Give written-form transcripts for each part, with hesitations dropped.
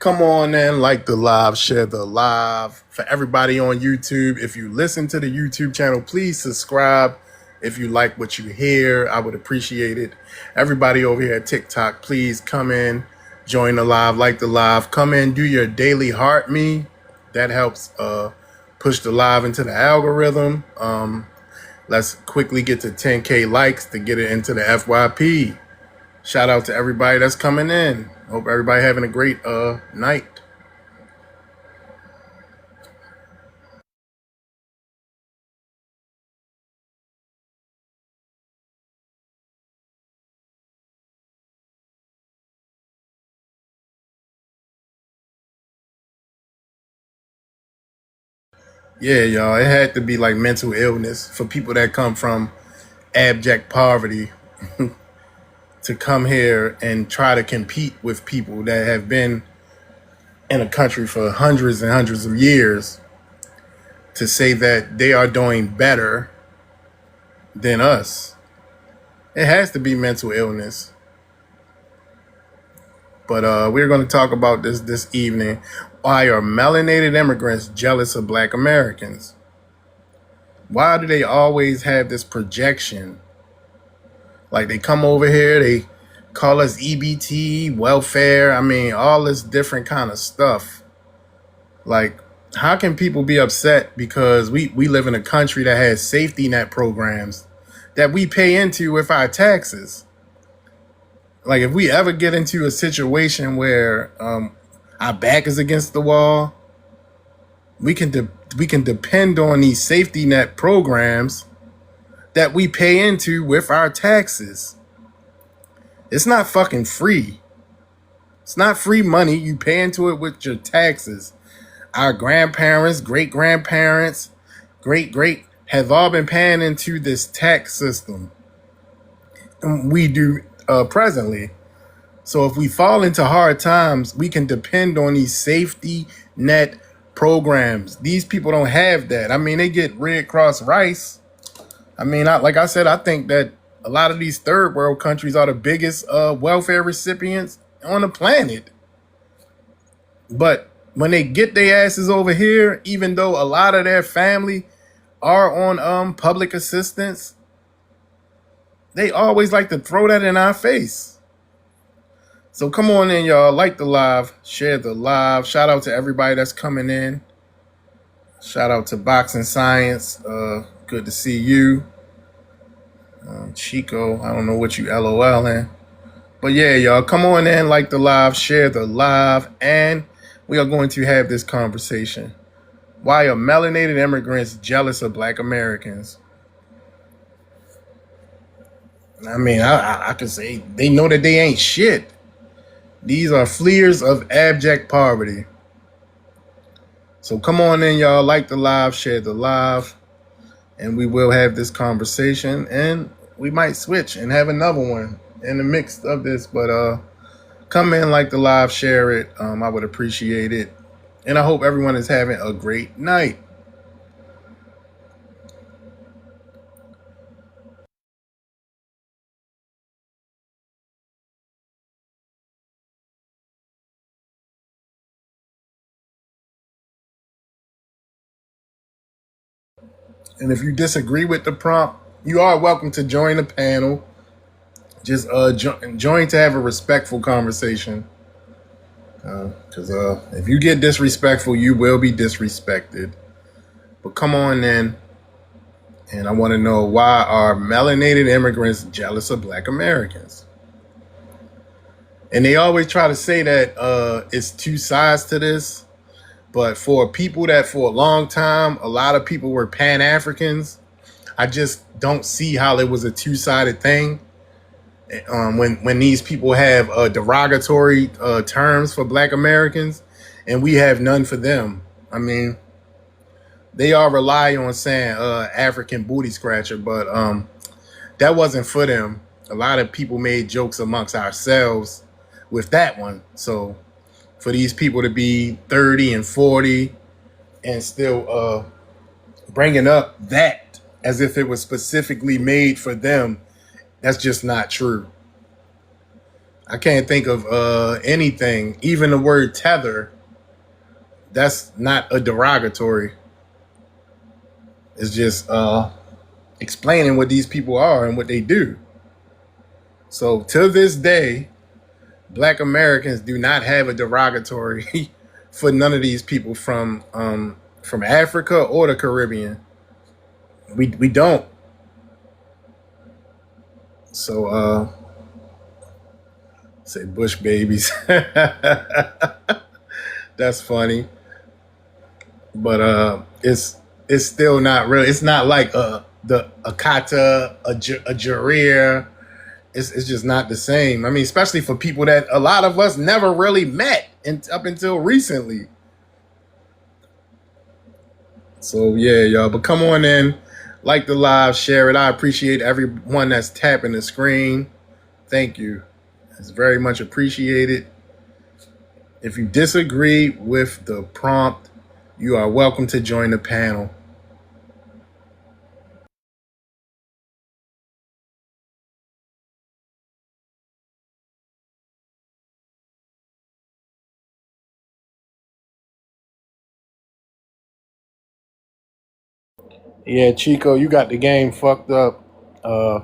Come on and like the live, share the live. For everybody on YouTube, if you listen to the YouTube channel, please subscribe. If you like what you hear, I would appreciate it. Everybody over here at TikTok, please come in, join the live, like the live. Come in, do your daily heart me. That helps push the live into the algorithm. Let's quickly get to 10K likes to get it into the FYP. Shout out to everybody that's coming in. Hope everybody having a great night. Yeah, y'all, it had to be like mental illness for people that come from abject poverty to come here and try to compete with people that have been in a country for hundreds and hundreds of years to say that they are doing better than us. It has to be mental illness. But we're going to talk about this evening. Why are melanated immigrants jealous of Black Americans? Why do they always have this projection? Like they come over here, they call us EBT, welfare. I mean, all this different kind of stuff. Like, how can people be upset because we live in a country that has safety net programs that we pay into with our taxes? Like, if we ever get into a situation where our back is against the wall, we can depend on these safety net programs that we pay into with our taxes. It's not fucking free. It's not free money. You pay into it with your taxes. Our grandparents, great-grandparents, great have all been paying into this tax system. And we do presently. So if we fall into hard times, we can depend on these safety net programs. These people don't have that. I mean, they get Red Cross rice. I mean, like I said, I think that a lot of these third world countries are the biggest welfare recipients on the planet. But when they get their asses over here, even though a lot of their family are on public assistance, they always like to throw that in our face. So come on in, y'all. Like the live, share the live. Shout out to everybody that's coming in. Shout out to Boxing Science. Good to see you. Chico, I don't know what you LOLing. But yeah, y'all, come on in, like the live, share the live, and we are going to have this conversation. Why are melanated immigrants jealous of Black Americans? I mean, I could say they know that they ain't shit. These are fleers of abject poverty. So come on in, y'all, like the live, share the live, and we will have this conversation, and we might switch and have another one in the mix of this. But come in, like the live, share it. I would appreciate it. And I hope everyone is having a great night. And if you disagree with the prompt, you are welcome to join the panel. Just join to have a respectful conversation. Because if you get disrespectful, you will be disrespected. But come on in. And I want to know, why are melanated immigrants jealous of Black Americans? And they always try to say that it's two sides to this. But for people that for a long time, a lot of people were Pan-Africans, I just don't see how it was a two-sided thing. When these people have derogatory terms for Black Americans and we have none for them. I mean, they all rely on saying African booty scratcher, but that wasn't for them. A lot of people made jokes amongst ourselves with that one. So for these people to be 30 and 40 and still bringing up that as if it was specifically made for them, that's just not true. I can't think of anything. Even the word tether, that's not a derogatory. It's just explaining what these people are and what they do. So to this day, Black Americans do not have a derogatory for none of these people from Africa or the Caribbean. We don't. So say Bush babies. That's funny, but it's still not real. It's not like the Akata, a Jareer. It's just not the same. I mean, especially for people that a lot of us never really met up until recently. So yeah, y'all. But come on in, like the live, share it. I appreciate everyone that's tapping the screen. Thank you. It's very much appreciated. If you disagree with the prompt, you are welcome to join the panel. Yeah, Chico, you got the game fucked up. Uh,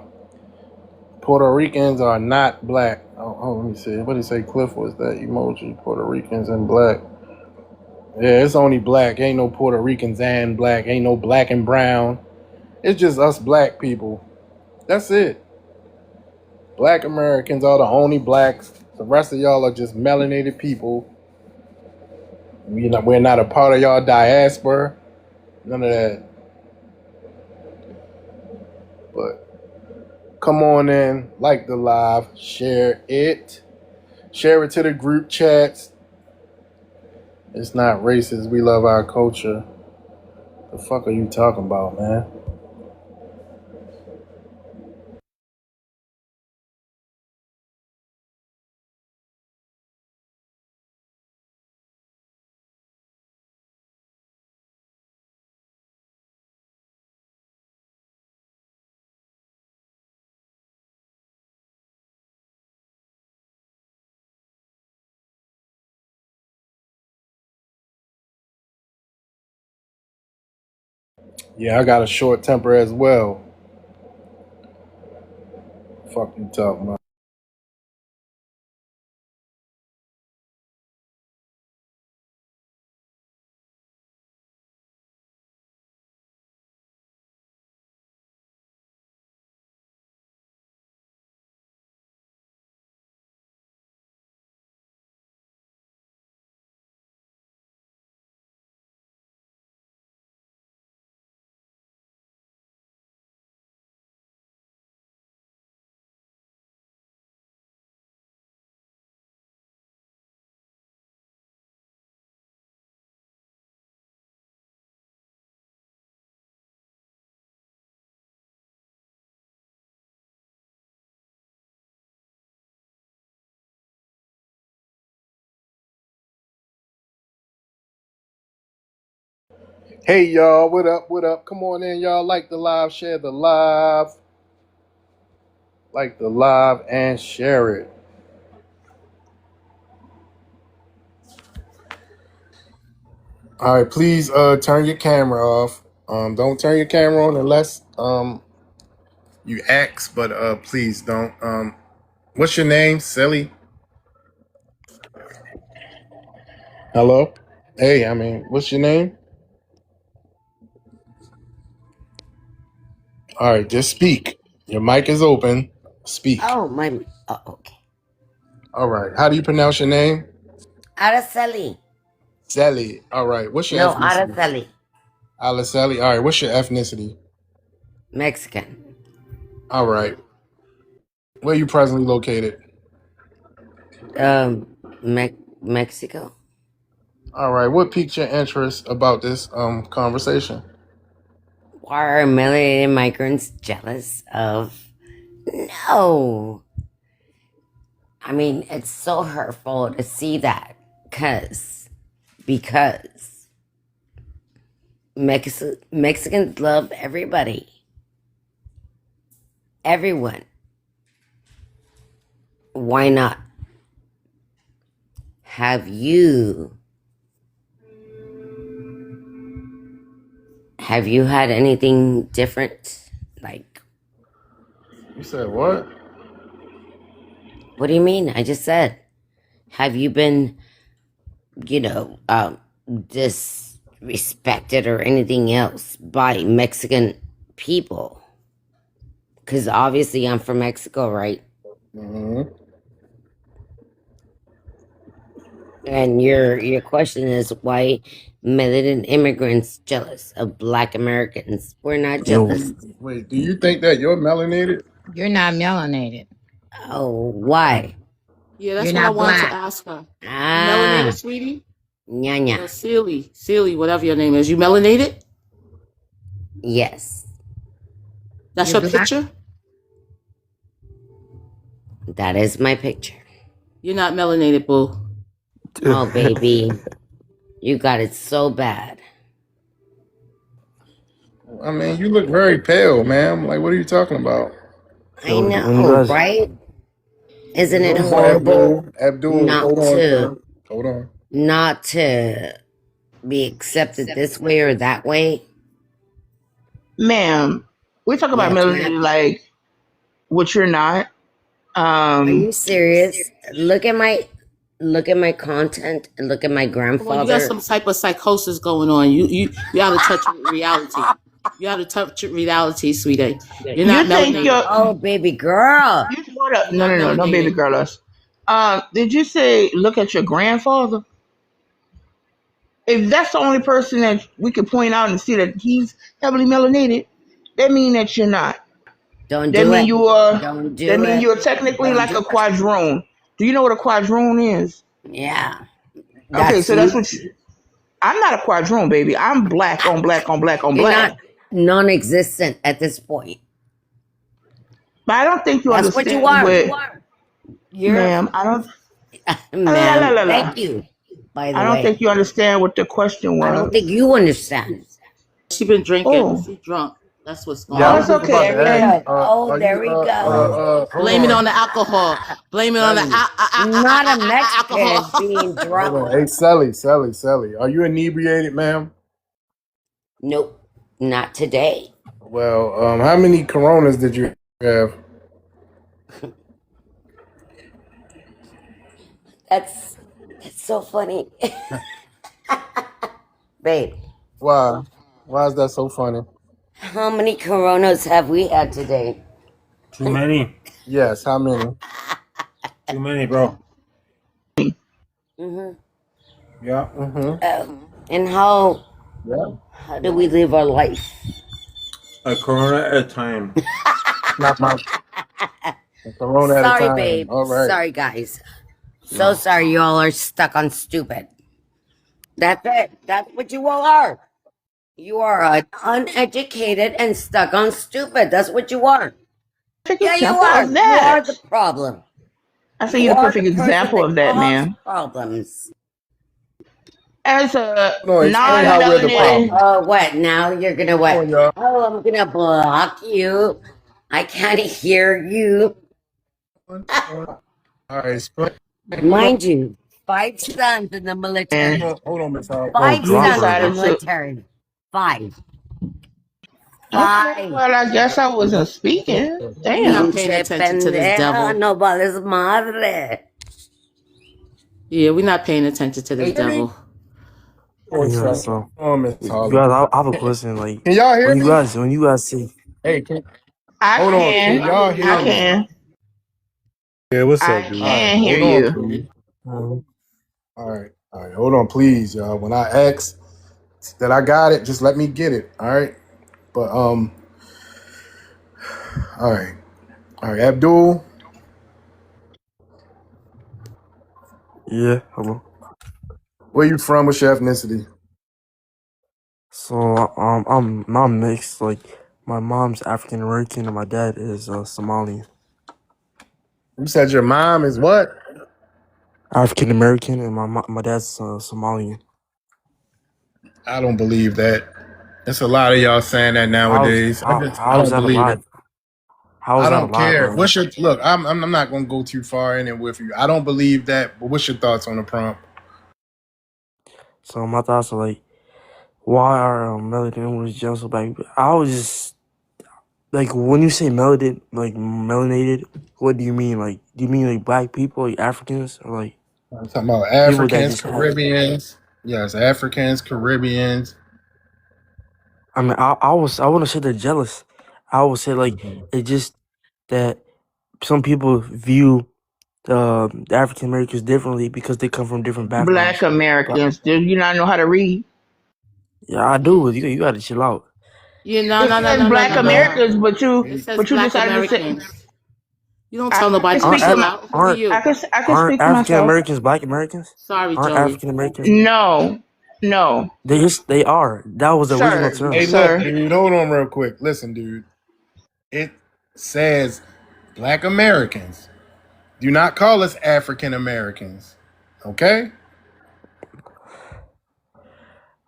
Puerto Ricans are not black. Let me see. What did he say? Cliff was that emoji? Puerto Ricans and black. Yeah, it's only black. Ain't no Puerto Ricans and black. Ain't no black and brown. It's just us black people. That's it. Black Americans are the only blacks. The rest of y'all are just melanated people. We're not a part of y'all diaspora. None of that. But come on in, like the live, share it. Share it to the group chats. It's not racist. We love our culture. The fuck are you talking about, man? Yeah, I got a short temper as well. Fuck you talking about. Hey y'all, what up? What up? Come on in, y'all. Like the live, share the live. Like the live and share it. All right, please turn your camera off. Don't turn your camera on unless you ask, but please don't. What's your name, silly? Hello? Hey, I mean, what's your name? All right, just speak. Your mic is open. Speak. Oh, my. Oh, okay. All right. How do you pronounce your name? Araceli. Sally. All right. What's your No, ethnicity? Araceli. Alisali. All right. What's your ethnicity? Mexican. All right. Where are you presently located? Mexico. All right. What piqued your interest about this conversation? Why are melanated migrants jealous of? No. I mean, it's so hurtful to see that. Because Mexicans love everybody. Everyone. Why not? have you had anything different? Like, You said what? what do you mean? I just said, have you been, disrespected or anything else by Mexican people? Because obviously I'm from Mexico, right? Mm-hmm. And your question is why melanated immigrants jealous of Black Americans? We're not jealous. Wait, do you think that you're melanated? You're not melanated. Oh, why? Yeah, You're that's what I not wanted to black. ask her. You melanated, Ah, sweetie? nyanya. Sealy, whatever your name is. You melanated? Yes, That's You're your black. picture? that is my picture. You're not melanated, boo. Oh, baby, you got it so bad. I mean, you look very pale, ma'am. Like, what are you talking about? I know, right? Isn't it Hold on, horrible Abdul, not hold on, to sir. Hold on. not to be accepted this way or that way? Ma'am, we talk about Yes, ma'am. melanated like what you're not. Are you Um, serious? Look at my content and look at my Come on, you got grandfather. some type of psychosis going on. You gotta touch reality. You gotta touch reality, sweetie. You're you not think melanated. Oh, baby girl. hold up. You're No, not no, no, no, baby melanated. girl us. Did you say look at your grandfather? If that's the only person that we could point out and see that he's heavily melanated, that mean that you're not. Don't That do mean it. you are. Don't That do mean it. you're technically Don't like do a it. quadroon. Do you know what a quadroon is? Yeah. Okay, That's so that's you. what. I'm not a quadroon, baby. I'm black on black on black on You're not black. non-existent at this point. But I don't think you That's what you understand are. what, You're ma'am. I don't. La, la, ma'am. la, la. Thank you. By I the don't way, think you understand what the question I don't was. think you understand. She been drinking. Oh, She drunk. That's what's going Yeah, I oh, was it's on. just about okay. to There we ask. And go. Oh, Are there you? we go. Hold Blame it on, on the alcohol. Blame it on the Sally. Not a Mexican being alcohol. Hold drunk. on. Hey, Sally. Are you inebriated, ma'am? Nope, not today. Well, how many Coronas did you have? That's so funny, babe. Why? Why is that so funny? How many Coronas have we had today? Too many. Yes, how many? Too many, bro. Mm-hmm. Yeah. Mm-hmm. And how Yeah. do we live our life? A Corona at a time. Not my a Corona at a Sorry, time. babe. All right. Sorry, guys. So No. sorry you all are stuck on stupid. That's it. That's what you all are. You are uneducated and stuck on stupid. That's what you are. perfect Yeah, you example are. of You are that. the problem. I say You you're the are the perfect person example that of that, causes ma'am. problems. As a No, explain how we're the non-melanated, problem. Oh, what? Now you're gonna Come what? on, y'all. Oh, I'm gonna block you. I can't hear you. All right, explain. Hold on, Mind you, 5 sons in the and military. hold on, Miss Howard. Oh, Five you sons in the dropper. decided to. military. Five. Okay, Five. well, I guess I wasn't speaking. We not Damn. paying Pinche attention to this pendeja, devil. no vales madre. Yeah, we're not paying attention to this Hey, hear me? devil. Yeah, so Come on, Miss you Holly. guys, I have a question. Like, Can y'all hear me? when you guys say, Hey, I hold on. Can can. y'all I hear me? can. yeah, what's up, I dude? All right, can hear hold on, you. please. Um, All right, hold on, please, y'all. When I ask that I got it, just let me get it. All right, but all right, Abdul. yeah, hello. Where you from? What's your ethnicity? So, I'm mixed. Like, my mom's African American and my dad is Somalian. You said your mom is what? African American and my dad's Somalian. I don't believe that. There's a lot of y'all saying that nowadays. I How is don't that a believe lie? it. How is I that a don't lie, care. bro? Look? I'm not gonna go too far in it with you. I don't believe that. But what's your thoughts on the prompt? So my thoughts are like, why are melanated immigrants jealous of black people? I was just like, when you say melanated, what do you mean? Like, do you mean like black people, like Africans, or like I'm talking about people that Africans, just have? Caribbeans. Yes, Africans, Caribbeans. I mean, I wouldn't say they're jealous. I would say like it just that some people view the African Americans differently because they come from different Black backgrounds. But Americans. Do you not know how to read? yeah, I do. You got to chill out. Yeah, no, It no, no, says no, no, Black no, no. Americans, but It you says but you black decided to say Americans. You don't tell I nobody can to speak Aren't for chill my out. Who are aren't I you? can I can aren't speak for African myself. Americans black Americans? Sorry, Aren't Joey. African Americans? No, no, They are. That was the original sir, term. Hey, look, sir. dude, hold on real quick. Listen, dude. It says Black Americans. Do not call us African Americans. Okay?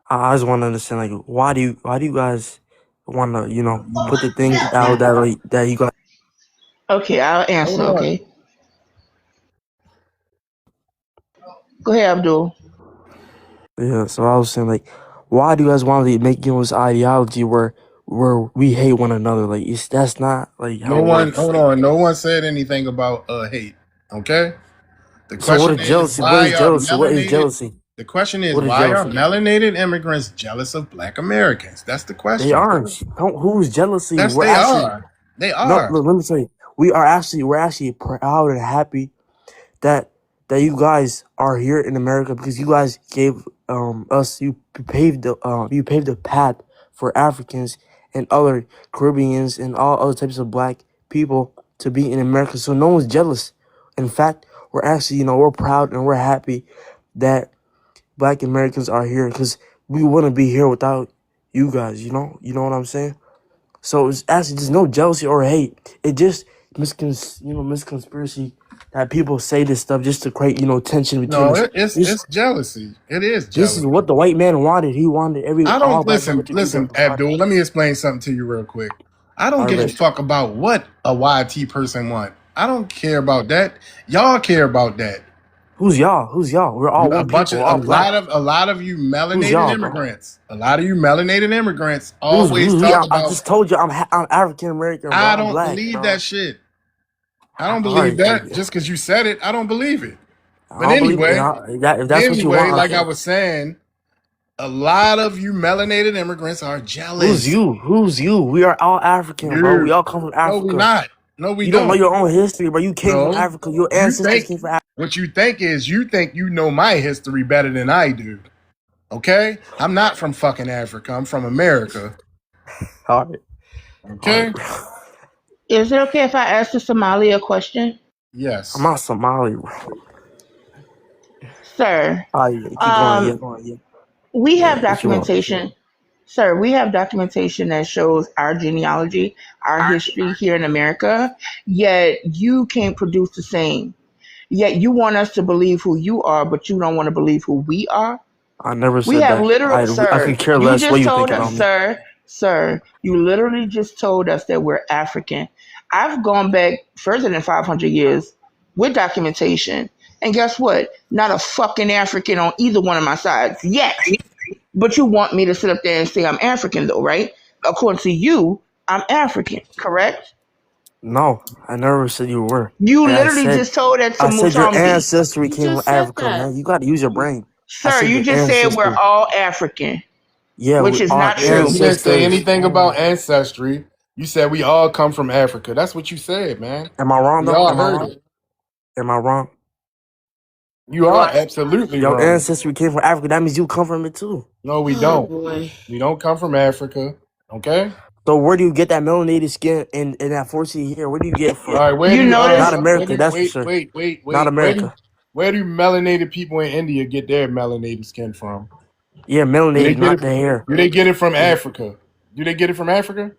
I just want to understand like why do you guys want to put the thing out that like that you guys. Okay, I'll Hold answer. on. Okay, go ahead, Abdul. Yeah, so I was saying like, why do you guys want to make this ideology where we hate one another? Like, that's not like No how it one, works. hold on. No one said anything about hate. Okay? The So what question is is, jealousy? What why is are jealousy? What is melanated? jealousy? The question is, What is why are jealousy? melanated immigrants jealous of Black Americans? That's the They question. aren't. Who's jealousy? Yes, We're they actually are. They no. are. Let me tell you, we're actually proud and happy that you guys are here in America because you guys gave us you paved the path for Africans and other Caribbeans and all other types of black people to be in America. So no one's jealous. In fact, we're actually we're proud and we're happy that black Americans are here because we wouldn't be here without you guys. You know what I'm saying? So it's actually just no jealousy or hate. It just misconspiracy that people say this stuff just to create tension between No, us. it's jealousy. It is This is jealousy. what the white man wanted. He wanted I all don't black people listen. to be Listen, divided. Abdul. Let me explain something to you real quick. I don't All give a right. fuck about what a YT person want. I don't care about that. Y'all care about that. Who's y'all? Who's y'all? We're all A one bunch people. of We're all black. a lot of you Who's melanated y'all, bro? immigrants. A lot of you melanated immigrants always Who's we? talk I about. just told you I'm African American, bro. I I'm don't black, believe bro. that shit. I don't All believe right. Like, that. Just because you said it, I don't believe it. I But don't believe it. If that's what you anyway, want, like I okay. was saying, a lot of you melanated immigrants are Who's jealous. you? Who's you? We are all African, bro. We You, all come from no, we Africa. not. No, we You don't know don't. your own history, bro. You came from No, Africa. Your you ancestors think came from Africa. what you think is you think you know my history better than I do. Okay, I'm not from fucking Africa. I'm from America. All right. All right, Okay. bro. Is it okay if I ask the Somali a question, I'm Yes. not Somali, bro. sir? Oh, yeah. Keep going. Yeah, Um, go on. Yeah. we Yeah. have What you want? documentation, sir. We have documentation that shows our genealogy, our history here in America. Yet you can't produce the same. Yet you want us to believe who you are, but you don't want to believe who we are. I never We said have that. literal, I sir. could care You less what just you think told us, about me. sir. You literally just told us that we're African. I've gone back further than 500 years with documentation, and guess what? Not a fucking African on either one of my sides yet. But you want me to sit up there and say I'm African, though, right? According to you, I'm African, correct? No, I never said you were. You I literally said, just told that to I said your Mutombi. ancestry You came from just said Africa, that. man. You got to use your brain. I Sir, said you your just said we're ancestry. all African, Yeah, which we is are not You true. didn't say ancestors. anything about ancestry. You said we all come from Africa. That's what you said, man. Am I wrong We though? all Am I heard wrong? it. Am I wrong? You are absolutely Your wrong. ancestry came from Africa. That means you come from it too. No, we Oh don't. boy. We don't come from Africa. Okay. So where do you get that melanated skin and that 4C here? Where do you get it All from? right. Where You do Not notice, America, that's for wait sure. wait wait Not wait America. where do melanated people in India get their melanated skin from? Yeah, Do they melanated, get not it? the hair. Do they get it from Africa? Do they get it from Africa?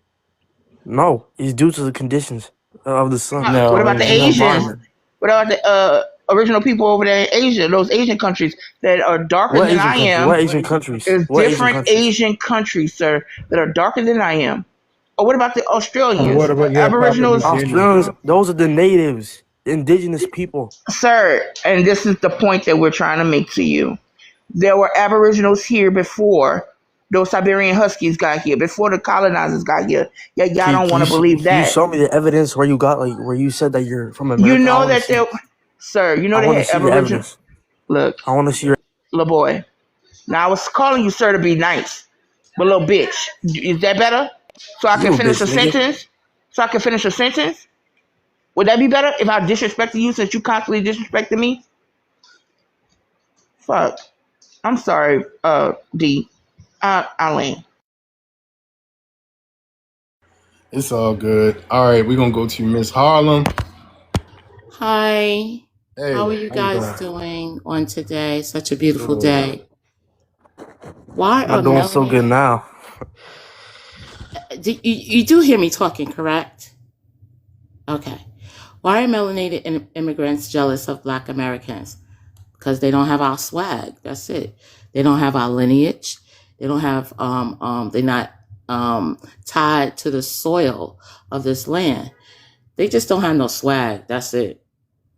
No, it's due to the conditions of the sun what No, about the it's and the not. Asians? environment. What about the original people over there in Asia? Those Asian countries that are darker What than Asian I countries? am. What Asian countries? Is What Asian different countries? Asian countries, sir, that are darker than I am. Or what about the What Australians, about Papua New Aboriginals, Guinea? Australians, those are the natives, the indigenous people. sir? And this is the point that we're trying to make to you. There were Aboriginals here before those Siberian Huskies got here, before the colonizers got here. Yeah, y'all don't want to believe Can you that. show me the evidence where you got where you said that you're from You America? know that there, sir, you know I they want to had see the Aboriginal. evidence. Look, I want to see your. little boy. Now I was calling you sir to be nice, but little bitch, is that better? So I can You a finish bitch, a nigga. sentence? So I can finish a sentence? Would that be better if I disrespected you since you constantly disrespected me? Fuck. I'm sorry, D. Eileen. It's all good. All right, we're gonna go to Miss Harlem. Hi. How are Hey, you how you guys doing? doing on today? Such a beautiful Good. day. Why are Not doing so good melanated? now. You do hear me talking, correct? Okay. Why are melanated immigrants jealous of Black Americans? Because they don't have our swag. That's it. They don't have our lineage. They don't have they're not tied to the soil of this land. They just don't have no swag. That's it.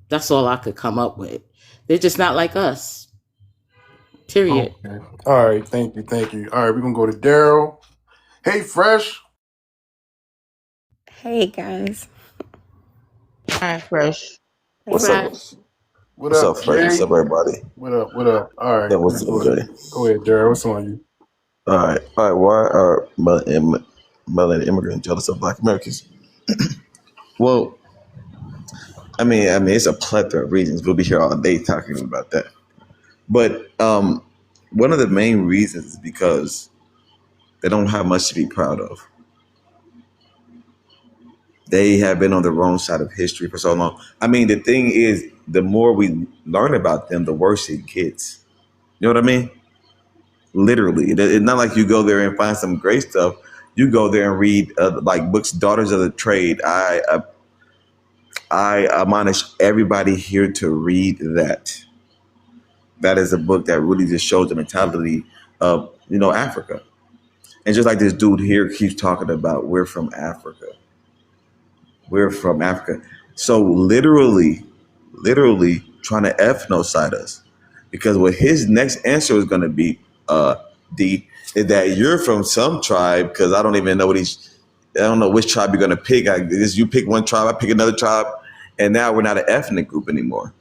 That's all I could come up with. They're just not like us. Period. Okay. All right, thank you, thank you. All right, we're gonna go to Daryl. Hey, Fresh. Hey guys. Hi, Fresh. Hey. What's up? Fresh. What What's up, up, Fresh? What's Jay? up, everybody? What up? What up? All right, Yeah, let's what's up, go ahead. Jay? Go ahead, Daryl. What's on you? All right. Why are melanated immigrants jealous of Black Americans? Well, it's a plethora of reasons. We'll be here all day talking about that. But one of the main reasons is because they don't have much to be proud of. They have been on the wrong side of history for so long. I mean, the thing is, the more we learn about them, the worse it gets. You know what I mean? Literally, it's not like you go there and find some great stuff. You go there and read like books, Daughters of the Trade. I admonish everybody here to read that. That is a book that really just shows the mentality of Africa. And just like this dude here keeps talking about, we're from Africa. We're from Africa. So literally trying to ethnocide us. Because what his next answer is going to be, D, is that you're from some tribe, because I don't even know I don't know which tribe you're going to pick. You pick one tribe, I pick another tribe, and now we're not an ethnic group anymore.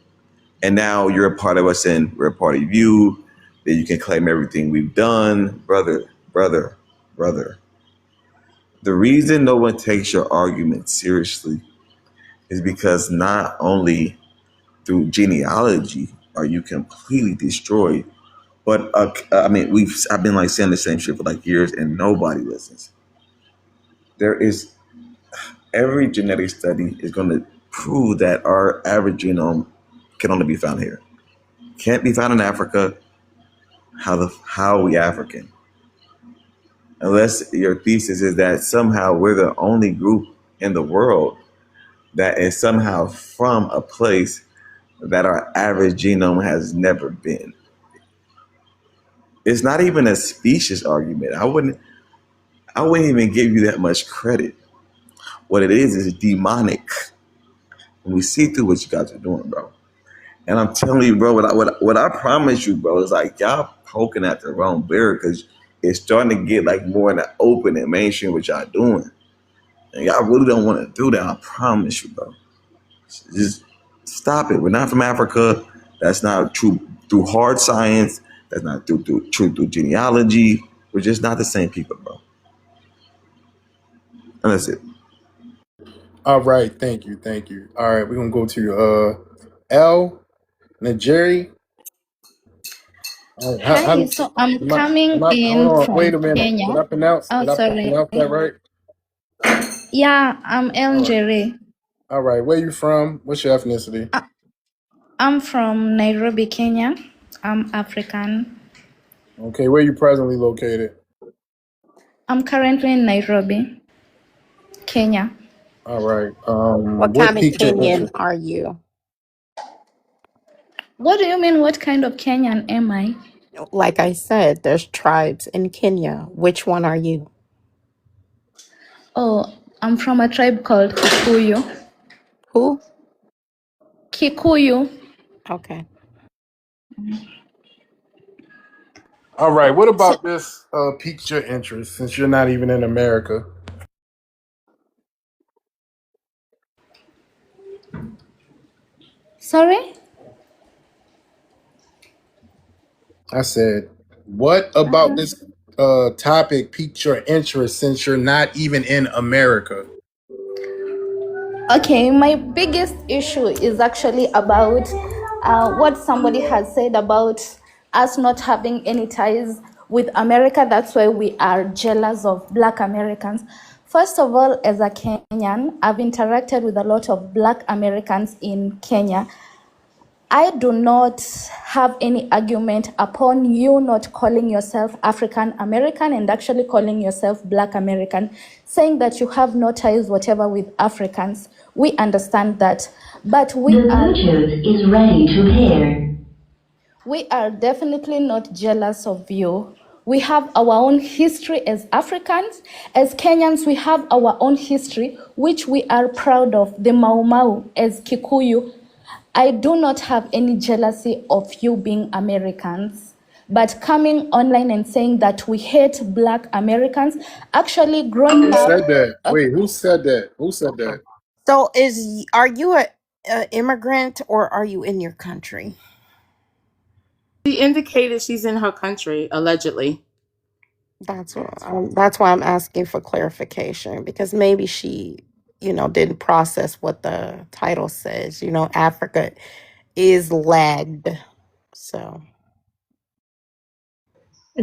And now you're a part of us and we're a part of you, that you can claim everything we've done. Brother. The reason no one takes your argument seriously is because not only through genealogy are you completely destroyed, but I've been like saying the same shit for like years and nobody listens. There is every genetic study is going to prove that our average genome can only be found here. Can't be found in Africa. How are we African? Unless your thesis is that somehow we're the only group in the world that is somehow from a place that our average genome has never been. It's not even a specious argument. I wouldn't even give you that much credit. What it is demonic. And we see through what you guys are doing, bro. And I'm telling you, bro, what I promise you, bro, is like y'all poking at the wrong bear, because it's starting to get like more in the open and mainstream what y'all doing. And y'all really don't want to do that. I promise you, bro. Just stop it. We're not from Africa. That's not true through hard science. That's not true through genealogy. We're just not the same people, bro. And that's it. All right, thank you, thank you. All right, we're gonna go to L Najeri. All right, how Hi, so I'm coming hold in on, wait from a minute. Kenya. Oh, Did I sorry. pronounce that right? Yeah, I'm All right. Elnjere. All right, where you from? What's your ethnicity? I'm from Nairobi, Kenya. I'm African. Okay, where you presently located? I'm currently in Nairobi, Kenya. All right. What What kind of piqued your Kenyan interest? are you? What do you mean, what kind of Kenyan am I? Like I said, there's tribes in Kenya. Which one are you? Oh, I'm from a tribe called Kikuyu. Who? Kikuyu. Okay. All right. What So, about this piqued your interest since you're not even in America? Sorry? I said, what about Uh-huh. this topic piqued your interest since you're not even in America? Okay, my biggest issue is actually about what somebody has said about us not having any ties with America. That's why we are jealous of Black Americans. First of all, as a Kenyan, I've interacted with a lot of Black Americans in Kenya. I do not have any argument upon you not calling yourself African American and actually calling yourself Black American, saying that you have no ties whatever with Africans. We understand that. But we are definitely not jealous of you. We have our own history as Africans. As Kenyans, we have our own history, which we are proud of. The Mau Mau as Kikuyu. I do not have any jealousy of you being Americans. But coming online and saying that we hate Black Americans, actually growing Who up, said that? Wait, who said that? Who said that? so are you a immigrant or are you in your country? She indicated she's in her country, allegedly. That's why I'm asking for clarification because maybe she, didn't process what the title says. Africa is lagged. So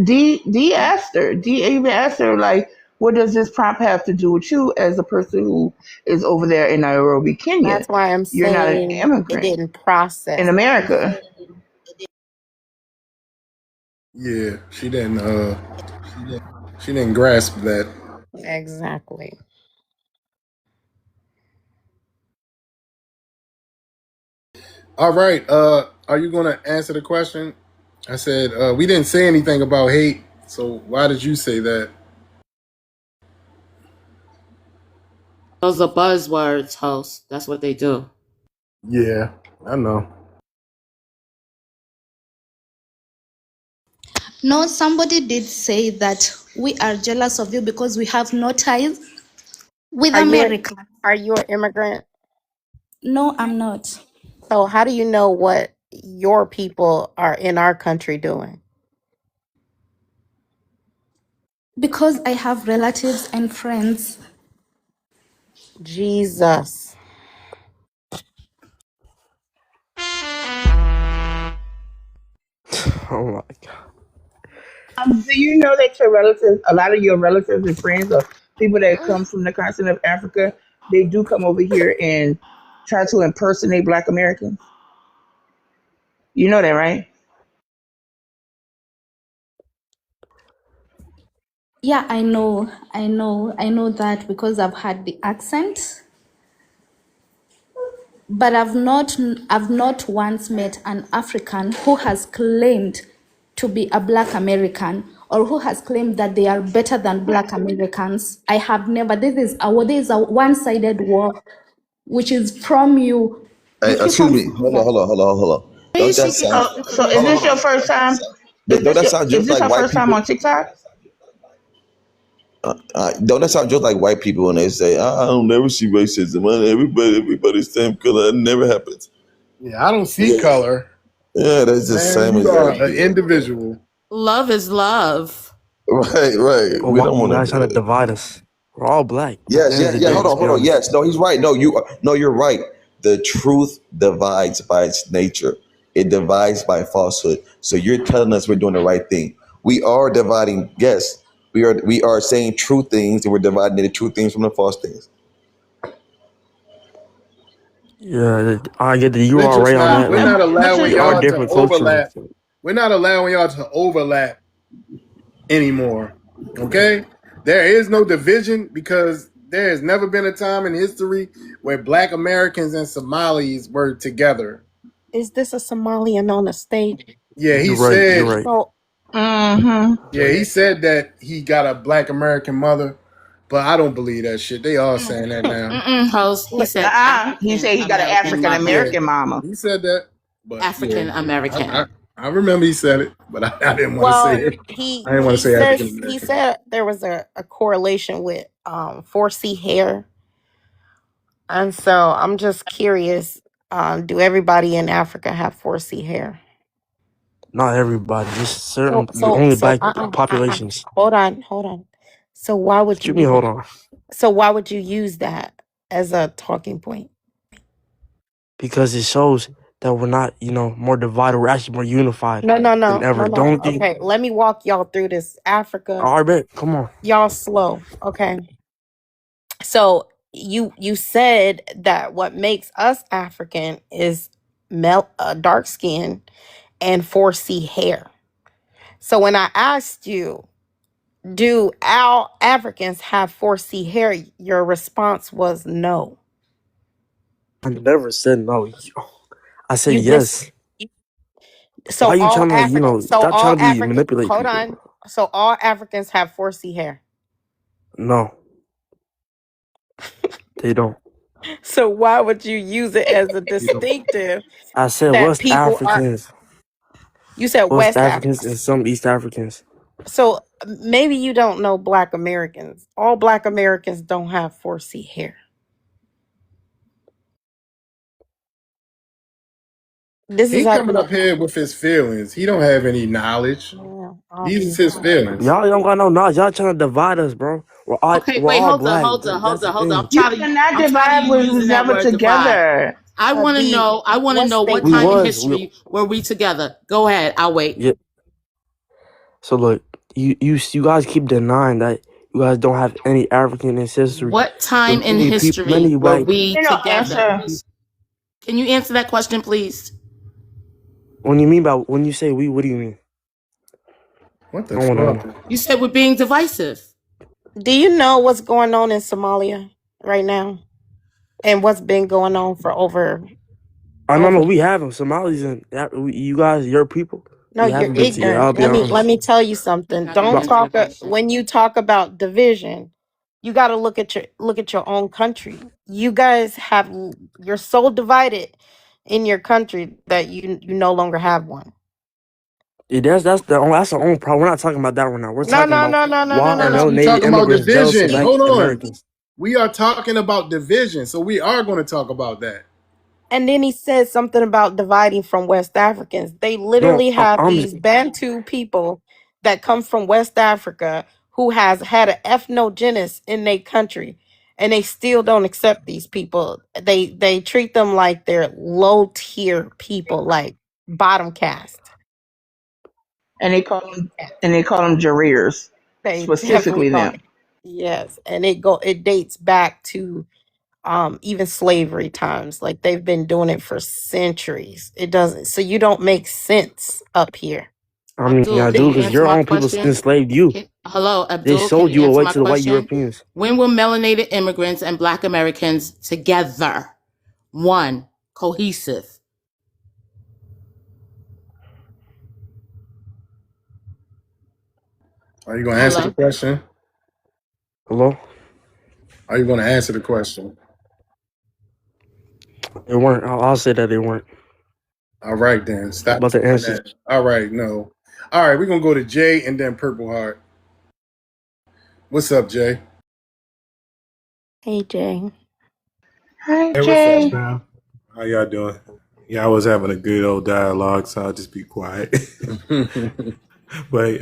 D asked her. D even asked her like, what does this prompt have to do with you as a person who is over there in Nairobi, Kenya? that's why I'm You're not an saying it immigrant didn't in process. America. Yeah, she didn't grasp that. Exactly. All right. Are you gonna answer the question? I said we didn't say anything about hate, so why did you say that? Those are buzzwords, host. That's what they do. Yeah, I know. no, somebody did say that we are jealous of you because we have no ties with Are you a, America. are you an immigrant? No, I'm not. So how do you know what your people are in our country doing? Because I have relatives and friends. Jesus. Oh my god. Do you know that your relatives, a lot of your relatives and friends, or people that come from the continent of Africa, they do come over here and try to impersonate Black Americans? You know that, right? Yeah, I know that because I've had the accent, but I've not once met an African who has claimed to be a Black American or who has claimed that they are better than Black Americans. I have never. This is a one-sided war, which is from you. Hey, You keep excuse on me. saying Hold on, that. hold on, hold on, hold on. Where Don't is that she sound? getting So, this so is Hold on, this hold your on. first time? Don't that sound Is just this like her white first time people? on TikTok? Don't that sound just like white people when they say, "I don't never see racism. Everybody's same color. It never happens." Yeah, I don't see Yeah, color. yeah, that's the Man, same you as are that. an individual. love is love. Right, right. Oh, We don't you want guys trying to to. divide us. We're all black at the Yes, end of yeah, the yeah. day. Hold Let's on, be hold on. honest. Yes, no, he's right. No, you're right. The truth divides by its nature. It divides by falsehood. So you're telling us we're doing the right thing. We are dividing. Yes, we are saying true things, and we're dividing the true things from the false things. Yeah, I get that you We're are just right on not. that. We're Like, not But allowing we are y'all to different cultures. overlap. We're not allowing y'all to overlap anymore. Okay? There is no division because there has never been a time in history where Black Americans and Somalis were together. Is this a Somalian on the stage? Yeah, he You're right. You're said. right. So mm-hmm. Yeah, he said that he got a Black American mother, but I don't believe that shit. They all saying that now. Host. He said He African said he got an American African mother. Yeah, American mama. he said that, but yeah, African American. I, I remember he said it, but I didn't want to say Well, it. he I didn't want to he say African says he American. said there was a correlation with 4C hair, and so I'm just curious. Do everybody in Africa have 4C hair? Not everybody, just So certain so only so black populations. hold on. So why would What you you mean? use Hold on, use that as a talking point? because it shows that we're not, more divided. We're actually more unified No, no, than no, no, ever. no. Don't think. Okay, let me walk y'all through this. Africa, All right, bet. Come on. y'all slow. Okay. So you said that what makes us African is dark skin and 4C hair. So when I asked you, do all Africans have 4C hair? Your response was no. I never said no. I said You yes. just Why so you all trying to, African so stop all trying to be African manipulate hold people? on. So all Africans have 4C hair. No, they don't. So why would you use it as a distinctive I said that West people are Africans, you said West West Africans, Africans. and some East Africans. So maybe you don't know Black Americans. All Black Americans don't have 4C hair. This is He how you coming know. up here with his feelings. He don't have any knowledge. Yeah, These is his obviously. feelings. Y'all don't got no knowledge. Y'all trying to divide us, bro. Okay, We're wait, all hold on, black. hold on, That's hold the on, hold on. thing. You cannot I'm tired of divide you what was using that never word divide. together. I want to The know. I want to what know what We time in statement? was. history were we together? Go ahead. I'll wait. Yeah. So look, you guys keep denying that you guys don't have any African ancestry. What time With in many people, history many were white. we You know, together? answer. Can you answer that question, please? When you say we, what do you mean? What I the want to fuck? know. You said we're being divisive. Do you know what's going on in Somalia right now? And what's been going on for I know, over no, we have them. Somalis and you guys, your people. no, We you're haven't been together. ignorant. I'll be Let honest. me tell you You something. gotta Don't But answer the talk question. when you talk about division, you got to look at your own country. You guys you're so divided in your country that you no longer have one. that's the only problem. We're not talking about that right now. We're No, talking no, about no, no, no, no, why no, are Yes, no. we melanated talking about immigrants jealous of division. black Hold on. Americans? We are talking about division, so we are going to talk about that. And then he said something about dividing from West Africans. They No, literally have I'm these Bantu people that come from West Africa who has had an ethnogenesis in their country, and they still don't accept these people. They treat them like they're low tier people, like bottom caste. And they call them Jareers, They definitely specifically call them. it. Yes, and it dates back to even slavery times. Like they've been doing it for centuries. It doesn't, so you don't make sense up here. I mean, I Abdul, can do you because answer your my own people question? enslaved you. Hello, They Abdul, can sold you you answer away my to the white question? Europeans. When were melanated immigrants and black Americans together? One, cohesive. Are you going to answer the Hello? question? Hello? Are you going to answer the question? They weren't. I'll say that they weren't. All right, then. Stop But the saying answer, that. All right, no. All right, we're going to go to Jay and then Purple Heart. What's up, Jay? Hey Jay. Hi, Hey, what's up, Jay. fam? How y'all doing? Yeah, I was having a good old dialogue, so I'll just be quiet. But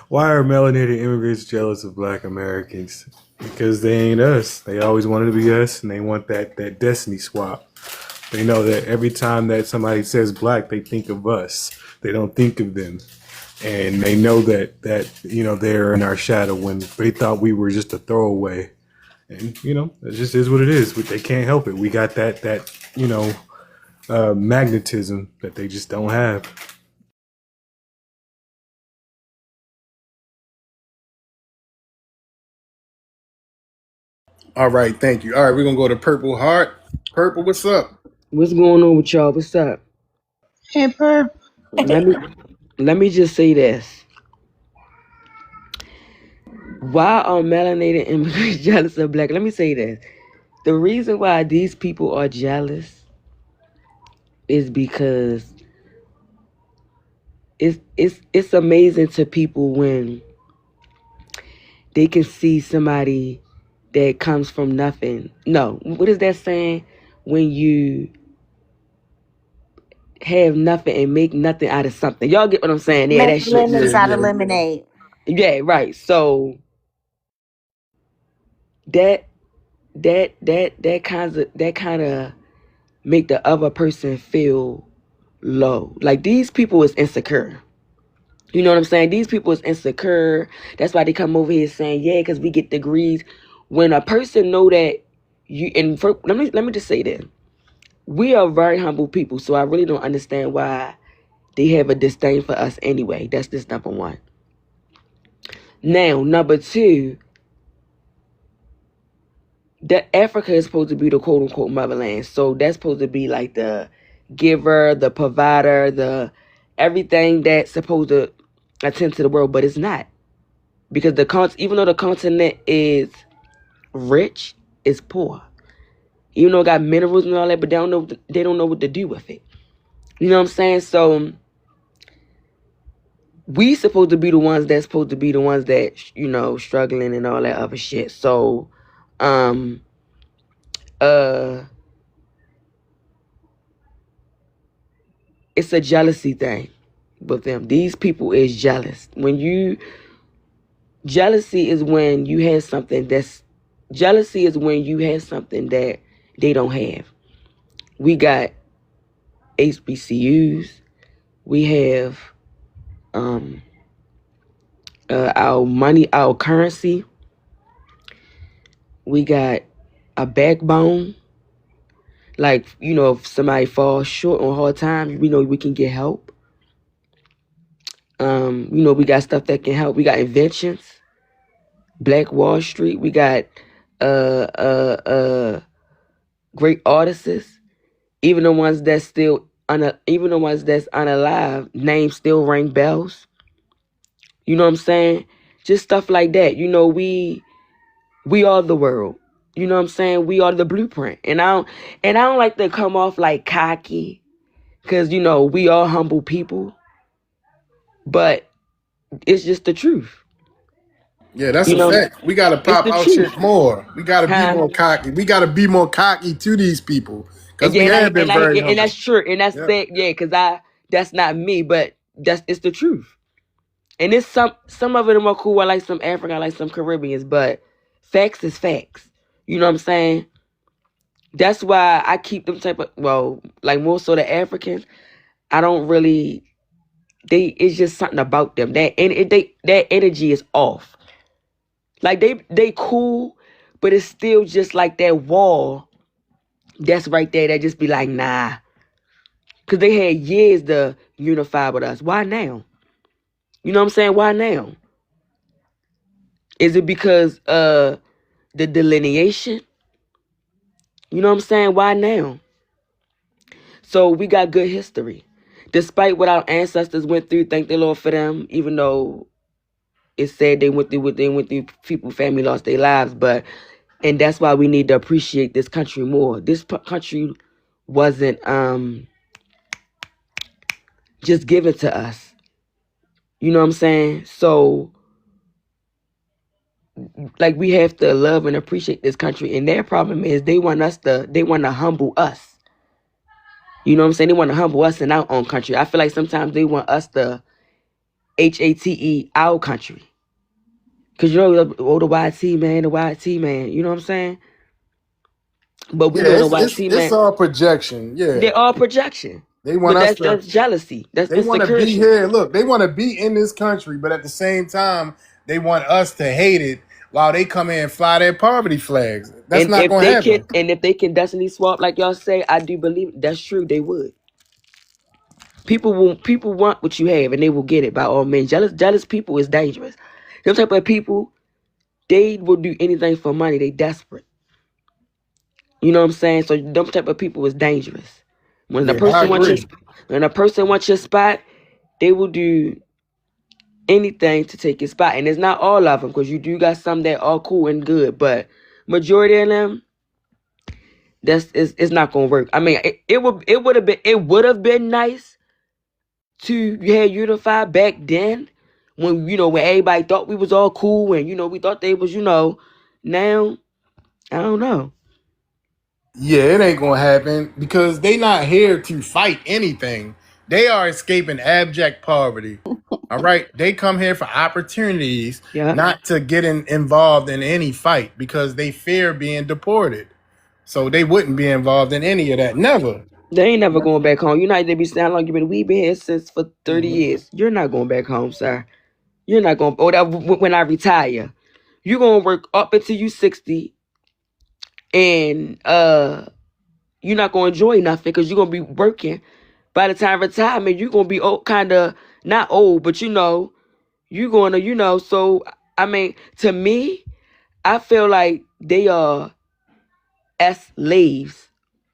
why are melanated immigrants jealous of Black Americans? Because they ain't us. They always wanted to be us, and they want that destiny swap. They know that every time that somebody says Black, they think of us. They don't think of them, and they know that they're in our shadow when they thought we were just a throwaway. And it just is what it is. They can't help it. We got that magnetism that they just don't have. All right, thank you. All right, we're going to go to Purple Heart. Purple, what's up? What's going on with y'all? What's up? Hey, Perp. Let me let me just say this. Why are melanated immigrants jealous of black? Let me say this. The reason why these people are jealous is because it's amazing to people when they can see somebody that comes from nothing. No, what is that saying? When you have nothing and make nothing out of something. Y'all get what I'm saying? Yeah, Make that shit. Yeah, lemons out of yeah. lemonade. Yeah, right. So that that kind of make the other person feel low. Like these people is insecure. You know what I'm saying? These people is insecure. That's why they come over here saying, yeah, because we get degrees. When a person know that you and let me just say this. We are very humble people, so I really don't understand why they have a disdain for us anyway. That's just number one. Now, number two, that Africa is supposed to be the quote unquote motherland. So that's supposed to be like the giver, the provider, the everything that's supposed to attend to the world, but it's not. Because even though the continent is rich, it's poor. Even though it got minerals and all that, but they don't know what to do with it. You know what I'm saying? So we supposed to be the ones that struggling and all that other shit. So uh it's a jealousy thing with them. These people is jealous. Jealousy is when you have something that they don't have. We got HBCUs. We have our money, our currency. We got a backbone. Like, if somebody falls short on hard times, we know we can get help. We got stuff that can help. We got inventions, Black Wall Street. We got uh uh uh great artists. Even the ones that's unalive, names still ring bells. You know what I'm saying? Just stuff like that. We are the world. You know what I'm saying? We are the blueprint. And I don't like to come off like cocky, because we are humble people, but it's just the truth. Yeah, that's You a know, fact. We gotta it's pop the our shit truth. more. We gotta be Huh? more cocky. We gotta be more cocky to these people And because yeah, we and I have been and I very and humble. that's true. And that's Yeah. that, yeah, because that's not me, but it's the truth. And it's some of them are cool. I like some African, I like some Caribbeans, but facts is facts. You know what I'm saying? That's why I keep them type of, like more so the Africans. I don't really. It's just something about them that energy is off. Like they cool, but it's still just like that wall that's right there that just be like, nah. Because they had years to unify with us. Why now? You know what I'm saying? Why now? Is it because the delineation? You know what I'm saying? Why now? So we got good history. Despite what our ancestors went through, thank the Lord for them, even though it's said they went through what they went through, people, family lost their lives, and that's why we need to appreciate this country more. This country wasn't just given to us. You know what I'm saying? So like we have to love and appreciate this country. And their problem is they want to humble us. You know what I'm saying? They want to humble us in our own country. I feel like sometimes they want us to HATE our country. Cause the YT man, the YT man. You know what I'm saying? But we Yeah, know the it's YT it's man. all projection. Yeah. They're all projection. They want But us to that's jealousy. That's they want to be insecurity. here. Look, they want to be in this country, but at the same time, they want us to hate it while they come in and fly their poverty flags. That's And not if gonna they can happen. destiny swap like y'all say, I do believe that's true. They would. People want what you have and they will get it by all means. Jealous people is dangerous. Them type of people, they will do anything for money. They desperate. You know what I'm saying? So them type of people is dangerous. When a Yeah, I person wants agree. your spot, they will do anything to take your spot. And it's not all of them, because you do got some that are cool and good, but majority of them, it's not gonna work. I mean, it would have been nice to had unified back then, when when everybody thought we was all cool and we thought they was now I don't know. Yeah, it ain't gonna happen because they not here to fight anything. They are escaping abject poverty. All right, they come here for opportunities, Yeah, not to get involved in any fight because they fear being deported. So they wouldn't be involved in any of that. Never. they ain't never going back home. They be saying how long you been. We been here since for 30 years. You're not going back home, sir. You're not going. Oh, that when I retire, you're gonna work up until you 60, and you're not gonna enjoy nothing because you're gonna be working. By the time retirement, you're gonna be old, kind of not old, but you're gonna So I mean, to me, I feel like they are as slaves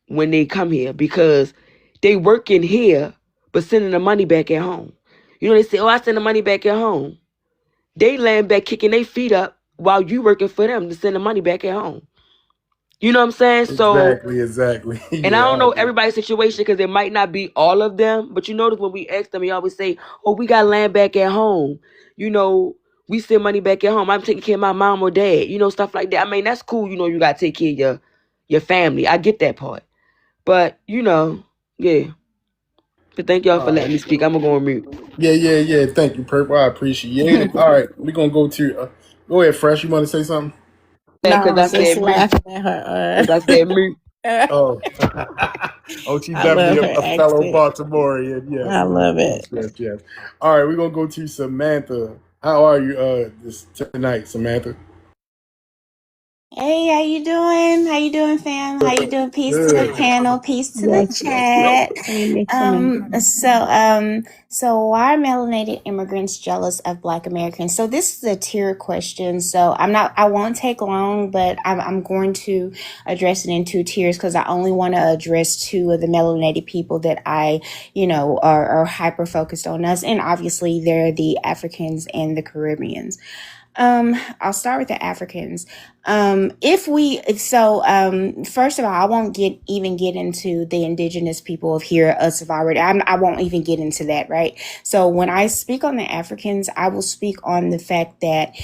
when they come here because they working here but sending the money back at home. They say, "Oh, I send the money back at home." They laying back kicking their feet up while you working for them to send the money back at home. You know what I'm saying? So, Exactly. and I Yeah, don't I know agree. everybody's situation because it might not be all of them, but you notice when we ask them, they always say, "Oh, we got land back at home. You know, we send money back at home. I'm taking care of my mom or dad." Stuff like that. I mean, that's cool. You got to take care of your family. I get that part. But, yeah. But thank y'all for All letting me right. speak. I'm going to go on mute. Yeah. Thank you, Purple. I appreciate it. All right, we're gonna go to. Go ahead, Fresh. You want to say something? No, I Because I was just said mute. laughing at her. Because I said mute. Oh, oh, she's I definitely love her a fellow accent. Baltimorean. I love it. Yes. All right, we're gonna go to Samantha. How are you this tonight, Samantha? Hey, how you doing? How you doing, fam? How you doing? Peace to the Good. panel. Peace to the Yes. chat. Hey, Miss Samantha. So why are melanated immigrants jealous of Black Americans? So this is a tier question. So I won't take long, but I'm going to address it in two tiers because I only want to address two of the melanated people that are hyper focused on us, and obviously they're the Africans and the Caribbeans. I'll start with the Africans. First of all, I won't even get into the indigenous people of here, us have already, I won't even get into that, right? So when I speak on the Africans, I will speak on the fact that,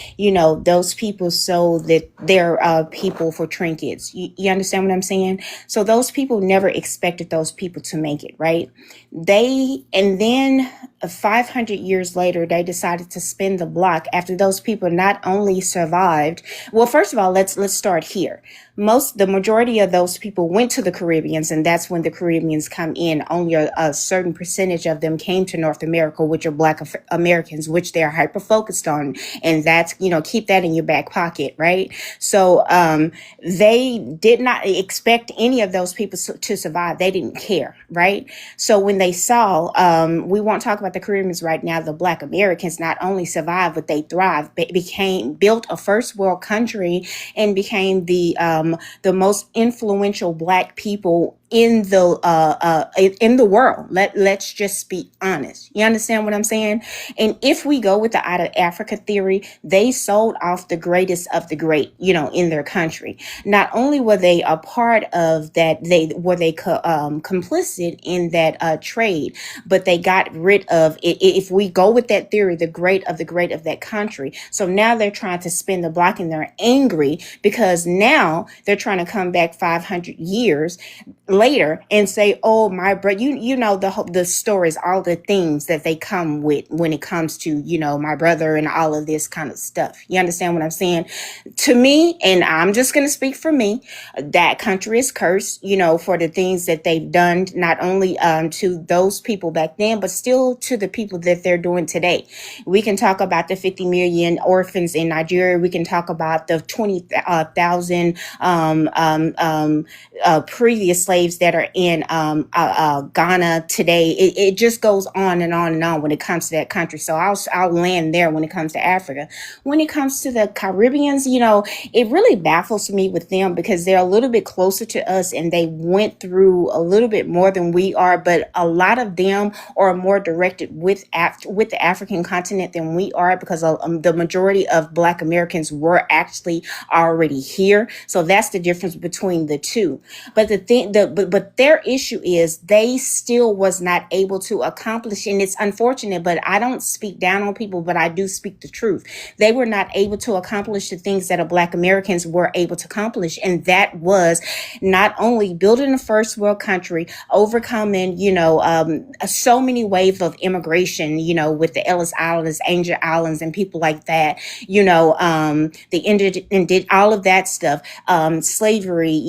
those people sold that they're people for trinkets. You understand what I'm saying? So those people never expected those people to make it, right? And then 500 years later, they decided to spin the block after those people not only survived. Well, first of all, let's start here. The majority of those people went to the Caribbeans, and that's when the Caribbeans come in. Only a certain percentage of them came to North America, which are Black Americans, which they are hyper focused on. And that's, keep that in your back pocket, right? So they did not expect any of those people to survive. They didn't care, right? So when they saw, we won't talk about the Caribbeans right now, the Black Americans not only survived, but they thrived, built a first world country and became the most influential Black people in the world. Let's just be honest. You understand what I'm saying? And if we go with the out of Africa theory, they sold off the greatest of the great, in their country. Not only were they a part of that, they complicit in that trade, but they got rid of it. If we go with that theory, the great of that country. So now they're trying to spin the block and they're angry because now they're trying to come back 500 years later and say, "Oh, my brother," the stories, all the things that they come with when it comes to my brother and all of this kind of stuff. You understand what I'm saying? To me, and I'm just going to speak for me, that country is cursed, for the things that they've done, not only to those people back then, but still to the people that they're doing today. We can talk about the 50 million orphans in Nigeria. We can talk about the 20,000 previous slaves that are in Ghana today. It just goes on and on and on when it comes to that country. So I'll land there when it comes to Africa. When it comes to the Caribbeans, it really baffles me with them because they're a little bit closer to us and they went through a little bit more than we are. But a lot of them are more directed with the African continent than we are because the majority of Black Americans were actually already here. So that's the difference between the two. But the but their issue is they still was not able to accomplish, and it's unfortunate, but I don't speak down on people, but I do speak the truth. They were not able to accomplish the things that Black Americans were able to accomplish, and that was not only building a first world country, overcoming, so many waves of immigration, with the Ellis Islands, Angel Islands, and people like that, all of that stuff, slavery,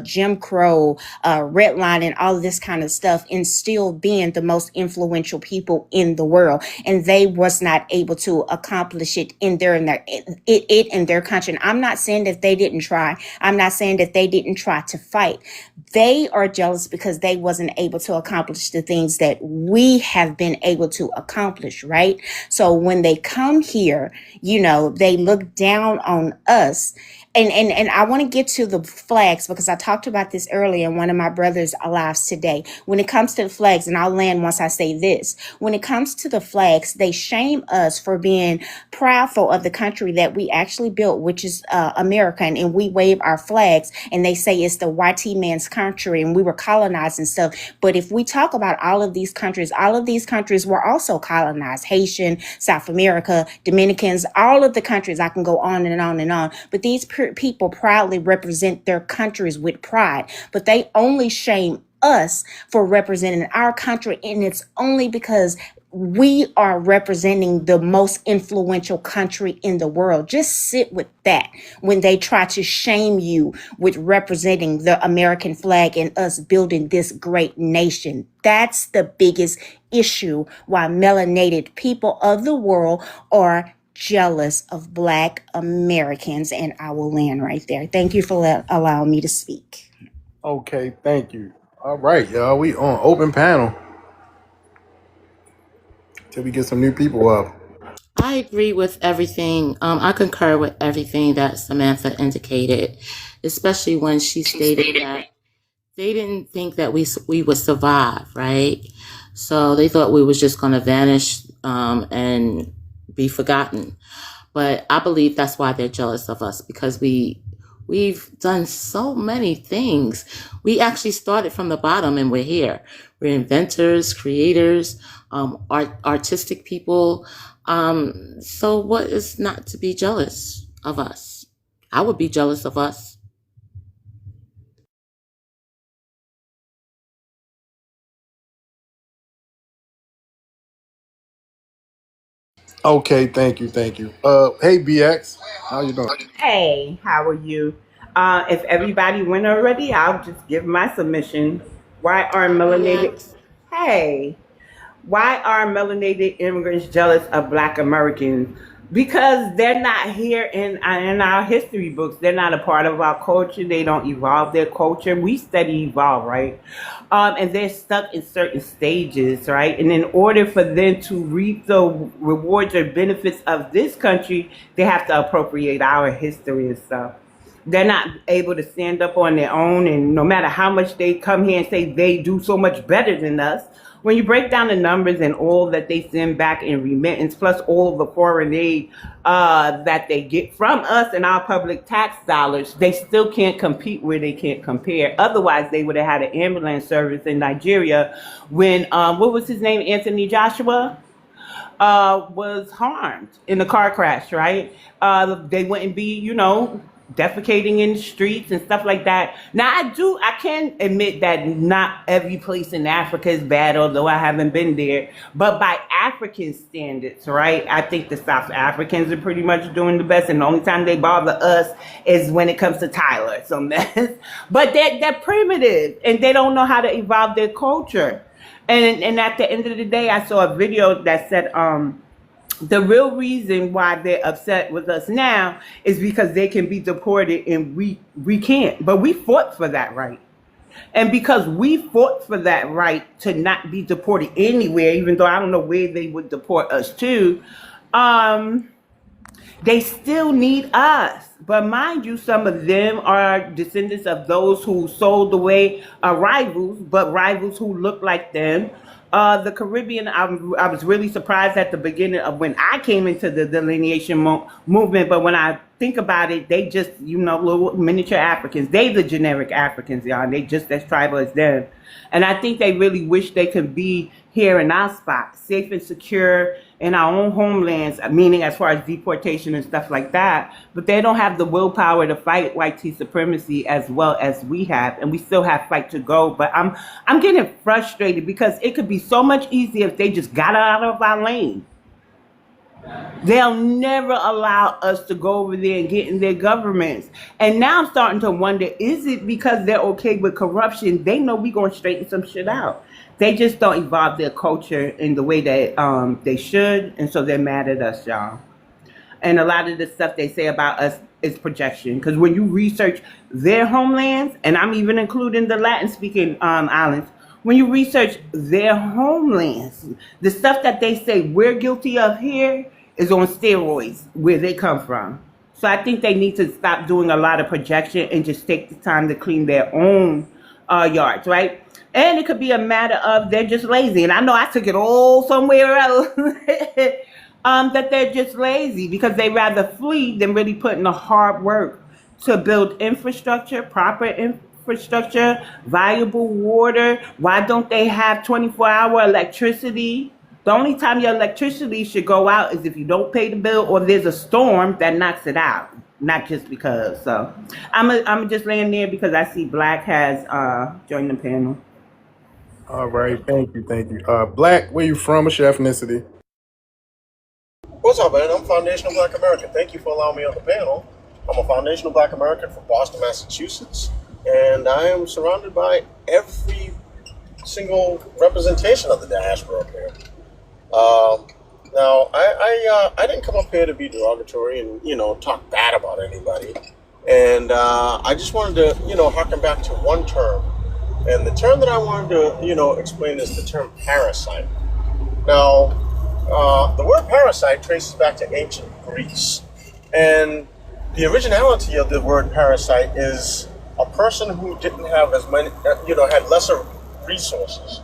Jim Crow, redlining, all of this kind of stuff, and still being the most influential people in the world. And they was not able to accomplish it in their country. And I'm not saying that they didn't try. I'm not saying that they didn't try to fight. They are jealous because they wasn't able to accomplish the things that we have been able to accomplish, right? So when they come here, they look down on us. And I want to get to the flags because I talked about this earlier in one of my brother's lives today. When it comes to the flags, and I'll land once I say this, when it comes to the flags, they shame us for being proudful of the country that we actually built, which is America, and we wave our flags, and they say it's the white man's country and we were colonized and stuff. But if we talk about all of these countries were also colonized. Haitian, South America, Dominicans, all of the countries, I can go on and on and on. But these people proudly represent their countries with pride, but they only shame us for representing our country, and it's only because we are representing the most influential country in the world. Just sit with that when they try to shame you with representing the American flag and us building this great nation. That's the biggest issue why melanated people of the world are jealous of Black Americans, and I will land right there. Thank you for allowing me to speak. Okay, thank you. All right, y'all. We on open panel till we get some new people up. I agree with everything. I concur with everything that Samantha indicated, especially when she stated that they didn't think that we would survive, right? So they thought we was just going to vanish and be forgotten. But I believe that's why they're jealous of us, because we've done so many things. We actually started from the bottom and we're here. We're inventors, creators, artistic people. So what is not to be jealous of us? I would be jealous of us. Okay, thank you. Hey BX, how you doing? Hey, how are you? If everybody went already, I'll just give my submission. Why are Hi, melanated? X. Hey, why are melanated immigrants jealous of Black Americans? Because they're not here in our history books. They're not a part of our culture. They don't evolve their culture. We study evolve, right? And they're stuck in certain stages, right? And in order for them to reap the rewards or benefits of this country, they have to appropriate our history and stuff. They're not able to stand up on their own, and no matter how much they come here and say they do so much better than us, when you break down the numbers and all that they send back in remittance, plus all the foreign aid that they get from us and our public tax dollars, they still can't compete where they can't compare. Otherwise, they would have had an ambulance service in Nigeria when, what was his name, Anthony Joshua? Was harmed in the car crash, right? They wouldn't be, defecating in the streets and stuff like that. Now, I can admit that not every place in Africa is bad, although I haven't been there. But by African standards, right? I think the South Africans are pretty much doing the best, and the only time they bother us is when it comes to Tyler. So mess. But they're primitive, and they don't know how to evolve their culture. And at the end of the day, I saw a video that said the real reason why they're upset with us now is because they can be deported and we can't. But we fought for that right. And because we fought for that right to not be deported anywhere, even though I don't know where they would deport us to, they still need us. But mind you, some of them are descendants of those who sold away rivals, but rivals who look like them. The Caribbean, I was really surprised at the beginning of when I came into the delineation movement. But when I think about it, they just, little miniature Africans. They the generic Africans, y'all. They just as tribal as them. And I think they really wish they could be here in our spot, safe and secure in our own homelands, meaning as far as deportation and stuff like that. But they don't have the willpower to fight white supremacy as well as we have, and we still have fight to go. But I'm getting frustrated because it could be so much easier if they just got out of our lane. They'll never allow us to go over there and get in their governments. And now I'm starting to wonder, is it because they're okay with corruption? They know we're going to straighten some shit out. They just don't evolve their culture in the way that they should, and so they're mad at us, y'all. And a lot of the stuff they say about us is projection. Because when you research their homelands, and I'm even including the Latin-speaking islands, when you research their homelands, the stuff that they say we're guilty of here is on steroids where they come from. So I think they need to stop doing a lot of projection and just take the time to clean their own yards, right? And it could be a matter of they're just lazy. And I know I took it all somewhere else. That they're just lazy because they rather flee than really put in the hard work to build infrastructure, proper infrastructure, valuable water. Why don't they have 24-hour electricity? The only time your electricity should go out is if you don't pay the bill or there's a storm that knocks it out, not just because. So I'm just laying there because I see Black has joined the panel. All right, thank you. Black, where you from? What's your ethnicity? What's up, man? I'm Foundational Black American. Thank you for allowing me on the panel. I'm a Foundational Black American from Boston, Massachusetts, and I am surrounded by every single representation of the diaspora up here. Now, I didn't come up here to be derogatory and, talk bad about anybody. And I just wanted to, harken back to one term. And the term that I wanted to, explain is the term parasite. Now, the word parasite traces back to ancient Greece. And the originality of the word parasite is a person who didn't have as many, had lesser resources.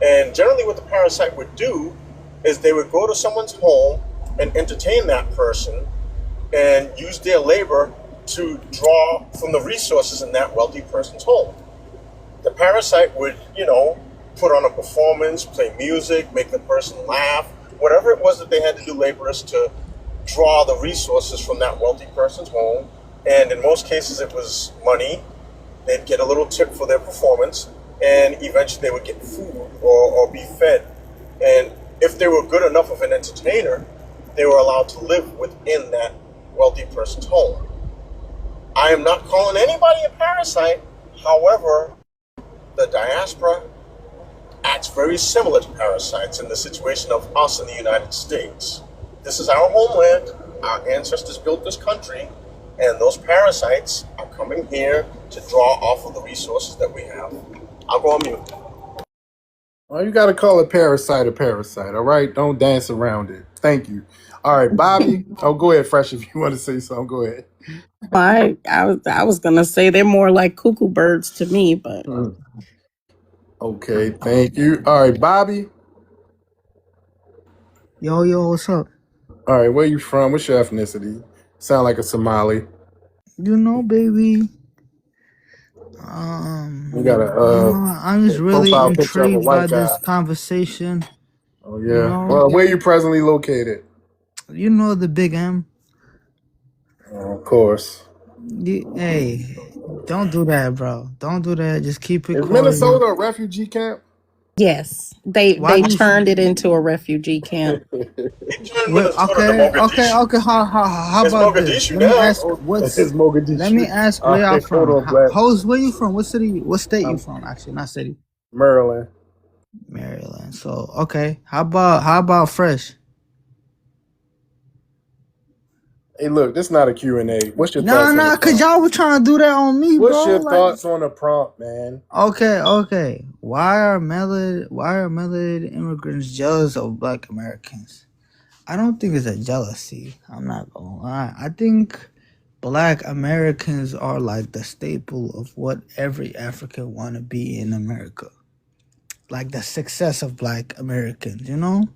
And generally what the parasite would do is they would go to someone's home and entertain that person and use their labor to draw from the resources in that wealthy person's home. The parasite would, put on a performance, play music, make the person laugh, whatever it was that they had to do laborious to draw the resources from that wealthy person's home. And in most cases it was money. They'd get a little tip for their performance, and eventually they would get food or be fed. And if they were good enough of an entertainer, they were allowed to live within that wealthy person's home. I am not calling anybody a parasite. However, the diaspora acts very similar to parasites in the situation of us in the United States. This is our homeland. Our ancestors built this country, and those parasites are coming here to draw off of the resources that we have. I'll go on mute. Well, you got to call a parasite, all right? Don't dance around it. Thank you. All right, Bobby. Oh, go ahead, Fresh, if you want to say something. Go ahead. I was gonna say they're more like cuckoo birds to me, but Okay, thank you. All right, Bobby. Yo, what's up? All right, where you from? What's your ethnicity? Sound like a Somali. Baby. You got a I'm just really profile picture of a intrigued by white guy. this conversation. Oh yeah. Well, where you presently located? The Big M. Oh, of course. Hey, don't do that, bro. Don't do that. Just keep it Is cordial. Minnesota a refugee camp? yes, they turned it into a refugee camp. Well, okay. How It's about this? Mogadishu Let me now. ask. It's Mogadishu. Let me ask All where y'all right, hold from. on, Black. Host, where you from? What city? What state you from? Actually, not city. Maryland. Maryland. So okay. How about Fresh? Hey, look, this is not a Q&A. What's your thoughts on the Nah, cause prompt? y'all were trying to do that on me, What's bro. your thoughts on the prompt, man? Okay. Why are melanated immigrants jealous of Black Americans? I don't think it's a jealousy. I'm not gonna lie. I think Black Americans are like the staple of what every African want to be in America. like the success of Black Americans. You know,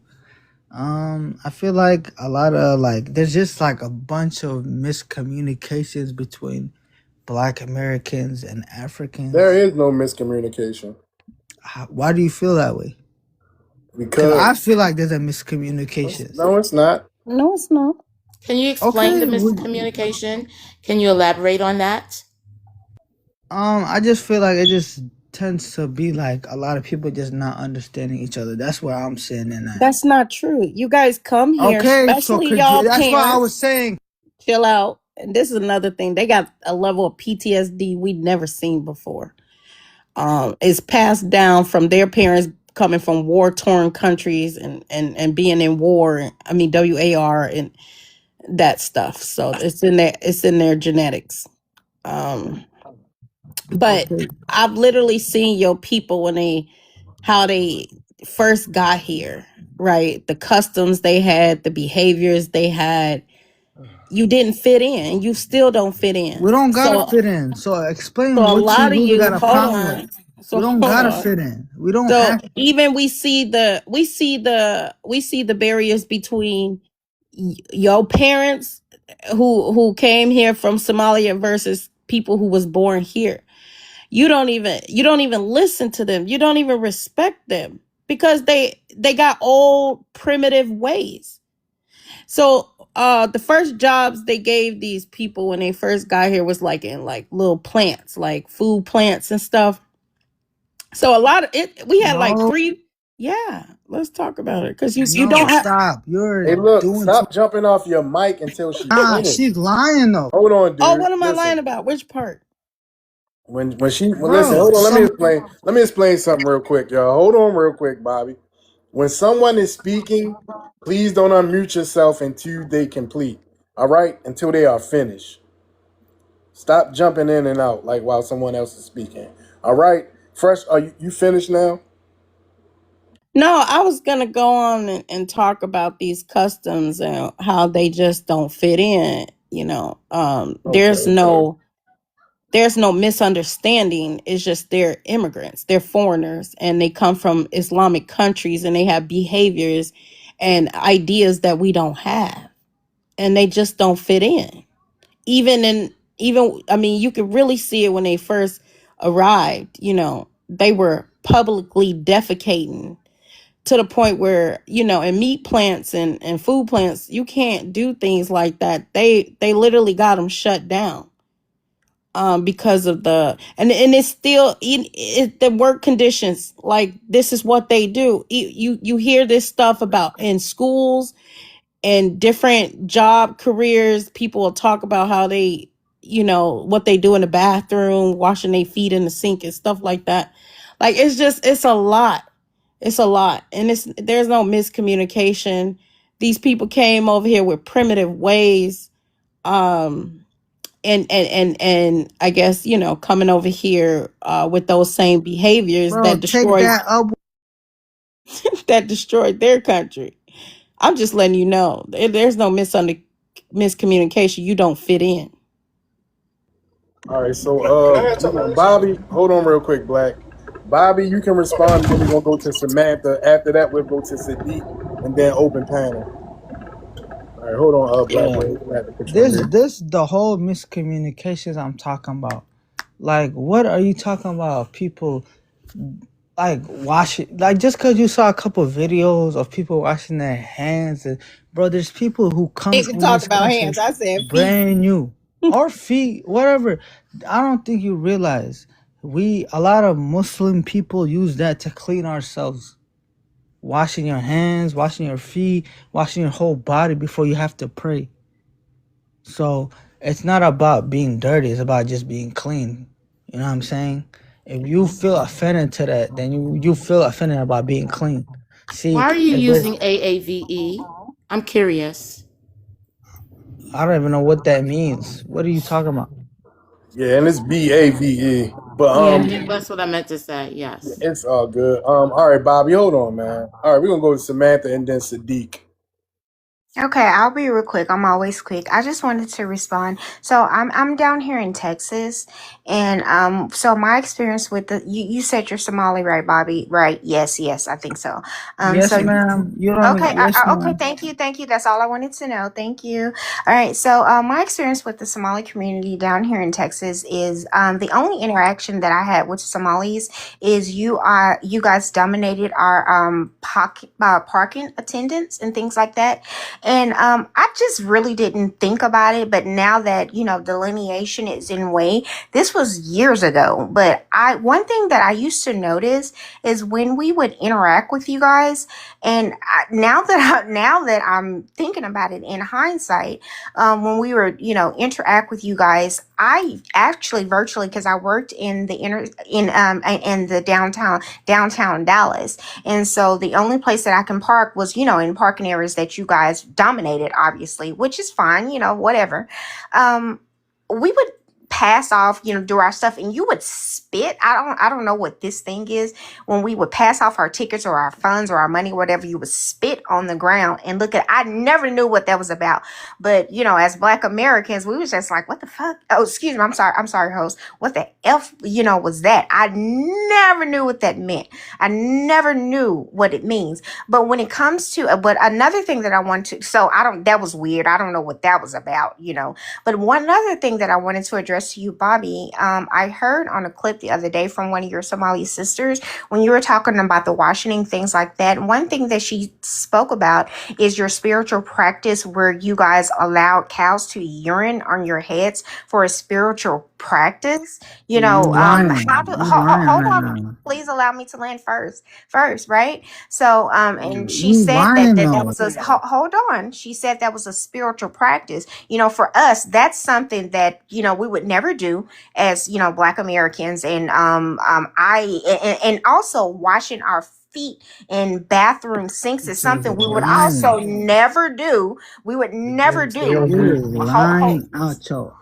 I feel like a lot of like there's just like a bunch of miscommunications between Black Americans and There Africans. is no miscommunication Why do you feel that way? Because because I feel like there's a miscommunications. no, it's not. No, it's not. Can you explain the Okay, miscommunication? Can you elaborate on that? I just feel like it just tends to be like a lot of people just not understanding each other. That's where I'm sitting in at. That's not true. You guys come here, Okay, so especially y'all that's what I was parents. saying. Chill out. And this is another thing. They got a level of PTSD we'd never seen before. It's passed down from their parents coming from war torn countries and being in war. I mean WAR and that stuff. So it's in their genetics. But Okay, I've literally seen your people when how they first got here, right? The customs they had, the behaviors they had. You didn't fit in. You still don't fit we in. don't gotta So fit in. So so explain a what you lot of really you, got a hold problem with. on. We So don't hold gotta on. fit in. We don't So have. even we see the barriers between your parents who came here from Somalia versus people who was born here. You don't even listen to them. You don't even respect them because they got old primitive ways. So the first jobs they gave these people when they first got here was like in like little plants, like food plants and stuff. So a lot of it we had like No, three. Yeah, let's talk about it because you no, don't have. stop. You're Hey, look, doing too. stop jumping off your mic until she Nah, finished. she's lying though, Hold on, Oh, dude. what am I lying Listen, about? Which part? listen, bro. hold on. Let me Some explain. Let me explain something real quick, y'all. Hold on, real quick, Bobby. When someone is speaking, please don't unmute yourself until they complete. All right, until they are finished. Stop jumping in and out like while someone else is speaking. All right, Fresh, are you finished now? No, I was gonna go on and talk about these customs and how they just don't fit in. Okay. There's no misunderstanding. It's just they're immigrants, they're foreigners, and they come from Islamic countries and they have behaviors and ideas that we don't have, and they just don't fit in. Even I mean, you could really see it when they first arrived. They were publicly defecating to the point where in meat plants and food plants you can't do things like that. They literally got them shut down because of and it's still the work conditions. Like, this is what they do. You hear this stuff about in schools and different job careers. People will talk about how they what they do in the bathroom, washing their feet in the sink and stuff like that. Like, it's a lot. It's a lot, and there's no miscommunication. These people came over here with primitive ways, and I guess coming over here with those same behaviors bro, that take destroyed that up. that destroyed their country. I'm just letting you know there's no miscommunication. You don't fit in. All right. So, Can I add something to this? Bobby, hold on real quick, Black. Bobby, you can respond, and then we're gonna go to Samantha. After that, we'll go to Sadiq, and then open panel. All right. Hold on, Black. Yeah, We're gonna have to put you on this mute. this the whole miscommunications I'm talking about. Like, what are you talking about? People like washing, like just because you saw a couple videos of people washing their hands, and bro, there's people who You comes can in talk this about country hands. I said feet. brand new or feet, whatever. I don't think you realize a lot of Muslim people use that to clean ourselves. Washing your hands, washing your feet, washing your whole body before you have to pray. So it's not about being dirty, it's about just being clean. You know what I'm saying? If you feel offended to that, then you feel offended about being clean. Why See, are you if there's, using AAVE? I'm curious. I don't even know what that means. What are you talking about? Yeah, and it's BAVE. But Yeah, that's what I meant to say. yeah, Yes. it's all good. All right, Bobby, hold on, man. All right, we're gonna go to Samantha and then Sadiq. Okay, I'll be real quick. I'm always quick. I just wanted to respond. So I'm down here in Texas, and so my experience with you said you're Somali, right, Bobby? Right? Yes, yes, I think so. Yes, So ma'am. You don't. okay, Yes, okay, ma'am. thank you. That's all I wanted to know. Thank you. All right, so my experience with the Somali community down here in Texas is the only interaction that I had with Somalis is you guys dominated our parking attendants and things like that, and I just really didn't think about it. But now that delineation is in way, this was years ago. But one thing that I used to notice is when we would interact with you guys. And now that I'm thinking about it in hindsight, when we were interact with you guys, I actually virtually, because I worked in the downtown Dallas, and so the only place that I can park was in parking areas that you guys dominated, obviously, which is fine, whatever. We would pass off, do our stuff, and you would spit. I don't know what this thing is. When we would pass off our tickets or our funds or our money, whatever, you would spit on the ground and look at. I never knew what that was about, but as Black Americans, we was just like, what the fuck? Oh, excuse me. I'm sorry, host. What the f was that? I never knew what that meant. I never knew what it means. But when it comes to, but another thing that I want to, so I don't. That was weird. I don't know what that was about. But one other thing that I wanted to address to you, Bobby, I heard on a clip the other day from one of your Somali sisters when you were talking about the washing, things like that. One thing that she spoke about is your spiritual practice where you guys allowed cows to urine on your heads for a spiritual practice. You lying. You lying Hold right on. now. Please allow me to land first, right? So, and she You said that lying that though. was hold on. She said that was a spiritual practice. For us, that's something that we would never do as Black Americans, and and also washing our feet in bathroom sinks is Just something we would also lying. never do. We would never Stay do. on You mute. is lying out your.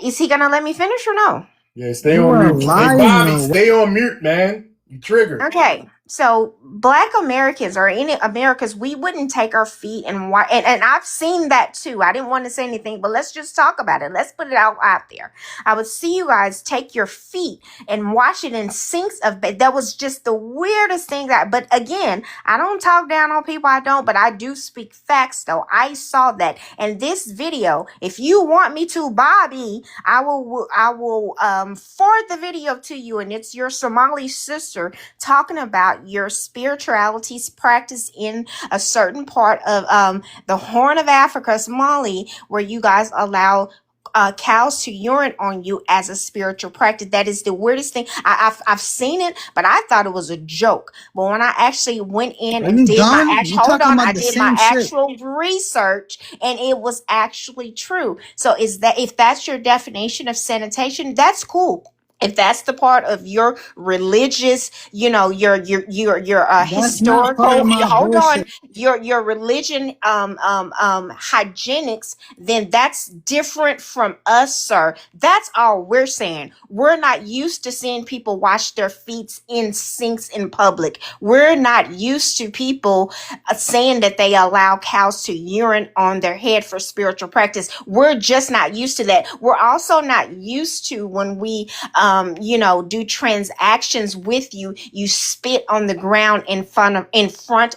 Is he gonna let me finish or no? Yeah, stay You on are mute. Hey, lying Bobby, though. stay on mute, man. You triggered. Okay, so Black Americans or any Americans, we wouldn't take our feet and wash. And I've seen that too. I didn't want to say anything, but let's just talk about it. Let's put it out there. I would see you guys take your feet and wash it in sinks of bed. That was just the weirdest thing. But again, I don't talk down on people. I don't, but I do speak facts though. I saw that. And this video, if you want me to, Bobby, I will forward the video to you, and it's your Somali sister talking about your spirituality's practice in a certain part of the Horn of Africa, Somali, where you guys allow cows to urine on you as a spiritual practice. That is the weirdest thing. I've seen it, but I thought it was a joke. But when I actually went in Are and you did my dumb? actual, You hold talking on, I about the did my same shit. actual research, and it was actually true. So if that's your definition of sanitation, that's cool. If that's the part of your religious, your That's not part historical, of my hold on, bullshit. your religion hygienics, then that's different from us, sir. That's all we're saying. We're not used to seeing people wash their feet in sinks in public. We're not used to people saying that they allow cows to urine on their head for spiritual practice. We're just not used to that. We're also not used to when we do transactions with you, you spit on the ground in front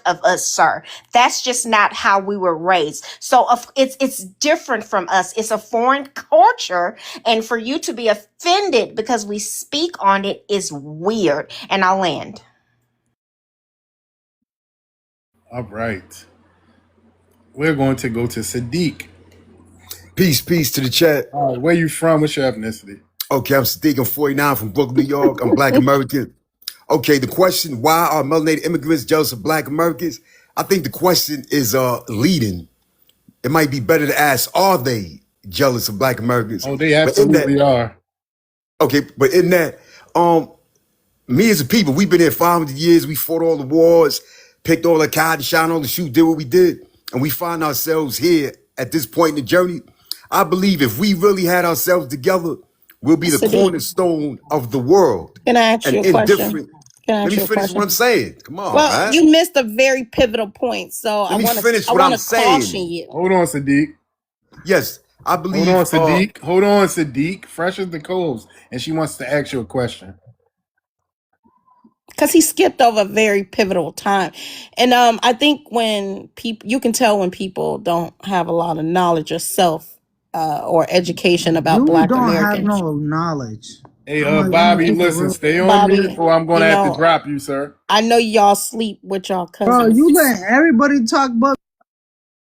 of us, sir. That's just not how we were raised. So it's different from us. It's a foreign culture, and for you to be offended because we speak on it is weird. And I'll land. All right. We're going to go to Sadiq. Peace to the chat. Where you from? What's your ethnicity? Okay, I'm Sadiq. I'm 49 from Brooklyn, New York. I'm Black American. Okay, the question, why are melanated immigrants jealous of Black Americans? I think the question is leading. It might be better to ask, are they jealous of Black Americans? Oh, they But in absolutely that, are. okay, but in that, me as a people, we've been here 500 years. We fought all the wars, picked all the cotton, shot all the shoe, did what we did. And we find ourselves here at this point in the journey. I believe if we really had ourselves together, we'll be the Sadiq, cornerstone of the world. can I ask you And a question? indifferent. Can I Let ask me you a finish what question? I'm saying. Come on, Well, man. you missed a very pivotal point, so Let me finish I what want I'm to caution saying. you Hold on, Sadiq. Yes, I Hold on, believe. Sadiq. Hold on, Sadiq. Fresh as the coals, and she wants to ask you a question. because he skipped over a very pivotal time, and I think when people, you can tell when people don't have a lot of knowledge or self or education about You Black don't have Americans. no knowledge. Hey, I'm gonna Bobby, keep it listen, real. stay on mute, Bobby, or I'm gonna you have to know, drop you, sir. I know y'all sleep with y'all Bro, cousins, you let everybody talk but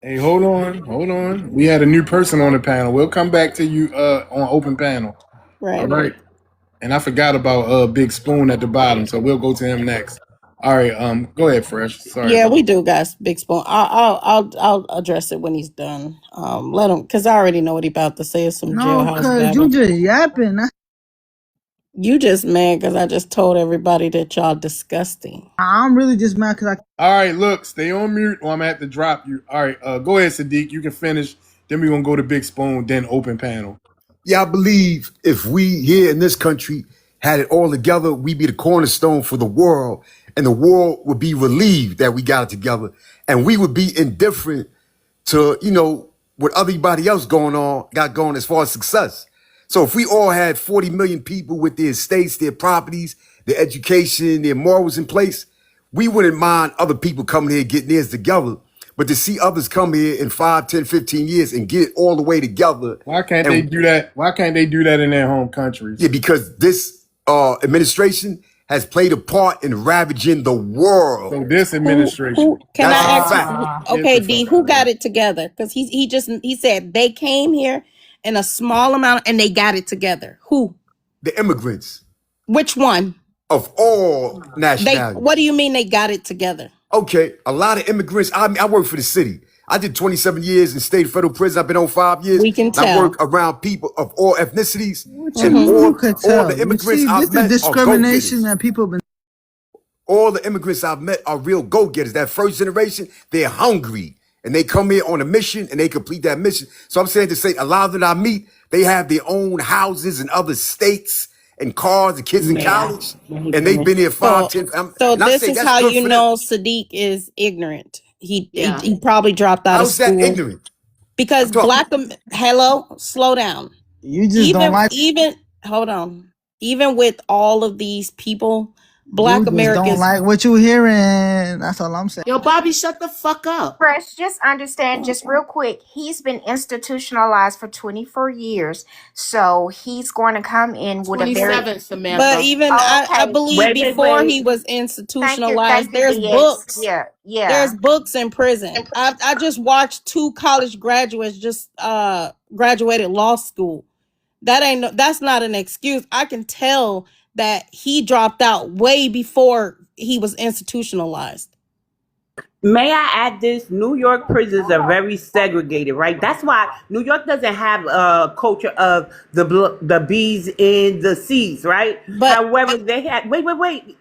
Hey, hold on. We had a new person on the panel. We'll come back to you on open panel. All right? right. And I forgot about Big Spoon at the bottom, so we'll go to him next. All right, go ahead, Fresh. Sorry Yeah, about we that. do, guys. Big Spoon. I'll address it when he's done. Let him, because I already know what he about to say. Is some no, jailhouse cause you babble. just yapping. You just mad because I just told everybody that y'all disgusting. I'm really just mad cause All right, look, stay on mute, or I'm gonna have to drop you. All right, go ahead, Sadiq. You can finish. Then we're gonna go to Big Spoon, then open panel. Yeah, I believe if we here in this country had it all together, we'd be the cornerstone for the world, and the world would be relieved that we got it together, and we would be indifferent to, what everybody else got going as far as success. So if we all had 40 million people with their estates, their properties, their education, their morals in place, we wouldn't mind other people coming here getting theirs together. But to see others come here in 5, 10, 15 years and get it all the way together, Why can't they and do that? Why can't they do that in their home countries? yeah, because this administration has played a part in ravaging the So world. this Who administration, can That's a I ask you? fact. get Okay, the D, fuck out who of here. got it together? Because he said they came here in a small amount and they got it together. Who? The immigrants Which one? of all What do nationalities. you mean they got it together? Okay, a lot of immigrants. I work for the city. I did 27 years in state and federal prison. I've been on 5 years. We can And I work tell. around people of all ethnicities, what you and mean you all could all tell? the You immigrants see, this I've the met are discrimination go-getters. that people been All the immigrants I've met are real go-getters. That first generation, they're hungry. And they come here on a mission and they complete that mission. So I'm saying to say a lot of them I meet, they have their own houses in other states and cars and kids in Yeah. college. Let me And they've finish. been here 5, So 10. so And I this say is that's how good you for them. know Sadiq is ignorant. Yeah. He probably dropped out of How's that school ignorant? I'm because talking. hello, slow down. you just don't like Even hold on. Even with all of these people, you Black just don't Americans, like what you hearing. That's all I'm saying. Yo, Bobby, shut the fuck up. Fresh, just understand, just real quick, he's been institutionalized for 24 years. So he's going to come in with a very 27, but Samantha. even oh, I okay. believe Wait, wait, before he wait. was Thank institutionalized, you, there's DX. books. Yeah, There's yeah. books in prison. I just watched two college graduates just graduated law school. That's not an excuse. I can tell that he dropped out way before he was institutionalized. May I add this? New York prisons are very segregated, right? That's why New York doesn't have a culture of the B's in the C's, right? But However, they had. Wait,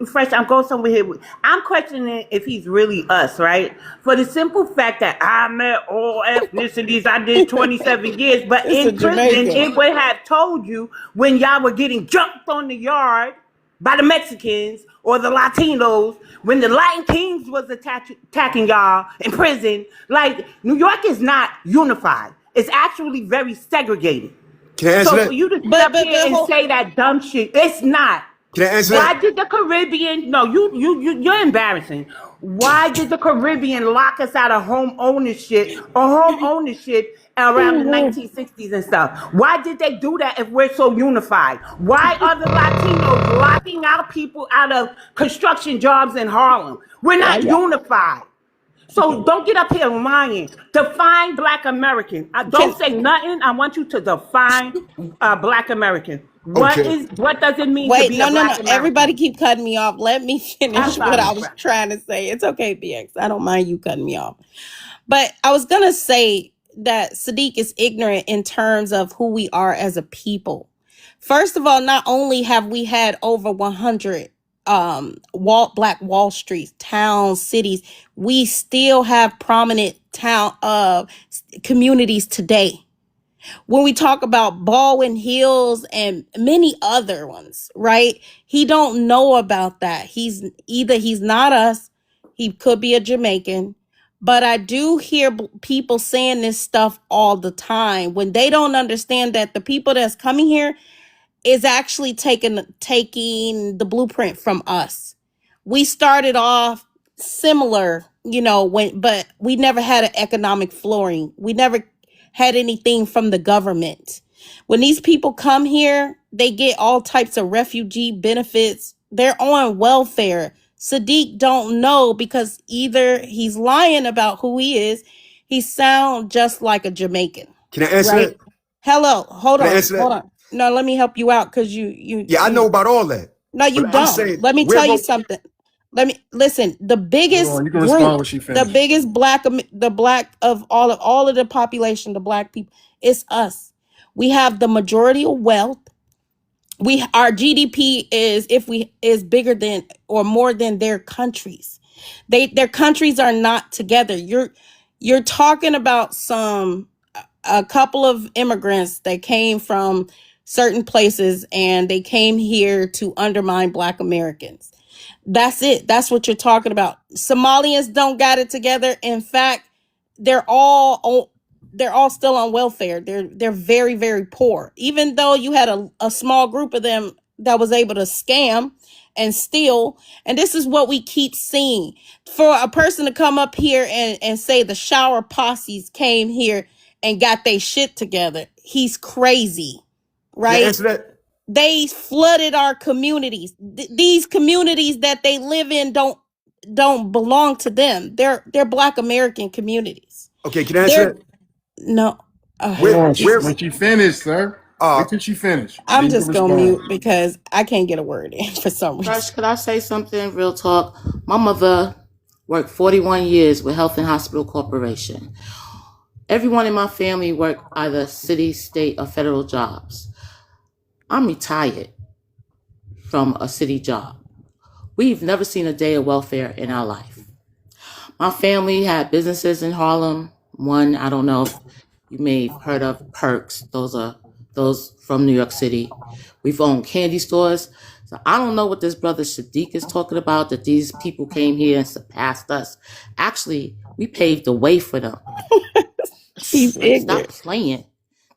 Fresh. I'm going somewhere here. I'm questioning if he's really us, right? For the simple fact that I met all ethnicities. I did 27 years, but it's a in prison, Jamaican. it would have told you when y'all were getting jumped on the yard by the Mexicans or the Latinos when the Latin Kings was attacking y'all in prison. Like, New York is not unified. It's actually very segregated. Can I answer So for that? you to sit But up here and say that dumb shit, it's not. Can I answer Why that? did the Caribbean? No, you're embarrassing. Why did the Caribbean lock us out of home ownership around the 1960s and stuff? Why did they do that if we're so unified? Why are the Latinos locking out people out of construction jobs in Harlem? We're why not y'all unified. So don't get up here lying. Define Black American. can Don't say nothing. I want you to define Black American. Okay. What does it mean to wait, be a no. Black Everybody American? keep cutting me off. Let me I'm finish what sorry, I was Fresh. trying to say. It's okay, BX. I don't mind you cutting me off. But I was gonna say that Sadiq is ignorant in terms of who we are as a people. First of all, not only have we had over 100 Black Wall Streets, towns, cities, we still have prominent town communities today. When we talk about Baldwin Hills and many other ones, right? He don't know about that. He's not us. He could be a Jamaican. But I do hear people saying this stuff all the time when they don't understand that the people that's coming here is actually taking the blueprint from us. We started off similar, but we never had an economic flooring. We never had anything from the government. When these people come here, they get all types of refugee benefits. They're on welfare. Sadiq don't know because either he's lying about who he is, he sound just like a Jamaican. Can I answer Right? that? Hello, hold Can I on, answer hold that? on. No, let me help you out because you Yeah, I know about all that. no, you But I'm don't. saying, Let me where tell you about something. Let me listen. The Hold biggest on, you can respond group, when she the finished. biggest the black of all of the population, the black people, it's us. We have the majority of wealth. Our GDP is bigger than or more than their countries. Their countries are not together. You're talking about a couple of immigrants that came from certain places and they came here to undermine Black Americans. That's it. That's what you're talking about. Somalians don't got it together. In fact, they're all they're all still on welfare. They're very, very poor. Even though you had a small group of them that was able to scam and steal. And this is what we keep seeing. For a person to come up here and say the shower posses came here and got their shit together, he's crazy, can I right? answer that? They flooded our communities. These communities that they live in don't belong to them. They're Black American communities. Okay, can I answer They're that? no. Hold on, Where Jesus. when she finished, sir. uh Wait till she finished. I'm Then you can just gonna respond. mute because I can't get a word in for some Fresh, reason. could I say something? Real talk. My mother worked 41 years with Health and Hospital Corporation. Everyone in my family worked either city, state, or federal jobs. I'm retired from a city job. We've never seen a day of welfare in our life. My family had businesses in Harlem. One, I don't know if you may have heard of Perks. Those from New York City. We've owned candy stores. So I don't know what this brother Sadiq is talking about, that these people came here and surpassed us. Actually, we paved the way for them. He's Like, stop ignorant. playing.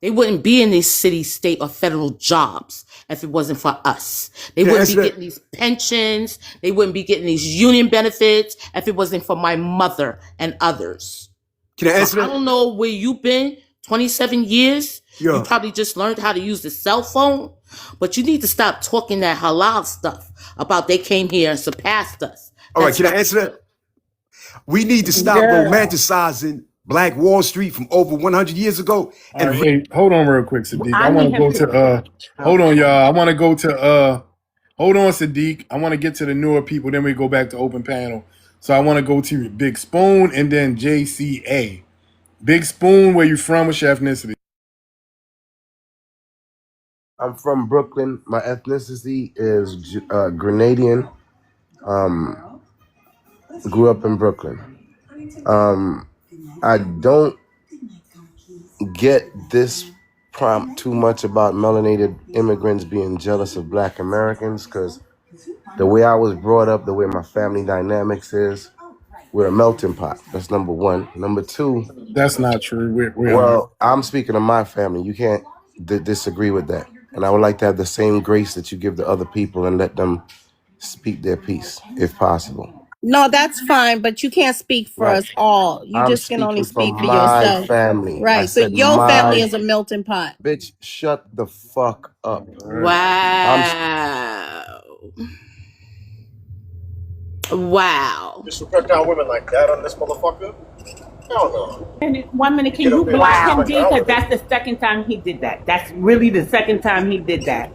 They wouldn't be in these city, state, or federal jobs if it wasn't for us. They can I wouldn't be answer that? getting these pensions. They wouldn't be getting these union benefits if it wasn't for my mother and others. Can I So answer I that? don't know where you've been 27 years. You Yeah. probably just learned how to use the cell phone, but you need to stop talking that halal stuff about they came here and surpassed us. All right, That's can I not answer true. that? We need to stop Girl, romanticizing Black Wall Street from over 100 years ago All right, and hey, hold on real quick, Sadiq. I I want need to him go to. to hold on, y'all. I want to go to hold on, Sadiq. I want to get to the newer people, then we go back to open panel. So I want to go to Big Spoon and then JCA. Big Spoon, where you from? What's your ethnicity? I'm from Brooklyn. My ethnicity is Grenadian. Grew up in Brooklyn. Um, I don't get this prompt too much about melanated immigrants being jealous of Black Americans because the way I was brought up, the way my family dynamics is, we're a melting pot. That's number one. Number two, That's not true. We're not. well, I'm speaking of my family. You can't disagree with that. And I would like to have the same grace that you give to other people and let them speak their piece, if possible. No, that's fine, but you can't speak for Right. us all. You I'm just can only speaking speak from for my yourself. family. I Right. So said your family my is a melting pot. bitch. Shut the fuck up. All right. I'm Wow. Wow. Disrespect our women like that on this motherfucker? Hell no. And 1 minute, You can get you up there and block him, disrespect D? our Because women. that's the second time he did that. That's really the second time he did that.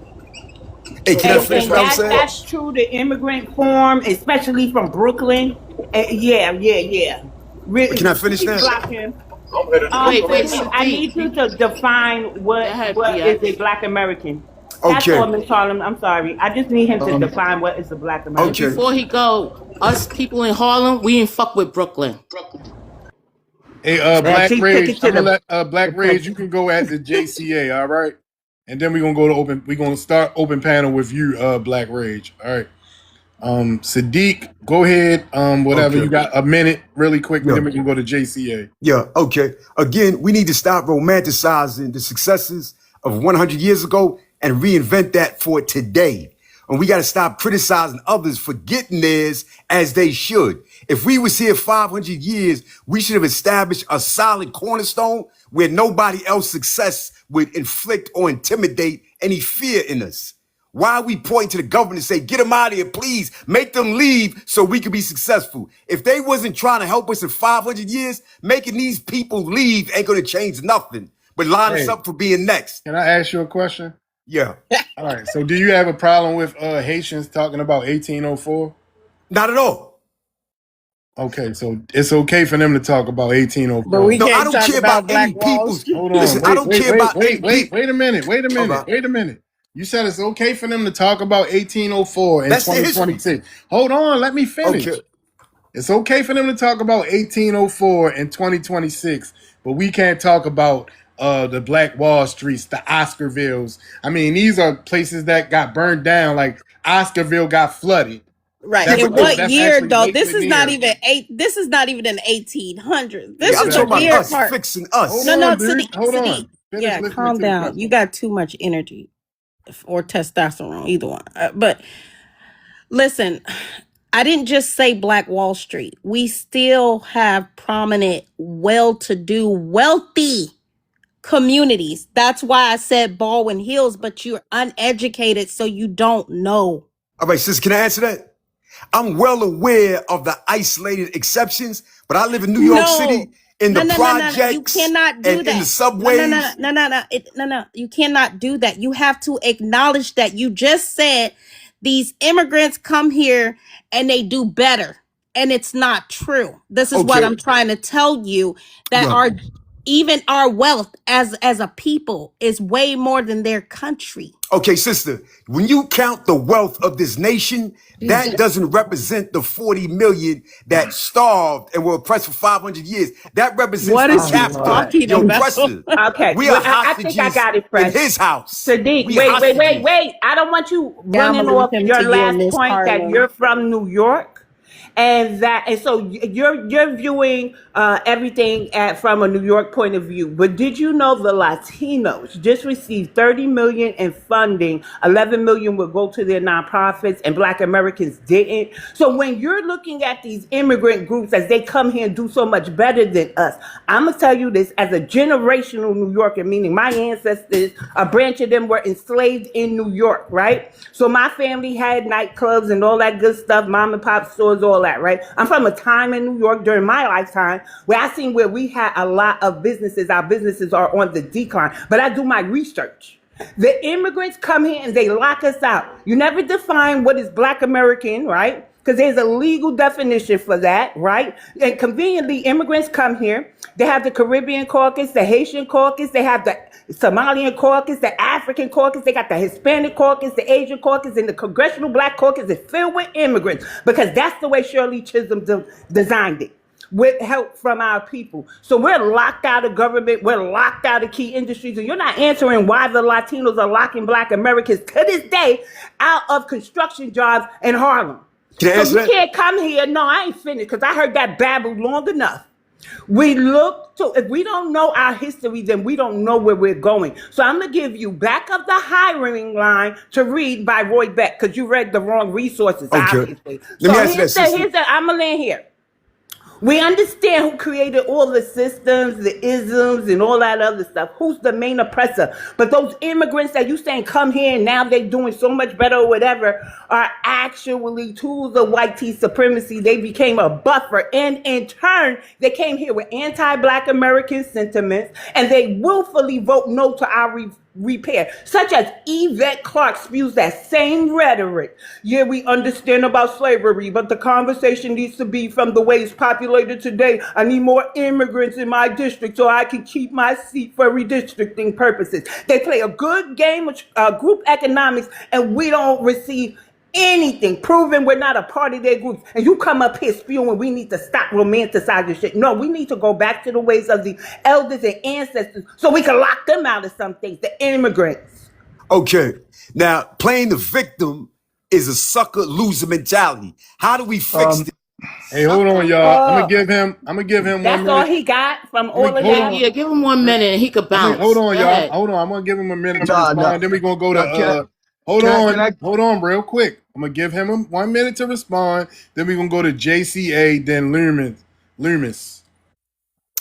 hey, can I finish And what I was that saying? that's true to immigrant form, especially from Brooklyn. Yeah. Can I finish Please now? block him. I'm headed to Wait, Sadiq, I reparations. need you to define Go ahead, what is a PX. Black American. That's all, Okay. Miss Harlem. I'm sorry. I just need him to Um. define what is a Black And American. Okay. before he go, us people in Harlem, we ain't fuck with Brooklyn. Hey, And Black she took Rage, it I'm to gonna let the Black Rage. You principal. can go at the JCA, all right, and then we're gonna go to open. We're gonna start open panel with you, Black Rage. All right. Sadiq, go ahead. Whatever Okay. you got, a minute, really quickly. Yeah. Then we can go to JCA. Yeah, okay. Again, we need to stop romanticizing the successes of 100 years ago and reinvent that for today. And we got to stop criticizing others for getting theirs as they should. If we was here 500 years, we should have established a solid cornerstone where nobody else's success would inflict or intimidate any fear in us. Why are we pointing to the government and say, get them out of here, please, make them leave so we can be successful? If they wasn't trying to help us in 500 years, making these people leave ain't going to change nothing, but line us Hey, up for being next. can I ask you a question? Yeah, All right. So, do you have a problem with Haitians talking about 1804? not at all. Okay, so it's okay for them to talk about But 1804. we No, I can't don't talk care about about Black any Wall people's, Street. Hold on. listen, I Wait, don't wait, care wait, about any wait, wait, people. wait a minute. Wait a All minute. right. Wait a minute. You said it's okay for them to talk about 1804 in That's the history. 2026. Hold on, let me Okay. finish. It's okay for them to talk about 1804 in 2026, but we can't talk about the Black Wall Streets, the Oscarvilles. I mean, these are places that got burned down. Like Oscarville got flooded. Right. Yeah, That's In but no, what that's year actually though? Lake This is not Lanier. even this is not even an 1800s. This yeah, I'm is the talking about Exactly. weird us part. fixing Hold us. No, no, on, dude. Sadiq, Hold Sadiq. on. Finish Yeah, listening calm to the down. You question. got too much energy or testosterone, either one. But listen, I didn't just say Black Wall Street. We still have prominent, well-to-do, wealthy communities. That's why I said Baldwin Hills, but you're uneducated, so you don't know. All right, sis, can I answer that? I'm well aware of the isolated exceptions, but I live in New York No. City in the No, no, no, no, no. You projects cannot do and in the that. No, no, no, subways. no, no, no. No. You cannot do that. You have to acknowledge that you just said these immigrants come here and they do better. And it's not true. This is what Okay, I'm trying to tell you, that yeah. our even our wealth as a people is way more than their country. Okay, sister, when you count the wealth of this nation, that doesn't represent the 40 million that starved and were oppressed for 500 years. That represents What per is he capita, talking the about? oppressor. Okay, We are well, I think I hostages got it, in Fresh. his house. Sadiq, We wait. hostages. I don't want you Yeah, I'm running gonna leave off him your to you and last Miss point that Carla. you're from New York, and so you're viewing everything from a New York point of view. But did you know the Latinos just received 30 million in funding? 11 million will go to their nonprofits, and Black Americans didn't. So when you're looking at these immigrant groups as they come here and do so much better than us, I'm gonna tell you this as a generational New Yorker, meaning my ancestors, a branch of them were enslaved in New York, right? So my family had nightclubs and all that good stuff, mom and pop stores, all that, right? I'm from a time in New York during my lifetime where I seen where we had a lot of businesses. Our businesses are on the decline, but I do my research. The immigrants come here and they lock us out. You never define what is Black American, right? Because there's a legal definition for that, right? And conveniently, immigrants come here. They have the Caribbean caucus, the Haitian caucus, they have the Somalian caucus, the African caucus, they got the Hispanic caucus, the Asian caucus, and the Congressional Black Caucus is filled with immigrants because that's the way Shirley Chisholm designed it, with help from our people. So we're locked out of government. We're locked out of key industries. And you're not answering why the Latinos are locking Black Americans to this day out of construction jobs in Harlem. Can I So answer you that? can't come here. No, I ain't finished because I heard that babble long enough. We look to, if we don't know our history, then we don't know where we're going. So I'm going to give you Back of the Hiring Line to read by Roy Beck because you read the wrong resources, Okay. obviously. Let me So answer that, sister. I'm going to land here. We understand who created all the systems, the isms, and all that other stuff. Who's the main oppressor? But those immigrants that you saying come here and now they're doing so much better or whatever are actually tools of white tea supremacy. They became a buffer. And in turn, they came here with anti-Black American sentiments and they willfully vote no to our repair, such as Yvette Clarke spews that same rhetoric. Yeah, we understand about slavery, but the conversation needs to be from the way it's populated today. I need more immigrants in my district so I can keep my seat for redistricting purposes. They play a good game of group economics, and we don't receive anything, proving we're not a part of their groups, and you come up here spewing we need to stop romanticizing shit. No, we need to go back to the ways of the elders and ancestors so we can lock them out of some things, the immigrants. Okay. Now, playing the victim is a sucker loser mentality. How do we fix this? Hey, hold on, y'all. I'm gonna give him 1 That's minute. all he got from all of Hold that. on. Yeah, give him 1 minute and he could bounce. Hold on, Go y'all. ahead. Hold on. I'm gonna give him a minute to Nah, respond. nah. Then we're gonna go to hold on, real quick. I'm gonna give him 1 minute to respond. Then we're gonna go to JCA, then Loomis.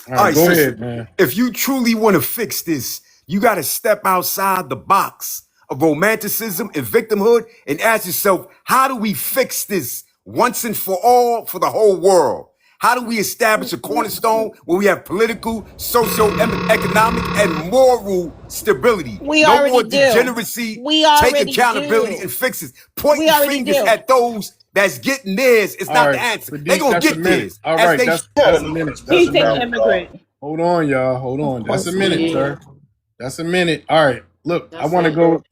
All All right, right, go sister, ahead, man. if you truly want to fix this, you got to step outside the box of romanticism and victimhood and ask yourself, how do we fix this once and for all for the whole world? How do we establish a cornerstone where we have political, socio-economic, and moral stability? We No more already do. degeneracy. We Take already accountability do. and fix it. We Pointing already fingers do. at those that's getting theirs is All not the right, answer. but They're going to that's a get minute. theirs. All As right, they that's a minute. That's a He's an minute. immigrant. Hold on, y'all. Hold on. That's a minute, Yeah. sir. That's a minute. All right. Look, I That's want to it. go.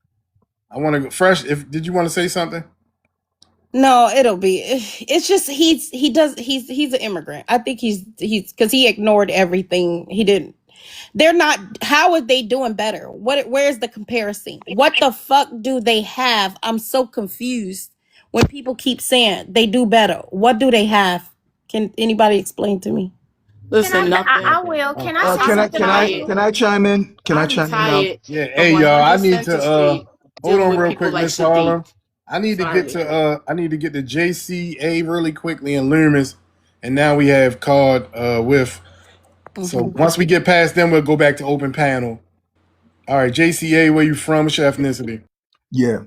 I want to go fresh. Did you want to say something? No, it'll be. It's just he's an immigrant. I think he's because he ignored everything. He didn't. They're not. How are they doing better? Where's the comparison? What the fuck do they have? I'm so confused when people keep saying they do better. What do they have? Can anybody explain to me? Listen, nothing. I will. Can I say I'm something retired. Can I chime in? Can I I'm chime in now? retired Yeah. from Hey, y'all. I 100 need Center to Street hold dealing on with real people quick, like Miss Harlem. Sadiq. I need to get Sorry. to JCA really quickly and Loomis, and now we have called with. So once we get past them, we'll go back to open panel. All right, JCA, where you from? What's your ethnicity? Yeah.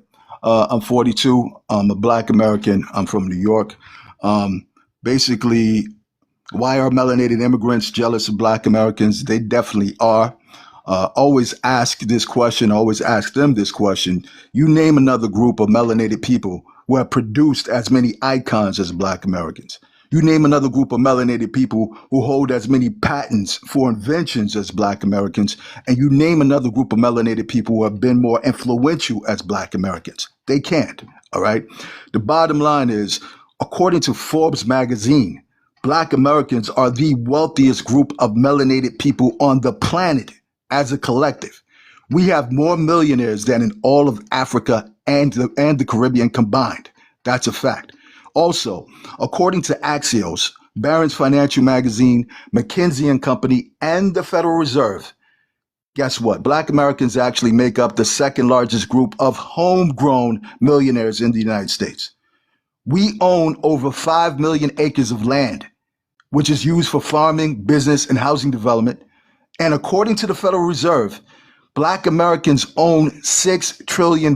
I'm 42. I'm a Black American. I'm from New York. Basically, why are melanated immigrants jealous of Black Americans? They definitely are. Always ask this question, always ask them this question. You name another group of melanated people who have produced as many icons as Black Americans. You name another group of melanated people who hold as many patents for inventions as Black Americans, and you name another group of melanated people who have been more influential as Black Americans. They can't, all right? The bottom line is, according to Forbes magazine, Black Americans are the wealthiest group of melanated people on the planet as a collective. We have more millionaires than in all of Africa and the Caribbean combined. That's a fact. Also, according to Axios, Barron's Financial Magazine, McKinsey and Company, and the Federal Reserve, guess what? Black Americans actually make up the second largest group of homegrown millionaires in the United States. We own over 5 million acres of land, which is used for farming, business, and housing development. And according to the Federal Reserve, Black Americans own $6 trillion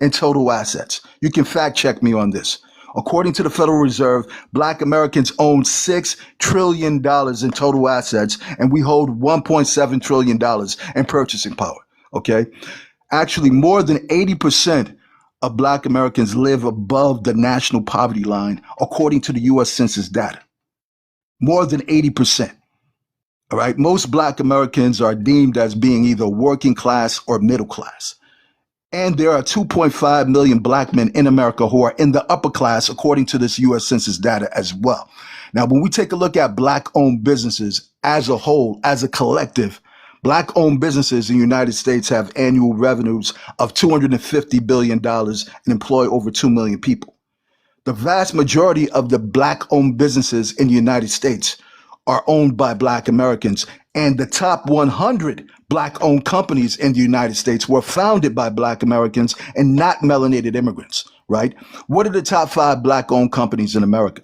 in total assets. You can fact check me on this. According to the Federal Reserve, Black Americans own $6 trillion in total assets, and we hold $1.7 trillion in purchasing power. Okay? Actually, more than 80% of Black Americans live above the national poverty line, according to the US Census data. More than 80%. All right. Most Black Americans are deemed as being either working class or middle class. And there are 2.5 million Black men in America who are in the upper class, according to this US Census data as well. Now, when we take a look at Black owned businesses as a whole, as a collective, Black owned businesses in the United States have annual revenues of $250 billion and employ over 2 million people. The vast majority of the Black owned businesses in the United States are owned by Black Americans. And the top 100 Black owned companies in the United States were founded by Black Americans and not melanated immigrants, right? What are the top 5 Black owned companies in America?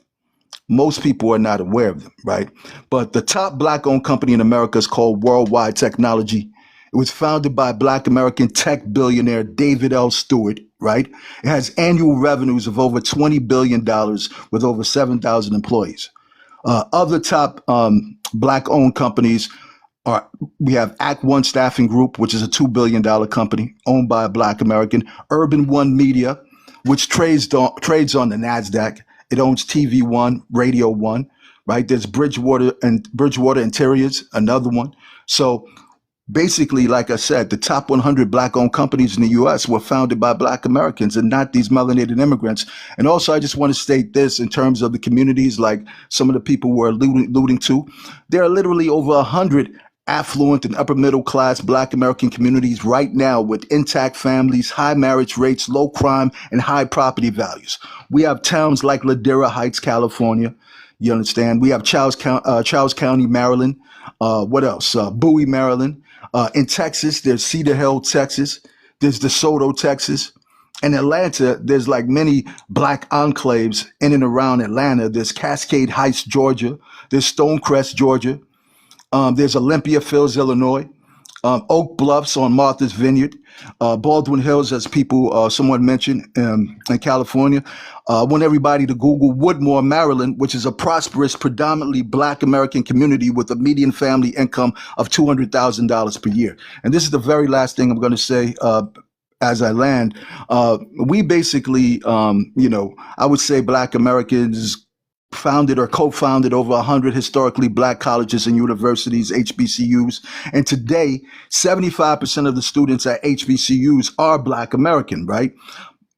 Most people are not aware of them, right? But the top Black owned company in America is called Worldwide Technology. It was founded by Black American tech billionaire David L. Stewart, right? It has annual revenues of over $20 billion with over 7,000 employees. Other top Black owned companies are, we have Act One Staffing Group, which is a $2 billion company owned by a Black American. Urban One Media, which trades on the NASDAQ. It owns TV One, Radio One, right? There's Bridgewater Interiors, another one. So Basically, like I said, the top 100 black-owned companies in the U.S. were founded by black Americans and not these melanated immigrants. And also, I just want to state this in terms of the communities, like some of the people were alluding to. There are literally over 100 affluent and upper middle class black American communities right now with intact families, high marriage rates, low crime, and high property values. We have towns like Ladera Heights, California. You understand? We have Charles County, Maryland. What else? Bowie, Maryland. In Texas, there's Cedar Hill, Texas. There's DeSoto, Texas. In Atlanta, there's like many black enclaves in and around Atlanta. There's Cascade Heights, Georgia. There's Stonecrest, Georgia. There's Olympia Fields, Illinois. Oak Bluffs on Martha's Vineyard. Baldwin Hills, as someone mentioned, in California. I want everybody to Google Woodmore, Maryland, which is a prosperous, predominantly black American community with a median family income of $200,000 per year. And this is the very last thing I'm going to say as I land. We basically, I would say black Americans founded or co-founded over 100 historically black colleges and universities, HBCUs. And today, 75% of the students at HBCUs are black American, right?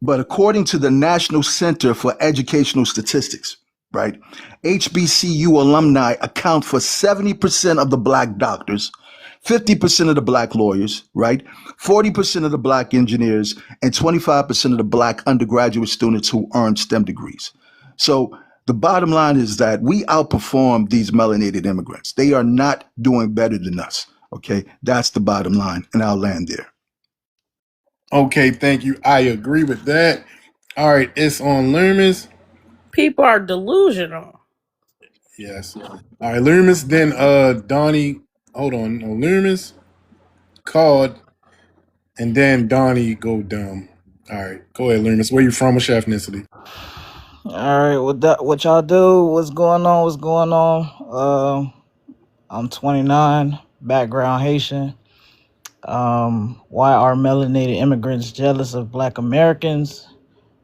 But according to the National Center for Educational Statistics, right, HBCU alumni account for 70% of the black doctors, 50% of the black lawyers, right, 40% of the black engineers, and 25% of the black undergraduate students who earn STEM degrees. So the bottom line is that we outperform these melanated immigrants. They are not doing better than us. Okay, that's the bottom line, and I'll land there. Okay, thank you. I agree with that. All right, it's on Loomis. People are delusional. Yes. All right, Loomis. Then Donnie. Hold on. No, Loomis, Called, and then Donnie go dumb. All right, go ahead, Loomis. Where you from? What's your ethnicity? All right, what y'all do? What's going on? What's going on? I'm 29, background Haitian. Why are melanated immigrants jealous of black Americans?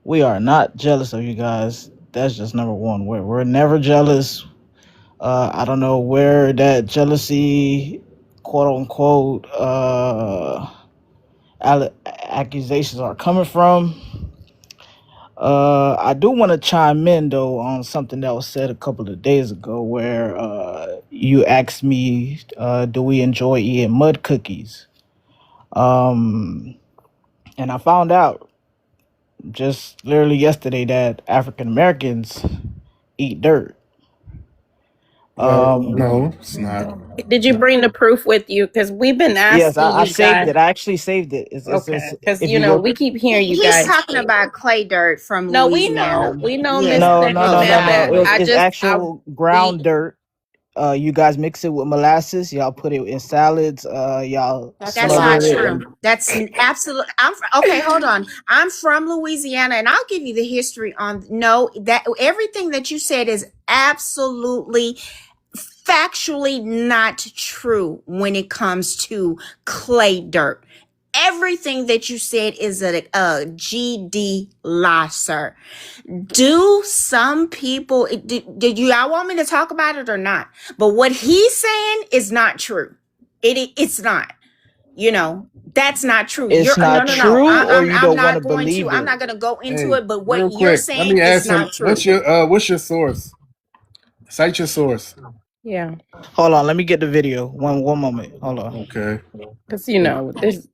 We are not jealous of you guys. That's just number one. We're never jealous. I don't know where that jealousy, quote unquote, accusations are coming from. I do want to chime in though on something that was said a couple of days ago, where you asked me, do we enjoy eating mud cookies? And I found out just literally yesterday that African Americans eat dirt. No, it's not. Did you bring the proof with you? Because we've been Yes, asking I you saved guys. it. I actually saved it. Okay, because if you go, we keep hearing you He's guys. talking about clay dirt from No, Louisiana. we know, Yeah. Miss no, Nickel no. that. It's actual ground dirt. You guys mix it with molasses. Y'all put it in salads. Y'all That's smother not it. true. That's absolute. Okay, hold on. I'm from Louisiana, and I'll give you the history on. No, that everything that you said is absolutely factually not true when it comes to clay dirt. Everything that you said is a GD lie, sir. Do some people, did you all want me to talk about it or not? But what he's saying is not true. It's not. That's not true. It's not true, or you don't want to going believe to. I'm it. not going to go into Hey, it. But what real you're quick, let saying me is ask him. not true. What's your source? Cite your source. Yeah. Hold on, let me get the video. One moment. Hold on. Okay. Because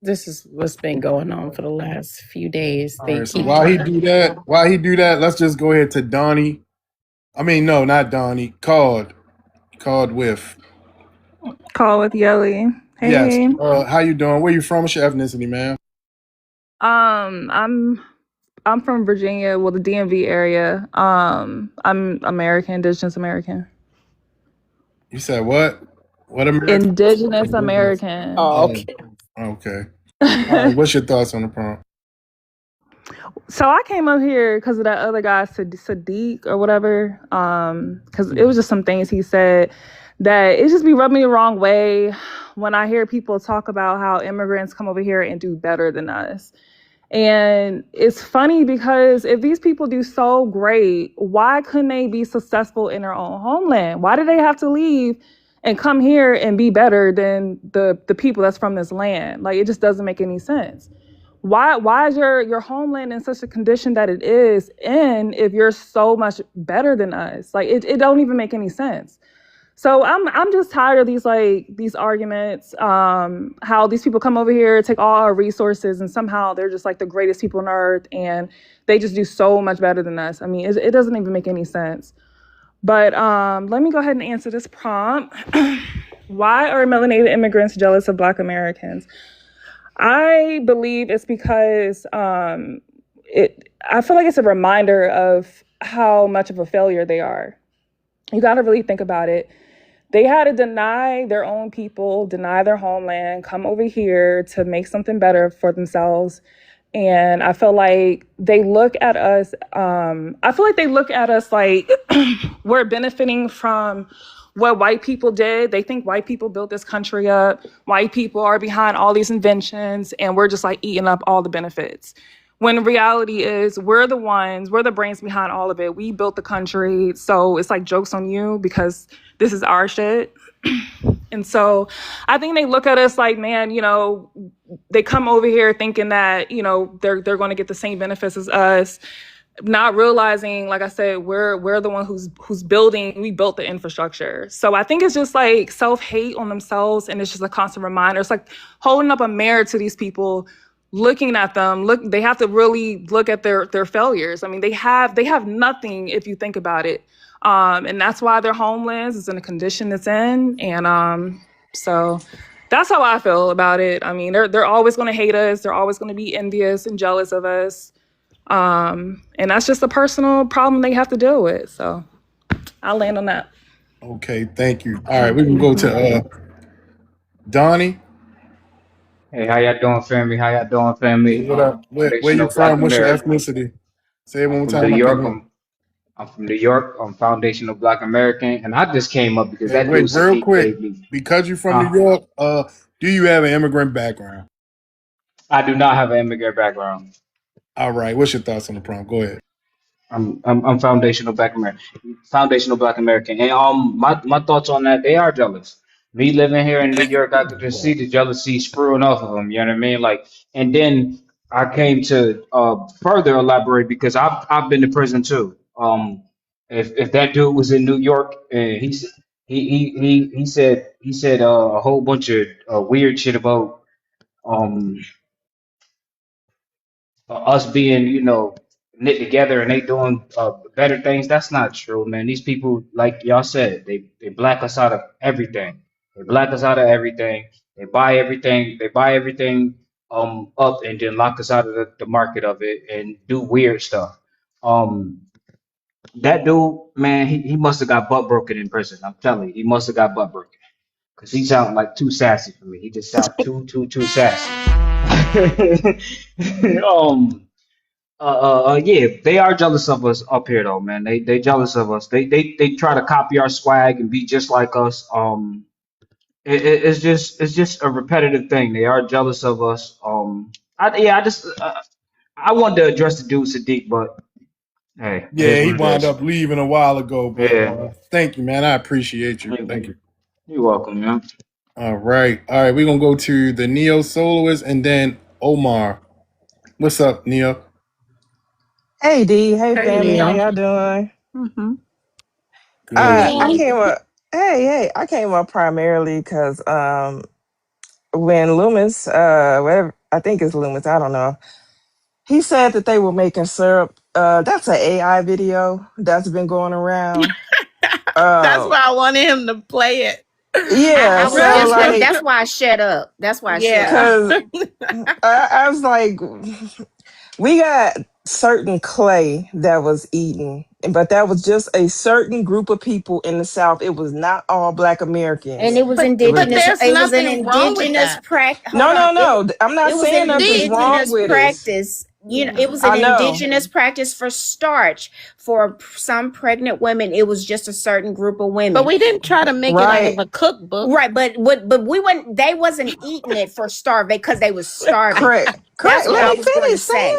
this is what's been going on for the last few days. All right. So while he do that, let's just go ahead to Donnie. I mean, no, not Donnie. Called with. Call with Yelly. Hey. Yes. How you doing? Where you from? What's your ethnicity, man? I'm from Virginia, well, the DMV area. I'm American, Indigenous American. You said what? What American? Indigenous American. Oh, okay. Okay. All right, what's your thoughts on the prompt? So I came up here because of that other guy, Sadiq or whatever. Because it was just some things he said that it just be rubbing me the wrong way when I hear people talk about how immigrants come over here and do better than us. And it's funny because if these people do so great, why couldn't they be successful in their own homeland? Why do they have to leave and come here and be better than the people that's from this land. Like, it just doesn't make any sense. Why is your homeland in such a condition that it is in if you're so much better than us? Like, it don't even make any sense. So I'm just tired of these arguments. How these people come over here, take all our resources, and somehow they're just like the greatest people on earth, and they just do so much better than us. I mean, it doesn't even make any sense. But let me go ahead and answer this prompt. Why are melanated immigrants jealous of Black Americans? I believe it's because I feel like it's a reminder of how much of a failure they are. You got to really think about it. They had to deny their own people, deny their homeland, come over here to make something better for themselves. And I feel like they look at us, like we're benefiting from what white people did. They think white people built this country up. White people are behind all these inventions, and we're just like eating up all the benefits. When reality is we're the brains behind all of it. We built the country. So it's like jokes on you because this is our shit. And so I think they look at us like, man, they come over here thinking that, they're going to get the same benefits as us, not realizing, like I said, we're the one who's building. We built the infrastructure. So I think it's just like self-hate on themselves, and it's just a constant reminder. It's like holding up a mirror to these people, looking at them. They have to really look at their failures. I mean, they have nothing if you think about it. And that's why their homelands is in the condition it's in. And so that's how I feel about it. I mean, they're always going to hate us. They're always going to be envious and jealous of us. And that's just a personal problem they have to deal with. So I'll land on that. Okay, thank you. All right, we can go to Donnie. Hey, how y'all doing, family? How y'all doing, family? What up? Where you Foundational Black from? What's your American. ethnicity? Say it I'm one more from New time. I couldn't York. hear. I'm from New York. I'm foundational Black American, and I just came up because Hey, that dude wait, real Sadiq quick. gave me. Because you're from New Huh? York, do you have an immigrant background? I do not have an immigrant background. All right. What's your thoughts on the prompt? Go ahead. I'm foundational Black American, foundational Black American, and my thoughts on that, they are jealous. Me living here in New York, I could just see the jealousy spewing off of them. You know what I mean? Like, and then I came to further elaborate because I've been to prison too. If that dude was in New York and he said a whole bunch of weird shit about um us being, knit together and they doing better things. That's not true, man. These people, like y'all said, they black us out of everything. They black us out of everything. They buy everything. They buy everything up and then lock us out of the market of it and do weird stuff. Um, that dude, man, he must have got butt broken in prison. I'm telling you, he must have got butt broken because he sounded like too sassy for me. He just sounded too sassy. um. Yeah, they are jealous of us up here though, man. They jealous of us. They try to copy our swag and be just like us. It's just a repetitive thing. They are jealous of us. I wanted to address the dude Sadiq, but hey, it is Yeah, he what it wound is. up leaving a while ago, but Yeah, thank you, man. I appreciate you. you're Thank you. welcome, man. All right. All right. We're going to go to the Neo Soloist and then Omar. What's up, Neo? Hey D, hey Hey, family, how Neil. y'all doing? Mm-hmm. Good. I Hey. came up. Hey, I came up primarily because when Loomis, whatever I think it's Loomis, I don't know. He said that they were making syrup. That's an AI video that's been going around. That's Um, why I wanted him to play it. yeah, I was so just gonna. like, That's why I shut up. That's why I shut Yeah. up. cause I was like, we got certain clay that was eaten, but that was just a certain group of people in the South. It was not all Black And Americans. it was but It was but indigenous. there's It was an nothing wrong with indigenous that. practice. Hold no, on. no, no. I'm not It was saying an nothing's wrong indigenous with it. practice. It was an I know, indigenous practice for starch for some pregnant women. It was just a certain group of But women. we didn't try to make it out of right? a cookbook. Right, but we wouldn't. They wasn't eating it for starving because they was starving. Correct, correct. That's what Let I me was going to finish, say.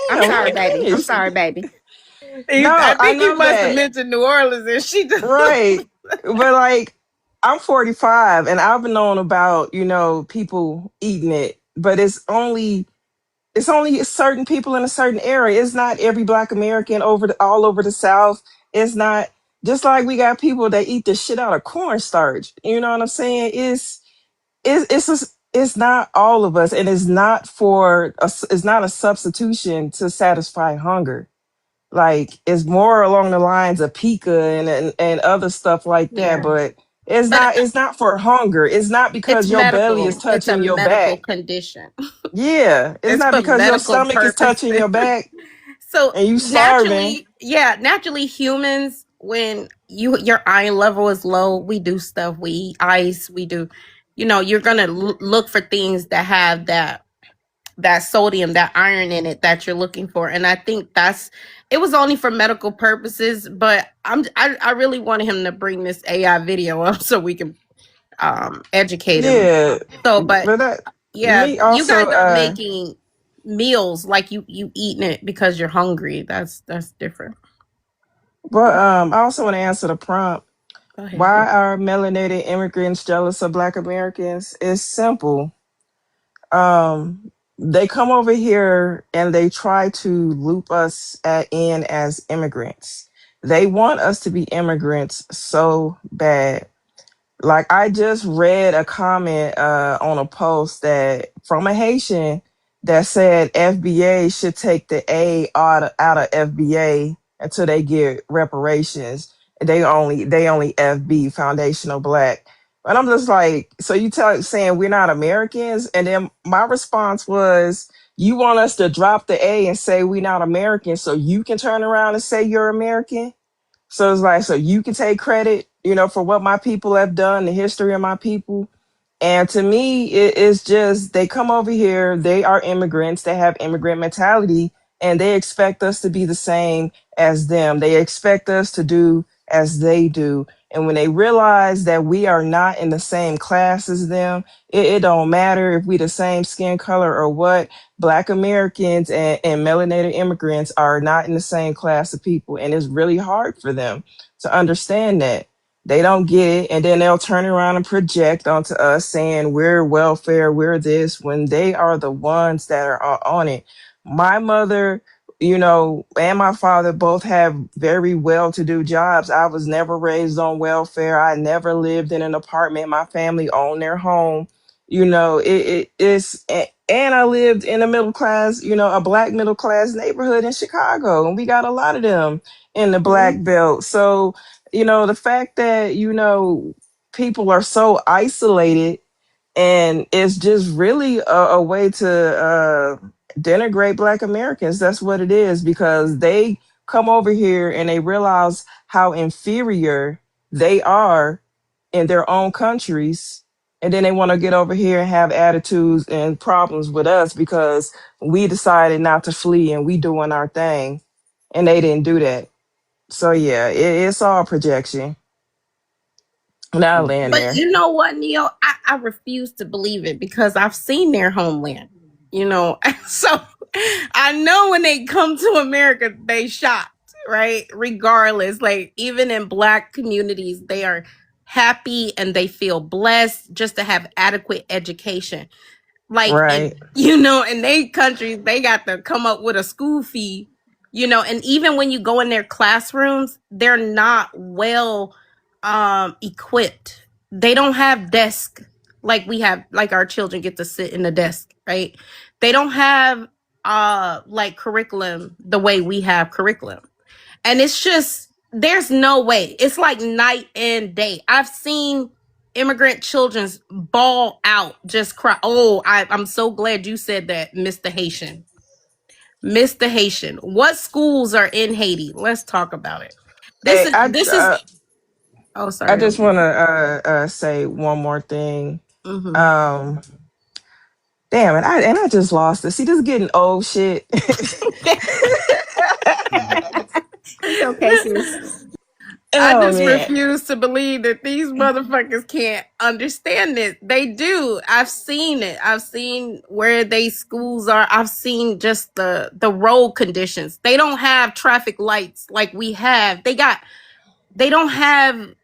I'm Sam, let sorry, me baby. I'm finish. sorry, baby. No, I I think you know must have that. mentioned New Orleans and she just Right, but like, I'm 45 and I've known about, people eating it, but it's only certain people in a certain area. It's not every Black American all over the South. It's not just like we got people that eat the shit out of cornstarch. You know what I'm saying? It's not all of us, and it's not a substitution to satisfy hunger. Like it's more along the lines of pica and other stuff like that, Yeah. but it's But not for hunger. It's not it's because your belly is medical. It's a touching your medical back. condition. Yeah, it's It's not for because your medical stomach is touching purposes. your back So and you starving. naturally humans, when your iron level is low, we do stuff. We eat ice. We do, you're gonna look for things that have that sodium, that iron in it that you're looking for. And I think it was only for medical purposes, but I really wanted him to bring this AI video up so we can educate him. Yeah, So, but but that yeah, me you also. guys are making meals like you eating it because you're hungry. That's different. But I also want to answer the prompt. Go ahead. Why are melanated immigrants jealous of Black Americans? It's simple. They come over here and they try to loop us in as immigrants. They want us to be immigrants so bad. Like I just read a comment on a post that from a Haitian that said FBA should take the A out of FBA until they get reparations. They only FB foundational black. And I'm just like, so you saying we're not Americans? And then my response was, you want us to drop the A and say we're not Americans so you can turn around and say you're American? So it's like, so you can take credit, for what my people have done, the history of my people. And to me, it's just they come over here, they are immigrants, they have immigrant mentality, and they expect us to be the same as them. They expect us to do as they do. And when they realize that we are not in the same class as them, it don't matter if we the same skin color or what. Black Americans and melanated immigrants are not in the same class of people. And it's really hard for them to understand that. They don't get it, and then they'll turn around and project onto us saying we're welfare, we're this, when they are the ones that are on it. My mother, and my father both have very well-to-do jobs. I was never raised on welfare. I never lived in an apartment. My family owned their home. And I lived in a middle class, a black middle class neighborhood in Chicago, and we got a lot of them in the Mhm. black belt. So the fact that, people are so isolated, and it's just really a way to denigrate Black Americans. That's what it is, because they come over here and they realize how inferior they are in their own countries. And then they want to get over here and have attitudes and problems with us because we decided not to flee and we doing our thing. And they didn't do that. So yeah, it's all projection. And I land But there. you know what, Neil? I refuse to believe it because I've seen their homeland. So I know when they come to America, they shocked, right? Regardless, like even in black communities, they are happy and they feel blessed just to have adequate education. Like in Right. in they countries they got to come up with a school fee, and even when you go in their classrooms, they're not well equipped. They don't have desk like we have, like our children get to sit in the desk, right? They don't have like curriculum the way we have curriculum. And it's just, there's no way. It's like night and day. I've seen immigrant children's ball out, just cry. Oh, I'm so glad you said that, Mr. Haitian. Mr. Haitian. What schools are in Haiti? Let's talk about it. This Hey, is this is oh I sorry. just want to say one more thing. Mm-hmm. Um, Damn it! I just lost it. See, this is getting old shit. It's okay, sis. I Oh just man. refuse to believe that these motherfuckers can't understand this. They do. I've seen it. I've seen where they schools are. I've seen just the road conditions. They don't have traffic lights like we have. They don't have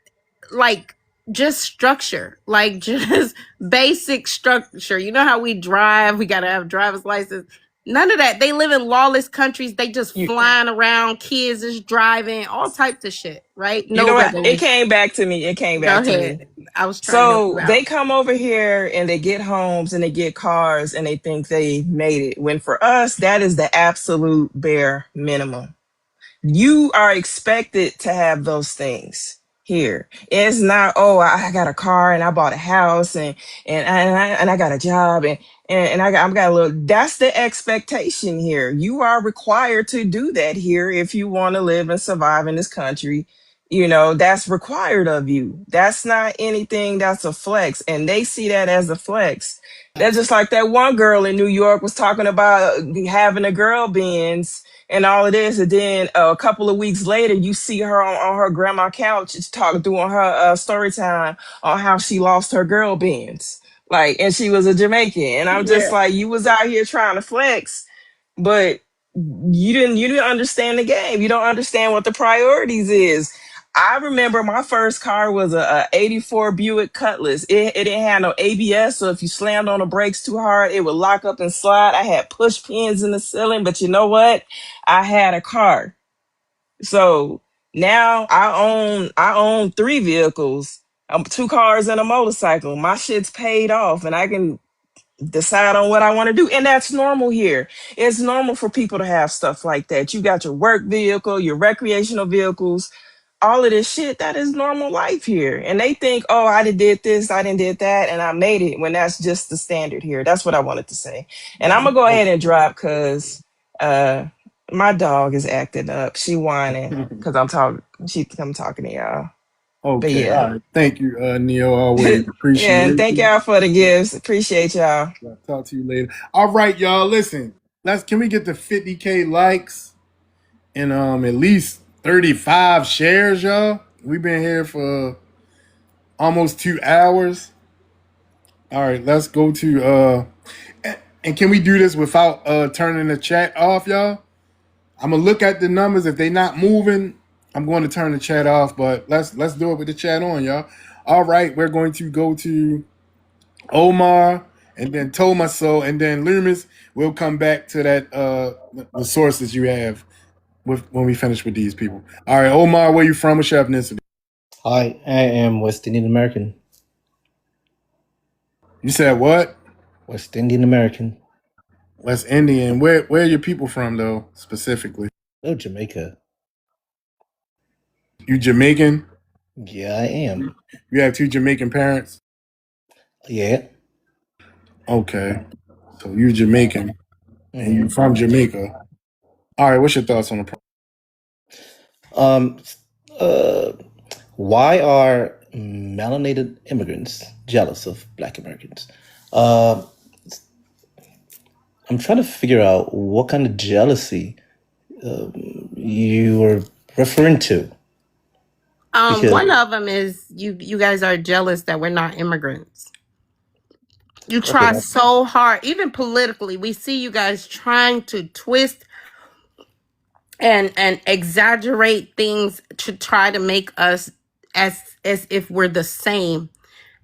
like just structure, like just basic structure. You know how we drive, we got to have a driver's license. None of that. They live in lawless countries. They just You, flying around, kids is driving, all types of shit, right? you No know what? It regulation. came back to me. It came Go back to me. ahead. I was trying to help So you they out. come over here and they get homes and they get cars and they think they made it. When for us, that is the absolute bare minimum. You are expected to have those things here. It's not, oh, I got a car and I bought a house and I got a job and I got a little. That's the expectation here. You are required to do that here if you want to live and survive in this country. You know, that's required of you. That's not anything that's a flex. And they see that as a flex. That's just like that one girl in New York was talking about having a girl Benz and all of this. And then a couple of weeks later, you see her on her grandma couch talking doing her story time on how she lost her girl bands. Like, and she was a Jamaican. And I'm just Yeah. like, you was out here trying to flex, but you didn't understand the game. You don't understand what the priorities is. I remember my first car was a 84 Buick Cutlass. It didn't have no ABS, so if you slammed on the brakes too hard, it would lock up and slide. I had push pins in the ceiling, but you know what? I had a car. So now I own three vehicles, two cars and a motorcycle. My shit's paid off, and I can decide on what I want to do. And that's normal here. It's normal for people to have stuff like that. You got your work vehicle, your recreational vehicles, all of this shit. That is normal life here. And they think, oh, I did this, I didn't did that, and I made it, when that's just the standard here. That's what I wanted to say. And I'm gonna go ahead and drop because uh my dog is acting up. She whining because I'm talking to y'all. But Okay, yeah. all right. Thank you, Neo. Always Yeah, and appreciate thank you. y'all for the gifts. Appreciate y'all. I'll talk to you later. All right, y'all. Listen, can we get to 50K likes and at least 35 shares, y'all? We've been here for almost 2 hours. All right, let's go to and can we do this without turning the chat off, y'all? I'm gonna look at the numbers. If they not moving, I'm going to turn the chat off. But let's do it with the chat on, y'all. All right, we're going to go to Omar and then Tomaso and then Loomis. We'll come back to that the sources you have when we finish with these people. All right, Omar, where you from? What's your ethnicity? I am West Indian American. You said what? West Indian American. West Indian. Where are your people from though, specifically? Oh, Jamaica. You Jamaican? Yeah, I am. You have two Jamaican parents? Yeah. Okay. So you Jamaican and you hmm from Jamaica. All right, what's your thoughts on the problem? Um. Uh. Why are melanated immigrants jealous of Black Americans? Uh, I'm trying to figure out what kind of jealousy you were referring to. Because One of them is you guys are jealous that we're not immigrants. You okay, try so hard, even politically. We see you guys trying to twist and exaggerate things to try to make us as if we're the same.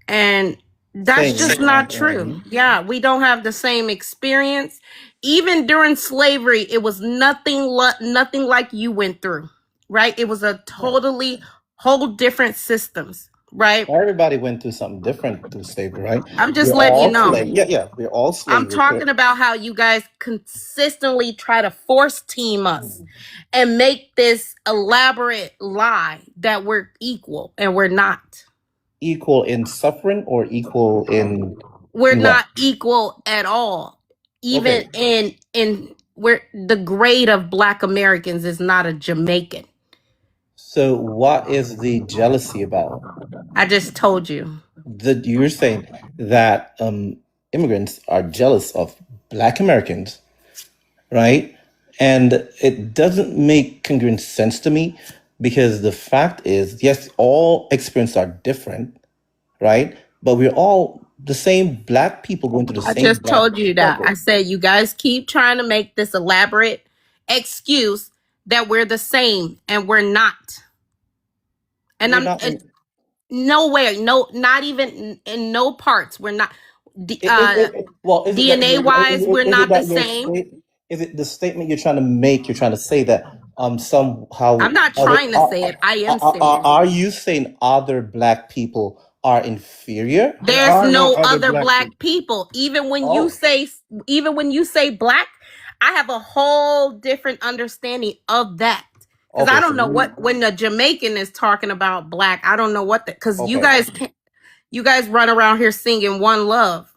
And that's same. just not true. Yeah, we don't have the same experience. Even during slavery, it was nothing like you went through, right? It was a totally whole different systems, right? Everybody went through something different through slavery, right? I'm just We're letting you all know. slave. Yeah, yeah. We're all I'm slaves. talking about how you guys consistently try to force team us and make this elaborate lie that we're equal and we're not. Equal in suffering or equal We're in what? not equal at all. Even Okay. in where the grade of Black Americans is not a Jamaican. So what is the jealousy about? I just told you. You're saying that immigrants are jealous of Black Americans, right? And it doesn't make congruent sense to me because the fact is, yes, all experiences are different, right? But we're all the same Black people going through the I same just Black told you that. I struggle. said you guys keep trying to make this elaborate excuse that we're the same and we're not. And We're I'm not. Nowhere, no, not even in no parts. We're not. Well, is it that DNA wise, we're is it not the that your same. state? Is it the statement you're trying to make? You're trying to say that somehow I'm not other trying to say it. I am saying it. are you saying other black people are inferior? There There's are no no other other black black people. people. Oh, Even when you say black, I have a whole different understanding of that. Because I okay. don't So know what when the Jamaican is talking about black, I don't know what that. Because okay. you guys run around here singing "One Love."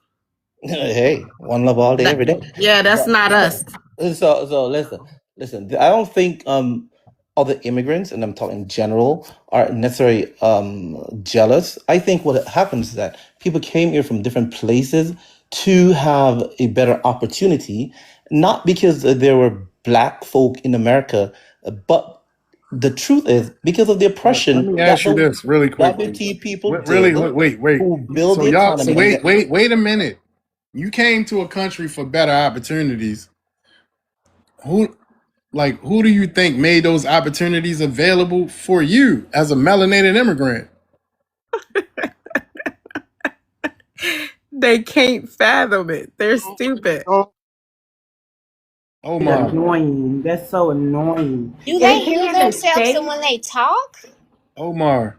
Hey, one love all day, That every day. yeah, that's But, not us. so listen. I don't think other immigrants, and I'm talking general, are necessarily jealous. I think what happens is that people came here from different places to have a better opportunity, not because there were black folk in America, but the truth is because of the Let oppression me ask you this really that the quickly. T people Really, did, wait. who build So the y'all, so economy. wait a minute. You came to a country for better opportunities. Who, who do you think made those opportunities available for you as a melanated immigrant? They can't fathom it. They're stupid. Omar, Annoying. That's so annoying. Do they If he hear in the themselves state, when they talk? Omar,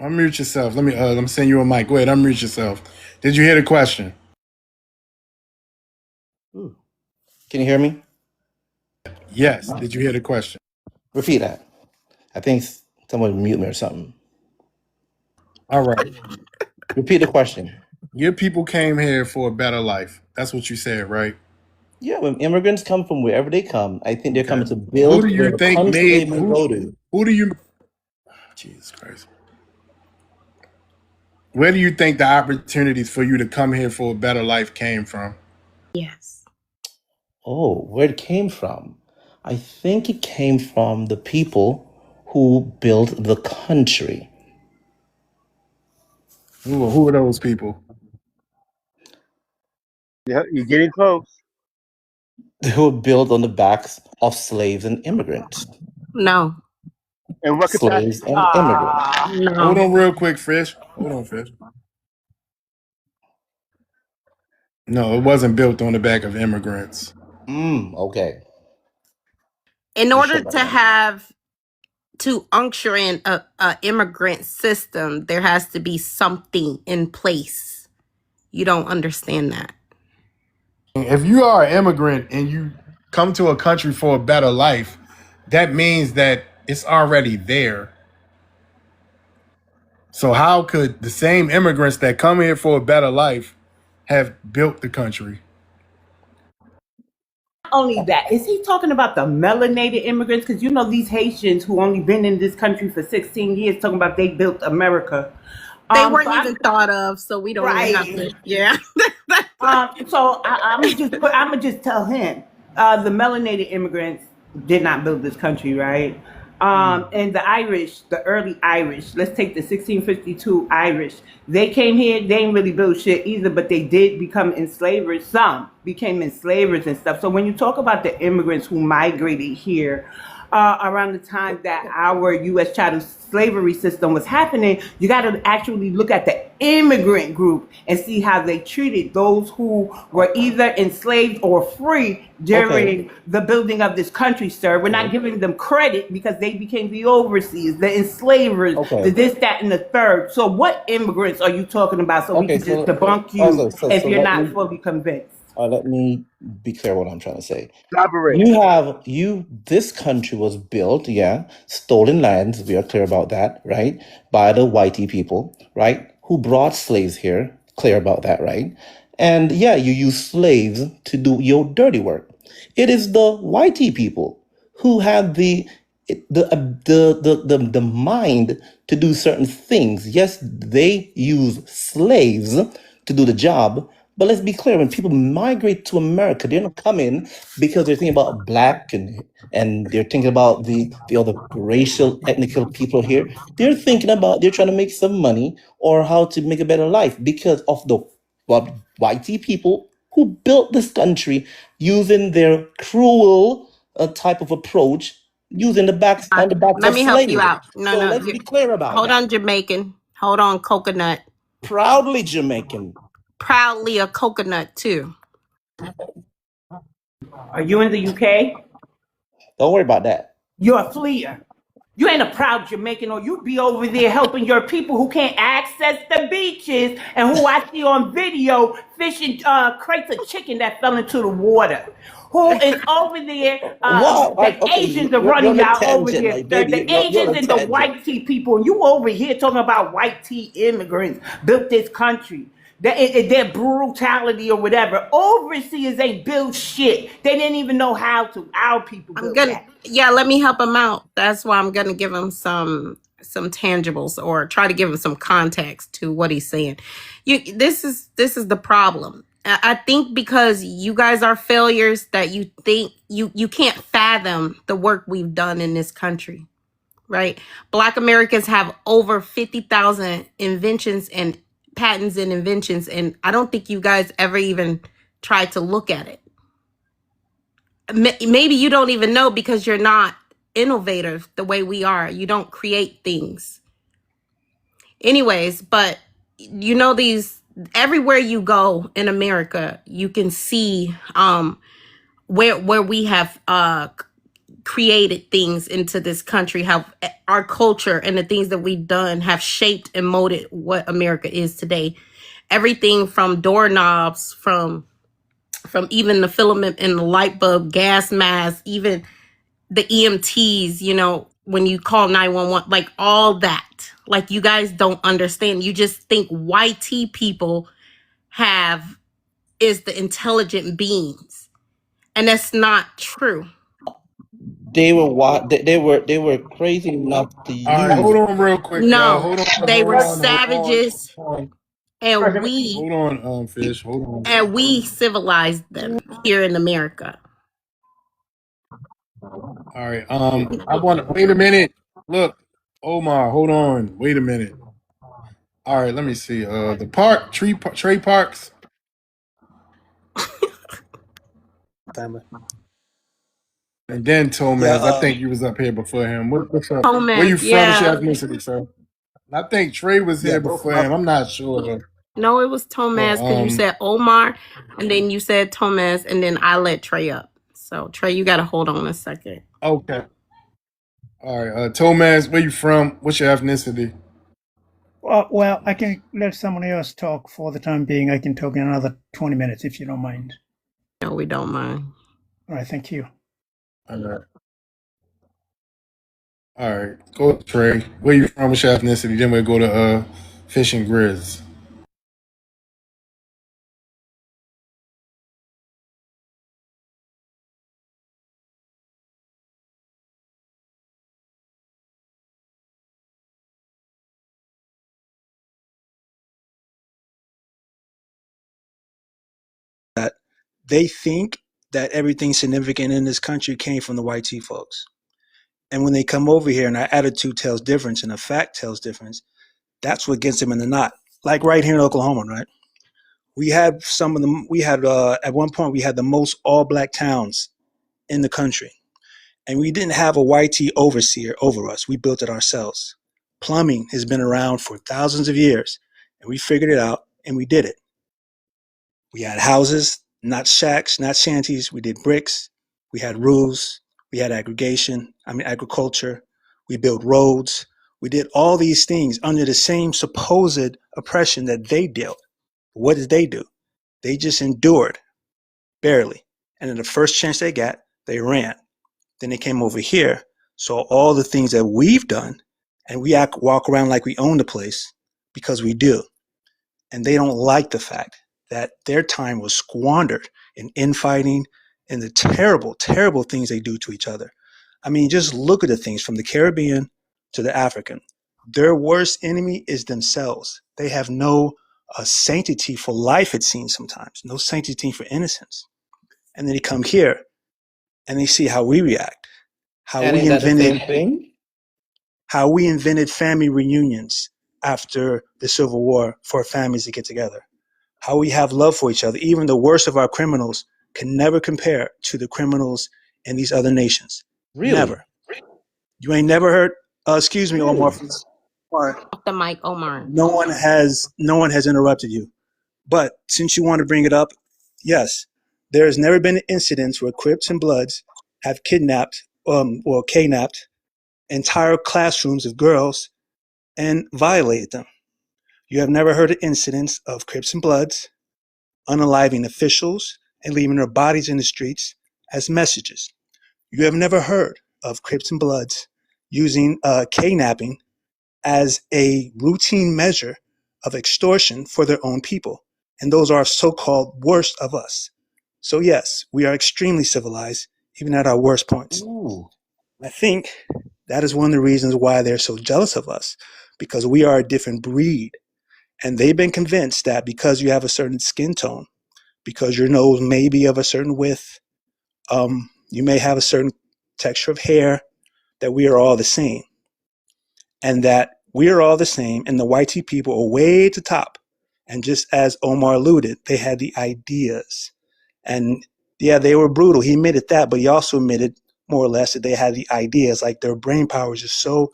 unmute yourself. Let me send you a mic. Go ahead, unmute yourself. Did you hear the question? Ooh. Can you hear me? Yes. Did you hear the question? Repeat that. I think someone mute me or something. All right. Repeat the question. Your people came here for a better life. That's what you said, right? Yeah, when immigrants come from wherever they come, I think they're Okay. coming to Who do build you the think country they made may go to. who do you Jesus Christ. Where do you think the opportunities for you to come here for a better life came from? Yes. Oh, where it came from? I think it came from the people who built the country. Who are those people? Yeah, you're getting close. They were built on the backs of slaves and immigrants. No. In what Slaves capacity? and immigrants. Hold No. on real quick, Fish. Hold on, Fish. No, it wasn't built on the back of immigrants. Okay. In You order shut that to down. have to usher in a immigrant system, there has to be something in place. You don't understand that. If you are an immigrant and you come to a country for a better life, that means that it's already there. So how could the same immigrants that come here for a better life have built the country? only that, is he talking about the melanated immigrants? Because you know these Haitians who only been in this country for 16 years talking about they built America. They So weren't I'm even thought of, so we don't even have right. to. Yeah. I'm gonna just tell him the melanated immigrants did not build this country, right? And the Irish, the early Irish, let's take the 1652 Irish. They came here, they didn't really build shit either, but they did become enslavers. Some became enslavers and stuff. So when you talk about the immigrants who migrated here, around the time that our U.S. chattel slavery system was happening, you got to actually look at the immigrant group and see how they treated those who were either enslaved or free Okay. during the building of this country, sir. We're not Okay. giving them credit because they became the overseers, the enslavers, the Okay. this, that, and the third. So what immigrants are you talking about so we Okay. can just So, debunk you if so you're not fully convinced? let me be clear what I'm trying to say. Elaborate. This country was built, yeah, stolen lands, we are clear about that, right? By the whitey people, right? Who brought slaves here, clear about that, right? And yeah, you use slaves to do your dirty work. It is the whitey people who have the mind to do certain things. Yes, they use slaves to do the job, but let's be clear: when people migrate to America, they're not coming because they're thinking about black and they're thinking about the other racial, ethnical people here. They're trying to make some money or how to make a better life because of the whitey people who built this country using their cruel type of approach. using the backs on the backs Let of me help you slaves. out. No, So no. let's be clear about Hold that. on, Jamaican. Hold on, coconut. Proudly Jamaican. Proudly a coconut too. Are you in the UK? Don't worry about that. You're a fleer. You ain't a proud Jamaican, or you be over there helping your people who can't access the beaches and who I see on video fishing crates of chicken that fell into the water. Who is over there? What? The Okay, Asians are you're running on a y'all over tangent, there, like sir. baby. The You're on Asians a and the tangent. white tea people, and you over here talking about white tea immigrants built this country. Their brutality or whatever. Overseers ain't built shit. They didn't even know how to. Our people I'm built gonna that. let me help him out. That's why I'm gonna give him some tangibles or try to give him some context to what he's saying. This is the problem. I think because you guys are failures that you think you can't fathom the work we've done in this country, right? Black Americans have over 50,000 inventions and patents and inventions, and I don't think you guys ever even tried to look at it. Maybe you don't even know because you're not innovative the way we are. You don't create things. Anyways, but these everywhere you go in America, you can see where we have created things into this country, how our culture and the things that we've done have shaped and molded what America is today. Everything from doorknobs, from even the filament in the light bulb, gas mask, even the EMTs, when you call 911, like all that. Like you guys don't understand. You just think YT people is the intelligent beings. And that's not true. They were crazy enough to All right, use. hold on real quick, y'all. No, Hold on, they hold were on, hold on, savages hold on. and we Hold on, Fish. Hold on. civilized them here in America. All right. I want to wait a minute. Look, Omar, hold on. Wait a minute. All right, let me see. The Trey Parks. Family. And then Yeah. Tomaz. I think you was up here before him. What's up? Where Thomas, you from? What's your yeah. ethnicity, sir? I think Trey was Yeah. here Both before my him. I'm not sure though. No, it was But Thomas because you said Omar and then you said Thomas and then I let Trey up. So Trey, you gotta hold on a second. okay. All right. Tomaz, where you from? What's your ethnicity? Well, I can let someone else talk for the time being. I can talk in another 20 minutes if you don't mind. No, we don't mind. All right, thank you. All right. All right. Go Trey. Where you from? What's your ethnicity? Then we'll go to Fish and Grizz. That they think that everything significant in this country came from the white tea folks. And when they come over here and our attitude tells difference and the fact tells difference, that's what gets them in the knot. Like right here in Oklahoma, right? We had some of them, we had, at one point, we had the most all black towns in the country. And we didn't have a white tea overseer over us. We built it ourselves. Plumbing has been around for thousands of years, and we figured it out and we did it. We had houses, not shacks, not shanties. We did bricks. We had rules. We had agriculture. We built roads. We did all these things under the same supposed oppression that they did. What did they do? They just endured, barely. And in the first chance they got, they ran. Then they came over here, saw all the things that we've done, and we walk around like we own the place because we do. And they don't like the fact that their time was squandered in infighting and the terrible, terrible things they do to each other. I mean, just look at the things from the Caribbean to the African. Their worst enemy is themselves. They have no sanctity for life, it seems sometimes, no sanctity for innocence. And then they come here and they see how we react, how And we ain't that the invented same thing? family reunions after the Civil War for families to get together, how we have love for each other. Even the worst of our criminals can never compare to the criminals in these other nations. Really? Never. You ain't never heard. Excuse me, Omar. Really? Omar, Off the mic, Omar. no one has interrupted you. But since you want to bring it up, yes, there has never been an incident where Crips and Bloods have kidnapped or kidnapped entire classrooms of girls and violated them. You have never heard of incidents of Crips and Bloods unaliving officials and leaving their bodies in the streets as messages. You have never heard of Crips and Bloods using kidnapping as a routine measure of extortion for their own people. And those are so-called worst of us. So yes, we are extremely civilized, even at our worst points. Ooh. I think that is one of the reasons why they're so jealous of us, because we are a different breed. And they've been convinced that because you have a certain skin tone, because your nose may be of a certain width, you may have a certain texture of hair, that we are all the same. And that we are all the same, and the white people are way at the top. And just as Omar alluded, they had the ideas. And yeah, they were brutal. He admitted that, but he also admitted more or less that they had the ideas. Like their brain power is just so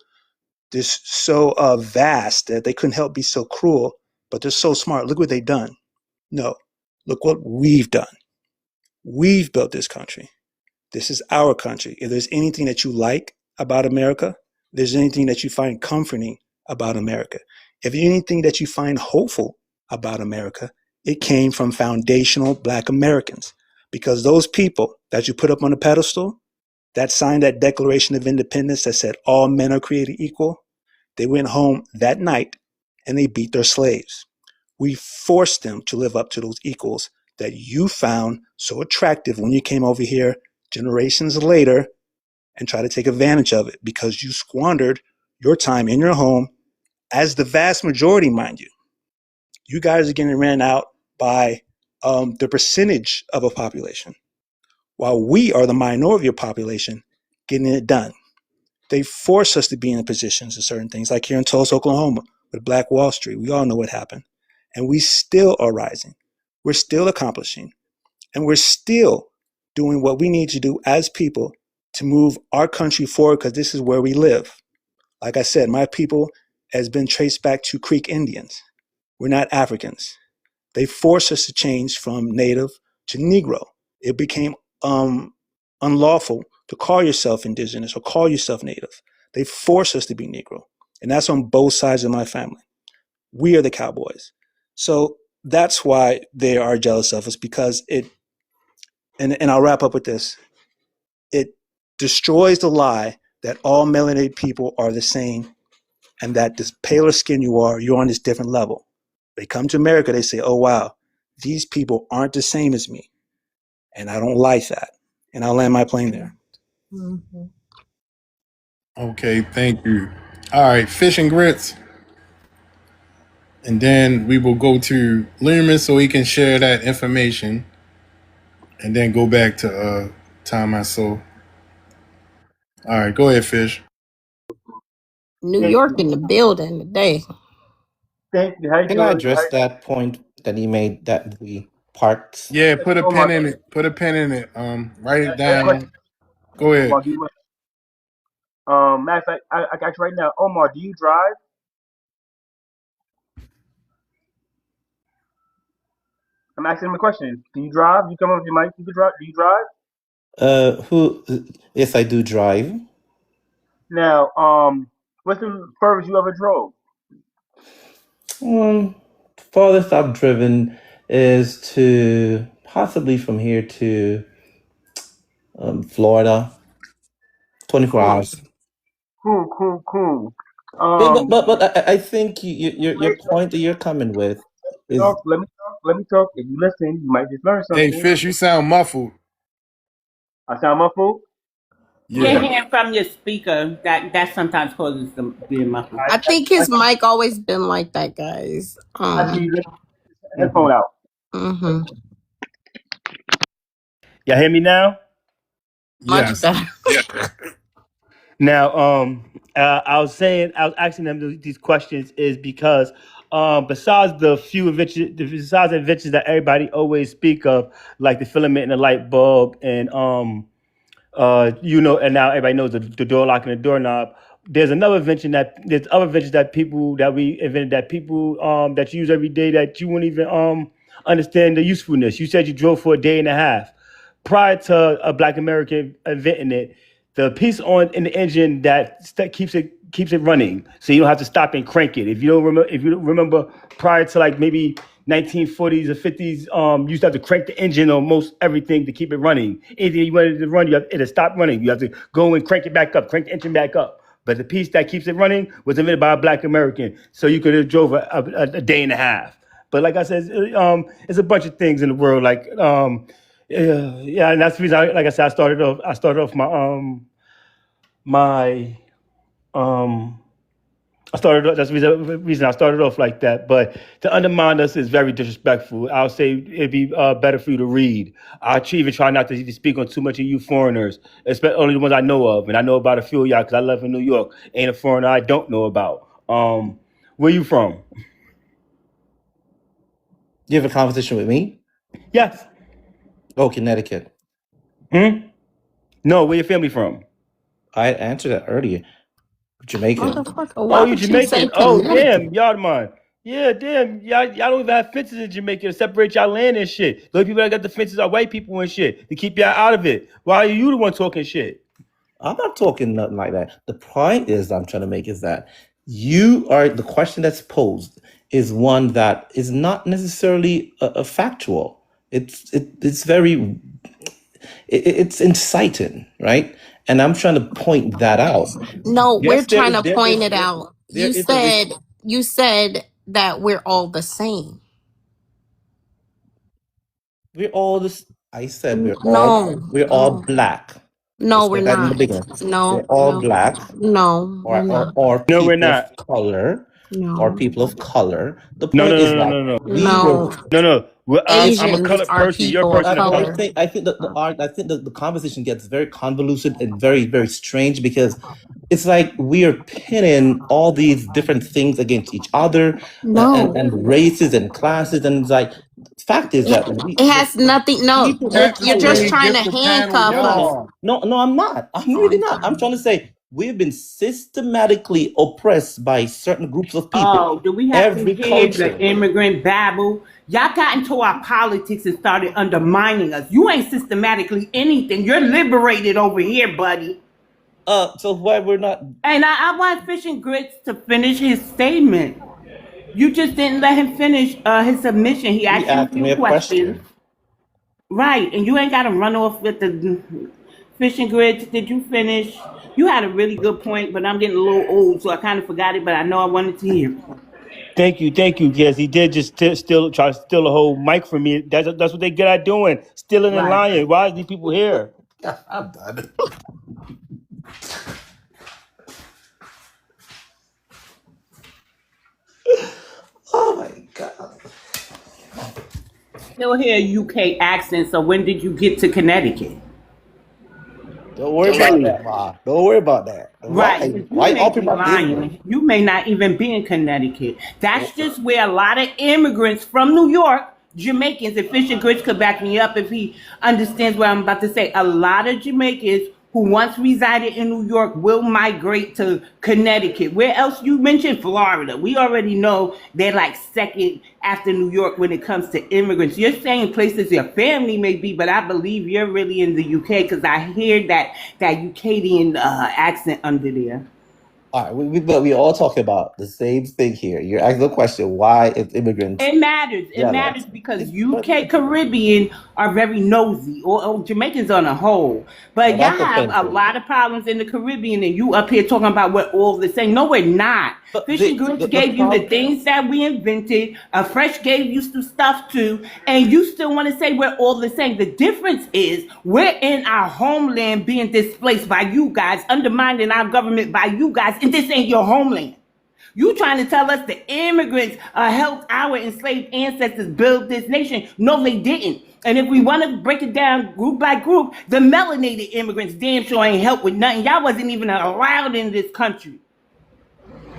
vast that they couldn't help be so cruel, but they're so smart. Look what they've done. No, look what we've done. We've built this country. This is our country. If there's anything that you like about America, if there's anything that you find comforting about America, if anything that you find hopeful about America, it came from foundational Black Americans. Because those people that you put up on a pedestal, that signed that Declaration of Independence that said all men are created equal, they went home that night and they beat their slaves. We forced them to live up to those equals that you found so attractive when you came over here generations later and try to take advantage of it because you squandered your time in your home as the vast majority, mind you. You guys are getting ran out by the percentage of a population, while we are the minority of population getting it done. They force us to be in positions of certain things, like here in Tulsa, Oklahoma, with Black Wall Street. We all know what happened. And we still are rising. We're still accomplishing. And we're still doing what we need to do as people to move our country forward because this is where we live. Like I said, my people has been traced back to Creek Indians. We're not Africans. They forced us to change from Native to Negro. It became unlawful to call yourself indigenous or call yourself Native. They forced us to be Negro. And that's on both sides of my family. We are the cowboys. So that's why they are jealous of us, because and I'll wrap up with this. It destroys the lie that all melanated people are the same and that this paler skin you are, you're on this different level. They come to America, they say, oh, wow, these people aren't the same as me. And I don't like that. And I'll land my plane there. Mm-hmm. Okay, thank you. All right, fish and grits. And then we will go to Loomis so he can share that information. And then go back to Time I Saw. All right, go ahead, Fish. New Thank York you. in the building today. Thank you. How you Can I doing? address that point that he made that the parts? Yeah, put a Omar, pin in it. Put a pin in it. Write it question. down. Go ahead. Omar, matter of fact, I got you right now. Omar, do you drive? I'm asking him a question. Do you drive? You come up with your mic. You can drive. Do you drive? Who? Yes, I do drive. Now, what's the furthest you ever drove? Um, Farthest I've driven is to possibly from here to Florida, 24 Cool, hours. cool. But I think your Wait, point that you're coming with is talk. Let me talk. Let me talk. If you listen, you might just learn Hey, something. Fish, you sound muffled. I sound muffled. Can't Yeah. hear from your speaker. That sometimes causes them being muffled. I think his mic always been like that, guys. I see you. Mhm. Headphone out. Mm-hmm. Y'all hear me now? Much Yes. better. Now, I was saying, I was asking them these questions is because, besides the few inventions, besides the inventions that everybody always speak of, like the filament in the light bulb and And now everybody knows the door lock and the doorknob. There's other inventions that we invented that people that you use every day that you wouldn't even understand the usefulness. You said you drove for a day and a half. Prior to a Black American inventing it, the piece on in the engine that keeps it running, so you don't have to stop and crank it. If you don't remember, prior to like maybe 1940s or 50s, you used to have to crank the engine on most everything to keep it running. Anything you wanted to run, it'll stop running. You have to go and crank it back up, crank the engine back up. But the piece that keeps it running was invented by a Black American, so you could have drove a day and a half. But like I said, it's a bunch of things in the world. Yeah, and that's the reason. Like I said, I started off my that's the reason I started off like that. But to undermine us is very disrespectful. I'll say it'd be better for you to read. I even try not to speak on too much of you foreigners, especially only the ones I know of, and I know about a few of y'all because I live in New York. Ain't a foreigner I don't know about. Where you from? You have a conversation with me? Yes. Oh, Connecticut. No, where your family from? I answered that earlier. Jamaican. Motherfucker, Oh, why you would you say Jamaican? Oh, Connecticut? damn, y'all mine. Yeah, damn, y'all don't even have fences in Jamaica to separate y'all land and shit. The only people that got the fences are white people and shit to keep y'all out of it. Why are you the one talking shit? I'm not talking nothing like that. The point is I'm trying to make is that the question that's posed is one that is not necessarily a factual. It's very it's inciting, right? And I'm trying to point that out. No, we're Yes, trying to point it out. there is a You said that we're all the same. we're all this. I said No, we're all black. I no, we're said that in the not. beginning. We're No, all no, black no, we're not. or No, we're people of not. color or No, people of color. The No, point no, is no, no, that no, no, we were. no. no, no. Well, I'm a Asians colored are person. You're a people of person of I color. color. think the conversation gets very convoluted and very very strange because it's like we are pinning all these different things against each other No, and races and classes and it's like fact is that it has nothing. No, people of you're That's the just way color. trying to different panels handcuff No, no, us. are. no, I'm not. I'm really not. I'm trying to say we've been systematically oppressed by certain groups of people. Oh, do we have to Every hear the culture. immigrant babble? Y'all got into our politics and started undermining us. You ain't systematically anything. You're liberated over here, buddy. So why we're not? And I want Fishing Grits to finish his statement. You just didn't let him finish his submission. He He asked you a asked few me a questions. question. Right, and you ain't got to run off with the Fishing Grits. Did you finish? You had a really good point, but I'm getting a little old, so I kind of forgot it, but I know I wanted to hear it. Thank you. Yes, he did just still try to steal a whole mic from me. That's what they get at doing, stealing and Right. lying. Why are these people here? I'm done. Oh my god. Still hear a UK accent, so when did you get to Connecticut? Don't worry about that, Ma. Don't worry about that. Right, Why? because you Why may up be about business? lying. You may not even be in Connecticut. That's just where a lot of immigrants from New York, Jamaicans, and Fisher Grits could back me up if he understands what I'm about to say. A lot of Jamaicans who once resided in New York will migrate to Connecticut. Where else? You mentioned Florida. We already know they're like second after New York when it comes to immigrants. You're saying places your family may be, but I believe you're really in the UK because I hear that Ukadian accent under there. All right, but we all talking about the same thing here. You're asking the question, why is immigrants It matters. It matters jealous? because But UK Caribbean are very nosy, or Jamaicans on a whole. But y'all that's have a offensive. lot of problems in the Caribbean, and you up here talking about we're all the same. No, we're not. But Fish and Grits the gave you the problem, things that we invented. Fresh gave you some stuff too, and you still want to say we're all the same. The difference is we're in our homeland being displaced by you guys, undermining our government by you guys, and this ain't your homeland. You trying to tell us the immigrants helped our enslaved ancestors build this nation? No, they didn't. And if we want to break it down group by group, the melanated immigrants damn sure ain't helped with nothing. Y'all wasn't even allowed in this country.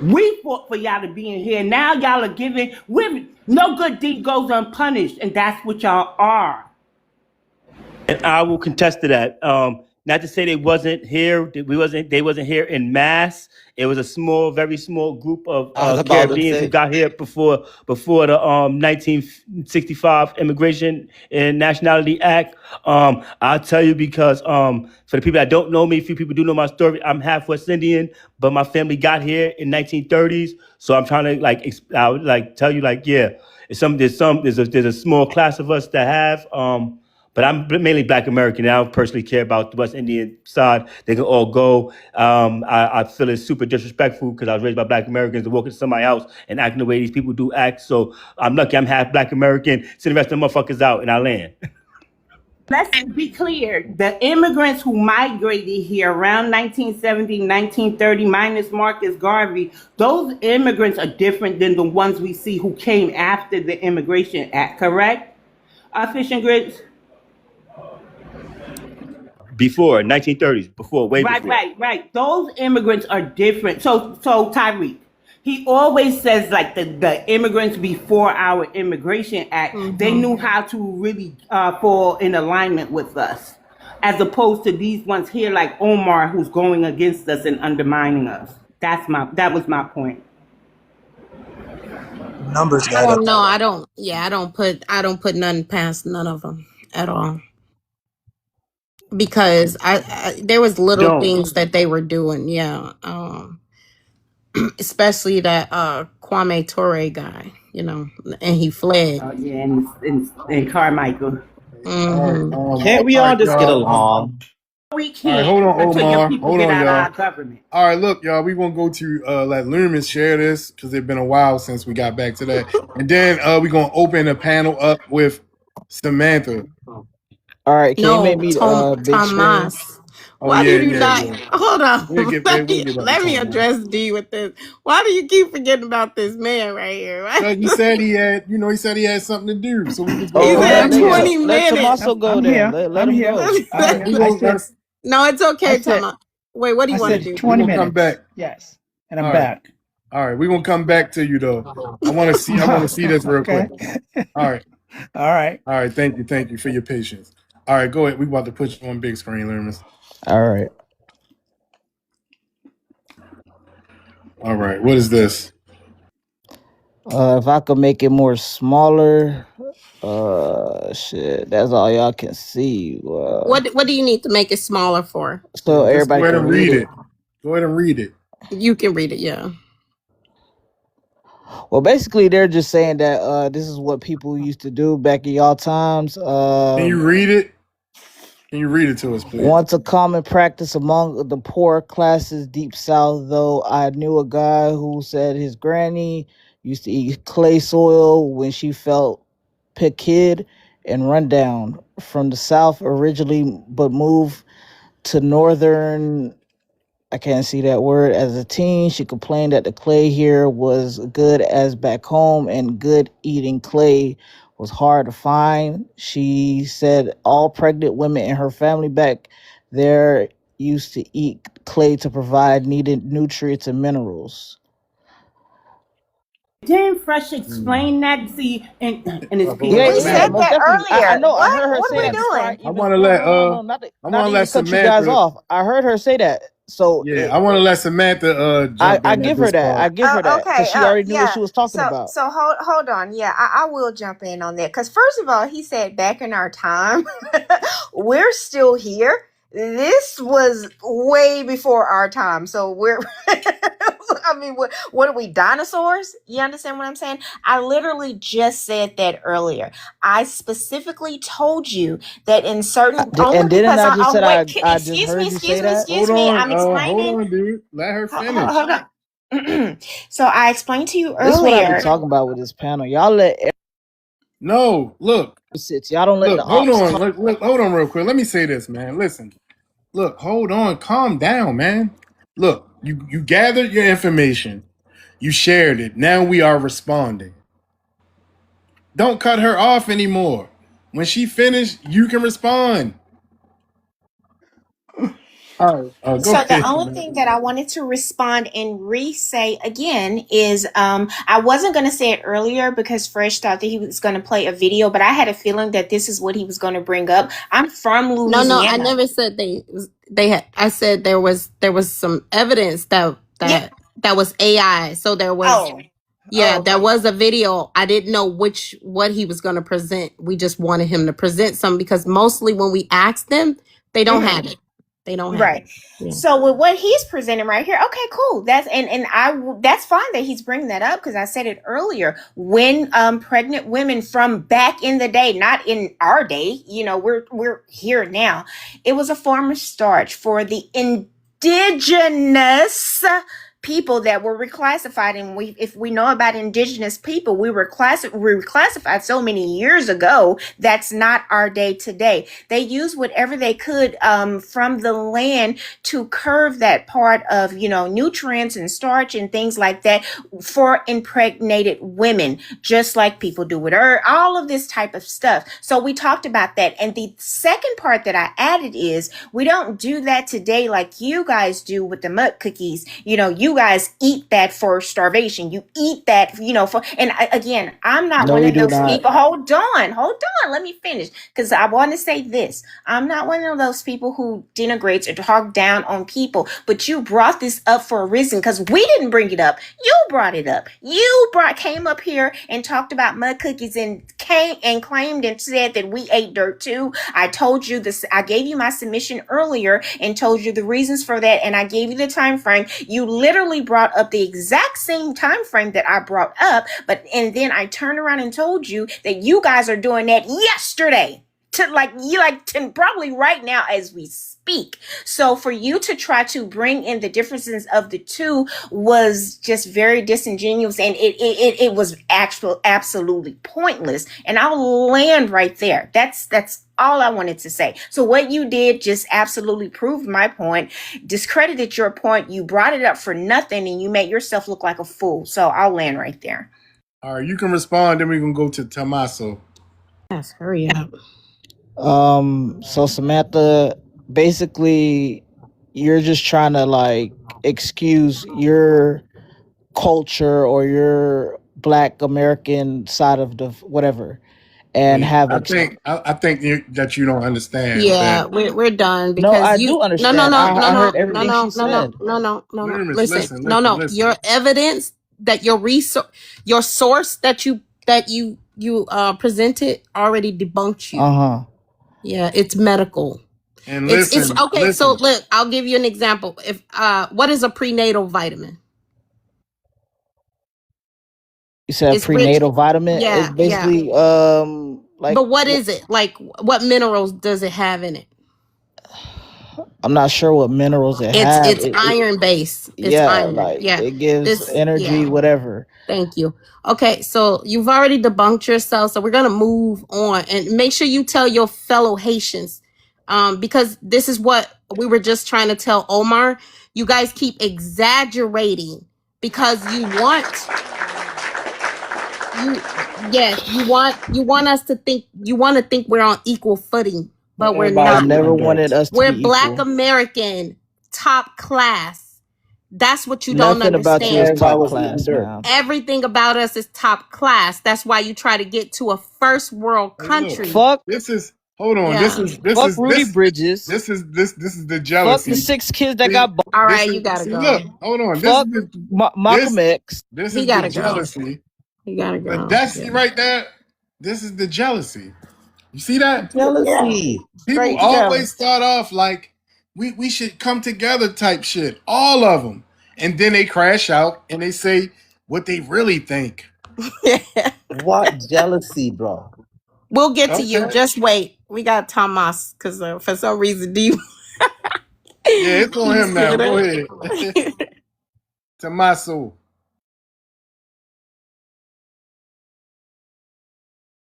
We fought for y'all to be in here. Now y'all are giving women no good deed goes unpunished, and that's what y'all are. And I will contest to that. Not to say they wasn't here. They wasn't here in mass. It was a small, very small group of I was about to Caribbeans who say. got here before the 1965 Immigration and Nationality Act. I'll tell you because for the people that don't know me, a few people do know my story. I'm half West Indian, but my family got here in 1930s. So I'm trying to I would like tell you yeah, there's a small class of us that have but I'm mainly Black American. And I don't personally care about the West Indian side. They can all go. I feel it's super disrespectful because I was raised by Black Americans to walk into somebody's house and acting the way these people do act. So I'm lucky I'm half Black American. Send the rest of the motherfuckers out and I land. Let's be clear. The immigrants who migrated here around 1970, 1930, minus Marcus Garvey, those immigrants are different than the ones we see who came after the Immigration Act, correct? Fish and grits? Before 1930s, way Right, before. right, right. Those immigrants are different. So Tyreek, he always says like the immigrants before our Immigration Act, they Mm-hmm. knew how to really fall in alignment with us, as opposed to these ones here like Omar, who's going against us and undermining us. That was my point. Numbers got Well, up. no, I don't. Yeah, I don't put nothing past none of them at all because I there was little Don't. things that they were doing. Yeah, especially that Kwame Ture guy. You know, and he fled. Yeah, and Carmichael. All right, Hmm. Can't we all all right, just get y'all. along? We All right, can't hold on, until your Omar. people Hold get on, out of y'all. our government. All right, look, y'all. We gonna go to let Loomis share this because it's been a while since we got back to that, and then we gonna open the panel up with Samantha. All right, can you make No, me big screen? Tomas. Oh Why do yeah, you yeah, not? yeah. Hold on. We'll get back to Let me Thomas. address D with this. Why do you keep forgetting about this man right here? Right? Because he said he had, he said he had something to do, so we could go He Oh, on said that nigga. let 20 minutes. Tommaso go I'm then. here. Let I'm him here. go. All right, we I gonna said let's. No, it's I okay, said Tomas. Wait, what do I you want to said do? We 20 gonna come back. minutes. Yes. And I'm All right, back. all right. We gonna come back to you though. I want to see. I want to see this real Okay. quick. All right, All right. all right. Thank you for your patience. All right, go ahead. We about to put you on big screen, Loomis. All right. All right, what is this? If I could make it more smaller, shit, that's all y'all can see. What do you need to make it smaller for? So Just go everybody ahead can and read read it. it. Go ahead and read it. You can read it, yeah. Well, basically, they're just saying that this is what people used to do back in y'all times. Can you read it? Can you read it to us, please? Once a common practice among the poor classes deep south, though I knew a guy who said his granny used to eat clay soil when she felt kid and run down from the south originally, but moved to northern. I can't see that word. As a teen, she complained that the clay here was good as back home, and good eating clay was hard to find. She said all pregnant women in her family back there used to eat clay to provide needed nutrients and minerals. Didn't Fresh Hmm. explain that? See, and his Hold Yeah, on, people yeah, We yeah, said Samantha. most that definitely. I earlier. know. I What? heard her What say are we that before I doing? I even. want to No, let no, no, no. I want not to to let even cut you guys Samantha. off. I heard her say that. So Yeah, I want to let Samantha jump I in at give her this that. I part. give her that because Okay. she already knew what Yeah. she was talking So about. so hold on. Yeah, I will jump in on that because first of all, he said back in our time, we're still here. This was way before our time. So we're. I mean, what are we, dinosaurs? You understand what I'm saying? I literally just said that earlier. I specifically told you that in certain only And didn't because I just oh said wait, I just heard you say that? Hold I'm on, hold explaining. on, dude. Let her finish. Hold on. So I explained to you This is what I be earlier. talking about with this panel. Y'all let No, look, opposites. Y'all don't let the hold ops on, talk. hold on, real quick. Let me say this, man. Listen, look, hold on, calm down, man. Look, you gathered your information, you shared it. Now we are responding. Don't cut her off anymore. When she finished, you can respond. All right, go So the ahead, only thing man. that I wanted to respond and re-say again is I wasn't going to say it earlier because Fresh thought that he was going to play a video, but I had a feeling that this is what he was going to bring up. I'm from No, I Louisiana. never said they had. I said there was some evidence that Yeah. that was AI. So there was, Oh. Oh, yeah, there okay. was a video. I didn't know what he was going to present. We just wanted him to present some because mostly when we asked them, they don't have Mhm. it. They don't have it. Right. Yeah. So with what he's presenting right here, okay, cool. That's fine that he's bringing that up because I said it earlier. When pregnant women from back in the day, not in our day, we're here now. It was a form of starch for the indigenous people that were reclassified, and if we know about indigenous people, we were classified so many years ago. That's not our day today. They used whatever they could from the land to curve that part of nutrients and starch and things like that for impregnated women, just like people do with her, all of this type of stuff. So we talked about that. And the second part that I added is we don't do that today like you guys do with the mud cookies. You guys eat that for starvation. You eat that, again, I'm not No, one we of do those not. people. Hold on. Let me finish because I want to say this. I'm not one of those people who denigrates or talk down on people, but you brought this up for a reason because we didn't bring it up. You brought it up. Came up here and talked about mud cookies and came and claimed and said that we ate dirt too. I told you this. I gave you my submission earlier and told you the reasons for that, and I gave you the time frame. You literally brought up the exact same time frame that I brought up, and then I turned around and told you that you guys are doing that yesterday to probably right now as we speak. So for you to try to bring in the differences of the two was just very disingenuous, and it was absolutely pointless. And I'll land right there. That's all I wanted to say. So what you did just absolutely proved my point, discredited your point. You brought it up for nothing, and you made yourself look like a fool. So I'll land right there. All right, you can respond. Then we can go to Tommaso. Yes, hurry up. So Samantha, basically, you're just trying to like excuse your culture or your Black American side of the whatever, and Wait, have I ex- think that you don't understand that. Yeah, we're done no, because I you do no no understand. no no I no heard no everything she no no no said. no no no no. Listen, Listen, listen, no listen, no. Your listen. evidence that your source that you presented already debunked you. Uh huh. Yeah, it's medical. And It's listen, okay. So listen. look, I'll give you an example. If what is a prenatal vitamin? You said It's rich. prenatal vitamin. It's Yeah, yeah. basically like But what is it? Like what minerals does it have in it? I'm not sure what minerals it It's have. it's iron base. It's Yeah, iron. like Yeah. it gives This energy, yeah. whatever. Thank you. Okay, so you've already debunked yourself, so we're gonna move on and make sure you tell your fellow Haitians, because this is what we were just trying to tell Omar. You guys keep exaggerating because you yes you want us to think we're on equal footing, but we're I not. Everybody's never eating dirt. wanted us to We're be Black equal. American, top class. That's what you don't Nothing about you is understand. Everybody top was eating class, dirt. man. Everything about us is top class. That's why you try to get to a first world Hey, look. country. Fuck, This is. Hold on. This Yeah. is. This fuck is. Rudy This. Bridges. This is the Fuck the jealousy. 6 kids that See. got. All This right, is. you gotta See. go. Look. Hold on. Fuck This. Malcolm X. This He is the gotta go. jealousy. He gotta But go. that's Yeah. right there. This is the jealousy. You see that? Jealousy. People Straight always jealous. start off like we should come together type shit. All of them, and then they crash out and they say what they really think. What jealousy, bro? We'll get to you. Okay. Just wait. We got Thomas because for some reason, do you Yeah, it's on you him now. scared Go of ahead. it? Tommaso.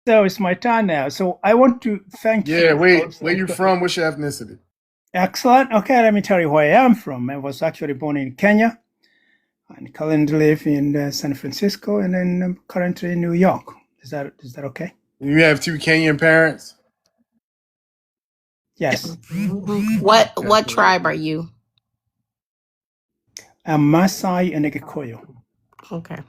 So it's my turn now. So I want to thank Yeah, you wait. also. Where you from? What's your ethnicity? Excellent. Okay, let me tell you where I am from. I was actually born in Kenya and currently live in San Francisco, and then I'm currently in New York. Is that okay? You have two Kenyan parents. Yes. What tribe are you? I'm Maasai and a Gikuyu. Okay.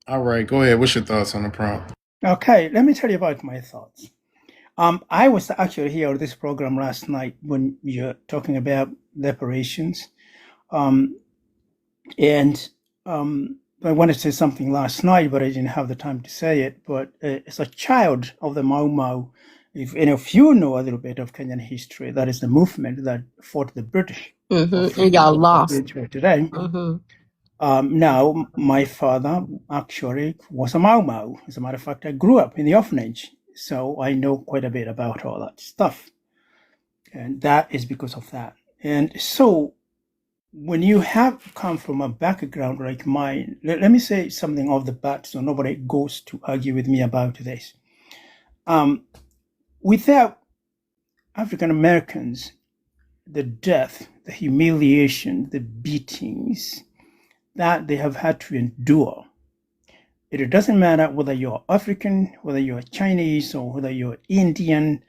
All right, go ahead. What's your thoughts on the prompt? Okay, let me tell you about my thoughts. I was actually here on this program last night when you're talking about reparations. And I wanted to say something last night, but I didn't have the time to say it. But as a child of the Mau Mau, if any of you know a little bit of Kenyan history, that is the movement that fought the British for And freedom y'all that we lost. enjoy today. Now, my father actually was a Mau Mau. As a matter of fact, I grew up in the orphanage, so I know quite a bit about all that stuff. And that is because of that. And so when you have come from a background like mine, let me say something off the bat so nobody goes to argue with me about this. Without African Americans, the death, the humiliation, the beatings that they have had to endure, it doesn't matter whether you're African, whether you're Chinese, or whether you're Indian,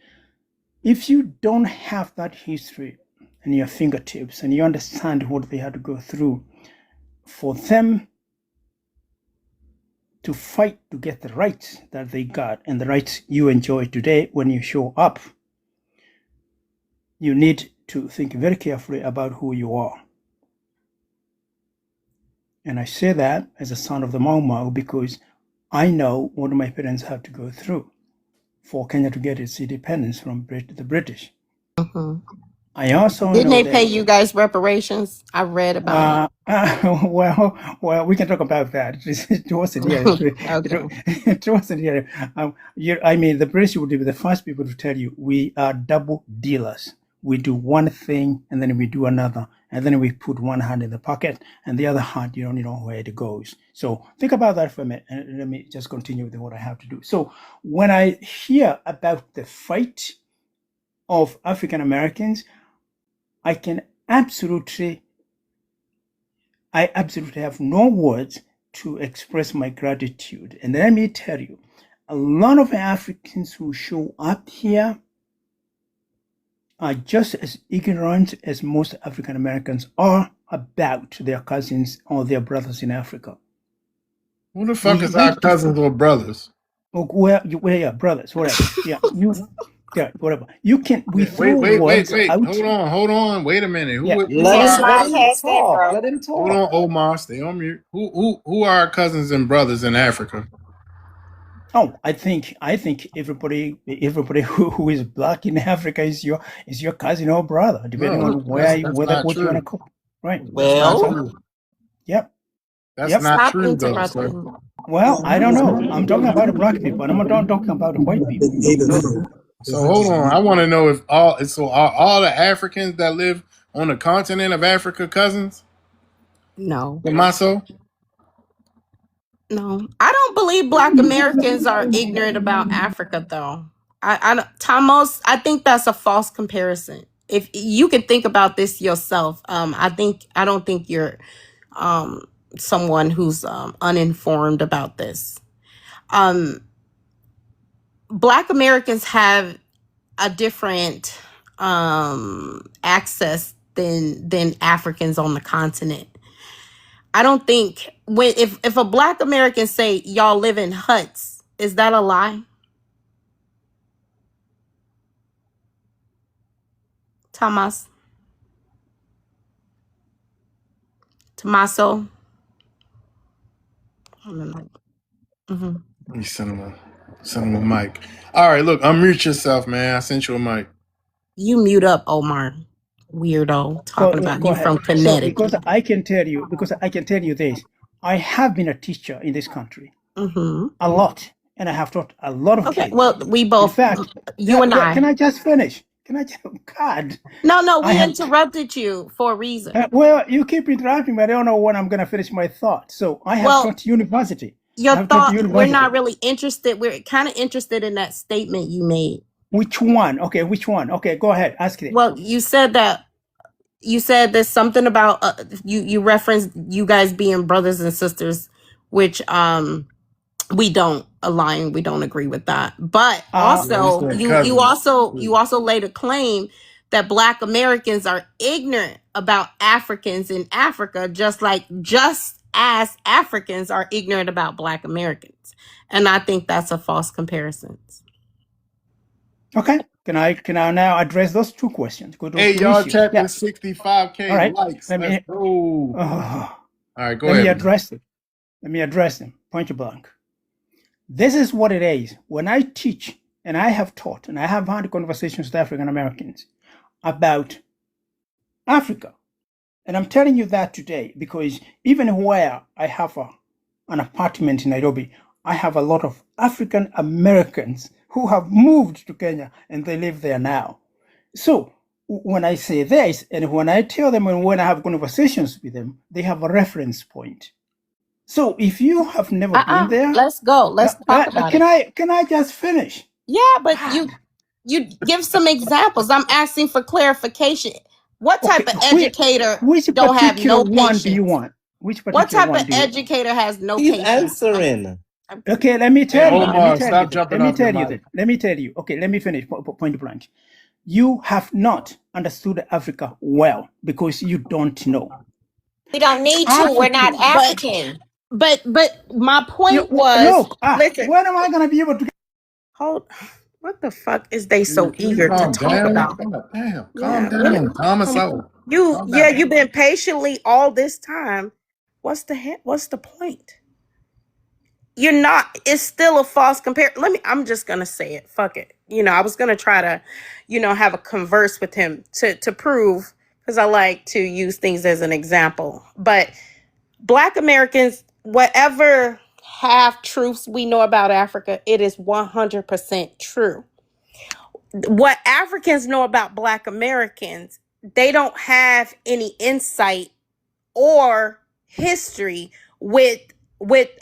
if you don't have that history in your fingertips and you understand what they had to go through, for them to fight to get the rights that they got and the rights you enjoy today when you show up, you need to think very carefully about who you are. And I say that as a son of the Mau Mau because I know what my parents had to go through for Kenya to get its independence from the British. I also Didn't know they pay that. you guys reparations? I read about Well, we can talk about that. It wasn't here. Okay. It wasn't here. I mean, the British would be the first people to tell you we are double dealers. We do one thing and then we do another, and then we put one hand in the pocket and the other hand, you don't know where it goes. So think about that for a minute, and let me just continue with what I have to do. So when I hear about the fight of African Americans, I absolutely have no words to express my gratitude. And let me tell you, a lot of Africans who show up here are just as ignorant as most African Americans are about their cousins or their brothers in Africa. Who the fuck is our cousins or brothers? Where yeah, brothers, whatever. Yeah, whatever. You can we throw Wait. words out. Hold on. Wait a minute. Yeah. Let him talk. Let him Hold talk. on, Omar. Stay on mute. Who are our cousins and brothers in Africa? Oh, I think everybody who is black in Africa is your cousin or brother, depending No, on where that's whether not what you want to true. call. Right. That's not Well, true. Yep. That's Yep. not Stop true, though, sir. interrupting. Well, I don't know. I'm talking about the black people, and I'm not talking about the white people. So hold on. I want to know if are all the Africans that live on the continent of Africa cousins? No. Tommaso? No. I don't believe Black Americans are ignorant about Africa, though. Thomas, I think that's a false comparison. If you can think about this yourself, I don't think you're someone who's uninformed about this. Black Americans have a different access than Africans on the continent. I don't think if a Black American say y'all live in huts, is that a lie? Tomaso? I don't know. Let me send him a mic. All right, look, unmute yourself, man. I sent you a mic. You mute up, Omar. Weirdo. Talking about Go you ahead. from So Connecticut. because I can tell you this, I have been a teacher in this country a lot, and I have taught a lot of Okay, kids. well, we In both, fact, you and can I. I just finish? God, No, I we have. interrupted you for a reason. Well, you keep interrupting me. I don't know when I'm going to finish my thought. So I have Well, taught university. your I have taught thought, we're university. not really interested. We're kind of interested in that statement you made. Which one? Okay, which one? Okay, go ahead. Ask it. Well, you said there's something about you referenced you guys being brothers and sisters, which we don't align, we don't agree with that. But Yeah, we also said you cousins. also laid a claim that Black Americans are ignorant about Africans in Africa, just as Africans are ignorant about Black Americans. And I think that's a false comparison. Okay. Can I now address those two questions? Those Hey, two y'all issues? tapping Yeah. 65K All right. likes. Let Let's me go. All right, go let me ahead, man. address it. Let me address them point blank. This is what it is. When I teach, and I have taught, and I have had conversations with African Americans about Africa, and I'm telling you that today because even where I have an apartment in Nairobi, I have a lot of African Americans who have moved to Kenya and they live there now. So when I say this, and when I tell them, and when I have conversations with them, they have a reference point. So if you have never been there, Let's go. Let's talk about it. can I just finish? Yeah, but you give some examples. I'm asking for clarification. What type Okay, of educator which don't have particular no one do you patience? want? Which What particular type of one do you want? educator has no He's patience? answering. Okay, let me Hey, tell you. Let me Omar, tell you stop that. jumping off your mic. Let me tell you. Okay, let me finish. Point blank. You have not understood Africa well because you don't know. We don't need to. We're not African, African. But my you point was, look. listen, When am I gonna be able to? hold. What the fuck is they so Can you eager to calm talk down? about? God damn, calm Yeah, what? down. Thomas out. Calm Yeah, down. you've been patiently all this time. What's the point? You're not, it's still a false compare. I'm just gonna say it. Fuck it. I was gonna try to, have a converse with him to prove, because I like to use things as an example. But Black Americans, whatever half truths we know about Africa, it is 100% true. What Africans know about Black Americans, they don't have any insight or history with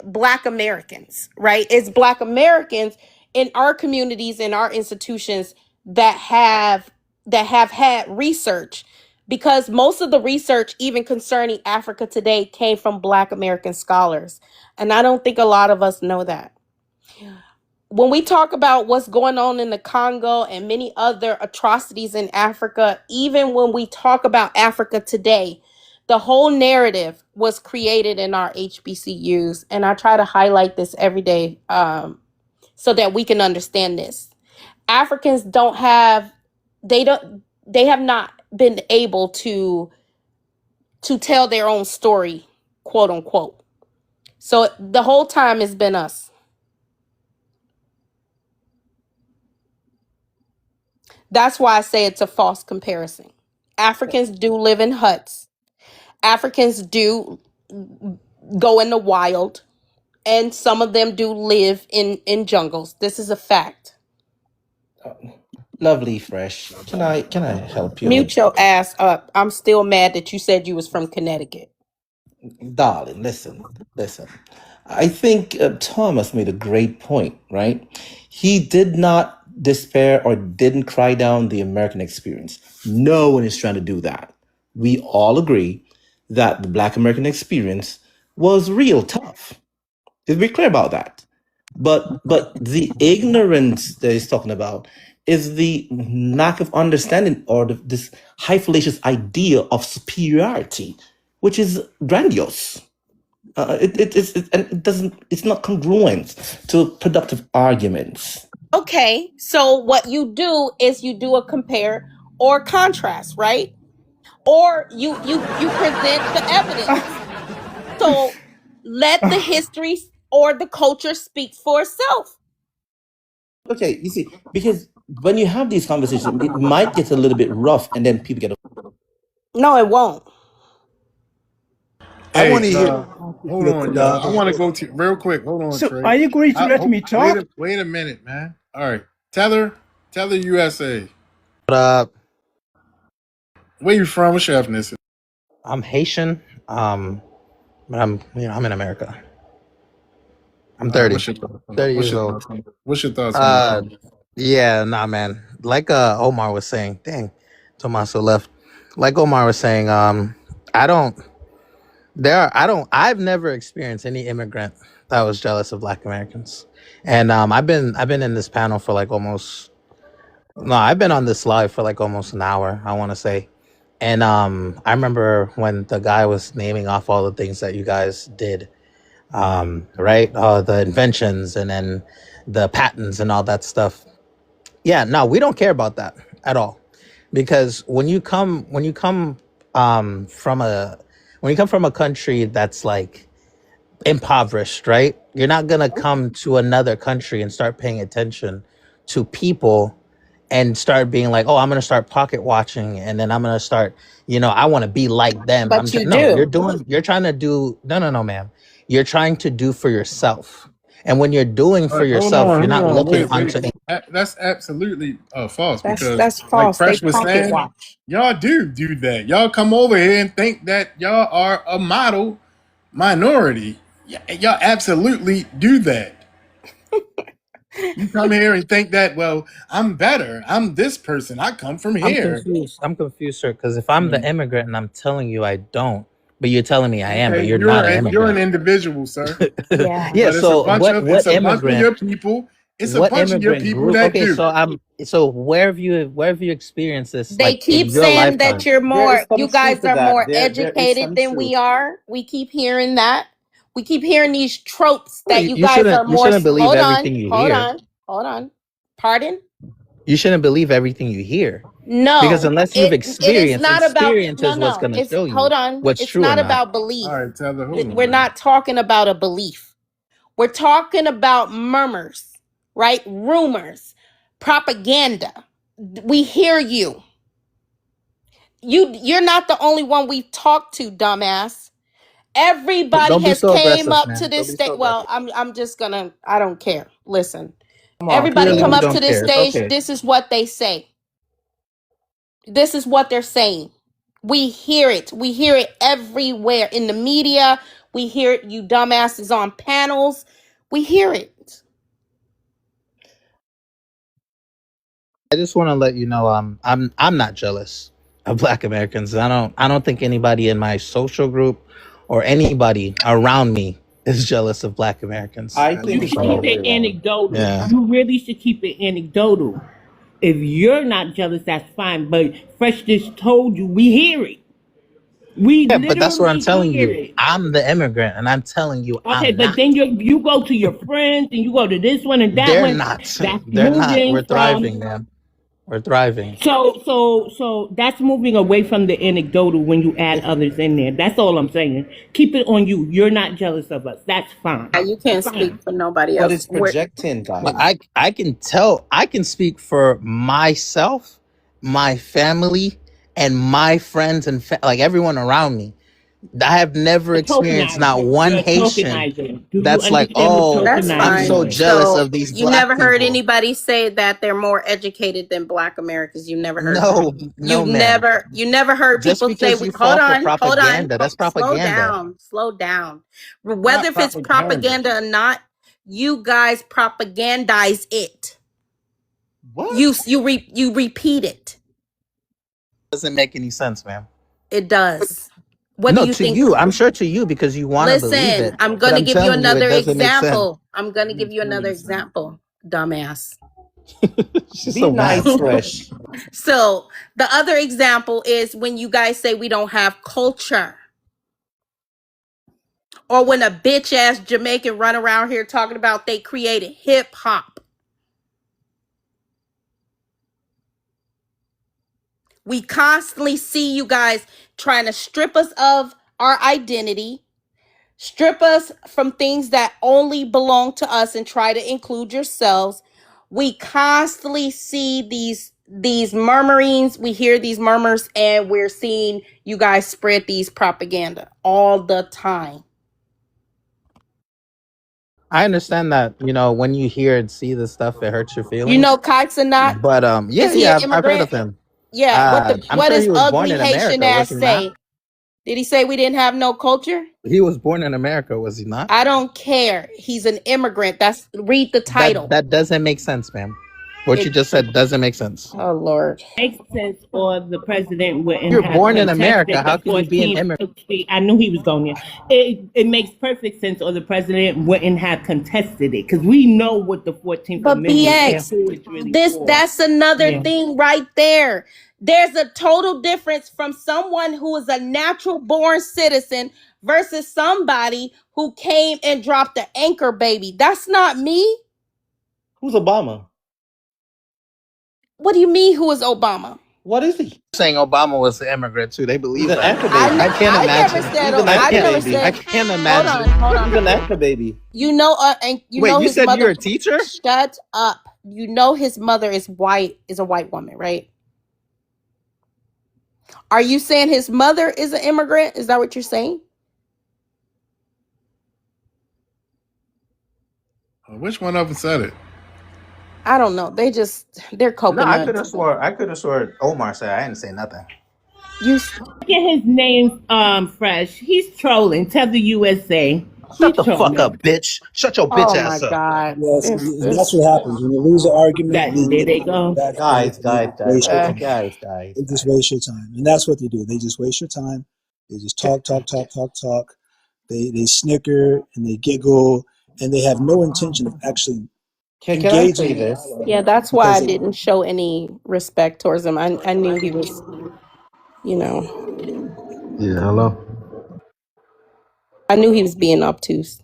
Black Americans, right? It's Black Americans in our communities, in our institutions, that have had research, because most of the research even concerning Africa today came from Black American scholars, and I don't think a lot of us know that. When we talk about what's going on in the Congo and many other atrocities in Africa, even when we talk about Africa today, the whole narrative was created in our HBCUs. And I try to highlight this every day, so that we can understand this. Africans they have not been able to tell their own story, quote unquote. So the whole time it's been us. That's why I say it's a false comparison. Africans do live in huts. Africans do go in the wild, and some of them do live in jungles. This is a fact. Lovely, fresh. Can I help you? Mute your ass up. I'm still mad that you said you was from Connecticut. Darling, listen. I think Thomas made a great point, right? He did not despair or didn't cry down the American experience. No one is trying to do that. We all agree that the Black American experience was real tough. Let's be clear about that. But the ignorance that he's talking about is the lack of understanding, or this high fallacious idea of superiority, which is grandiose. And it doesn't. It's not congruent to productive arguments. Okay, so what you do is you do a compare or contrast, right? Or you present the evidence. So let the history or the culture speak for itself. Okay, you see, because when you have these conversations, it might get a little bit rough, and then people get. No, it won't. I Hey, want to hear. hold on, y'all. I want to go to real quick. Hold on, So Trey. are you going to let me talk? Wait a minute, man. All right, Tether USA. What up? Where you from? What's your ethnicity? I'm Haitian. But I'm in America. I'm All right, 30. 30 what's years your old. thoughts on what's your thoughts on the topic? Yeah, nah, man. Like Omar was saying, dang, Tomaso left. Like Omar was saying, I don't. I've never experienced any immigrant that was jealous of Black Americans. And I've been in this panel for like almost no, I've been on this live for like almost an hour, I want to say. And I remember when the guy was naming off all the things that you guys did, right? The inventions and then the patents and all that stuff. Yeah, no, we don't care about that at all, because from a when you come from a country that's like impoverished, right? You're not gonna come to another country and start paying attention to people and start being like, oh, I'm gonna start pocket watching, and then I'm gonna start, I want to be like them. But you No, do. you're trying to do, no, no, no, ma'am. You're trying to do for yourself, and when you're doing for But yourself, you're hold not on, looking wait, onto. wait. That's absolutely false That's because, that's like false. They Fresh was pocket saying, watch. y'all do that. Y'all come over here and think that y'all are a model minority. Y'all absolutely do that. You come here and think that, well, I'm better. I'm this person. I come from I'm here. confused. I'm confused, sir. Because if I'm the Mm. immigrant and I'm telling you I don't, but you're telling me I am, but Okay, you're not an you're an immigrant. individual, sir. Yeah. Yeah. But So it's what a bunch of immigrant? your people. It's a What bunch of your immigrant people group? that Okay, do. so where have you experienced this They like in keep your saying that lifetime? you're There is more, some you truth guys to are that. more There is educated some than we truth. are. We keep hearing that. We keep hearing these tropes No, that you, you you guys are shouldn't you more. shouldn't believe Hold on, everything you hold hear. on, hold on. Pardon? You shouldn't believe everything you hear, because No, unless you've it is experienced, not about, experience no, is what's no. going to It's, show hold you on. what's It's true or not not. about All belief. right, Tether, hold We're on. not talking about a belief. We're talking about murmurs, right? Rumors, propaganda. We hear you. You're not the only one we've talked to, dumbass. Everybody Don't be has so came aggressive, up to man. Don't this be so stage. Well, aggressive. I'm just gonna, I don't care. Listen. Come on, Everybody Clearly, come we Taylor. up to don't this care. It's stage. okay. This is what they say. This is what they're saying. We hear it. We hear it everywhere in the media. We hear it, you dumbasses on panels. We hear it. I just want to let you know, I'm not jealous of Black Americans. I don't think anybody in my social group or anybody around me is jealous of Black Americans. I You think should it's the keep other So way it around. anecdotal. yeah, You really should keep it anecdotal. If you're not jealous, that's fine. But Fresh just told you, we hear it. We yeah, but that's what I'm literally telling hear you. it. I'm the immigrant, and I'm telling you, Okay, I'm but not. then you go to your friends and you go to this one and that They're one. not. That's They're not. moving We're from thriving, man. We're thriving. so that's moving away from the anecdotal when you add others in there. That's all I'm saying. Keep it on you. You're not jealous of us. That's fine. Yeah, you can't speak Fine. for nobody But else. it's projecting, But guys. I can tell. I can speak for myself, my family, and my friends and like everyone around me. I have never A experienced not tokenizer. one You're a Haitian tokenizer. Do you that's like, understand what oh, That's I'm tokenizing fine. so is? jealous So of these you black never heard people. anybody say that they're more educated than Black Americans. You never heard that. No, no, ma'am. You never heard Just people say, because you hold fall for on, hold on, propaganda, that's slow propaganda. down, slow down. Whether Not if it's propaganda. propaganda or not, you guys propagandize it. What? You repeat it. Doesn't make any sense, ma'am. It does. What do No, you to think? you, I'm sure to you because you want to believe Listen, it. I'm But gonna I'm give you telling you, it another doesn't make sense. example. I'm gonna It give makes you plenty another of sense. example, dumbass. She's Be so mad. nice, Fresh. So the other example is when you guys say we don't have culture, or when a bitch ass Jamaican run around here talking about they created hip hop. We constantly see you guys trying to strip us of our identity, strip us from things that only belong to us, and try to include yourselves. We constantly see these murmurings. We hear these murmurs, and we're seeing you guys spread these propaganda all the time. I understand that, when you hear and see this stuff, it hurts your You know feelings. Kai Cenat? But yeah, Is he an yeah, I've heard immigrant? of him. Yeah. I'm What sure does he was born ugly in Haitian America, was ass he not? say? Did he say we didn't have no culture? He was born in America, was he not? I don't care. He's an immigrant. That's read the That title. that doesn't make sense, ma'am. What you It just said doesn't make sense. Oh Lord. Makes sense, or the president wouldn't You're have born in America. contested the How can you be an 14th. immigrant? See, I knew he was going there. It makes perfect sense, or the president wouldn't have contested it, because we know what the 14th But Amendment and BX, who it's really this for. that's another Yeah. thing right there. There's a total difference from someone who is a natural born citizen versus somebody who came and dropped the anchor baby. That's not me. Who's Obama? What do you mean who is Obama? What is he? Saying Obama was an immigrant too. They He's believe an that. anchor I baby. I can't I never imagine. said He's an I anchor never baby. I said can't hold imagine. on, hold on. He's an anchor baby. You know and you Wait, know you his said mother. you're a teacher? Shut up. You know his mother is white, is a white woman, right? Are you saying his mother is an immigrant? Is that what you're saying? Which one of them said it? I don't know. They're No, I could coconuts. have swore. I could have swore Omar said. I didn't say nothing. You Get his name fresh. He's trolling. Tell the USA. Shut He's the fuck trolling. up, bitch. Shut your bitch Oh my ass up. God. Yes, and that's It's what happens when you lose an argument. That Then there they they come go. back and Guys, they guys, guys, waste your uh, time. guys. They just waste your time, and that's what they do. They just waste your time. They just talk, talk, talk, talk, talk. They snicker and they giggle, and they have no intention of actually Can I engaging say in this? dialogue yeah, that's why because I they. didn't show any respect towards him. I knew he was, you know, Yeah, hello. I knew he was being obtuse.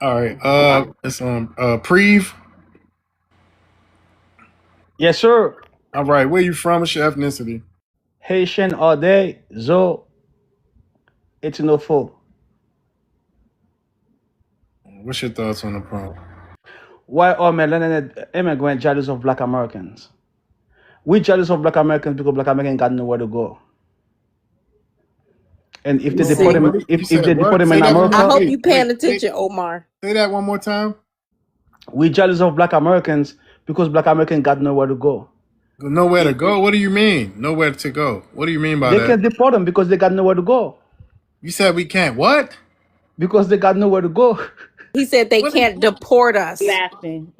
All right. It's Preve. Yes, sir. All right. Where you from? What's your ethnicity? Haitian all day. Zo 1804. What's your thoughts on the prompt? Why are melanated immigrant jealous of black Americans? We jealous of black Americans because black Americans got nowhere to go. And if You they know deport what? them, What you if said? they deport What? them Say in that one I more. America, hope you Wait, paying wait, wait. attention, Omar. Say that one more time. we jealous of black Americans because black Americans got nowhere to go. Nowhere to go. What do you mean? Nowhere to go. What do you mean by They that? can deport them because they got nowhere to go. You said we can't. What? Because they got nowhere to go. He said they What? Is, can't deport us. Laughing.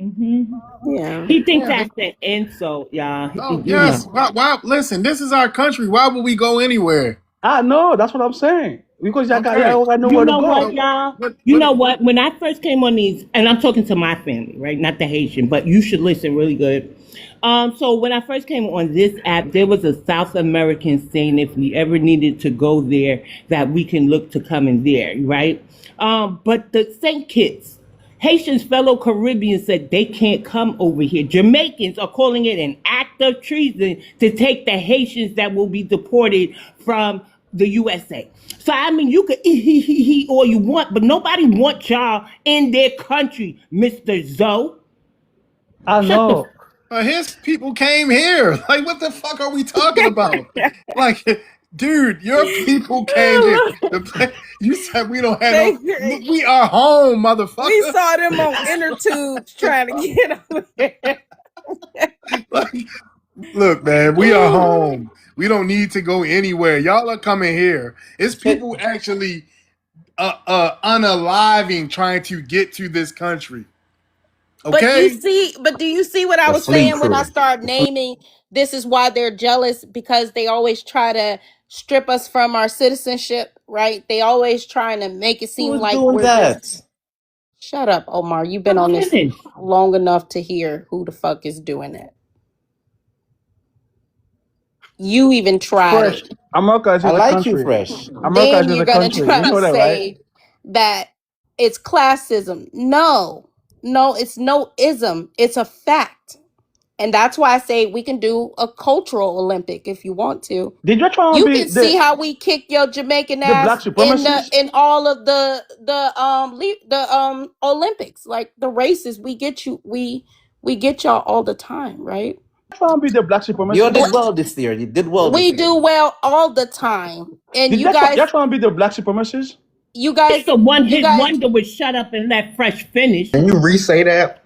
Yeah. He thinks yeah. that's an insult, y'all. Oh You know. yes. Why? Listen. This is our country. Why would we go anywhere? Ah, no, that's what I'm saying. Because Okay. y'all got You nowhere to know what, go. So y'all? what? You know what? When I first came on these, and I'm talking to my family, right? Not the Haitian, but you should listen really good. So when I first came on this app, there was a South American saying if we ever needed to go there, that we can look to coming there, right? But the Saint Kitts, Haitians, fellow Caribbeans said they can't come over here. Jamaicans are calling it an act of treason to take the Haitians that will be deported from the USA. So I mean, you could all you want, but nobody wants y'all in their country, Mr. Zoe. I Shut the. know. His people came here. Like, what the fuck are we talking about? Like, dude, your people came here. You said we don't have no. We are home, We motherfucker. saw them on inner tubes trying to get over there. Like, look, man, we are home. We don't need to go anywhere. Y'all are coming here. It's people actually unaliving trying to get to this country. But Okay? do you see what I The was fleet saying when I crew. started naming this is why they're jealous because they always try to strip us from our citizenship, right? They always trying to make it Who seem is like doing we're just that? shut up, Omar. You've been I'm on this finished. long enough to hear who the fuck is doing it. You even tried Fresh. it. America is I just a like you, country. Fresh. America is Then just you're a gonna country. try You to know that, right? say that it's classism. No, it's no ism. It's a fact. And that's why I say we can do a cultural Olympic if you want to. Did you try and You be can see how we kick your Jamaican the black ass supremacists? in all of the Olympics, like the races. We get y'all all the time, right? Try and be the black You did supremacists? well this year. You did well We this year. do well all the time, and Did y'all try and be the black supremacists? you guys, It's a one you hit guys. wonder would shut up and let Fresh finish. Can you re-say that?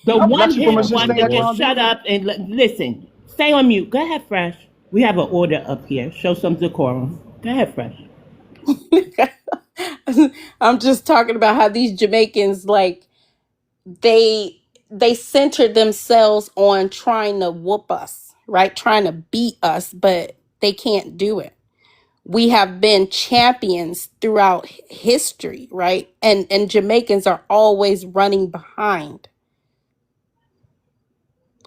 The That black one hit supremacist thing wonder y'all would trying to shut be? up and listen. Stay on mute. Go ahead, Fresh. We have an order up here. Show some decorum. Go ahead, Fresh. I'm just talking about how these Jamaicans like they centered themselves on trying to whoop us, right? Trying to beat us, but they can't do it. We have been champions throughout history, right? And Jamaicans are always running behind.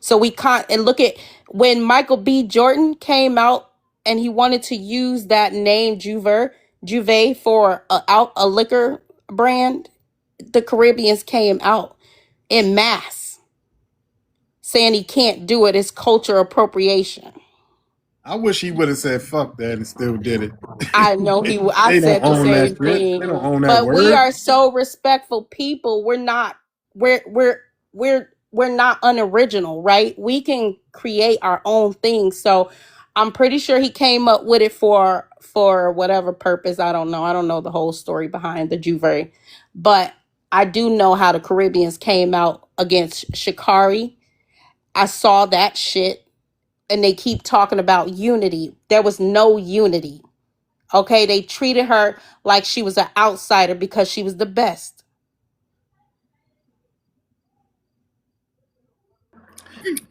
So we can't, and look at when Michael B. Jordan came out and he wanted to use that name Juve for a liquor brand. The Caribbeans came out in mass saying he can't do it. It's culture appropriation. I wish he would have said fuck that and still did it. I know I They don't said the own that same shit. thing, They don't own that but we word. are so respectful people. We're not. We're not unoriginal, right? We can create our own thing. So I'm pretty sure he came up with it for whatever purpose. I don't know. I don't know the whole story behind the Juve, but I do know how the Caribbeans came out against Shikari. I saw that shit, and they keep talking about unity. There was no unity. Okay, they treated her like she was an outsider because she was the best.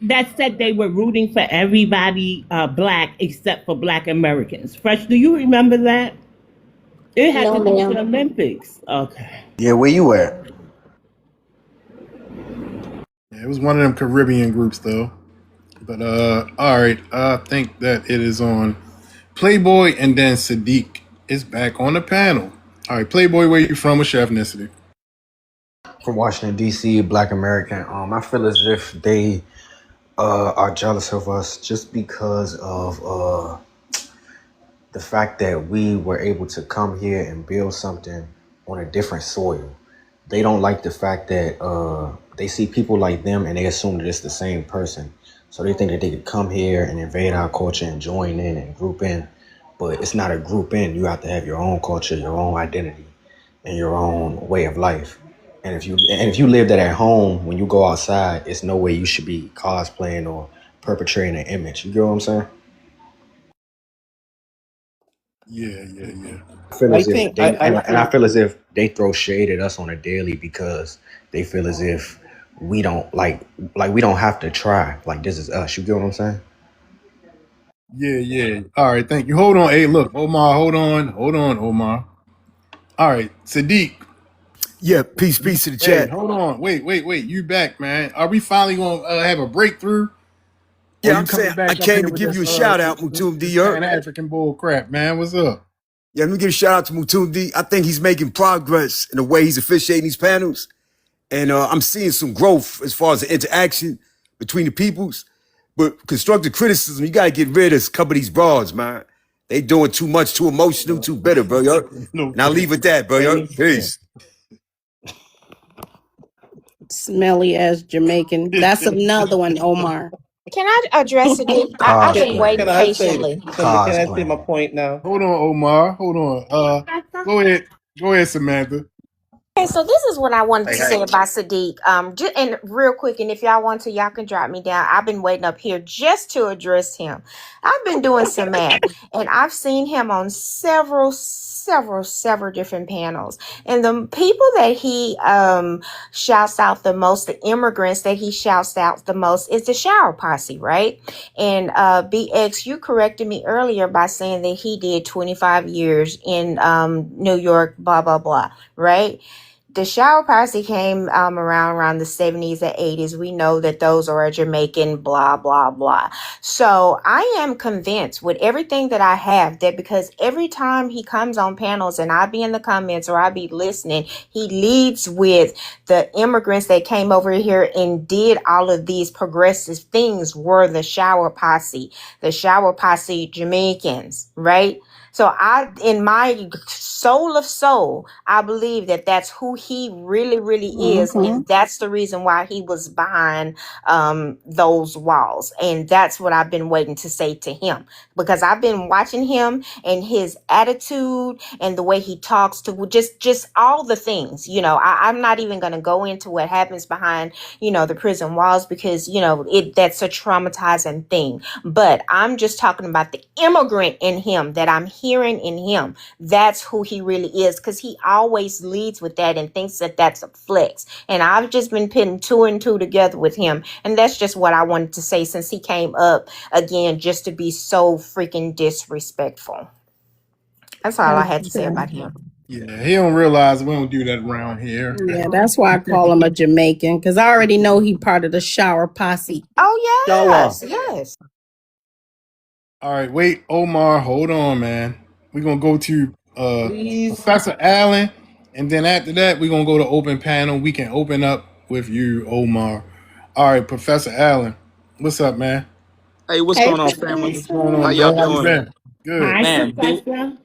That said, they were rooting for everybody black except for Black Americans. Fresh, do you remember that? It had No, to do with the ma'am. Olympics. Okay. Yeah, where you at? Yeah, it was one of them Caribbean groups though. But all right, I think that it is on Playboy, and then Sadiq is back on the panel. All right, Playboy, where you from? What's your ethnicity? From Washington D.C., Black American. I feel as if they are jealous of us just because of the fact that we were able to come here and build something on a different soil. They don't like the fact that they see people like them and they assume that it's the same person. So they think that they could come here and invade our culture and join in and group in. But it's not a group in. You have to have your own culture, your own identity, and your own way of life. And if you live that at home, when you go outside, it's no way you should be cosplaying or perpetrating an image. You get what I'm saying? Yeah. I feel I as if think they and I feel as if they throw shade at us on a daily because they feel as if we don't like we don't have to try. Like this is us. You get what I'm saying? Yeah. All right, thank you. Hold on. Hey, look, Omar, hold on, Omar. All right, Sadiq. Yeah, peace to the Hey, chat. hold on. Wait. You back, man. Are we finally gonna have a breakthrough? Or Yeah, you I'm saying coming I back up came here to with give this you a shout out, Mutumdi. this You heard? Pan African bull crap, man? What's up? Yeah, let me give a shout out to Mutumdi. I think he's making progress in the way he's officiating these panels. And I'm seeing some growth as far as the interaction between the peoples. But constructive criticism, you got to get rid of a couple of these broads, man. They doing too much, too emotional, too bitter, bro. Yo. No And I'll leave cap. with that, bro. Yo. Peace. Smelly as Jamaican. That's another one, Omar. Can I address it? I've been Cosplay. waiting can I say patiently. can I say my Cosplaying. point now? Hold on, Omar. Hold on. Go ahead. Go ahead, Samantha. Okay, so this is what I wanted Hey, to say hey. about Sadiq. And real quick, and if y'all want to, y'all can drop me down. I've been waiting up here just to address him. I've been doing some math, and I've seen him on several different panels. And the people that he shouts out the most, the immigrants that he shouts out the most, is the shower posse, right? And BX, you corrected me earlier by saying that he did 25 years in New York, blah blah blah, right? The shower posse came around the 70s and 80s. We know that those are a Jamaican, blah, blah, blah. So I am convinced with everything that I have that because every time he comes on panels and I be in the comments or I be listening, he leads with the immigrants that came over here and did all of these progressive things were the shower posse Jamaicans, right? So in my soul of soul, I believe that that's who he really is, Mm-hmm. and that's the reason why he was behind those walls. And that's what I've been waiting to say to him because I've been watching him and his attitude and the way he talks to just all the things. I'm not even going to go into what happens behind the prison walls because that's a traumatizing thing. But I'm just talking about the immigrant in him that I'm hearing in him. That's who he he really is, because he always leads with that and thinks that that's a flex. And I've just been putting two and two together with him. And that's just what I wanted to say, since he came up again just to be so freaking disrespectful. That's all I had to say about him. Yeah, he don't realize we don't do that around here. Yeah, that's why I call him a Jamaican, because I already know he part of the shower posse. Oh, Shower. yes, yes. All right, wait, Omar, hold on, man. We're gonna go to Please. Professor Allen, and then after that, we're gonna go to open panel. We can open up with you, Omar. All right, Professor Allen, what's up, man? Hey, what's Hey, going on, family? What's going How on, y'all bro? How you doing? been? Good. hi, Man, Professor.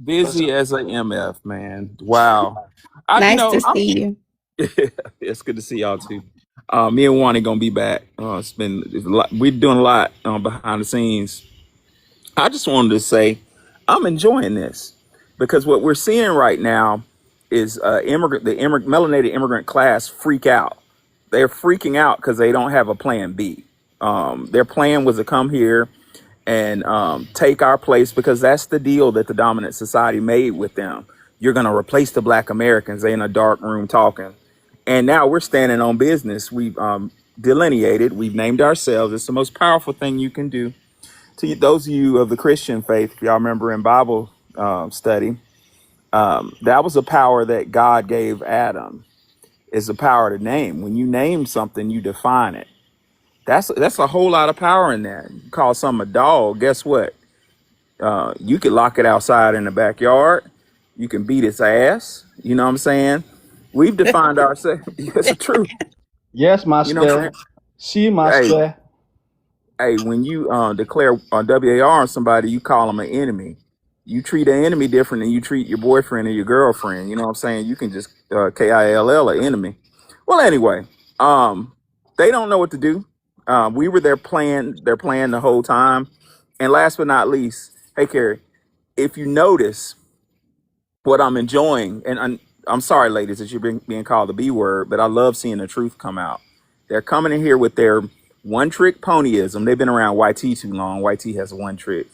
busy as a MF, man. Wow. Nice to I'm see you. it's good to see y'all too. Me and Wani gonna be back. It's a lot, we're doing a lot behind the scenes. I just wanted to say I'm enjoying this because what we're seeing right now is melanated immigrant class freak out. They're freaking out because they don't have a plan B. Their plan was to come here and take our place because that's the deal that the dominant society made with them. You're going to replace the black Americans. They in a dark room talking. And now we're standing on business. We've delineated, we've named ourselves. It's the most powerful thing you can do. To those of you of the Christian faith, if y'all remember in Bible study, that was a power that God gave Adam. Is the power to name. When you name something, you define it. That's a whole lot of power in that. You call something a dog, guess what? You could lock it outside in the backyard. You can beat its ass. You know what I'm saying? We've defined ourselves. It's the truth. Yes, You know what I'm master. saying? See, Hey, master. hey, when you declare WAR on somebody, you call them an enemy. You treat an enemy different than you treat your boyfriend or your girlfriend. You know what I'm saying? You can just KILL an enemy. Well, anyway, they don't know what to do. We were their plan the whole time. And last but not least, hey Carrie, if you notice what I'm enjoying, and I'm sorry, ladies, that you're being called the B word, but I love seeing the truth come out. They're coming in here with their one trick ponyism. They've been around YT too long. YT has one trick.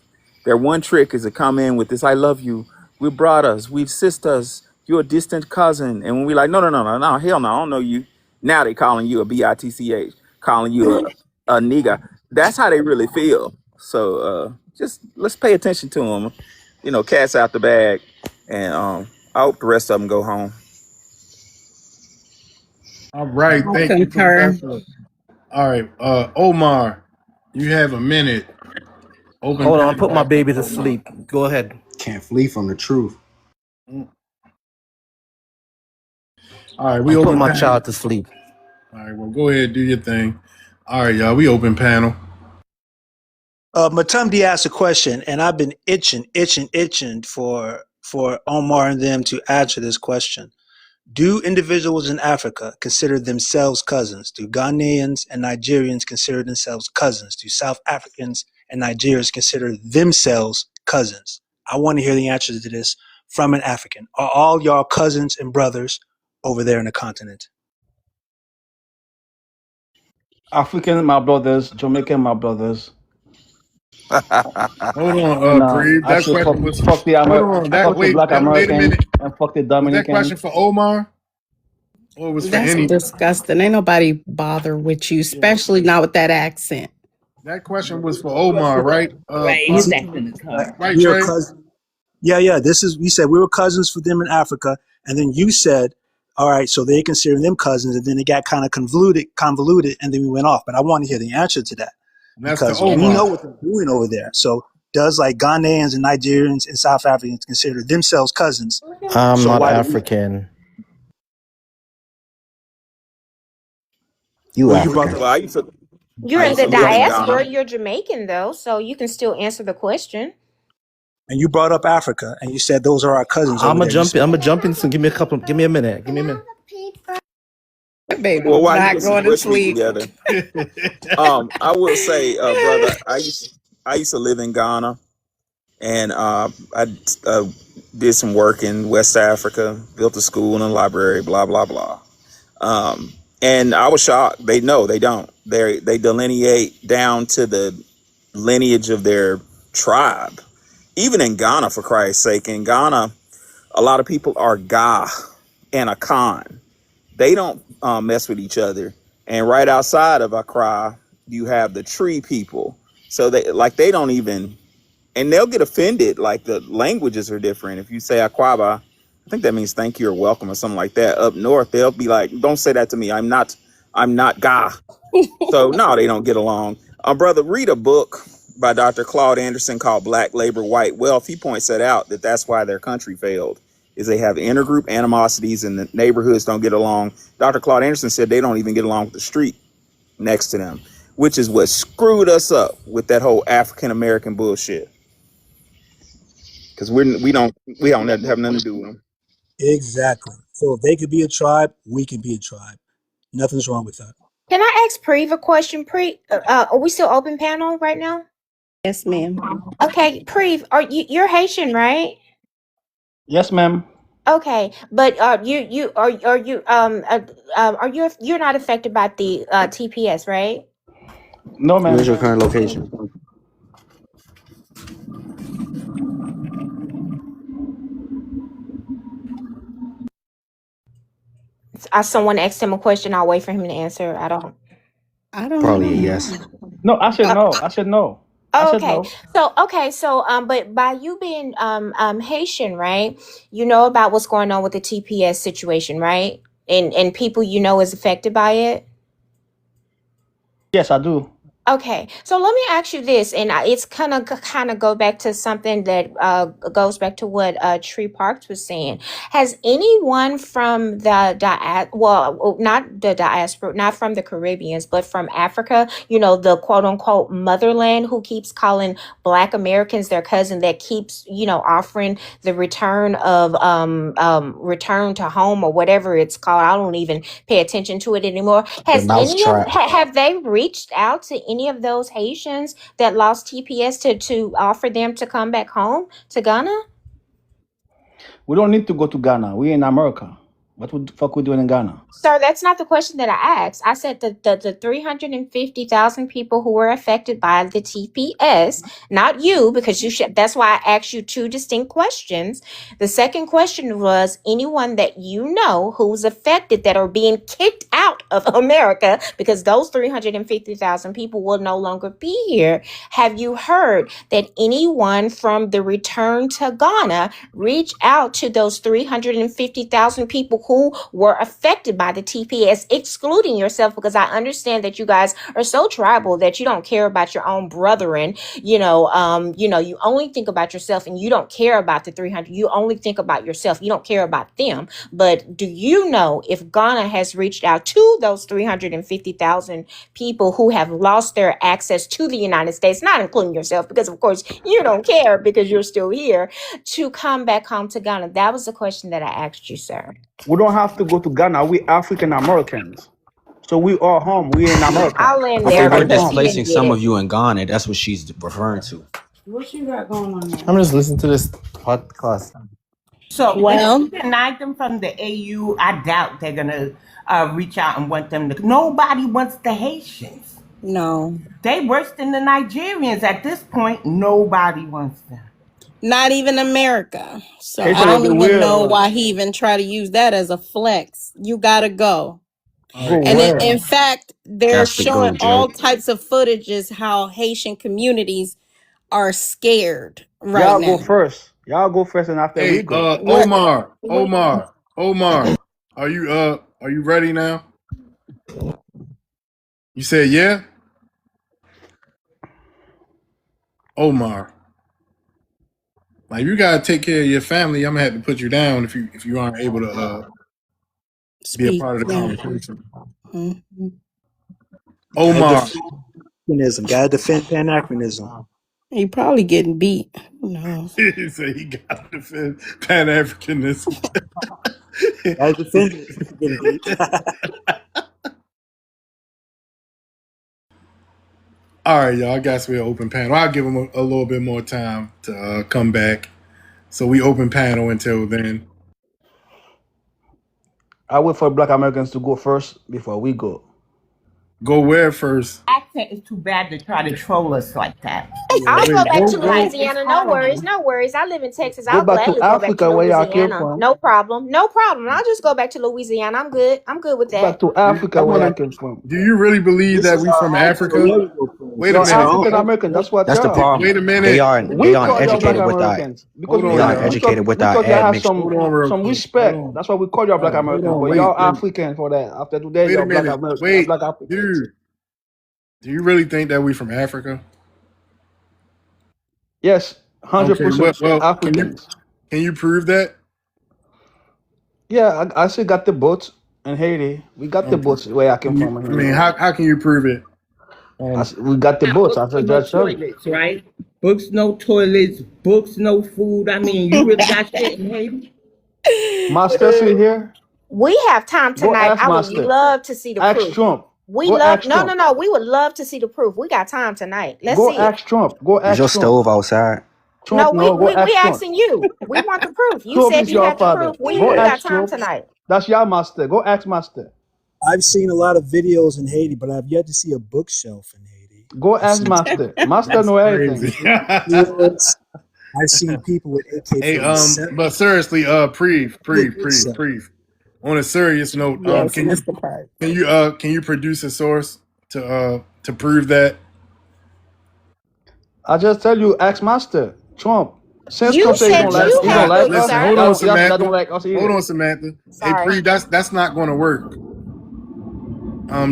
Their one trick is to come in with this, I love you. We brought us, we've sisters, you're a distant cousin. And when we like, no, hell no, I don't know you. Now they calling you a BITCH, calling you a nigga. That's how they really feel. So just let's pay attention to them. You know, cats out the bag. And I hope the rest of them go home. All right, I thank you, concur. Professor. All right, Omar, you have a minute. Open Hold on, put panel my after baby to Omar. sleep. Go ahead. Can't flee from the truth. Mm. All right, we I'm putting open my panel. child to sleep. All right, well, go ahead, do your thing. All right, y'all, we open panel. Matumdi asked a question, and I've been itching for Omar and them to answer this question. Do individuals in Africa consider themselves cousins? Do Ghanaians and Nigerians consider themselves cousins? Do South Africans and Nigerians consider themselves cousins? I want to hear the answer to this from an African. Are all y'all cousins and brothers over there in the continent? African, my brothers. Jamaican, my brothers. Hold on, And Bree. I That say question was. Hold on. fuck the Black Wait a Americans minute. and fuck the Was that question Dominicans. for Omar, or was for That's any? disgusting. Ain't nobody bother with you, Yeah, especially not with that accent. that question was for Omar, right? Right, he's back in the car. Right, We are Trey. cousins. Yeah. This is, we said we were cousins for them in Africa, and then you said, all right, so they consider them cousins, and then it got kind of convoluted, and then we went off. But I want to hear the answer to that That's to because we Omar. know what they're doing over there. So does like Ghanaians and Nigerians and South Africans consider themselves cousins? I'm So not why do we? African. You Well, you brought African. the Well, You're I in used the to live in diaspora. Ghana. You're Jamaican, though, so you can still answer the question. and you brought up Africa, and you said those are our cousins over I'm a there. You jump. said I'm a jumping. So give me a minute. Give me a minute. That baby Well, while you not get some going to bush meat sleep. together, I will say, brother, I used to live in Ghana, and I did some work in West Africa, built a school and a library, blah blah blah. And I was shocked. They know they don't. They delineate down to the lineage of their tribe. Even in Ghana, for Christ's sake, in Ghana, A lot of people are Ga and a Khan. They don't mess with each other. And right outside of Accra, you have the tree people. So they don't even, and they'll get offended. Like the languages are different. If you say Akwaba, I think that means thank you or welcome or something like that. Up north, they'll be like, don't say that to me. I'm not Ga. So no, they don't get along. Brother, read a book by Dr. Claude Anderson called Black Labor, White Wealth. He points that out, that's why their country failed, is they have intergroup animosities and the neighborhoods don't get along. Dr. Claude Anderson said they don't even get along with the street next to them, which is what screwed us up with that whole African American bullshit. Because we don't have nothing to do with them. Exactly. So if they could be a tribe, we can be a tribe. Nothing's wrong with that. Can I ask Preet a question? Preet, are we still open panel right now? Yes, ma'am. Okay, Preet, you're Haitian, right? Yes, ma'am. Okay, but you're not affected by the TPS, right? No, Where's your ma'am. current location? Someone asked him a question. I'll wait for him to answer. I don't. I don't Probably a know. yes. No, I said Uh, no. I said no. I oh, said okay. no. But by you being Haitian, right? You know about what's going on with the TPS situation, right? And people you know is affected by it. Yes, I do. Okay, so let me ask you this, and it's kind of go back to something that goes back to what Tree Parks was saying. Has anyone from the not the diaspora, not from the Caribbeans, but from Africa, the quote unquote motherland, who keeps calling Black Americans their cousin, that keeps offering the return to home or whatever it's called. I don't even pay attention to it anymore. The mousetrap. Have they reached out to any of those Haitians that lost TPS to offer them to come back home to Ghana? We don't need to go to Ghana. We in America. What the fuck we doing in Ghana? Sir, that's not the question that I asked. I said the 350,000 people who were affected by the TPS, not you, because you should. That's why I asked you two distinct questions. The second question was anyone that you know who's affected that are being kicked out of America because those 350,000 people will no longer be here. Have you heard that anyone from the Return to Ghana reached out to those 350,000 people who were affected by the TPS, excluding yourself? Because I understand that you guys are so tribal that you don't care about your own brethren. You only think about yourself and you don't care about the 300. You only think about yourself. You don't care about them. But do you know if Ghana has reached out to those 350,000 people who have lost their access to the United States, not including yourself, because of course you don't care because you're still here, to come back home to Ghana? That was the question that I asked you, sir. We don't have to go to Ghana. We African Americans. So we are home. We in America. I'll land Okay, there Are we're you because he home? displacing didn't get some it. of you in Ghana. That's what she's referring to. What you got going on there? I'm just listening to this podcast. So if Well, you deny them from the AU, I doubt they're gonna reach out and want them to. Nobody wants the Haitians. no. They worse than the Nigerians at this point. Nobody wants them. Not even America. So I Haitian don't even everywhere. know why he even try to use that as a flex. You gotta go. All Go right. And Hey, where? in fact, they're Got to showing go, all Joe. types of footages how Haitian communities are scared right Y'all go now. first. Y'all go first, and after we hey, go. What? Omar, are you ready now? You said yeah, Omar. Like you gotta take care of your family. I'm gonna have to put you down if you aren't able to be a Speak. part of the Yeah. conversation. Mm-hmm. Gotta Omar, defend Pan-Africanism. Gotta defend Pan-Africanism. He probably getting beat. Who knows? he said he got to defend Pan Africanism. Gotta defend it. Getting beat. All right, y'all. I guess we'll open panel. I'll give them a little bit more time to come back. So we open panel until then. I wait for Black Americans to go first before we go. Go where first? accent is too bad to try to troll us like that. Yeah, I'll go wait, back go to go Like it's Louisiana. No worries. horrible. No worries. I live in Texas. Go I'll back to gladly go back to Africa where y'all came Louisiana. from. No problem. No problem. I'll just go back to Louisiana. I'm good. I'm good with Go back that. to Do, Africa I where y'all wanna. came from. Do you really believe This that is we our from home for the Africa? Lego friends. Wait a You're This is our minute. home. African American. That's what That's the y'all. problem. Wait a minute. We They aren't call y'all Black educated with our Americans because Hold they on, aren't y'all. educated with we our thought y'all have admixture. Hold on real some quick. Hold respect. on. That's why we call y'all Black Hold American. on. But Wait. y'all Wait. African for that. After today, Wait a y'all Black minute. American, Wait, Black Africans. dude. Do you really think that we from Africa? Yes, Okay. 100% Well, Africans. can you prove that? Yeah, I still got the boats in Haiti. We got the Okay. boats where I came Can you, from in I mean, Haiti. how can you prove it? We got the Got boats. books I but said, no Judge, tell you. toilets, right? Books, no toilets. Books, no food. I mean, you really got shit in Haiti? Master, see here. We have time Go tonight. ask I would Master. love to see the Ask proof. Trump. We Go love ask no no Trump. no. We would love to see the proof. We got time tonight. Let's Go see it. ask Trump. Go Is ask your Trump. stove outside? No, Trump, no. Go we ask Trump. asking you. We want the proof. You Trump said is you your had the father. proof. Go We got ask time Trump. tonight. That's your master. Go ask Master. I've seen a lot of videos in Haiti, but I've yet to see a bookshelf in Haiti. Go I've ask seen Master. Master That's know everything. crazy. swords. I've seen people with Hey, AK-47. but seriously, Look, bookshelf. On a serious note, Yes, Mr. Park. can you produce a source to prove that? I just tell you, ask Master. Trump. Since You Trump say said you That's he don't had not. like books, us, Listen, sir. hold on, y'all don't Samantha. like us Hold either. on, Samantha. Hey, Sorry. Pre, that's not going to work.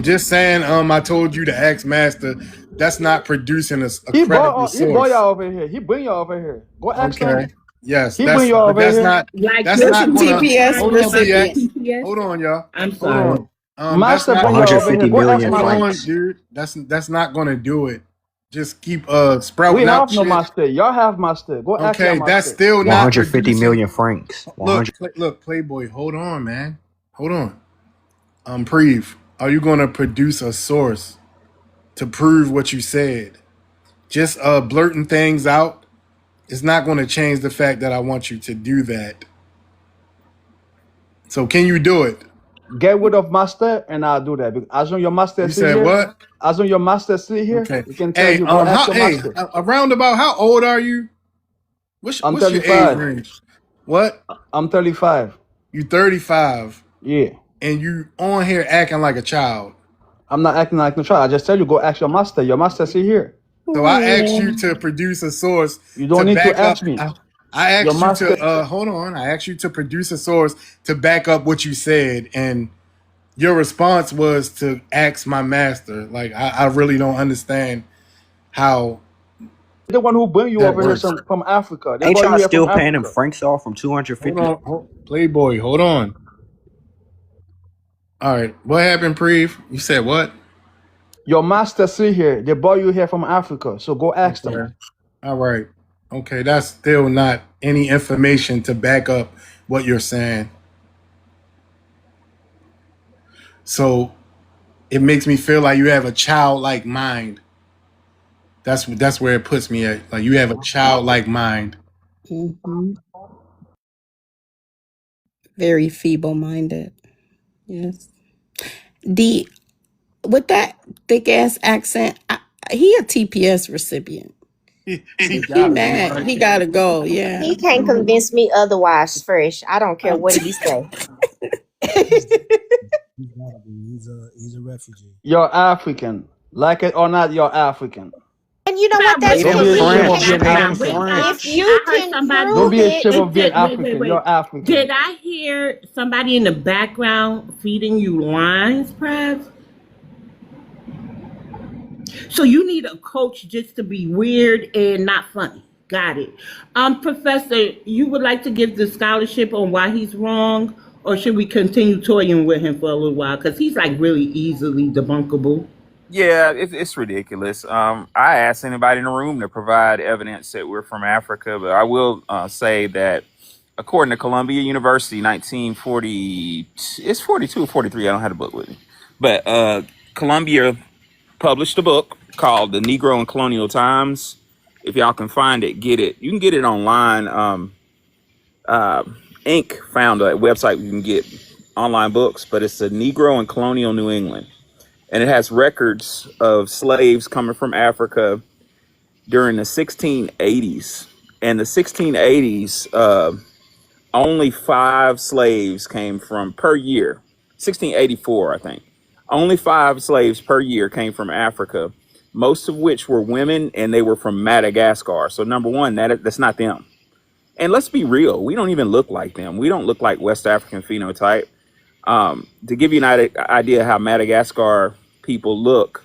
Just saying. I told you to ask Master. That's not producing a credible He brought source. y'all over here. He bring y'all over here. Go ask him. Okay. Yes, He bring that's y'all but over that's here. not Like that's you're You're the not gonna TPS hold on, about the DX. recipient. TPS? Hold on, y'all. I'm Hold sorry. on. That's Master not bring y'all over here. 150 Go ask million hold Master. on, francs. dude. That's not gonna do it. Just keep We sprouting out have no shit. master. Y'all have master. Go ask your Okay, that's master. still not 150 producing. million francs. Look, Playboy, hold on, man. Hold on. Preve, are you gonna produce a source to prove what you said? Just blurting things out is not gonna change the fact that I want you to do that. So can you do it? Get rid of master, and I'll do that. As long your master You sit said here, what? as long your master sit here, Okay. we can tell Hey, you go ask how? your Hey, master. around about how old are you? I'm What's your age 35. range? What? I'm 35. You 35, Yeah. and you on here acting like a child. I'm not acting like no child. I just tell you go ask your master. Your master sit here. So I asked you to produce a source You to don't need to back up. ask me. I Your asked you master. to hold on. I asked you to produce a source to back up what you said, and your response was to ask my master. Like I really don't understand how The one who bring you that over here works. from Africa. They Ain't brought you y'all here from still paying them Africa. francs off from Hold 250? on, Playboy. Hold on. All right, what happened, Preve? You said what? Your master sit here. They brought you here from Africa. So go ask them. Okay. All right. Okay, that's still not any information to back up what you're saying. So it makes me feel like you have a childlike mind. That's where it puts me at. Like you have a childlike mind. Hmm. Very feeble-minded. Yes. D with that thick ass accent, he a TPS recipient. He He gotta be mad. right. He gotta go. Yeah. He can't convince me otherwise, Fresh. I don't care what he say. He's gotta be. He's a refugee. You're African. Like it or not, you're African. And you know what? Not That's really, Don't Pay be them really ashamed is of French. being Pay them African. African. if French. you I heard can somebody. Don't prove be it. ashamed of being African. Wait. You're African. Did I hear somebody in the background feeding you lines, Prez? So you need a coach just to be weird and not funny. Got it. Professor, you would like to give the scholarship on why he's wrong, or should we continue toying with him for a little while? Because he's like really easily debunkable. Yeah, it's ridiculous. I asked anybody in the room to provide evidence that we're from Africa, but I will say that according to Columbia University, 1940, it's 42 or 43. I don't have the book with me, but Columbia published a book called "The Negro in Colonial Times." If y'all can find it, get it. You can get it online. Inc. found a website where you can get online books, but it's "The Negro in Colonial New England." and it has records of slaves coming from Africa during the 1680s. And the 1680s, only 5 slaves came from per year. 1684, I think. Only 5 slaves per year came from Africa, most of which were women, and they were from Madagascar. So number one, that's not them. And let's be real, we don't even look like them. We don't look like West African phenotype. To give you an idea how Madagascar people look,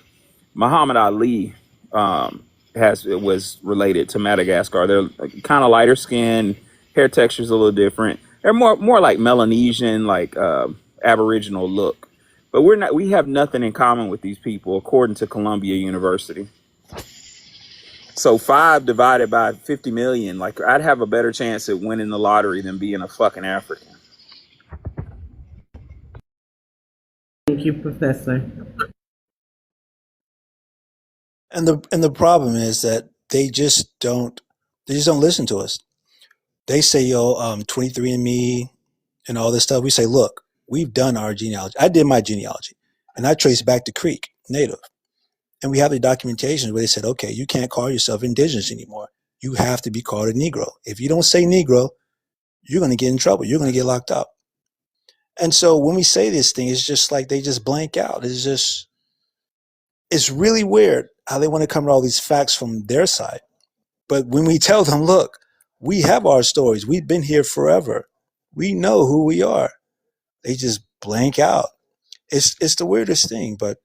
Muhammad Ali was related to Madagascar. They're kind of lighter skin, hair texture's a little different. They're more like Melanesian, like Aboriginal look. But we're not. We have nothing in common with these people, according to Columbia University. So 5 divided by 50 million, like I'd have a better chance at winning the lottery than being a fucking African. Thank you, Professor. And the problem is that they just don't listen to us. They say, yo, 23andMe and all this stuff. We say, look, we've done our genealogy. I did my genealogy, and I traced back to Creek Native. And we have the documentation where they said, okay, you can't call yourself indigenous anymore. You have to be called a Negro. If you don't say Negro, you're going to get in trouble. You're going to get locked up. And so when we say this thing, it's just like they just blank out. It's really weird how they want to come to all these facts from their side. But when we tell them, look, we have our stories. We've been here forever. We know who we are. They just blank out. It's the weirdest thing, but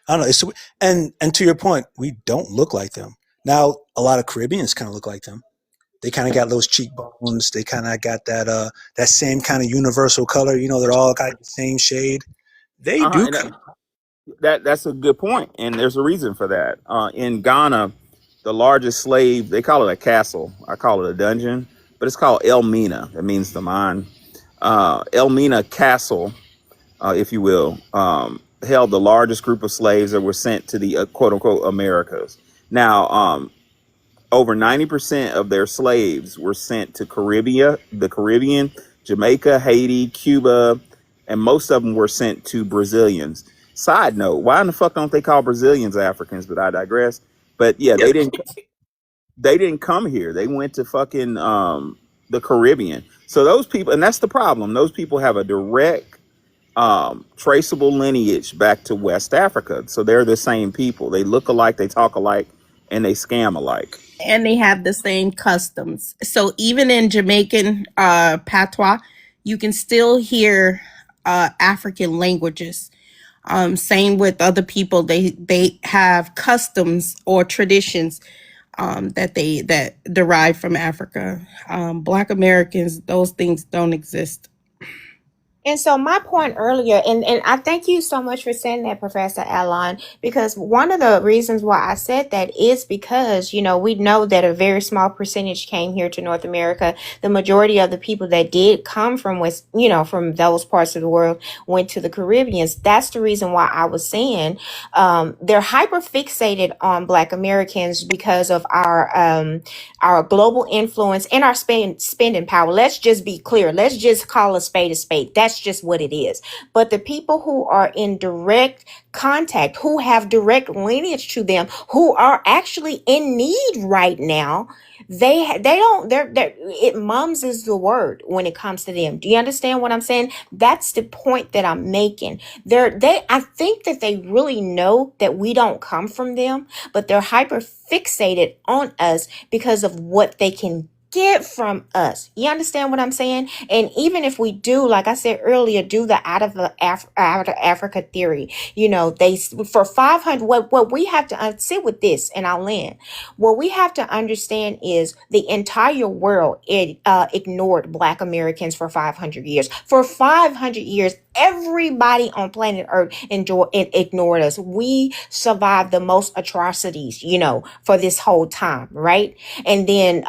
I don't know. And to your point, we don't look like them. Now, a lot of Caribbeans kind of look like them. They kind of got those cheekbones. They kind of got that same kind of universal color. You know, they're all got the same shade. They do. And that's a good point, and there's a reason for that. In Ghana, the largest slave, they call it a castle. I call it a dungeon, but it's called El Mina. That means the mine. El Mina Castle, if you will, held the largest group of slaves that were sent to the quote unquote Americas. Now, over 90% of their slaves were sent to the Caribbean, Jamaica, Haiti, Cuba, and most of them were sent to Brazilians. Side note, why in the fuck don't they call Brazilians Africans? But I digress. But yeah, they didn't come here. They went to fucking the Caribbean. So those people, and that's the problem. Those people have a direct traceable lineage back to West Africa. So they're the same people. They look alike, they talk alike, and they scam alike. And they have the same customs. So even in Jamaican patois, you can still hear African languages. Same with other people. They have customs or traditions that derive from Africa. Black Americans, those things don't exist. And so my point earlier, and I thank you so much for saying that, Professor Alon, because one of the reasons why I said that is because, we know that a very small percentage came here to North America. The majority of the people that did come from from those parts of the world went to the Caribbeans. That's the reason why I was saying they're hyper fixated on Black Americans because of our global influence and our spending power. Let's just be clear. Let's just call a spade a spade. That's just what it is. But the people who are in direct contact, who have direct lineage to them, who are actually in need right now, it mums is the word when it comes to them. Do you understand what I'm saying? That's the point that I'm making. I think that they really know that we don't come from them, but they're hyper fixated on us because of what they can get from us. You understand what I'm saying? And even if we do, like I said earlier, do the out of Africa theory, they for 500. What we have to sit with this, and I'll land. What we have to understand is the entire world ignored Black Americans for 500 years. For 500 years, everybody on planet Earth ignored us. We survived the most atrocities, for this whole time, right? And then,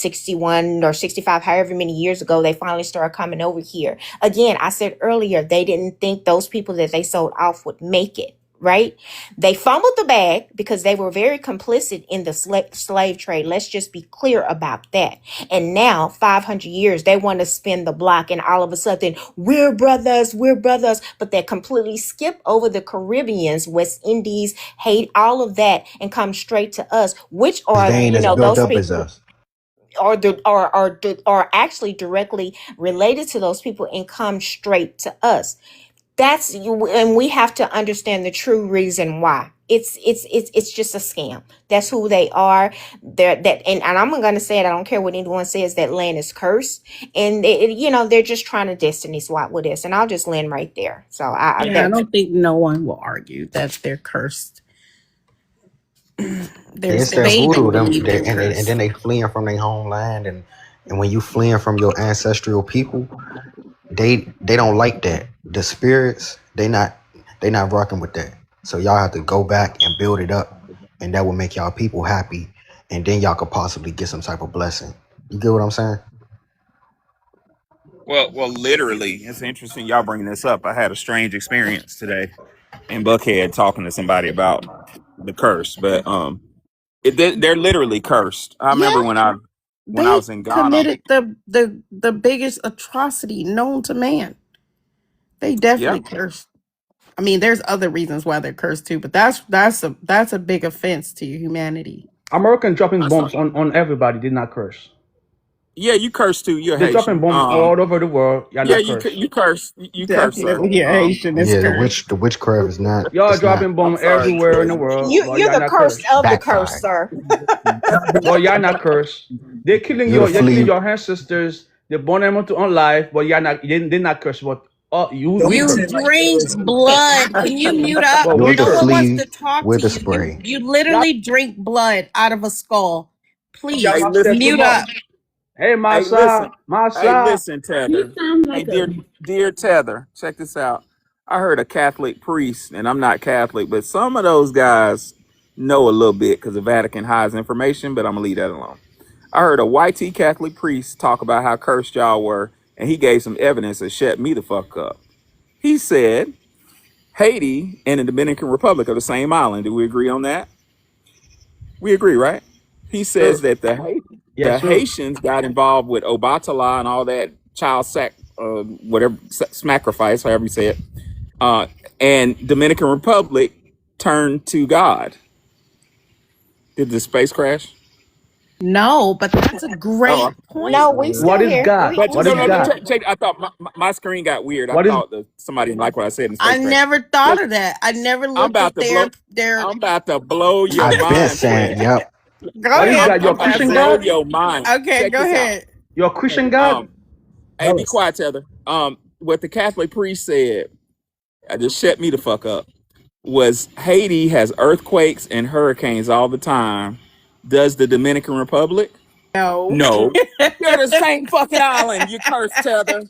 61 or 65, however many years ago, they finally started coming over here. Again, I said earlier, they didn't think those people that they sold off would make it, right? They fumbled the bag because they were very complicit in the slave trade. Let's just be clear about that. And now, 500 years, they want to spin the block, and all of a sudden, we're brothers, but they completely skip over the Caribbeans, West Indies, Haiti, all of that, and come straight to us, which They are, ain't as built those up as people us. are actually directly related to those people and come straight to us. That's you, and we have to understand the true reason why. It's just a scam. That's who they are. And I'm gonna say it. I don't care what anyone says. That land is cursed, and they're just trying to destiny swap with us. And I'll just land right there. So Yeah, I don't think no one will argue that they're cursed. Yeah, There's it's that they even voodoo. Them believe they, they're and then cursed. they fleeing from their homeland, and when you fleeing from your ancestral people, they don't like that. The spirits they not rocking with that. So y'all have to go back and build it up, and that will make y'all people happy, and then y'all could possibly get some type of blessing. You get what I'm saying? Well, literally, it's interesting y'all bringing this up. I had a strange experience today in Buckhead talking to somebody about the curse, but they're literally cursed. I Yeah, remember when I they was in Ghana. committed the biggest atrocity known to man. They Yeah, definitely cursed. I mean, there's other reasons why they're cursed too, but that's a big offense to humanity. American dropping I saw. bombs on everybody did not curse. Yeah, you curse too. You're They're dropping Haitian. bombs all over the world. You're Yeah, not you cursed. you curse. You curse, sir. Definitely, a Haitian is Yeah, cursed. the witchcraft is not. Y'all It's not dropping I'm bombs sorry, everywhere in the Jordan. world, but you're you're the not cursed cursed. of the curse, backfired. sir. But you're not cursed. You're the They're killing flea. your ancestors. They born them into on life, but you're not. They're not cursed. But you You cursed. drink blood. Can you mute up? But You're we the No one cursed. wants to flea talk to with the you. You spray. you Y'all, literally drink blood out of a skull. y'all Hey, Please must step listen. too mute much. up. Hey, Hey, Massa, listen. Hey, Massa. listen, You Tether. sound Hey, like a dear Tether. Check this out. I heard a Catholic priest, and I'm not Catholic, but some of those guys know a little bit because the Vatican hides information. But I'm gonna leave that alone. I heard a YT Catholic priest talk about how cursed y'all were, and he gave some evidence that shut me the fuck up. He said Haiti and the Dominican Republic are the same island. Do we agree on that? We agree, right? He says Sir. that Yes, the sir. Haitians got involved with Obatala and all that child whatever sacrifice, however you say it, uh, and Dominican Republic turned to God. Did the space crash? No, but that's a Oh, great No, point. we What still is here. God? We but we What no, is no, still no. here. God? Check. I thought my screen got weird. I What is thought that somebody didn't like what I said in I space crash. never thought Check. of that. I never I'm looked about at to blow. their I'm about to blow your I've been mind, saying, twin. yep. Go What is ahead, God? You're I'm a about to Christian blow Professor. God? your mind. Okay, Check go this out. ahead. You're a Christian God? Hey, be quiet, Tether. What the Catholic priest said, I just shut me the fuck up, was Haiti has earthquakes and hurricanes all the time. Does the Dominican Republic? No. No. They're the same fucking island, you cursed Tether.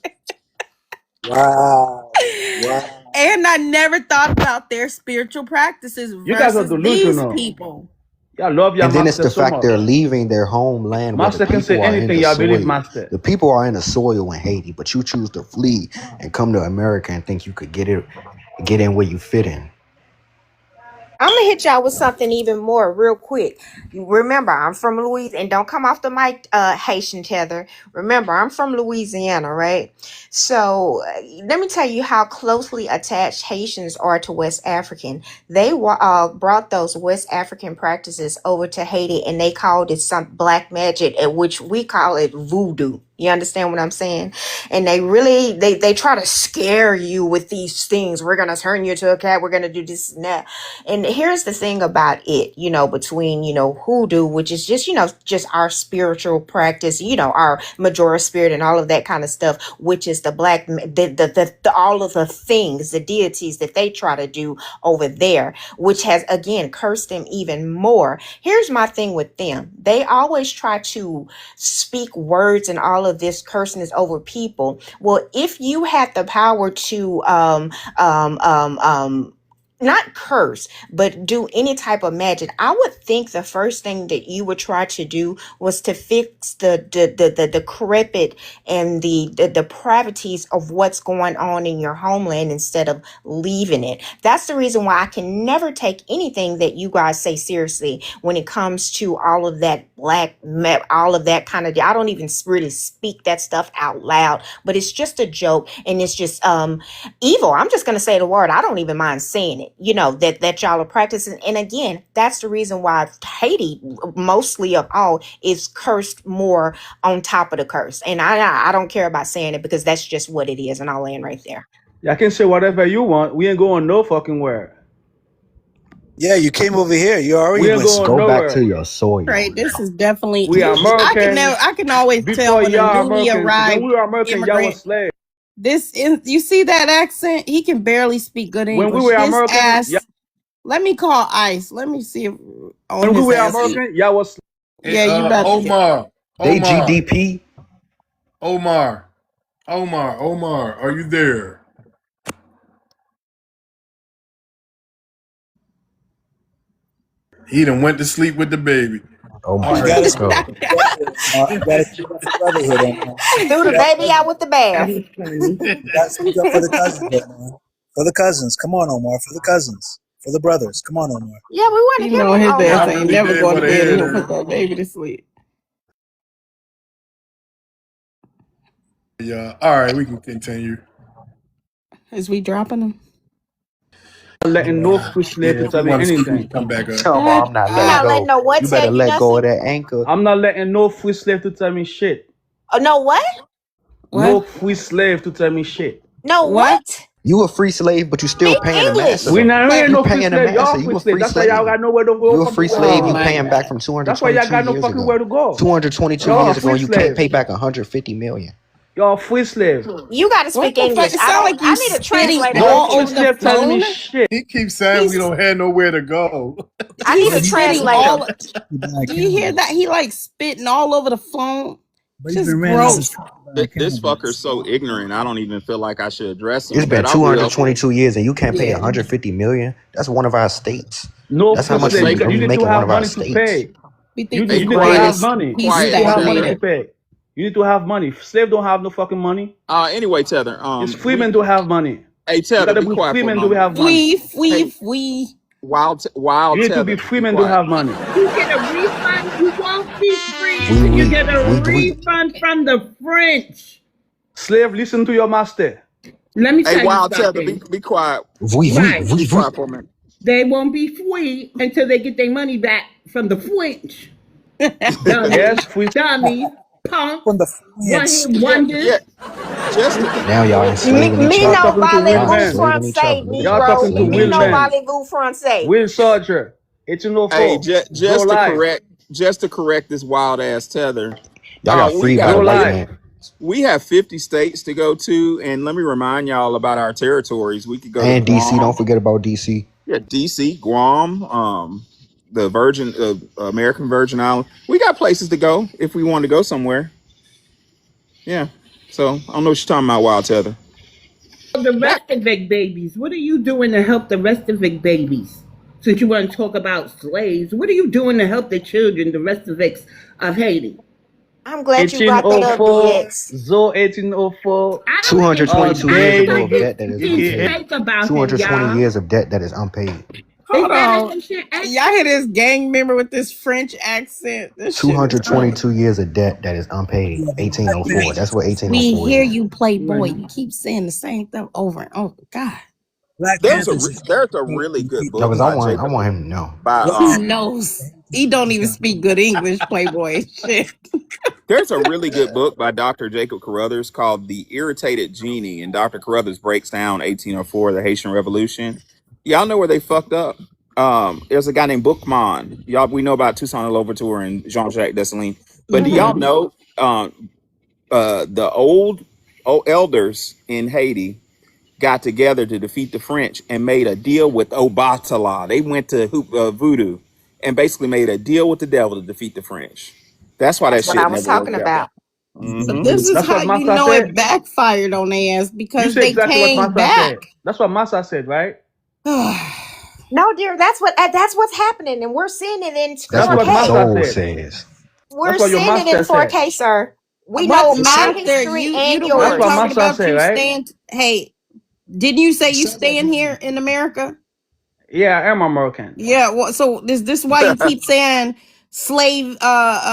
Wow. Wow. And I never thought about their spiritual practices You guys are versus these delusional. people. Y'all love your And then it's master the so fact much. they're leaving their homeland where the Master can say people are in anything the y'all believe, soil. master. The people are in the soil in Haiti, but you choose to flee and come to America and think you could get in where you fit in. I'm gonna hit y'all with something even more real quick. You remember, I'm from Louisiana, and don't come off the mic, Haitian Tether. Remember, I'm from Louisiana, right? So let me tell you how closely attached Haitians are to West African. They brought those West African practices over to Haiti, and they called it some black magic, at which we call it voodoo. You understand what I'm saying? And they really they try to scare you with these things. We're gonna turn you into a cat. We're gonna do this and that. And here's the thing about it, between, hoodoo, which is just, just our spiritual practice, our majora spirit and all of that kind of stuff, which is the black, all of the things, the deities that they try to do over there, which has, again, cursed them even more. Here's my thing with them. They always try to speak words and all of this curseness over people. Well, if you had the power to, not curse, but do any type of magic, I would think the first thing that you would try to do was to fix the decrepit and the depravities of what's going on in your homeland instead of leaving it. That's the reason why I can never take anything that you guys say seriously when it comes to all of that all of that kind of. I don't even really speak that stuff out loud, but it's just a joke, and it's just evil. I'm just going to say the word. I don't even mind saying it, that y'all are practicing. And again, that's the reason why Haiti, mostly of all, is cursed more on top of the curse. And I don't care about saying it because that's just what it is. And I'll land right there. Y'all can say whatever you want. We ain't going no fucking where. Yeah, you came over here. You already We ain't listening. going Go back to nowhere. your soil. Right. This is definitely. We are Americans. I can always tell Before when a y'all newly Americans. When arrived we were American, y'all was immigrant. slaves. You see that accent? He can barely speak good When we English. were His American, ass. Let me call ICE. Let me see if on when we his were ass. American, y'all was. Hey, Yeah, you better. They Omar, GDP. Omar, Omar, are you there? He done went to sleep with the baby. Omar All You right, gotta ready to speak go. up for brotherhood, Omar. You gotta speak up for brotherhood, Omar. Threw the That baby cousin. out with the bath. That was funny. You gotta speak up for the cousins, Omar. For the cousins. Come on, Omar. For the cousins. For the brothers. Come on, Omar. Yeah, we want to You hear know from his I ass Omar. ain't really never did going to want to bed and hear he'll put this. that baby to sleep. Yeah. All right, we can continue. Is we dropping him? Not letting no free slave Yeah, to if you tell me want to speak, we can anything. come back up. Omar, God, I'm not You're letting not letting go. no what You tell better you let go nothing? of that anchor. I'm not letting no free slave to tell me shit. Oh, no what? No what? free slave to tell me shit. No What? what? You a free slave, but you still Speak paying the master English. We though. not we Wait. ain't You no free paying the slave. master. Y'all You free a slave. free That's why y'all slave. got nowhere to go You a fucking free go. slave. Oh You my paying back God. from That's why y'all 222 got no years fucking ago. where to go. 222 Y'all years a ago, free you can't slave. pay back 150 million. Y'all free slave. You got to What speak the fuck? English. It sound like you I need a spitting translator No up all free over here. the slave telling me phone. shit. He keeps saying we He's don't have nowhere to go. I he's need Well, a you better spitting learn how translator. all. to speak by Do you hear accountable. that? He like spitting all over the phone. But you've Just been ran out of gross. speak by This accountable. fucker's so ignorant. I don't even feel like I should address It's him, been but I will. 222 years and you can't pay Yeah. 150 million. That's one of our states. No That's how free For the much slave. we, sake of You we need make to in one have of our money to states. pay. We think You he's hey, need to great. have quiet, money. He's You need quiet, to have money Tether. to stagnated. pay. You need to have money. Slave don't have no fucking money. Anyway, Tether. It's free We men don't have money. Hey You Tether, gotta be be quiet free for a men to moment. have money. Hey, We. You wild need to be Tether, free be men to quiet. have money. You get a refund. You won't be free We, until you we, get a we. refund from the French. Slave, listen to your master. Let me Hey, tell you wild Tether, something. be quiet. Right. Be quiet for a minute. They won't be free until they get their money back from the French. Dummies. Yes, free. Dummies. Punks. From the One French. hit Yeah, wonders. yeah. Just to, Now y'all enslaving each Me Y'all other. no talking to real Y'all parlez-vous men. enslaving each other. français, Look at Y'all y'all talking Negro. to enslaving Me real each no other. men. parlez-vous français. Will Soldier, hey, 1804. No just to lie. correct this wild ass Tether. Y'all got We freed by got No the white lie. man. we have 50 states to go to, and let me remind y'all about our territories. We could go to And DC. Don't Guam, forget about DC. yeah, DC, Guam, the Virgin, American Virgin Island. We got places to go if we want to go somewhere. Yeah. So I don't know what you're talking about, Wild Tether. The That rest of the babies. What are you doing to help the rest of the babies? Since you want to talk about slaves, what are you doing to help the children, the rest of Haiti? I'm glad you brought that up, 1804, DX. Zo 1804, I don't give. 222 years day. ago I of got debt that is ancient unpaid. faith about him, 220 y'all. years of debt that is unpaid. Is Hold that an on. ancient Y'all hear this gang member with this French accent? This shit is crazy. 222 years of debt that is unpaid. Black 1804. man. That's what We 1804 hear is. you, Playboy. one? You keep saying the same thing over and over. God. Black there's a Panthers is there's a helping really the good people of No, book because Haiti. by I Jacob want him to know. by Black He Panthers knows. is He helping don't the even Haitians speak out. good English, Playboy. Shit. there's a really good book by Dr. Jacob Carruthers called The Irritated Genie, and Dr. Carruthers breaks down 1804, the Haitian Revolution. Y'all know where they fucked up. There's a guy named Bookman. Y'all, we know about Toussaint Louverture and Jean-Jacques Dessalines, but do y'all Mm-hmm. know the old elders in Haiti got together to defeat the French and made a deal with Obatala. They went to voodoo and basically made a deal with the devil to defeat the French. That's why that That's what I shit was never talking worked out. about. But Hmm this is That's how what you Massa know said. it backfired on their ass You because say they exactly what came Massa back. said. That's what Massa said, right? No, dear, that's what's happening, and we're seeing it in That's That's what what the 4K. master soul said. says. We're That's what your seeing it in master said. 4K, sir. We What know It's our so. master? history You and the That's one what yours. talking master about said, you right? staying? Hey, didn't you say you staying here in America? Yeah, I am American. Yeah. Well, so is this why you keep saying slave,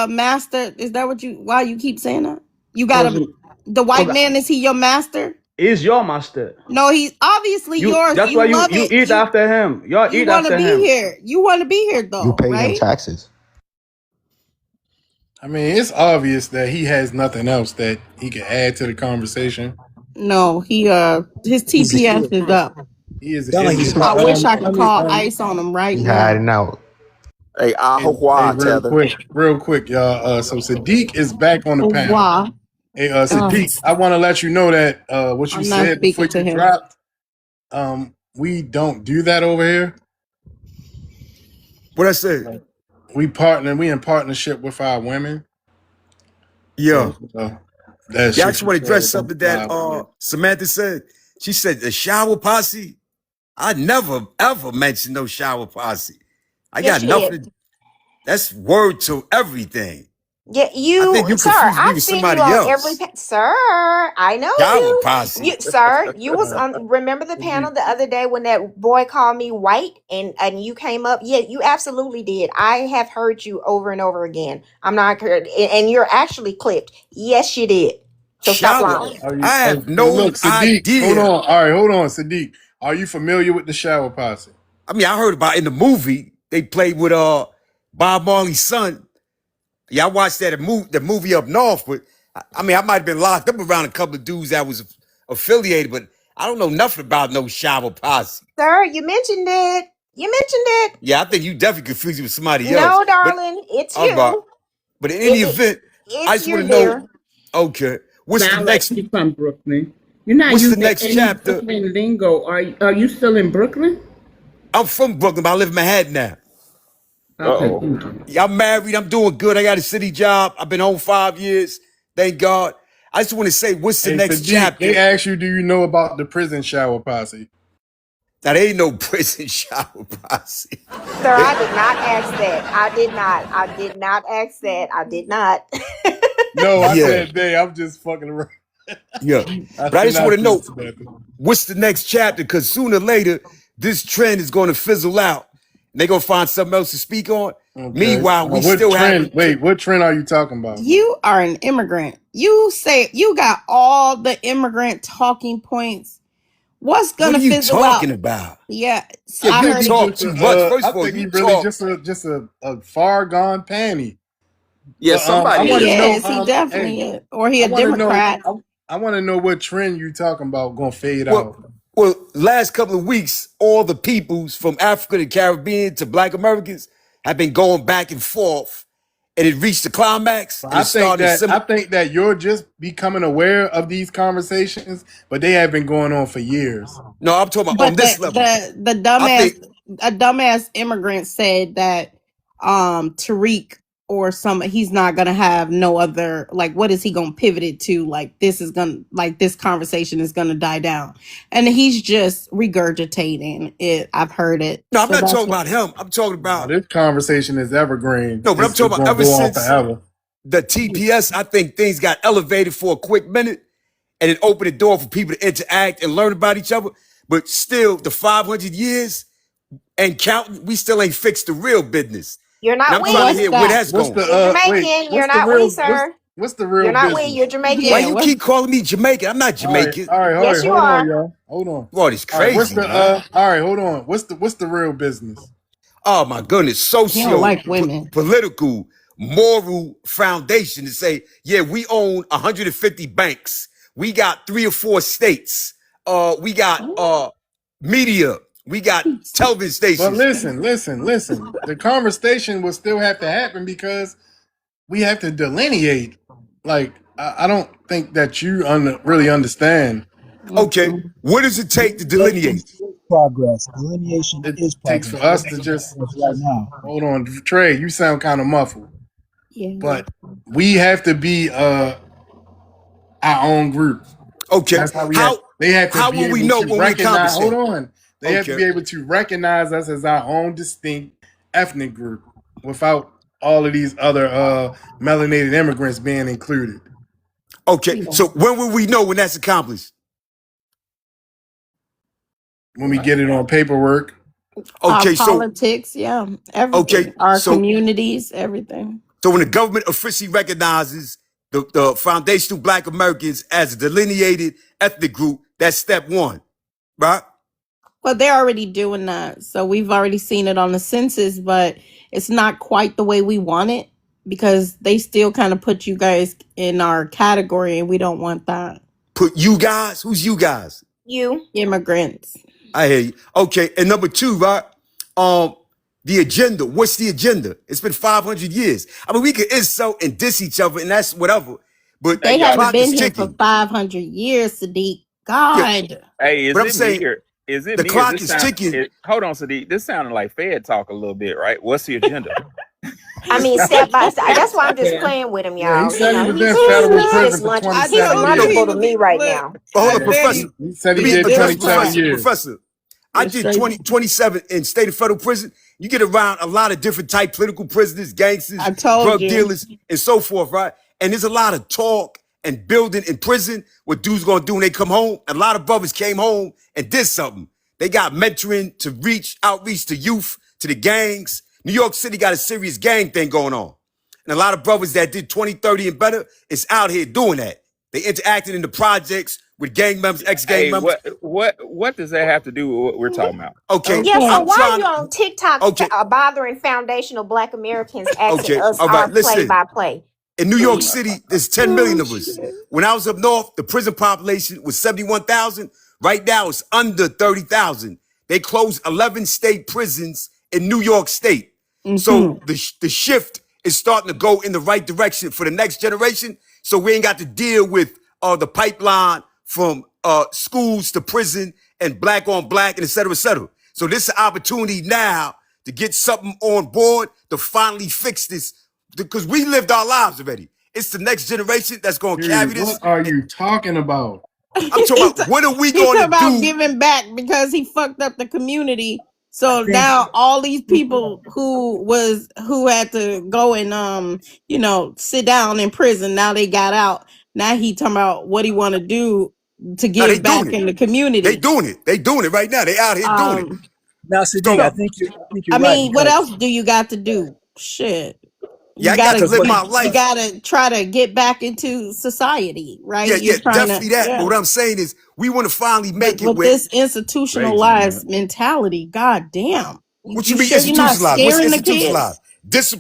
master? Is that what you? Why you keep saying that? You got Cause, a the white cause man. Is he your master? he's your master. No, he's obviously You. yours. That's why You love you it. eat after him. Y'all You eat want to after be him. here. You want to be here You though, pay him right? taxes. I mean, it's obvious that he has nothing else that he can add to the conversation. No, he his He's a TPS kid. is up. He is an Sound like he's idiot. I hiding. wish I could Let me call ice on him right He now. hiding out. Hey, hey, Ahua, Tether. real quick, y'all. So Sadiq is back on the Au panel. revoir. Hey, Um, Sadiq, I want to let you know that what you I'm not said before speaking to you him. dropped, we don't do that over here. What I say? We in partnership with our women. Yeah. So that Yeah, I shit just you want to said address don't something that fly over here. Samantha said. She said the shower posse. I never ever mentioned no shower posse. I Yes, got you did. nothing. That's word to everything. Yeah, I you, think you sir. confused me I've with seen you somebody on every, else. sir. I know Shower you. posse. You, sir. You was Uh, on. Remember the panel Sadiq, the other day when that boy called me white and you came up. Yeah, you absolutely did. I have heard you over and over again. I'm not, and you're actually clipped. Yes, you did. So stop Shower. lying. are you? I have So no look, Sadiq, hold idea. on. All right, hold on, Sadiq. Are you familiar with the shower posse? I mean, I heard about in the movie they played with Bob Marley's son. Yeah, I watched the movie up north, but I mean, I might have been locked up around a couple of dudes that was affiliated, but I don't know nothing about no shower posse. Sir, you mentioned it. You mentioned it. Yeah, I think you definitely confused me with somebody else. No, But darling, it's all right. you. But in any It, it event, I it's just want you, to know, dear. okay, Sound like she's from Brooklyn. You're not what's the using next any chapter? Brooklyn lingo. Are you still in Brooklyn? I'm from Brooklyn, but I live in Manhattan now. Okay, Uh-oh. thank you. Yeah, I'm married. I'm doing good. I got a city job. I've been home 5 years. Thank God. I just want to say, what's the Hey, next Sadiq, they chapter? asked you, do you know about the prison shower posse? Now, there ain't no prison shower posse. Sir, I did not ask that. I did not. I did not ask that. I did not. No, I Yeah, said they. I'm just fucking around. yeah. I But I should just want not to do know, this, Samantha. what's the next chapter? Because sooner or later, this trend is going to fizzle out. And they're going to find something else to speak on. Okay. Meanwhile, we What still have trend? each other. Wait, what trend are you talking about? You are an immigrant. You say you got all the immigrant talking points. What's What gonna are you fizzle out? talking about? Yeah, Yeah, I I you think heard he it. talk just too much. First I of all, think you he really talk. just a far gone panty. Yeah, But I somebody want to is. He know is. He definitely hey, is. Or he I a want to know Democrat. I want to know what trend you talking about going to fade Well, out. well, last couple of weeks, all the peoples from Africa to Caribbean to Black Americans have been going back and forth, and it reached the climax, But and it started to I simmer. think that you're just becoming aware of these conversations, but they have been going on for years. No, I'm talking about on But this level. the I think dumbass a dumbass immigrant said that Tariq or some he's not gonna have no other like what is he gonna pivot it to like this is gonna like this conversation is gonna die down and he's just regurgitating it. I've heard it, no, I'm so not that's talking what. about him. I'm talking Now, about this conversation is evergreen. no, but I'm It's talking about going to ever go on since forever. the TPS. I think things got elevated for a quick minute, and it opened the door for people to interact and learn about each other. But still, the 500 years and counting, we still ain't fixed the real business. You're And not I'm trying to What's we. hear where that? that's What's going. the You're wait? Jamaican. You're What's the not we, real sir. what's the real You're not we. You're business? Why Yeah, Jamaican. you what's keep calling me Jamaican? I'm not Jamaican. All Yes, right, you hold on, are. y'all. Hold on. Boy, it's All right, crazy, man. all right, hold on. What's the real business? Oh my goodness, he don't socio like women. political moral foundation to say, yeah, we own 150 banks. We got 3 or 4 states. We got media. We got television But stations. listen. The conversation will still have to happen because we have to delineate. Like I don't think that you really understand. Okay, Mm-mm. what does it take to Delineation delineate? is progress. Delineation It is takes for progress. We're us to making just progress right now. hold on, Trey. You sound kind of muffled, Yeah. but we have to be our own group. Okay, That's how we have. They have to how be will we able know to when we recognize. accomplish Hold that? on. They have to Okay. be able to recognize us as our own distinct ethnic group without all of these other melanated immigrants being included. Okay. So when will we know when that's accomplished? When we get it on paperwork, Our Okay. So politics, yeah, okay. everything. Our communities, everything. So when the government officially recognizes the foundational Black Americans as a delineated ethnic group, that's step one, right? Well, they're already doing that. So we've already seen it on the census, but it's not quite the way we want it because they still kind of put you guys in our category and we don't want that. Put you guys, who's you guys? You. Immigrants. I hear you. Okay, and number two, right? The agenda. What's the agenda? It's been 500 years. I mean, we can insult and diss each other, and that's whatever. But They the haven't clock been is here for ticking. 500 years, Sadiq. Yeah, God. Hey, but is I'm it me saying or is it the me or clock this is sound? ticking. Hold on, Sadiq. This sounded like Fed talk a little bit, right? What's the agenda? I mean, step by step. That's why I'm just playing with him, yeah, he y'all. You said he know, was in federal prison for I he's 27 told you years. lunchable he to was me right look. now. But hold I on, bet Professor. He said Let he me did address 27 Professor. years. Professor, I Just did straight. 27 in state and federal prison. You get around a lot of different type political prisoners, gangsters, I told drug you. dealers, and so forth, right? And there's a lot of talk and building in prison. What dudes gonna do when they come home? A lot of brothers came home and did something. They got mentoring to outreach to youth, to the gangs. New York City got a serious gang thing going on. And a lot of brothers that did 20, 30 and better is out here doing that. They interacting in the projects with gang members, ex-gang Hey, members. what does that have to do with what we're talking about? Okay, Yeah, so Okay. I'm why are trying you to, on TikTok okay, bothering foundational Black Americans asking okay, us all our right, play listen. by play? In New York City, there's 10 million Oh of us. shit. When I was up north, the prison population was 71,000. Right now, it's under 30,000. They closed 11 state prisons in New York State. Mm-hmm. So the shift is starting to go in the right direction for the next generation. So we ain't got to deal with the pipeline from schools to prison and black on black and et cetera, et cetera. So this is an opportunity now to get something on board to finally fix this because we lived our lives already. It's the next generation that's going to carry Dude, this. what are you talking about? I'm talking about what are we He going talking to about do? giving back because he fucked up the community. So think now all these people who had to go and sit down in prison, now they got out. Now he talking about what he want to do to Now they give doing back it. in the They community. doing it. They doing it right now. They out here doing it. Um now, Sadiq, So I think you're I right mean, what because else do you got to do? Shit. yeah, You I got gotta to because live what my you life. gotta try to get back into society, right? Yeah, yeah, You're trying to, definitely that. But yeah. what I'm saying is we want to finally But make it with where this Crazy, man. institutionalized mentality, god damn. what You you mean sure you're not institutionalized? What's scaring the institutionalized? kids?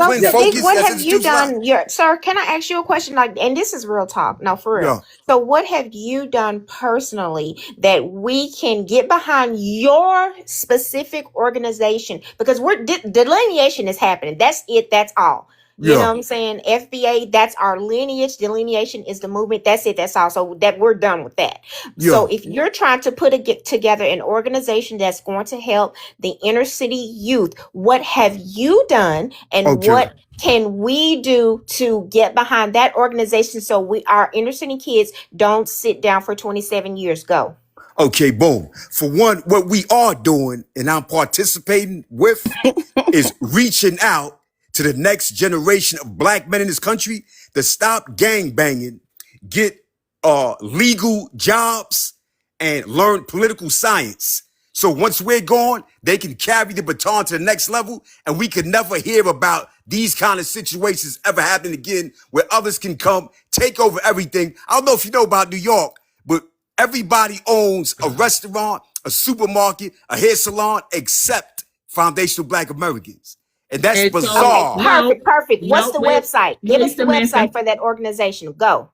So, Discipline, yeah, Sadiq, focus, what that's have you institutionalized. done? Sir, can I ask you a question? Like, and this is real talk. No, for real. Yeah. So, what have you done personally that we can get behind your specific organization? Because delineation is happening. That's it. That's all. You know Yeah. what I'm saying? FBA, that's our lineage. Delineation is the movement. That's it. That's all. So that we're done with that. So Yeah. if you're trying to get together an organization that's going to help the inner city youth, what have you done and Okay. what can we do to get behind that organization so our inner city kids don't sit down for 27 years? Go. Okay, boom. For one, what we are doing and I'm participating with is reaching out to the next generation of black men in this country to stop gang banging, get legal jobs, and learn political science. So once we're gone, they can carry the baton to the next level, and we could never hear about these kind of situations ever happening again, where others can come take over everything. I don't know if you know about New York, but everybody owns a restaurant, a supermarket, a hair salon, except foundational black Americans. And that's And so Okay, bizarre. now, perfect. What's now the website? Give us wait, the Samantha, website for that organization. Go.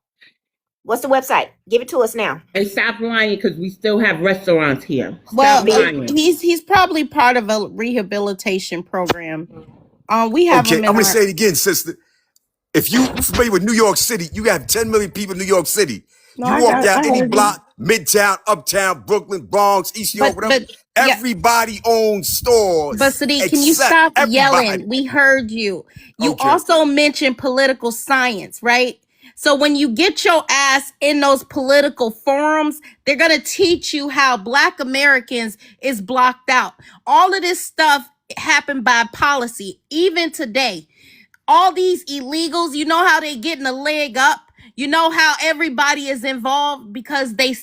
What's the website? Give it to us now. and stop lying because we still have restaurants here. Stop Well, Be lying. he's probably part of a rehabilitation program. We have Okay, him I'm in gonna our. say it again, sister. If you familiar with New York City, you have 10 million people in New York City. No, You walk down I any heard you. block, Midtown, Uptown, Brooklyn, Bronx, East New York, whatever. But yeah. Everybody owns But stores Sadiq, can you except stop everybody. yelling? We heard you. You Okay. also mentioned political science, right? So when you get your ass in those political forums, they're going to teach you how Black Americans is blocked out. All of this stuff happened by policy, even today. All these illegals, you know how they getting a leg up. You know how everybody is involved because they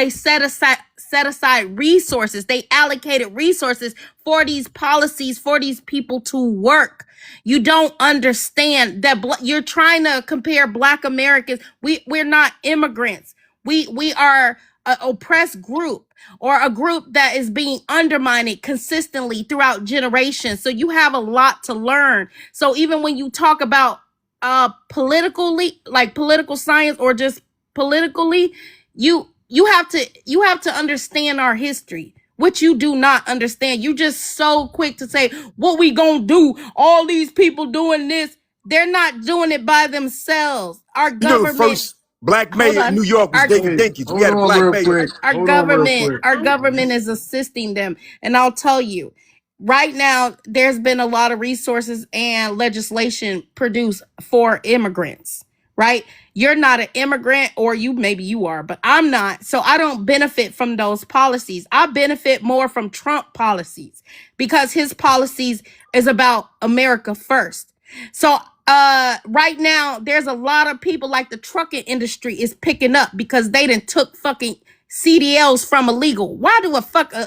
set aside resources. They allocated resources for these policies for these people to work. You don't understand that you're trying to compare Black Americans. We're not immigrants. We are an oppressed group or a group that is being undermined consistently throughout generations. So you have a lot to learn. So even when you talk about politically, like political science or just politically, you have to understand our history, which you do not understand. You just so quick to say what we gonna do. All these people doing this, they're not doing it by themselves. Our You know, the government, first black hold mayor in on, New York was our David Hey, Dinkins. We hold had a on black real mayor. quick. our Hold on real government quick. our government is assisting them. And I'll tell you, right now there's been a lot of resources and legislation produced for immigrants, right? You're not an immigrant, or maybe you are, but I'm not. So I don't benefit from those policies. I benefit more from Trump policies because his policies is about America first. So right now there's a lot of people, like the trucking industry is picking up because they done took fucking CDLs from illegal. Why do a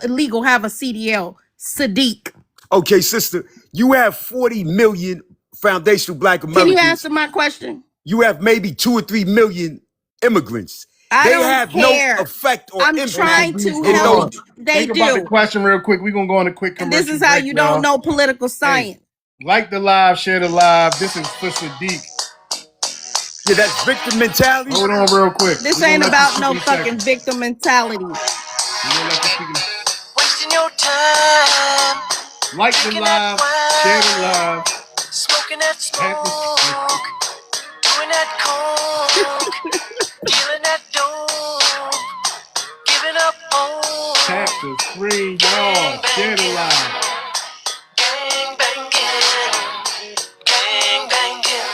illegal have a CDL? Sadiq. Okay, sister, you have 40 million foundational black Can you Americans. answer my question? You have maybe 2 or 3 million immigrants. I They don't have no care. effect or I'm Hey, impact trying Fabrice, to hold in help. those. on. They Think about the do. question real quick. We're gonna go on a quick And this commercial is how break, you don't y'all. know political Hey, science. like the live, share the live. This is for Sadiq. Yeah, that's victim mentality. Hold on real quick. This We're gonna ain't let you about speak no in a second. fucking victim mentality. We're gonna let you speak in. Wasting your time. Like the live, share the live. Smoking that smoke. Doing that coke. Dealing that dope. Giving up hope. Tap the screen, y'all. Share the live. Gang banging. Gang banging.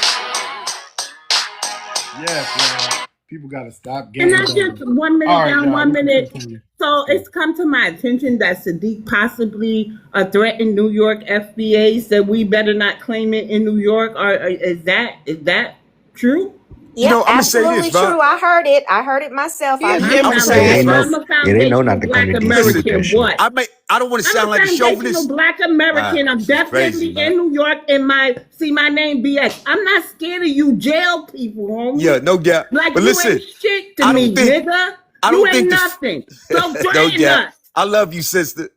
Yes, y'all. People gotta stop And gang not just banging. 1 minute All right, down, y'all. one We can minute. continue. So it's come to my attention that Sadiq possibly threatened New York FBA, said we better not claim it in New York. Or is that true? You Yep, know, I'm gonna say absolutely this, right? true. I heard it. I heard it myself. He I a looked I'm gonna into say Now, this, it. It ain't right? no, I'm a it ain't no foundational not to come Black to DC with Listen, that American. shit. What? I don't want to I'm sound a like a foundational chauvinist. Black Wow, American. I'm this is crazy, definitely man. in New York in my see my name BX. I'm not scared of you jail people, Yeah, homie. no doubt. Like But you ain't listen, shit to I don't me, think, nigga. I You don't ain't think nothing. So no threaten doubt. us. I love you, sister.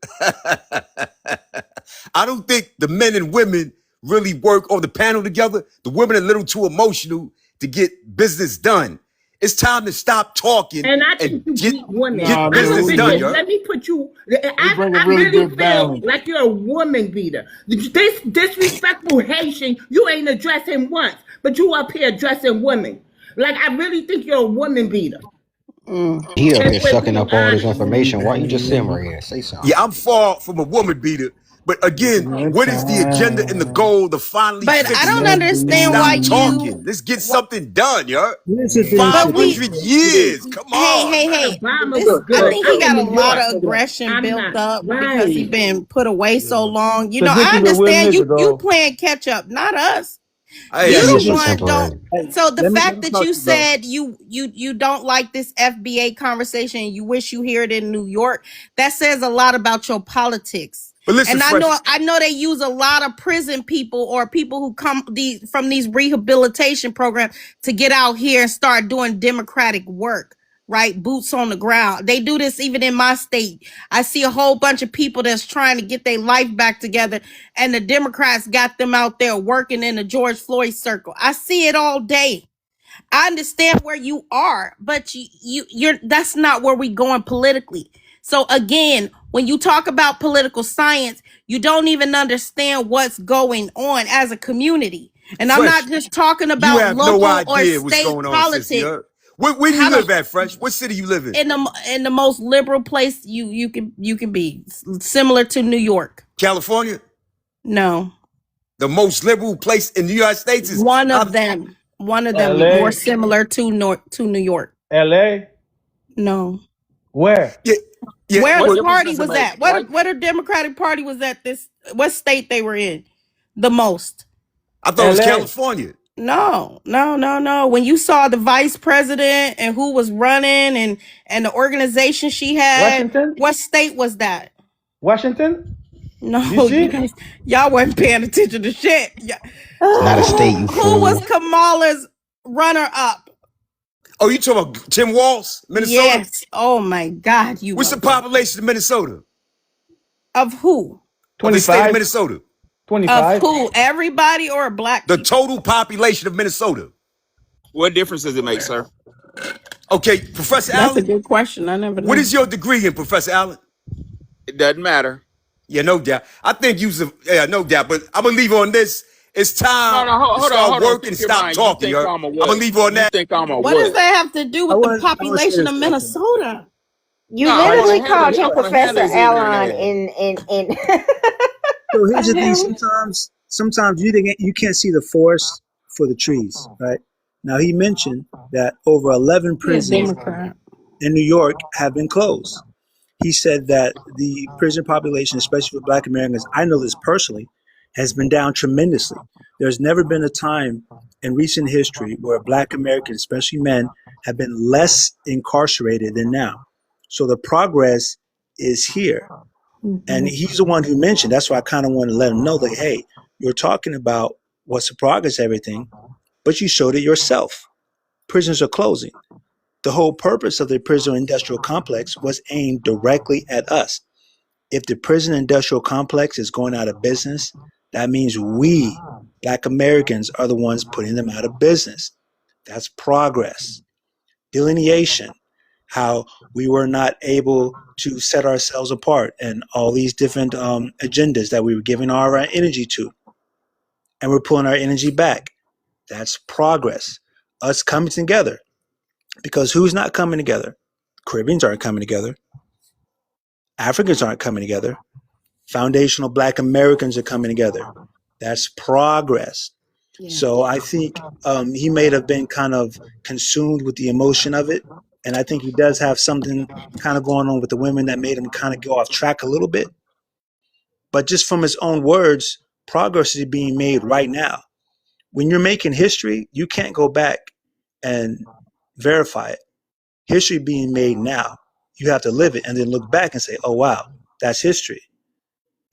I don't think the men and women really work on the panel together. The women are a little too emotional to get business done. It's time to stop talking And I and think you beat women. Nah, get I'm a man, business done, bitch. yo. Let me put you. we bring a I really really good feel balance. like you're a woman beater. This disrespectful Haitian, you ain't addressing once, but you up here addressing women. Like I really think you're a woman beater. Mm. He up If here we're sucking being up all this honest. information. Why you just sit right here? Say something. Yeah, I'm far from a woman beater. But again, what is the agenda and the goal to finally But I fix don't this and understand why stop you. talking? Let's get something done, yo. Here's the thing, But we. 500 Sadiq. years. Come Hey, on, hey, man. hey. Obama This was Look, I good. look, think he I'm in got a New lot York. of check it out. aggression I'm built not up because he right. been put away so long. You know, Sadiq I is a real understand nigga, you though. playing catch up, not us. Hey, This You is the just for Sadiq, one don't. temporary. hey, So the let fact me that talk you to you, bro. said you don't like this FBA conversation, you wish you hear it in New York, that says a lot about your politics. but listen, And I Fresh. know they use a lot of prison people or people who come from these rehabilitation programs to get out here and start doing democratic work, right? Boots on the ground. They do this even in my state. I see a whole bunch of people that's trying to get their life back together, and the Democrats got them out there working in the George Floyd circle. I see it all day. I understand where you are, but you're that's not where we going politically. So again, when you talk about political science, you don't even understand what's going on as a community. And I'm not Fresh, just talking you about have no local or idea what's state going on, sister. politics. Yo. Where do you How live the at, Fresh? What city you live in? in the most liberal place you can be, similar to New York. California? No, The most liberal place in the United States is one out of of, them. One of them more L.A. similar to New York. L.A. No. Where? Yeah, yeah. Where What the But difference party does it was make? at? Why? What a Democratic Party was at this what state they were in the most? I thought it was L.A. California. No. When you saw the vice president and who was running and the organization she had, Washington. what state was that? Washington. No, you D.C. guys, y'all wasn't paying attention to shit. Yeah. It's not a Who state, you was fool. Kamala's runner up? Oh, you talking about Tim Walz, Minnesota? Yes. Oh my God, you What's the wasn't. population of Minnesota? Of who? Of the state of 25. Minnesota? 25. Everybody or black The people? total population of Minnesota. What difference does it make, sir? Okay, Professor That's a Allen, good question. I never what knew. is your degree in, Professor Allen? It doesn't matter. Yeah, no doubt. I think yeah, no doubt. But I'm gonna leave on this. It's No, time no, to hold on, start hold on. working and Keep your stop mind. You talking. think Yo. I'm a I'm gonna what? leave on You that. think I'm a What does what? that have to do I with the want to say population this of real quick. Minnesota? You No, I Right. want to literally handle called this. I him want to handle Professor this ignorant Alon ass. in So what here's the the thing. hell? Sometimes you can't see the forest for the trees, right? Now he mentioned that over 11 He a prisons Democrat. in New York have been closed. He said that the prison population, especially for Black Americans, I know this personally, has been down tremendously. There's never been a time in recent history where Black Americans, especially men, have been less incarcerated than now. So the progress is here. And Mhm. he's the one who mentioned, that's why I kind of want to let him know that, hey, you're talking about what's the progress, everything, but you showed it yourself. Prisons are closing. The whole purpose of the prison industrial complex was aimed directly at us. If the prison industrial complex is going out of business, that means we, Black Americans, are the ones putting them out of business. That's progress. Delineation, how we were not able to set ourselves apart and all these different agendas that we were giving our energy to, and we're pulling our energy back. That's progress. Us coming together. Because who's not coming together? Caribbeans aren't coming together. Africans aren't coming together. Foundational Black Americans are coming together. That's progress. Yeah. So I think he may have been kind of consumed with the emotion of it. And I think he does have something kind of going on with the women that made him kind of go off track a little bit. But just from his own words, progress is being made right now. When you're making history, you can't go back and verify it. History being made now. You have to live it and then look back and say, oh, wow, that's history.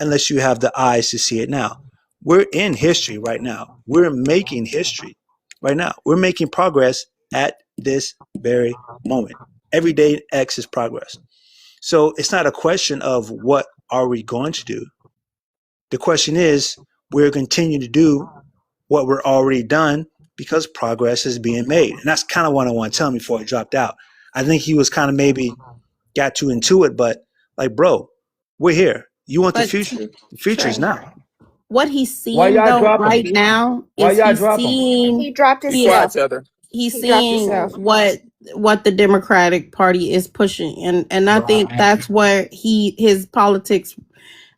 Unless you have the eyes to see it now. We're in history right now. We're making history right now. We're making progress at this very moment. Every day X is progress. So it's not a question of what are we going to do. The question is, we're continuing to do what we're already done because progress is being made. And that's kind of what I want to tell him before he dropped out. I think he was kind of maybe got too into it, but like, bro, we're here. You want the But future? The future is Trey, now. what he's Why seeing y'all though drop right him? now Why is y'all drop him? He dropped Be he is quiet, himself. Tether. he's He dropped seeing himself. what the Democratic Party is pushing, and I think that's where his politics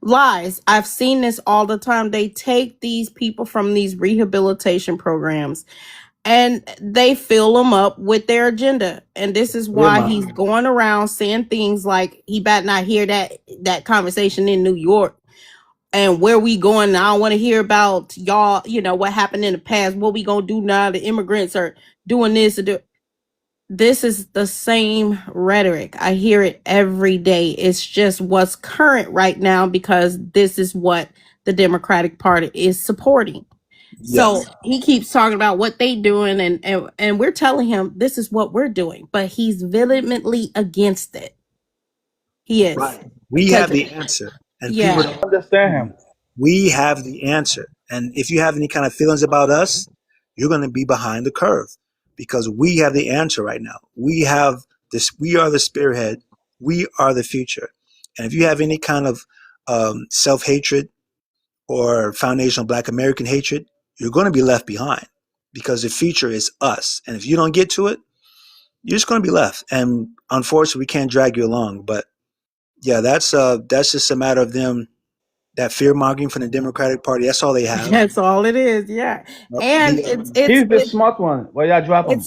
lies. I've seen this all the time. They take these people from these rehabilitation programs and they fill them up with their agenda, and this is Yeah, why he's man. going around saying things like he better not hear that conversation in New York and where we going. I don't want to hear about y'all, what happened in the past, what we gonna do now. The immigrants are doing this or do. This is the same rhetoric. I hear it every day. It's just what's current right now because this is what the Democratic Party is supporting. So Yes. he keeps talking about what they doing, and we're telling him this is what we're doing, but he's vehemently against it. He is. Right. We Because have the answer. And people yeah. don't Understand him. we have the answer. And if you have any kind of feelings about us, you're going to be behind the curve because we have the answer right now. We have this, we are the spearhead. We are the future. And if you have any kind of self hatred or foundational Black American hatred, you're going to be left behind because the future is us. And if you don't get to it, you're just going to be left. And unfortunately, we can't drag you along. But yeah, that's just a matter of them that fear mongering from the Democratic Party. That's all they have. That's all it is. Yeah. And The He's the smart one. Why y'all drop him?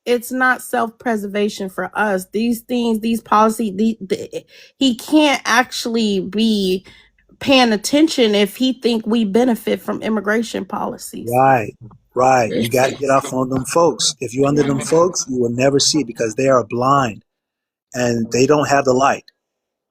it's not self-preservation for us. These things, these policy, he can't actually be paying attention if he think we benefit from immigration policies. Right. You got to get off on them folks. If you're under them folks, you will never see it because they are blind and they don't have the light.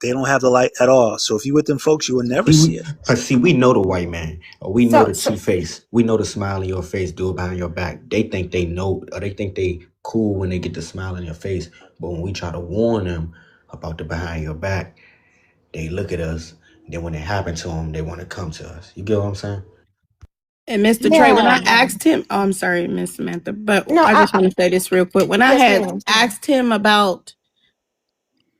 They don't have the light at all. So if you with them folks, you will never see it. See, we know the white man, or we know So, the so two face. We know the smile in your face, do it behind your back. They think they know, or they think they cool when they get the smile in your face. But when we try to warn them about the behind your back, they look at us. Then when it happens to them, they want to come to us. You get what I'm saying? And Mr. Trey, when I yeah. asked him, oh, I'm sorry, Miss Samantha, but No, I just want to say this real quick. When I yes, had ma'am. asked him about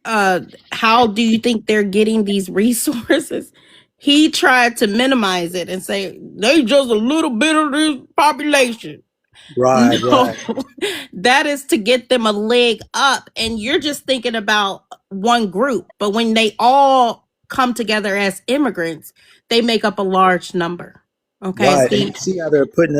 how do you think they're getting these resources, he tried to minimize it and say they just a little bit of this population. Right. No, that is to get them a leg up, and you're just thinking about one group. But when they all come together as immigrants, they make up a large number. Okay, Right. And see, you see how they're putting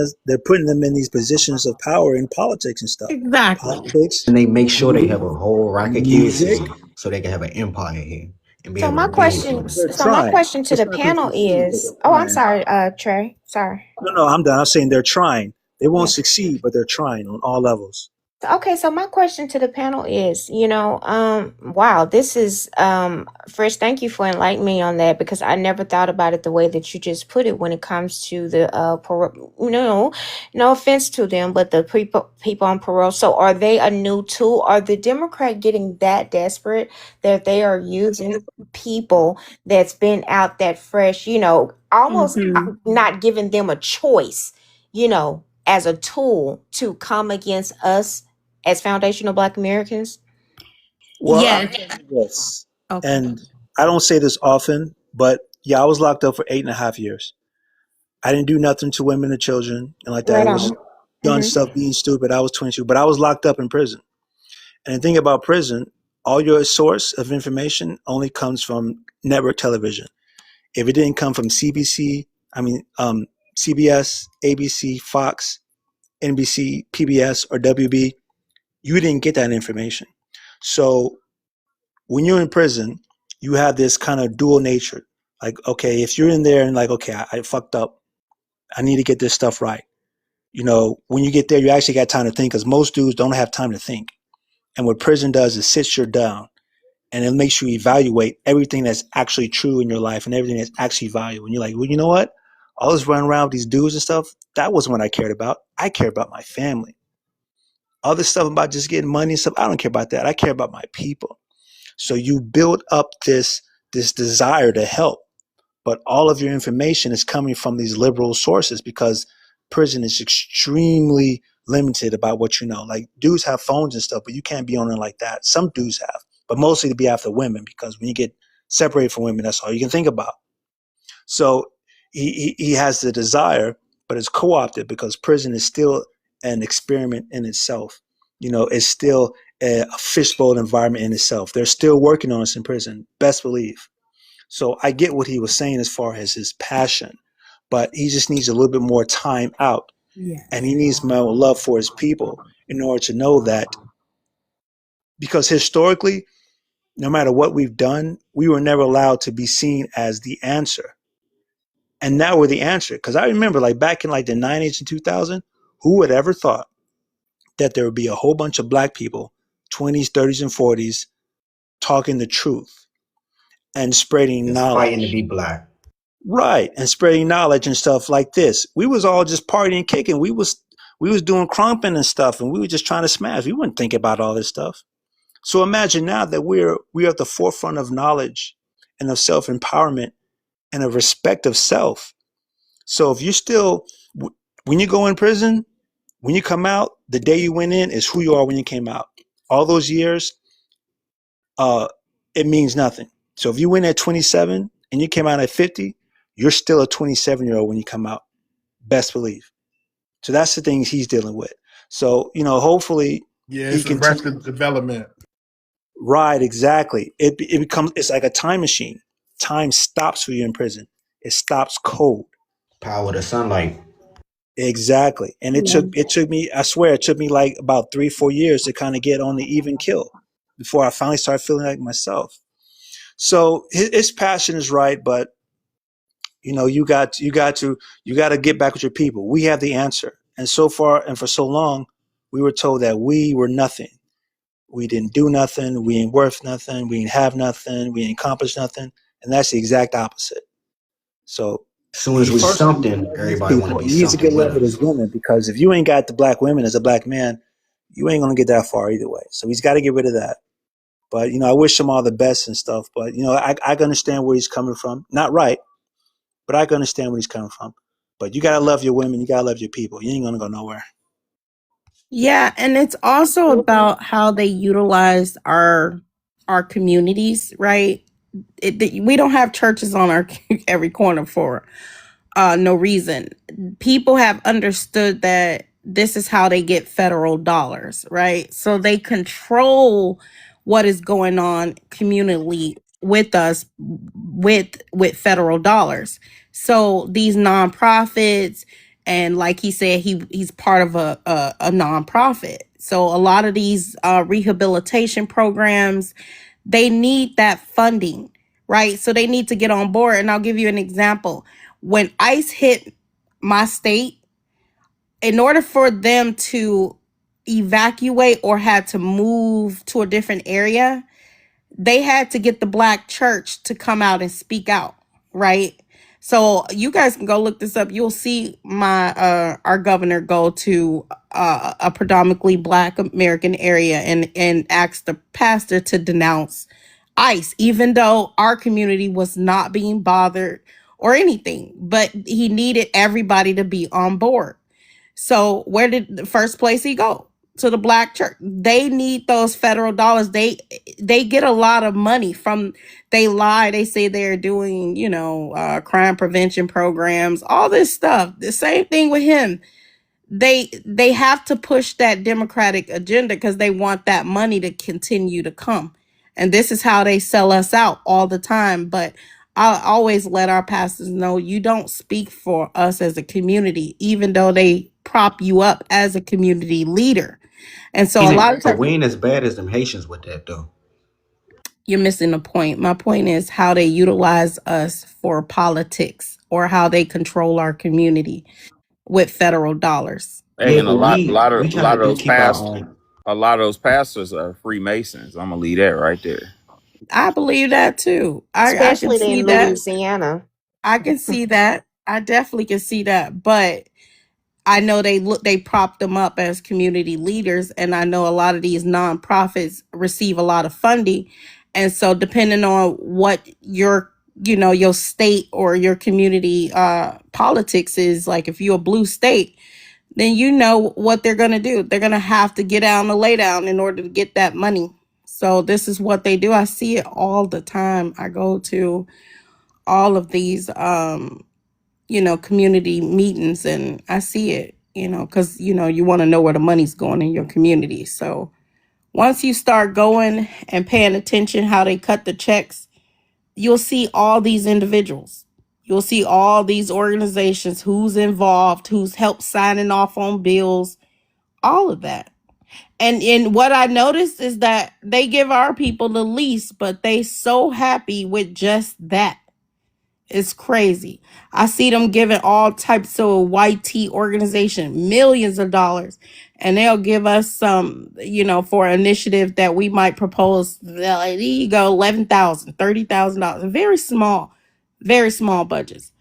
them in these positions of power in politics and stuff. exactly. Politics, And they make sure they have a whole rack of kids music. here so they can have an empire here and be So able my to build question, something. They're so my trying. question to It's the not going to panel succeed, but is, they're oh, I'm trying. sorry, Trey, sorry. No, I'm done. I'm saying they're trying. They won't Yeah. succeed, but they're trying on all levels. Okay, so my question to the panel is, wow, this is first, thank you for enlightening me on that because I never thought about it the way that you just put it when it comes to the no offense to them, but the people on parole. So are they a new tool? Are the Democrat getting that desperate that they are using people that's been out that fresh, almost not giving them a choice, as a tool to come against us as foundational Black Americans? Well, Yeah. I'll tell you this, Okay. and I don't say this often, but yeah, I was locked up for 8.5 years. I didn't do nothing to women or children and like that. Right It was on. done Mm-hmm. stuff being stupid. I was 22, but I was locked up in prison. And the thing about prison, all your source of information only comes from network television. If it didn't come from CBS, ABC, Fox, NBC, PBS, or WB, you didn't get that information. So when you're in prison, you have this kind of dual nature. Like, okay, if you're in there and like, okay, I fucked up. I need to get this stuff right. When you get there, you actually got time to think because most dudes don't have time to think. And what prison does is sits you down and it makes you evaluate everything that's actually true in your life and everything that's actually valuable. And you're like, well, you know what? All this running around with these dudes and stuff, that wasn't what I cared about. I care about my family. All this stuff about just getting money and stuff, I don't care about that. I care about my people. So you build up this desire to help, but all of your information is coming from these liberal sources because prison is extremely limited about what you know. Like dudes have phones and stuff, but you can't be on it like that. Some dudes have, but mostly to be after women because when you get separated from women, that's all you can think about. So he has the desire, but it's co-opted because prison is still an experiment in itself. It's still a fishbowl environment in itself. They're still working on us in prison, best believe. So I get what he was saying as far as his passion, but he just needs a little bit more time out. Yeah. And he needs more love for his people in order to know that, because historically, no matter what we've done, we were never allowed to be seen as the answer. And now we're the answer. Because I remember like back in like the 90s and 2000, who would ever thought that there would be a whole bunch of black people, 20s, 30s, and 40s, talking the truth and spreading It's fighting to knowledge. be black. Right. And spreading knowledge and stuff like this. We was all just partying, kicking. We was doing crumping and stuff, and we were just trying to smash. We wouldn't think about all this stuff. So imagine now that we're at the forefront of knowledge and of self-empowerment and of respect of self. So if you still, when you go in prison, when you come out, the day you went in is who you are when you came out. All those years, it means nothing. So if you went at 27 and you came out at 50, you're still a 27-year-old when you come out. Best believe. So that's the things he's dealing with. So, hopefully Yeah, he it's continues. arrested development. Right, exactly. It's like a time machine. time stops for you in prison. It stops cold. Power to sunlight. Exactly. And it took me, I swear, it took me like about 3-4 years to kind of get on the even kill before I finally started feeling like myself. So his passion is right, but you got to get back with your people. We have the answer. And so far and for so long, we were told that we were nothing. We didn't do nothing. We ain't worth nothing. We ain't have nothing. We ain't accomplished nothing. And that's the exact opposite. So As soon as he we first needs to get something, love his everybody want to people. be He needs to get something with love with his us. women, because if you ain't got the black women as a black man, you ain't gonna get that far either way. So he's got to get rid of that. But I wish him all the best and stuff. But I can understand where he's coming from. Not right, but I can understand where he's coming from. But you gotta love your women. You gotta love your people. You ain't gonna go nowhere. Yeah, and it's also about how they utilize our communities, right? We don't have churches on our every corner for no reason. People have understood that this is how they get federal dollars, right? So they control what is going on communally with us with federal dollars. So these nonprofits, and like he said, he's part of a nonprofit. So a lot of these rehabilitation programs, they need that funding, right? So they need to get on board. And I'll give you an example. When ICE hit my state, in order for them to evacuate or had to move to a different area, they had to get the black church to come out and speak out, right? So you guys can go look this up. You'll see our governor go to a predominantly black American area and ask the pastor to denounce ICE, even though our community was not being bothered or anything, but he needed everybody to be on board. So where did the first place he go? To the black church. They need those federal dollars. They get a lot of money from, they lie, they say they're doing, crime prevention programs, all this stuff. The same thing with him. They have to push that democratic agenda because they want that money to continue to come. And this is how they sell us out all the time. But I always let our pastors know, you don't speak for us as a community, even though they prop you up as a community leader. And so a lot of But times we ain't as bad as them Haitians with that though. you're missing the point. My point is how they utilize us for politics or how they control our community with federal dollars. Hey, Yeah, and a but lot, we lot of, we a kind lot of of do those keep our past, own. a lot of those pastors are Freemasons. I'm gonna leave that right there. I believe that too. I can especially see in that. Louisiana. I can see that. I definitely can see that. But I know they propped them up as community leaders, and I know a lot of these nonprofits receive a lot of funding. And so depending on what your state or your community politics is, like if you're a blue state, then you know what they're gonna do. They're gonna have to get down the lay down in order to get that money. So this is what they do. I see it all the time. I go to all of these community meetings and I see it, because you want to know where the money's going in your community. So once you start going and paying attention how they cut the checks, you'll see all these individuals. You'll see all these organizations, who's involved, who's helped signing off on bills, all of that. And what I noticed is that they give our people the least, but they so happy with just that. It's crazy. I see them giving all types of YT organization millions of dollars, and they'll give us some, for an initiative that we might propose. They're like, there you go, $11,000, $30,000, very small budgets.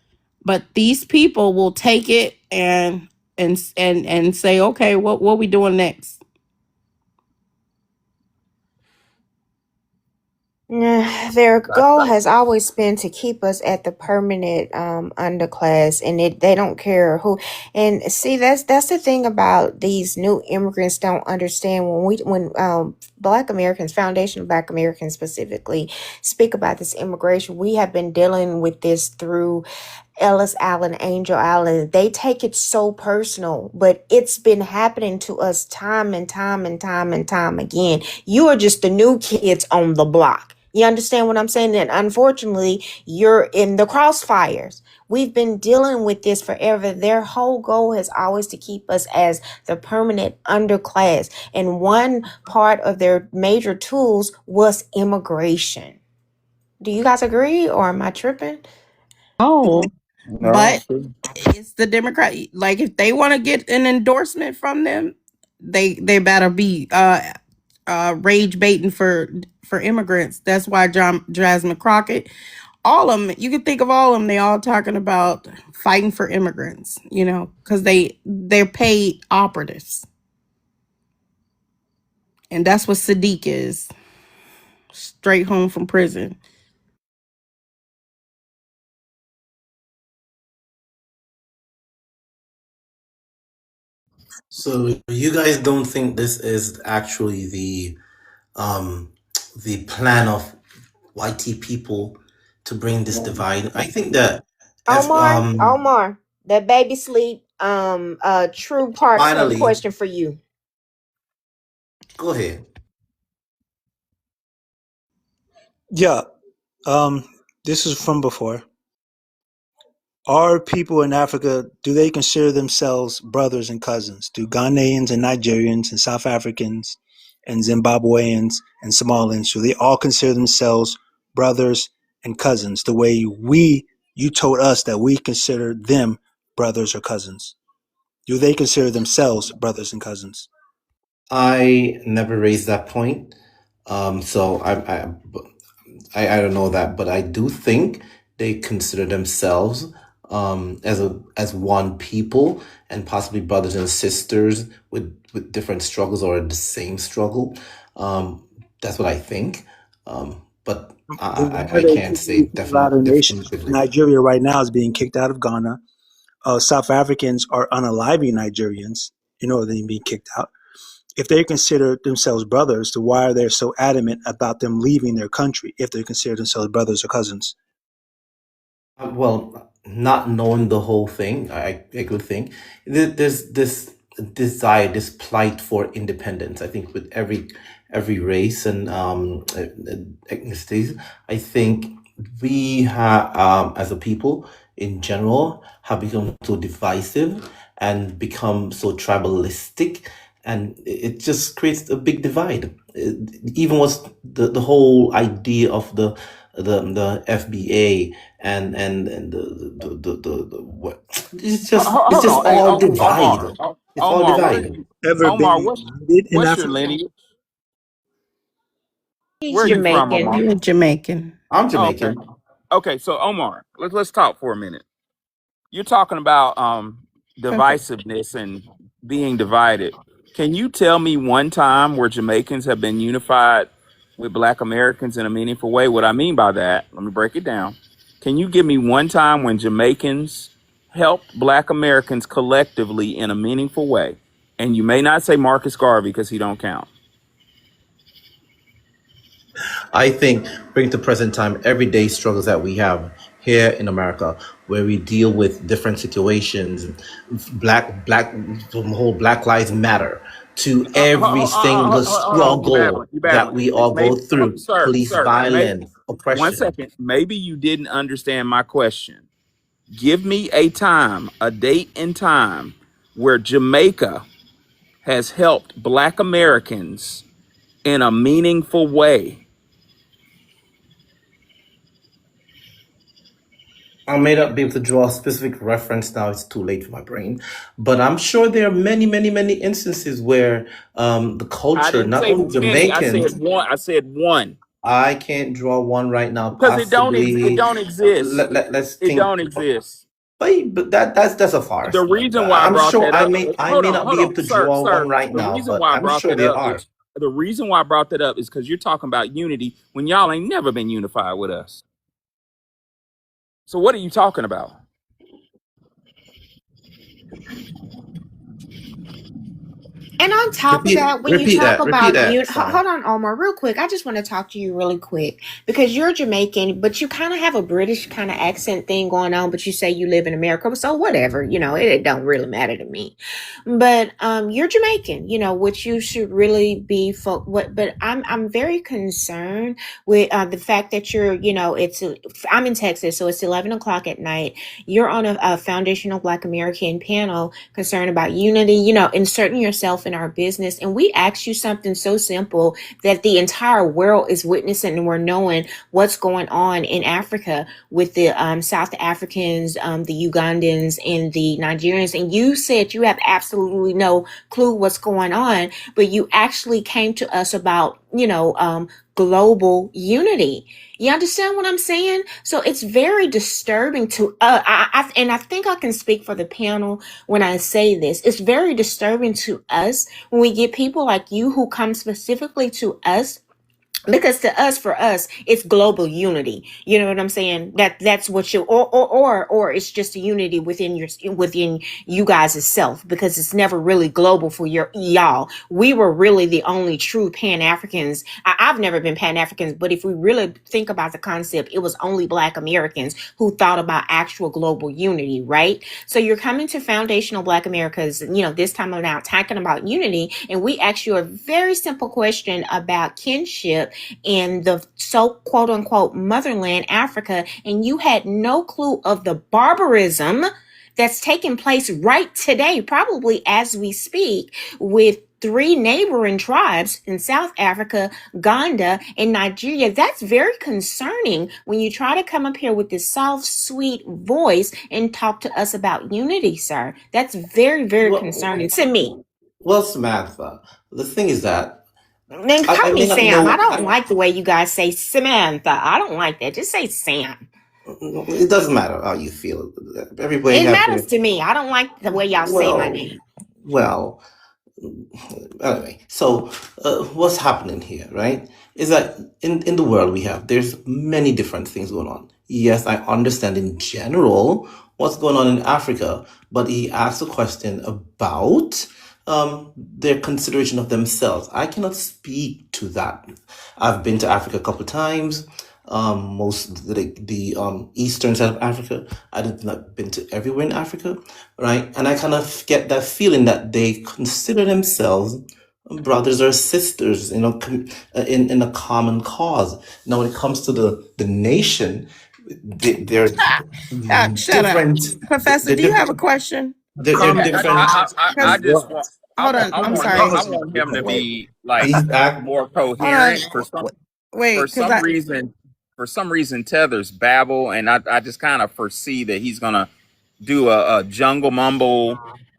But these people will take it and say, okay, what we doing next? Their goal has always been to keep us at the permanent underclass, and they don't care who. And see, that's the thing about these new immigrants don't understand. When Black Americans, Foundation of Black Americans specifically, speak about this immigration, we have been dealing with this through Ellis Island, Angel Island. They take it so personal, but it's been happening to us time and time and time and time again. You are just the new kids on the block. You understand what I'm saying? And unfortunately, you're in the crossfires. We've been dealing with this forever. Their whole goal has always to keep us as the permanent underclass. And one part of their major tools was immigration. Do you guys agree, or am I tripping? Oh, No, but it's true. it's the Democrat. Like if they want to get an endorsement from them, they better be rage baiting for immigrants. That's why Jasmine Crockett, all of them. You can think of all of them. They all talking about fighting for immigrants. You know, because they're paid operatives, and that's what Sadiq is, straight home from prison. So you guys don't think this is actually um the plan of YT people to bring this divide? I think that if Omar, that baby sleep. True Parksman finally, question for you. go ahead. Yeah. Um, this is from before. Are people in Africa, do they consider themselves brothers and cousins? Do Ghanaians and Nigerians and South Africans and Zimbabweans and Somalians, do they all consider themselves brothers and cousins the way you told us that we consider them brothers or cousins? Do they consider themselves brothers and cousins? I never raised that point. So I don't know that, but I do think they consider themselves as one people and possibly brothers and sisters with different struggles or the same struggle. That's what I think. But Then why are I they can't say kicking people out of nations? definitively. Nigeria right now is being kicked out of Ghana. South Africans are unaliving Nigerians in order to be kicked out. If they consider themselves brothers, then why are they so adamant about them leaving their country if they consider themselves brothers or cousins? Well, not knowing the whole thing, I could think there's this desire, this plight for independence. I think with every race and ethnicities, I think we have, as a people in general, have become so divisive and become so tribalistic, and it just creates a big divide. Even what's the whole idea of the FBA and the what it's Hold just on. Hey, all divide. Omar. It's all Omar, where divide. you? Ever been Omar, united in what's your Africa? lineage? He's Where are you from, Jamaican. Omar? You're Jamaican. I'm Oh, okay. Jamaican. Okay, so Omar, let's talk for a minute. You're talking about Okay. divisiveness and being divided. Can you tell me one time where Jamaicans have been unified with Black Americans in a meaningful way? What I mean by that, let me break it down. Can you give me one time when Jamaicans helped Black Americans collectively in a meaningful way? And you may not say Marcus Garvey because he don't count. I think bring to present time everyday struggles that we have here in America, where we deal with different situations, the whole Black Lives Matter, to every single Hold on, you struggle babbling, you that babbling. we all go Maybe, through, sir, police sir, maybe violence, one oppression. second. Maybe you didn't understand my question. Give me a time, a date and time where Jamaica has helped Black Americans in a meaningful way. I may not be able to draw a specific reference now, it's too late for my brain. But I'm sure there are many, many, many instances where the I culture, didn't not say only many. I Jamaicans, said one. I said one I can't draw one right now, because it possibly. don't exist. Let's It think. don't exist. But that's a The farce. reason why I I'm brought sure that up. I Hold may on, not hold be able on, to sir, draw one sir. right The now, reason but why I I'm brought sure that there up are. is the reason why I brought that up is because you're talking about unity when y'all ain't never been unified with us. So what are you talking about? And on top of Repeat, that, when you talk repeat about that, hold Star. on, Omar, real quick. I just want to talk to you really quick because you're Jamaican, but you kind of have a British kind of accent thing going on. But you say you live in America, so whatever, it don't really matter to me. But you're Jamaican, which you should really be for. What? But I'm very concerned with the fact that I'm in Texas, so it's 11 o'clock at night. You're on a foundational Black American panel concerned about unity, inserting yourself in our business. And we ask you something so simple that the entire world is witnessing, and we're knowing what's going on in Africa with the South Africans, the Ugandans, and the Nigerians. And you said you have absolutely no clue what's going on, but you actually came to us about, global unity. You understand what I'm saying? So it's very disturbing to and I think I can speak for the panel when I say this. It's very disturbing to us when we get people like you who come specifically to us, because to us, for us, it's global unity. You know what I'm saying? That's what you, or it's just a unity within you guys itself, because it's never really global for y'all. We were really the only true Pan-Africans. I've never been Pan-Africans, but if we really think about the concept, it was only Black Americans who thought about actual global unity, right? So you're coming to foundational Black Americas, this time around talking about unity, and we ask you a very simple question about kinship in the so quote unquote motherland, Africa, and you had no clue of the barbarism that's taking place right today, probably as we speak, with 3 neighboring tribes in South Africa, Ghana, and Nigeria. That's very concerning when you try to come up here with this soft, sweet voice and talk to us about unity, sir. That's very, very concerning to me. Well, Samantha, the thing is that Then I call me may not Sam. I know. don't like the way you guys say Samantha. I don't like that. Just say Sam. It doesn't matter how you feel. Everybody It have matters their to me. I don't like the way y'all say my well, name. well. Anyway, so what's happening here, right? Is that in the world there's many different things going on. Yes, I understand in general what's going on in Africa, but he asked a question about their consideration of themselves. I cannot speak to that. I've been to Africa a couple of times. Most the eastern side of Africa. I did not been to everywhere in Africa, right? And I kind of get that feeling that they consider themselves brothers or sisters, in a common cause. Now, when it comes to the nation, they're Shut up, different. Professor. They're, Do you have diff- a question? they're Yeah, different. I Because just What? want hold on, I I'm want sorry. I want him to Wait, be like he's act. more Hold on, coherent for wait, because some reason. For some reason, Tether's babble, and I just kind of foresee that he's gonna do a jungle mumble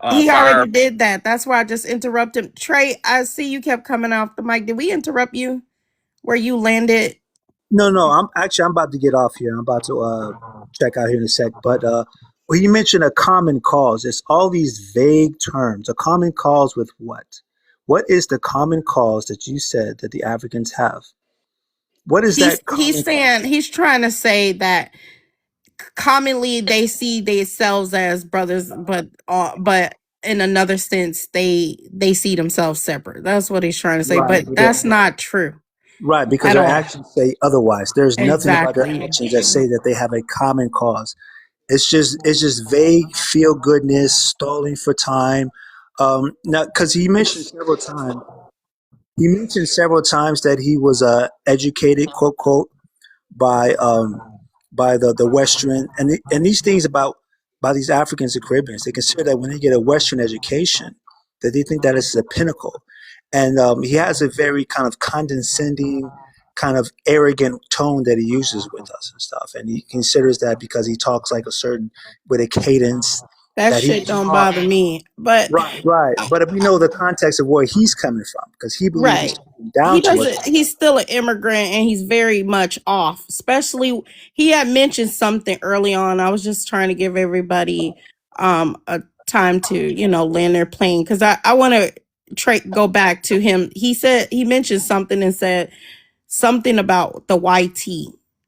he already fire. did that. That's why I just interrupted. Trey, I see you kept coming off the mic. Did we interrupt you where you landed? No, no, I'm about to get off here. I'm about to check out here in a sec. But when you mentioned a common cause, it's all these vague terms. A common cause with what? What is the common cause that you said that the Africans have? What is that He's common saying cause? he's trying to say that commonly they see themselves as brothers, but in another sense they see themselves separate. That's what he's trying to say, Right. but that's not true Right, because at their all. actions say otherwise. There's nothing about their Exactly. actions that say that they have a common cause. It's just vague feel goodness, stalling for time. Now, because he mentioned several times that he was educated, quote quote, by the Western and these things about by these Africans and Caribbeans. They consider that when they get a Western education, that they think that is the pinnacle. And he has a very kind of condescending, kind of arrogant tone that he uses with us and stuff. And he considers that because he talks like a certain with a cadence That that shit he's don't smart. bother me, but Right, right. But if we know the context of where he's coming from, because he believes he's right. talking He down to us. doesn't, he's still an immigrant and he's very much off. Especially he had mentioned something early on. I was just trying to give everybody a time to, land their plane, because I want to go back to him. He said he mentioned something and said something about the YT.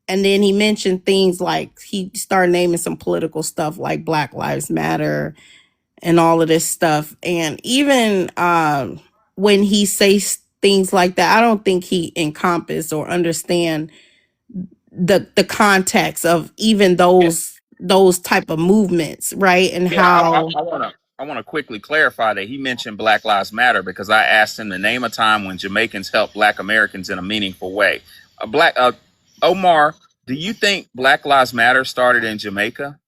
And then he mentioned things like he started naming some political stuff like Black Lives Matter and all of this stuff. And even when he says things like that, I don't think he encompass or understand the context of even Yeah, those type of movements, right? And yeah. how I want to quickly clarify that he mentioned Black Lives Matter because I asked him to name a time when Jamaicans helped Black Americans in a meaningful way. Omar, do you think Black Lives Matter started in Jamaica?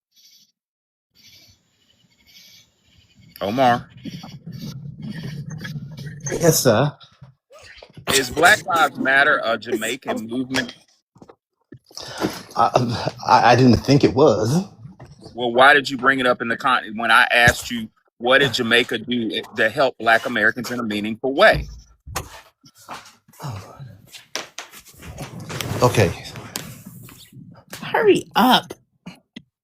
Omar, Yes, sir. is Black Lives Matter a Jamaican movement? I didn't think it was. Well, why did you bring it up in the when I asked you what did Jamaica do to help Black Americans in a meaningful way? Okay. hurry up.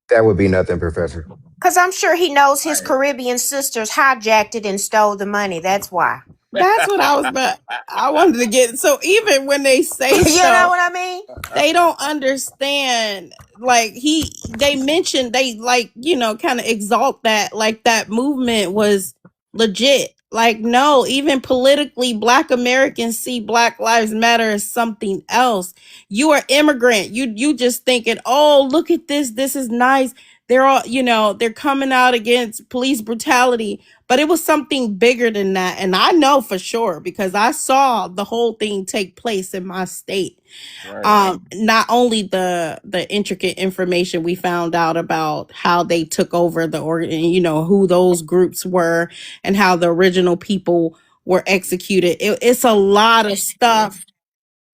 That would be nothing, Professor. Because I'm sure he knows his Right. Caribbean sisters hijacked it and stole the money. That's why. That's what I was about. I wanted to get, so even when they say You know stuff, what I mean? they don't understand. Like they mentioned, they like, kind of exalt that, like that movement was legit. Like, no, even politically, Black Americans see Black Lives Matter as something else. You are immigrant. You just thinking, oh, look at this. This is nice. They're all, they're coming out against police brutality, but it was something bigger than that. And I know for sure because I saw the whole thing take place in my state. Right. Not only the intricate information we found out about how they took over the organ, who those groups were and how the original people were executed. It's a lot of stuff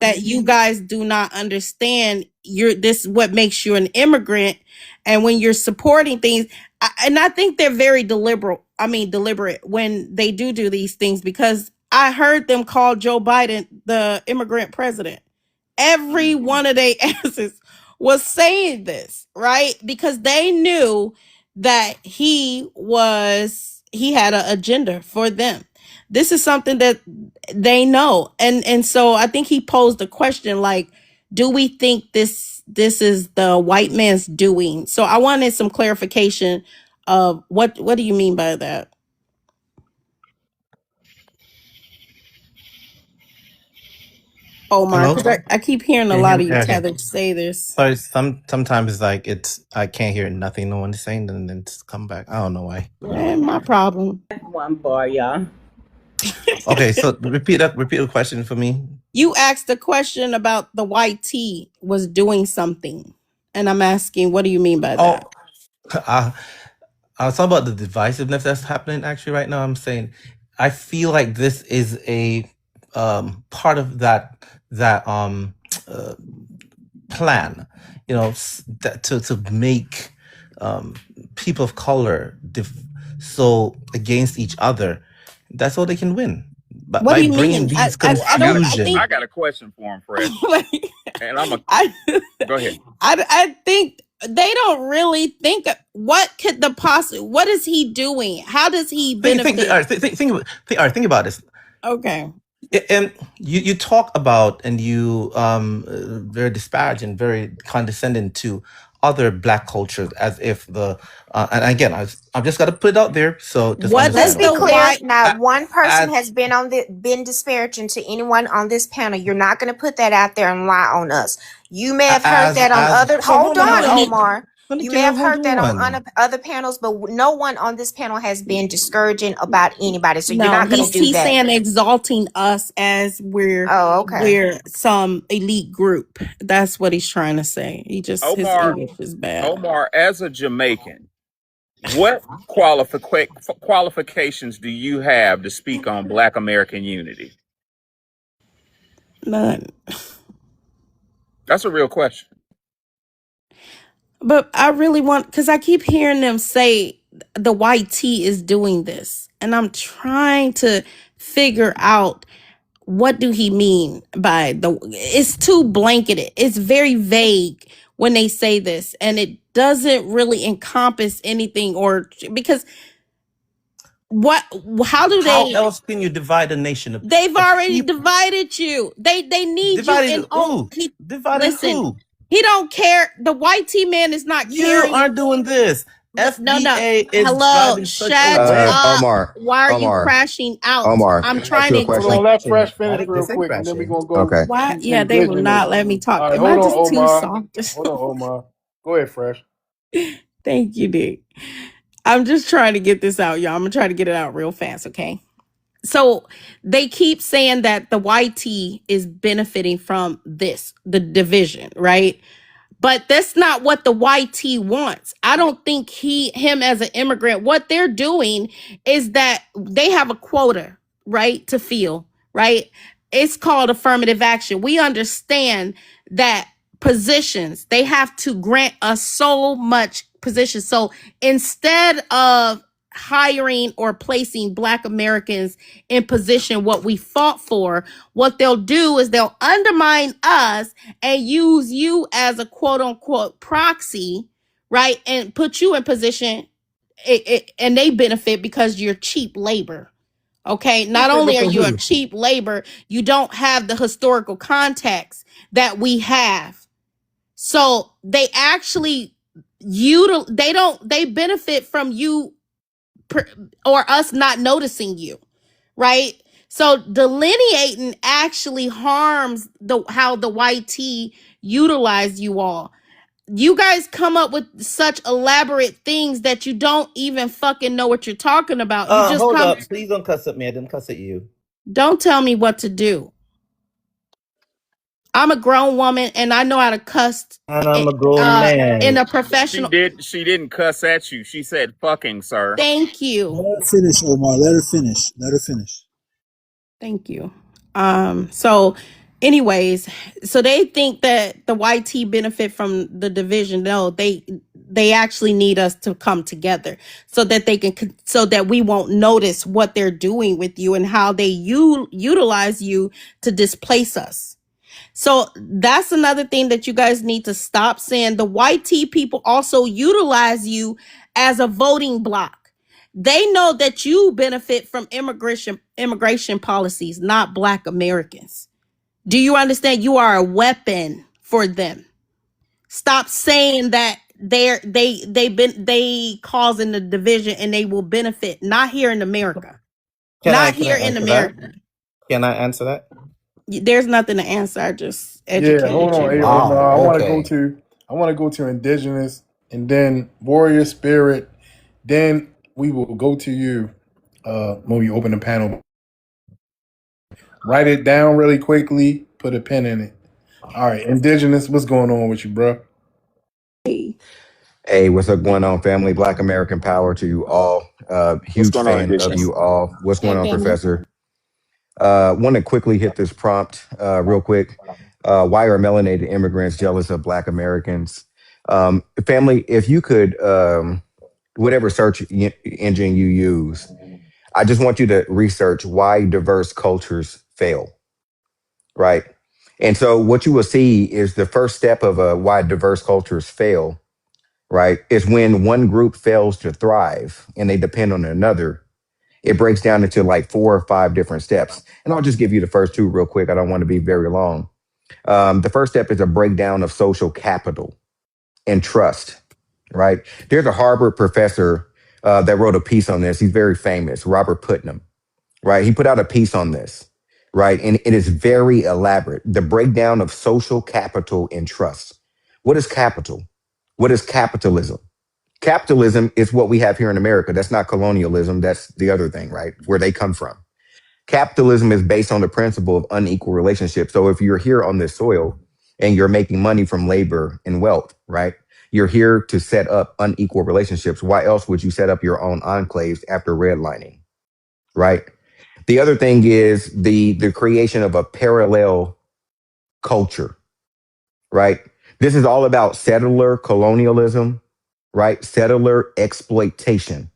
that you guys do not understand. This is what makes you an immigrant. And when you're supporting things, and I think they're very deliberate when they do these things, because I heard them call Joe Biden the immigrant president. Every one of their asses was saying this, right? Because they knew that he had an agenda for them. This is something that they know. And so I think he posed a question like, do we think this is the white man's doing? So I wanted some clarification of what do you mean by that? Omar, Hello? because I keep hearing a Can you hear lot me? of you Okay. tethered say this. Sorry, sometimes it's like I can't hear nothing no one's saying and then it's come back. I don't know why. And my problem. One bar, y'all. Okay, so repeat the question for me. You asked a question about the white tea was doing something. And I'm asking, what do you mean by Oh, that? I was talking about the divisiveness that's happening actually right now. I'm saying I feel like this is a part of that uh, plan, to make people of color so against each other. That's all they can win. But What do by you bringing mean? these I don't, I confusion. think, I got a question for him, Fresh. like, And I'm a I, go ahead. I think they don't really think what could what is he doing? How does he All benefit? right, all right, think about this. Okay. And you talk about and you very disparaging, very condescending to other black cultures as if and again I've just got to put it out there, so just What Let's does understand be what the I'm saying. clear. white Not one person As has been disparaging to anyone on this panel. You're not going to put that out there and lie on us. You may have heard that on as other. hold Hold on, on, no he Omar. You may have hold heard that on on. other panels, but no one on this panel has been discouraging about anybody. So you're no not going to he's do he's that. saying exalting us as Oh, okay. we're some elite group. That's what he's trying to say. His Omar, English is bad. Omar, as a Jamaican, what qualifications do you have to speak on Black American unity? None. That's a real question. But I really want, because I keep hearing them say the white tea is doing this. And I'm trying to figure out, what do he mean by it's too blanketed. It's very vague when they say this. And it doesn't really encompass anything, or because how do How they, else can you divide a nation they've of already people? divided you. They need you Divided in, who? Divided listen, who? he don't care. The white tea man is not You caring. are doing this. No. FBA is Hello, driving such a shut wedge. up. Omar, Why are you Omar, crashing out? Omar. I'm Can I ask trying you to a Hold on, question? explain. let Fresh finish Not, real this ain't quick, and then we're crashing. gonna go Okay. Why? to Yeah, they will indigenous. not let me talk. All right, Am I hold on, just too Omar. soft? Hold on, Omar. Go ahead, Fresh. Thank you, Dick. I'm just trying to get this out, y'all. I'm gonna try to get it out real fast, okay? So they keep saying that the YT is benefiting from this, the division, right? But that's not what the YT wants. I don't think him as an immigrant, what they're doing is that they have a quota, right, to fill, right? It's called affirmative action. We understand that positions, they have to grant us so much position. So instead of hiring or placing Black Americans in position what we fought for, what they'll do is they'll undermine us and use you as a quote unquote proxy, right? And put you in position, and they benefit because you're cheap labor. Okay. Not Cheap labor only are for you a who? cheap labor, you don't have the historical context that we have. So they actually they benefit from you or us not noticing you, right? So delineating actually harms the how the YT utilize you all. You guys come up with such elaborate things that you don't even fucking know what you're talking about. You just Hold come. up. Please don't cuss at me. I didn't cuss at you. Don't tell me what to do. I'm a grown woman and I know how to cuss And I'm a grown in man. a professional. She didn't cuss at you. She said fucking, sir. Thank you. Let her finish, Omar. Let her finish. Let her finish. Thank you. So anyways, so they think that the YT benefit from the division. No, they actually need us to come together so that they can so that we won't notice what they're doing with you and how they utilize you to displace us. So that's another thing that you guys need to stop saying. The YT people also utilize you as a voting block. They know that you benefit from immigration policies, not Black Americans. Do you understand? You are a weapon for them. Stop saying that they causing the division and they will benefit. Not here in America. Not Can I here in answer that? America. Can I answer that? There's nothing to answer. I just Yeah, hold educated on, you. hey Wow. Omar. Okay. I want to go to indigenous, and then warrior spirit. Then we will go to you when we open the panel. Write it down really quickly. Put a pin in it. All right, indigenous. What's going on with you, bro? Hey, what's up going on, family? Black American power to you all. What's Huge going on, fan of Indigenous? you all. What's going Hey, on, family. Professor? Want to quickly hit this prompt real quick. Why are melanated immigrants jealous of Black Americans? Family, if you could, whatever search engine you use, I just want you to research why diverse cultures fail, right? And so what you will see is the first step of why diverse cultures fail, right, is when one group fails to thrive and they depend on another. It breaks down into like 4 or 5 different steps. And I'll just give you the first two real quick. I don't want to be very long. The first step is a breakdown of social capital and trust, right? There's a Harvard professor that wrote a piece on this. He's very famous, Robert Putnam, right? He put out a piece on this, right? And it is very elaborate. The breakdown of social capital and trust. What is capital? What is capitalism? Capitalism is what we have here in America. That's not colonialism. That's the other thing, right? Where they come from. Capitalism is based on the principle of unequal relationships. So if you're here on this soil and you're making money from labor and wealth, right? You're here to set up unequal relationships. Why else would you set up your own enclaves after redlining, right? The other thing is the creation of a parallel culture, right? This is all about settler colonialism, right? Settler exploitation.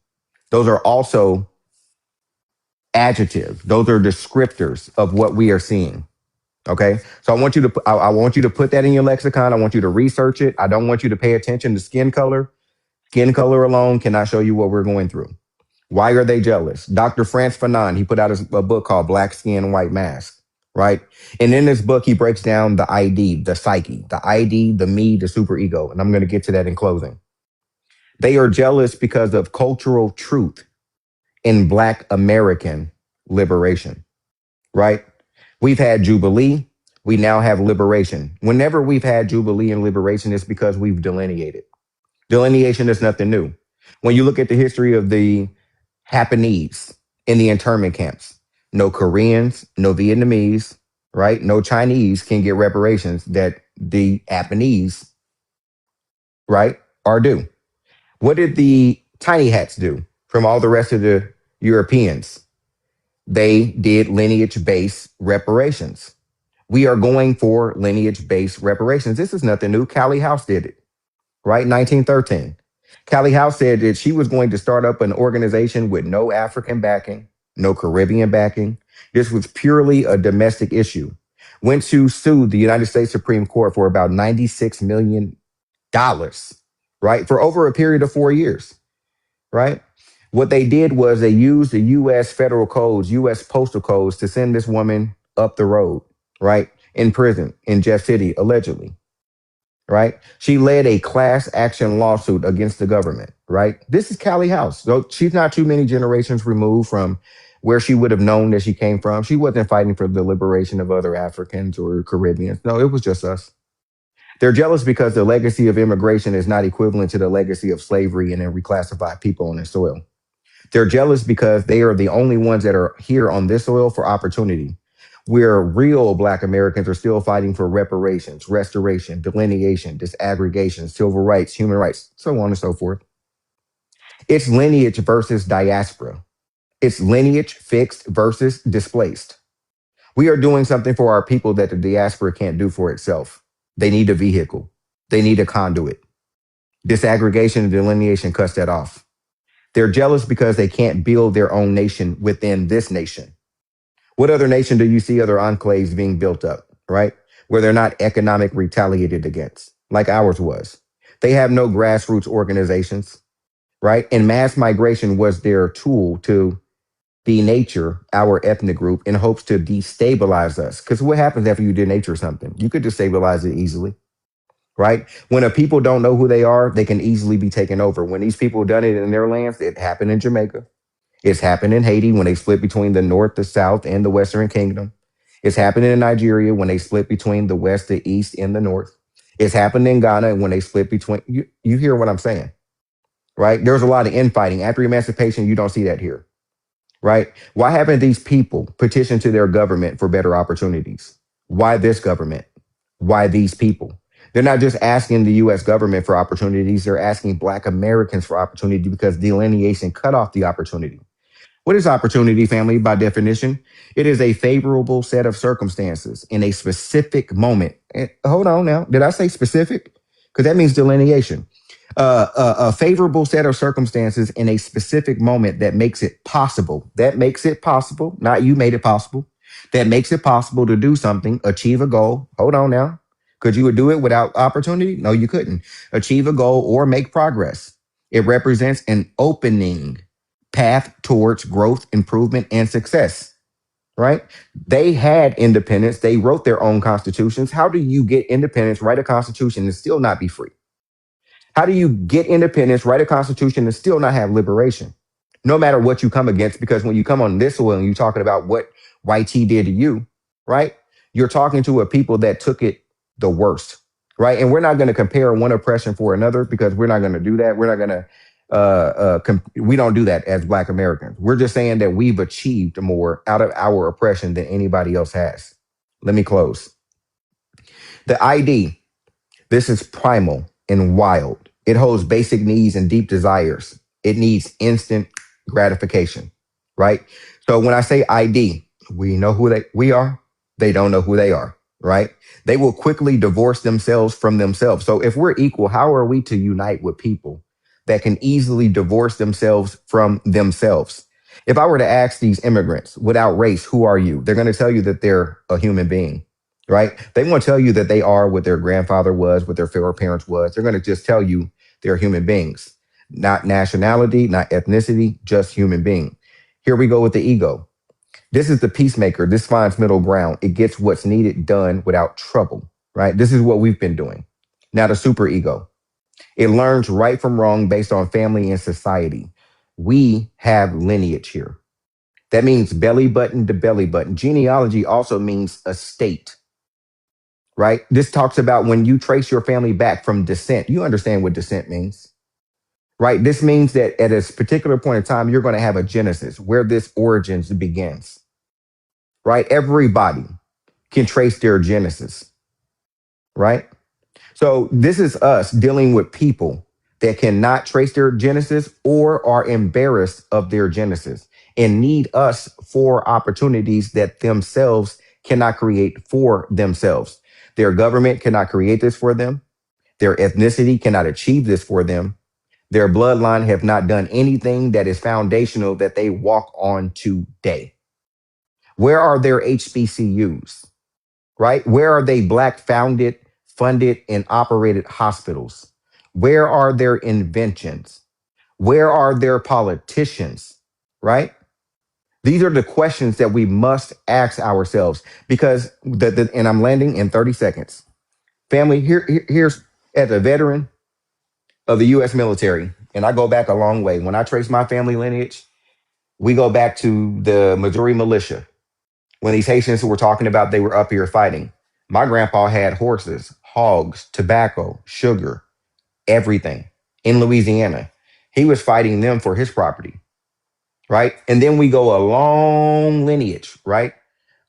Those are also adjectives. Those are descriptors of what we are seeing. Okay. So I want you to put that in your lexicon. I want you to research it. I don't want you to pay attention to skin color. Skin color alone cannot show you what we're going through. Why are they jealous? Dr. Frantz Fanon, he put out a book called Black Skin, White Mask, right? And in this book, he breaks down the ID, the psyche, the ID, the me, the superego. And I'm going to get to that in closing. They are jealous because of cultural truth in Black American liberation, right? We've had Jubilee. We now have liberation. Whenever we've had Jubilee and liberation, it's because we've delineated. Delineation is nothing new. When you look at the history of the Japanese in the internment camps, no Koreans, no Vietnamese, right? No Chinese can get reparations that the Japanese, right, are due. What did the tiny hats do from all the rest of the Europeans? They did lineage based reparations. We are going for lineage based reparations. This is nothing new. Callie House did it, right? 1913. Callie House said that she was going to start up an organization with no African backing, no Caribbean backing. This was purely a domestic issue. Went to sue the United States Supreme Court for about $96 million, right? For over a period of 4 years, right? What they did was they used the U.S. federal codes, U.S. postal codes to send this woman up the road, right? In prison in Jeff City, allegedly, right? She led a class action lawsuit against the government, right? This is Callie House. So she's not too many generations removed from where she would have known that she came from. She wasn't fighting for the liberation of other Africans or Caribbeans. No, it was just us. They're jealous because the legacy of immigration is not equivalent to the legacy of slavery and then reclassified people on their soil. They're jealous because they are the only ones that are here on this soil for opportunity, where real Black Americans are still fighting for reparations, restoration, delineation, disaggregation, civil rights, human rights, so on and so forth. It's lineage versus diaspora. It's lineage fixed versus displaced. We are doing something for our people that the diaspora can't do for itself. They need a vehicle. They need a conduit. Disaggregation and delineation cuts that off. They're jealous because they can't build their own nation within this nation. What other nation do you see other enclaves being built up, right? Where they're not economic retaliated against, like ours was. They have no grassroots organizations, right? And mass migration was their tool to denature our ethnic group in hopes to destabilize us. Because what happens after you denature something? You could destabilize it easily, right? When a people don't know who they are, they can easily be taken over. When these people done it in their lands, it happened in Jamaica. It's happened in Haiti when they split between the North, the South, and the Western Kingdom. It's happened in Nigeria when they split between the West, the East, and the North. It's happened in Ghana when they split between, you hear what I'm saying, right? There's a lot of infighting. After emancipation, you don't see that here, right? Why haven't these people petitioned to their government for better opportunities? Why this government? Why these people? They're not just asking the US government for opportunities, they're asking Black Americans for opportunity because delineation cut off the opportunity. What is opportunity, family, by definition? It is a favorable set of circumstances in a specific moment. Hold on now. Did I say specific? Because that means delineation. A favorable set of circumstances in a specific moment that makes it possible. That makes it possible. Not you made it possible. That makes it possible to do something, achieve a goal. Hold on now. Could you do it without opportunity? No, you couldn't. Achieve a goal or make progress. It represents an opening path towards growth, improvement, and success, right? They had independence. They wrote their own constitutions. How do you get independence, write a constitution, and still not be free? How do you get independence, write a constitution, and still not have liberation? No matter what you come against, because when you come on this soil and you're talking about what YT did to you, right? You're talking to a people that took it the worst, right? And we're not going to compare one oppression for another because we're not going to do that. We're not going to we don't do that as Black Americans. We're just saying that we've achieved more out of our oppression than anybody else has. Let me close. The ID, this is primal and wild. It holds basic needs and deep desires. It needs instant gratification, right? So when I say ID, we know who we are. They don't know who they are, right? They will quickly divorce themselves from themselves. So if we're equal, how are we to unite with people that can easily divorce themselves from themselves? If I were to ask these immigrants without race, who are you? They're going to tell you that they're a human being, right? They won't tell you that they are what their grandfather was, what their parents was. They're going to just tell you they're human beings, not nationality, not ethnicity, just human being. Here we go with the ego. This is the peacemaker. This finds middle ground. It gets what's needed done without trouble, right? This is what we've been doing. Now the super ego. It learns right from wrong based on family and society. We have lineage here. That means belly button to belly button. Genealogy also means estate, right? This talks about when you trace your family back from descent. You understand what descent means, right? This means that at a particular point in time, you're going to have a genesis where this origins begins, right? Everybody can trace their genesis, right? So this is us dealing with people that cannot trace their genesis or are embarrassed of their genesis and need us for opportunities that themselves cannot create for themselves. Their government cannot create this for them. Their ethnicity cannot achieve this for them. Their bloodline have not done anything that is foundational that they walk on today. Where are their HBCUs? Right? Where are they Black founded, funded, and operated hospitals? Where are their inventions? Where are their politicians? Right? These are the questions that we must ask ourselves because and I'm landing in 30 seconds. Family, here's as a veteran of the US military, and I go back a long way. When I trace my family lineage, we go back to the Missouri militia. When these Haitians were talking about they were up here fighting, my grandpa had horses, hogs, tobacco, sugar, everything in Louisiana. He was fighting them for his property, right? And then we go a long lineage, right,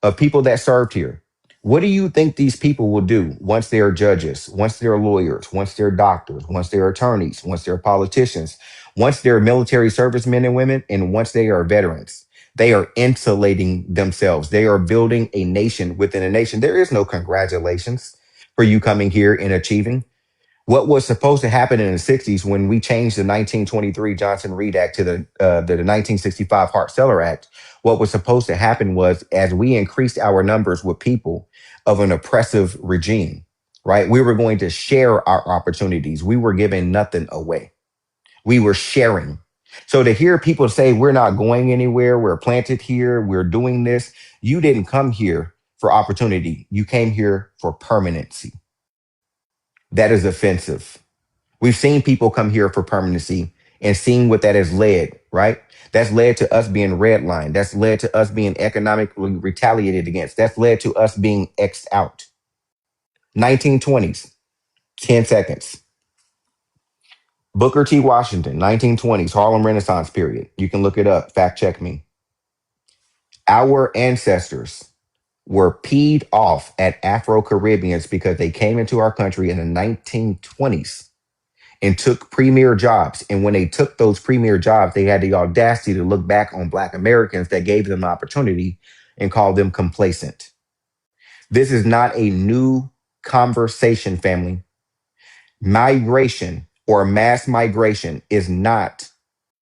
of people that served here. What do you think these people will do once they're judges, once they're lawyers, once they're doctors, once they're attorneys, once they're politicians, once they're military servicemen and women, and once they are veterans? They are insulating themselves. They are building a nation within a nation. There is no congratulations for you coming here and achieving. What was supposed to happen in the 60s when we changed the 1923 Johnson-Reed Act to the 1965 Hart-Celler Act, what was supposed to happen was as we increased our numbers with people of an oppressive regime, right? We were going to share our opportunities. We were giving nothing away. We were sharing. So to hear people say we're not going anywhere, we're planted here, we're doing this, you didn't come here for opportunity. You came here for permanency. That is offensive. We've seen people come here for permanency and seen what that has led, right? That's led to us being redlined. That's led to us being economically retaliated against. That's led to us being X'd out. 1920s, 10 seconds. Booker T. Washington, 1920s, Harlem Renaissance period. You can look it up, fact check me. Our ancestors were peed off at Afro-Caribbeans because they came into our country in the 1920s and took premier jobs. And when they took those premier jobs, they had the audacity to look back on Black Americans that gave them opportunity and call them complacent. This is not a new conversation, family. Migration or mass migration is not,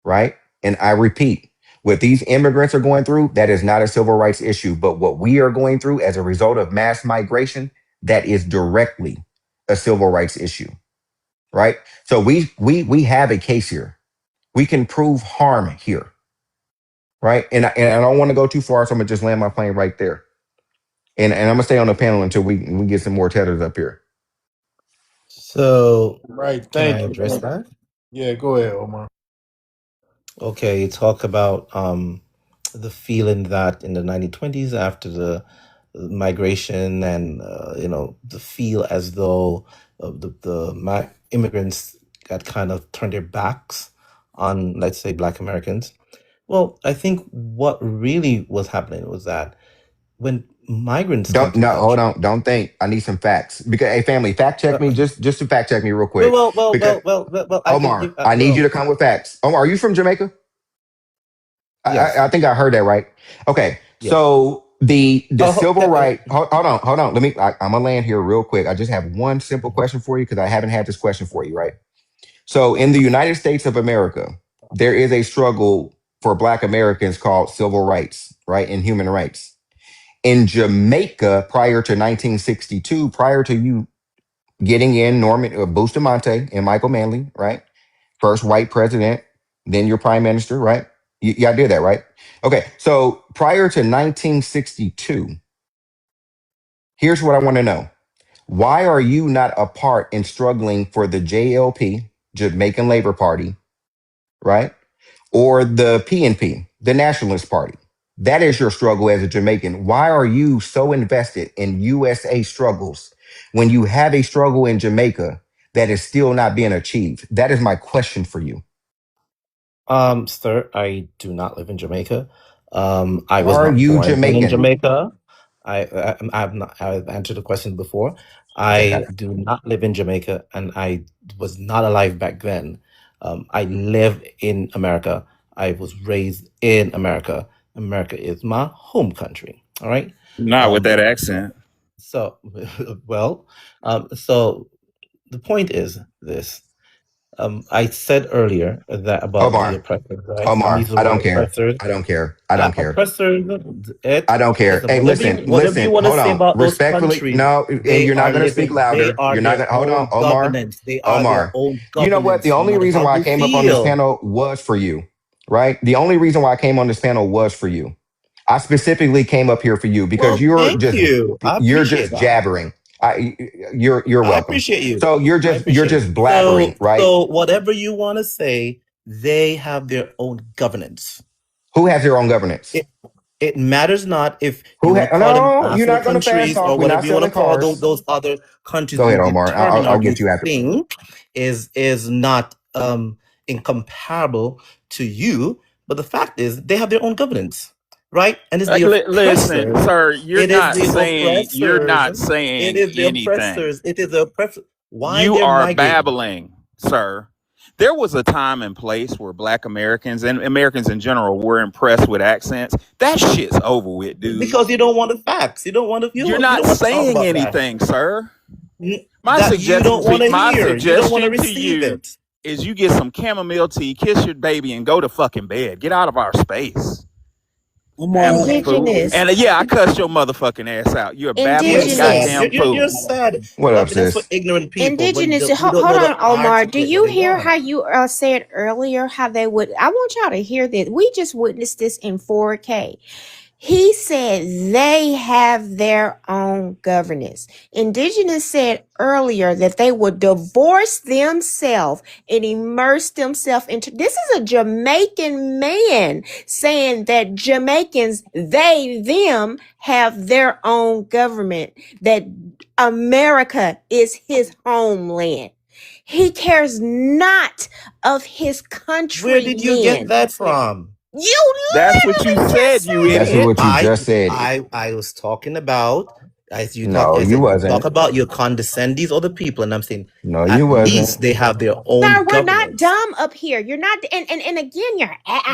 right? And I repeat, what these immigrants are going through, that is not a civil rights issue. But what we are going through as a result of mass migration, that is directly a civil rights issue, right? So we have a case here. We can prove harm here, right? And I don't want to go too far, so I'm gonna just land my plane right there. And I'm gonna stay on the panel until we get some more tethers up here. So Right. can I Thank you. address that? Yeah, go ahead, Omar. Okay, you talk about the feeling that in the 1920s after the migration and the feel as though the immigrants got kind of turned their backs on, let's say, Black Americans. Well, I think what really was happening was that when migrants come Don't to the no, hold country. on. Don't think. I need some facts. Because hey family, fact check uh, me. Just to fact check me real well, quick. well, well, Because well, well, well, well, I can Omar, give. I need you to come with facts. Omar, are you from Jamaica? Yes, I think I heard that right. Okay, yes. so the Oh, civil right. Hold on. Let me. I'm gonna land here real quick. I just have one simple question for you because I haven't had this question for you. Right. So in the United States of America, there is a struggle for Black Americans called civil rights, right, and human rights. In Jamaica, prior to 1962, prior to you getting in Norman Bustamante and Michael Manley, right? First white president, then your prime minister, right? Y'all did that, right? Okay, so prior to 1962, here's what I want to know. Why are you not a part in struggling for the JLP? Jamaican Labor Party, right? Or the PNP, the Nationalist Party. That is your struggle as a Jamaican. Why are you so invested in USA struggles when you have a struggle in Jamaica that is still not being achieved? That is my question for you. Sir, I do not live in Jamaica. I was Are not you born in Jamaican? Jamaica. I've answered the question before. Okay. I do not live in Jamaica, and I was not alive back then. I live in America. I was raised in America. America is my home country. All right. Not with Um, that accent. so, well, so the point is this. I said earlier that about the Omar, oppressors, right? I'm Omar, using the I word don't care. oppressors. I don't care. I don't care. Oppressors, I don't care. listen, Hey, listen, whatever you listen, want to hold say on. about those Respectfully, countries, no, and they you're not are going to speak living, they louder. are You're not their going to, hold on, own Omar. governance. They are their Omar, own you know what? The governance, no only matter reason how why I you came up on this feel. panel was for you, right? The only reason why I came on this panel was for you. I specifically came up here for you because Well, thank you. I you're appreciate just that. jabbering. You're I welcome. appreciate you. So I you're appreciate it. just blabbering, right? So whatever you want to say, they have their own governance. Who has their own governance? It matters not if you want to call them No, you're African not going to fast countries or talk. We're not whatever you want selling to call cars. those other countries Go you ahead, Omar. determine or I'll you get you after. think is not incomparable to you. But the fact is they have their own governance, right? And it's the Listen, oppressors. sir, It is the oppressors. you're not It saying is the anything. oppressors. It is the oppressors. Why You they're are migrating? babbling, sir. There was a time and place where Black Americans and Americans in general were impressed with accents. That shit's over with, dude. Because you don't want the facts. You don't want to. You You're don't not want to talk saying about that. anything, sir. That you don't want to My hear. You don't want to suggestion to receive you it. is you get some chamomile tea, kiss your baby, and go to fucking bed. Get out of our space. Omar, Damn fool. Indigenous. And yeah, I cussed your motherfucking ass out. You're a You're babbling sad. Indigenous. goddamn You're fool. sad. What up, That's for sis? ignorant people when Indigenous. you don't Hold know the on, Omar. Do articulate what you they hear want. how you said earlier how they would? I want y'all to hear this. We just witnessed this in 4K. He said they have their own governance. Indigenous said earlier that they would divorce themselves and immerse themselves into. This is a Jamaican man saying that Jamaicans, them, have their own government, that America is his homeland. He cares not of his Where did you get countrymen. that from? You That's what you literally said, just you said That's it. idiot. what you just said. I was talking about as you talk. No, I you said you talk wasn't. about you condescend these other people, and I'm saying No, at you wasn't. least they have their own Sir, we're not governance. dumb up here. You're not, and again,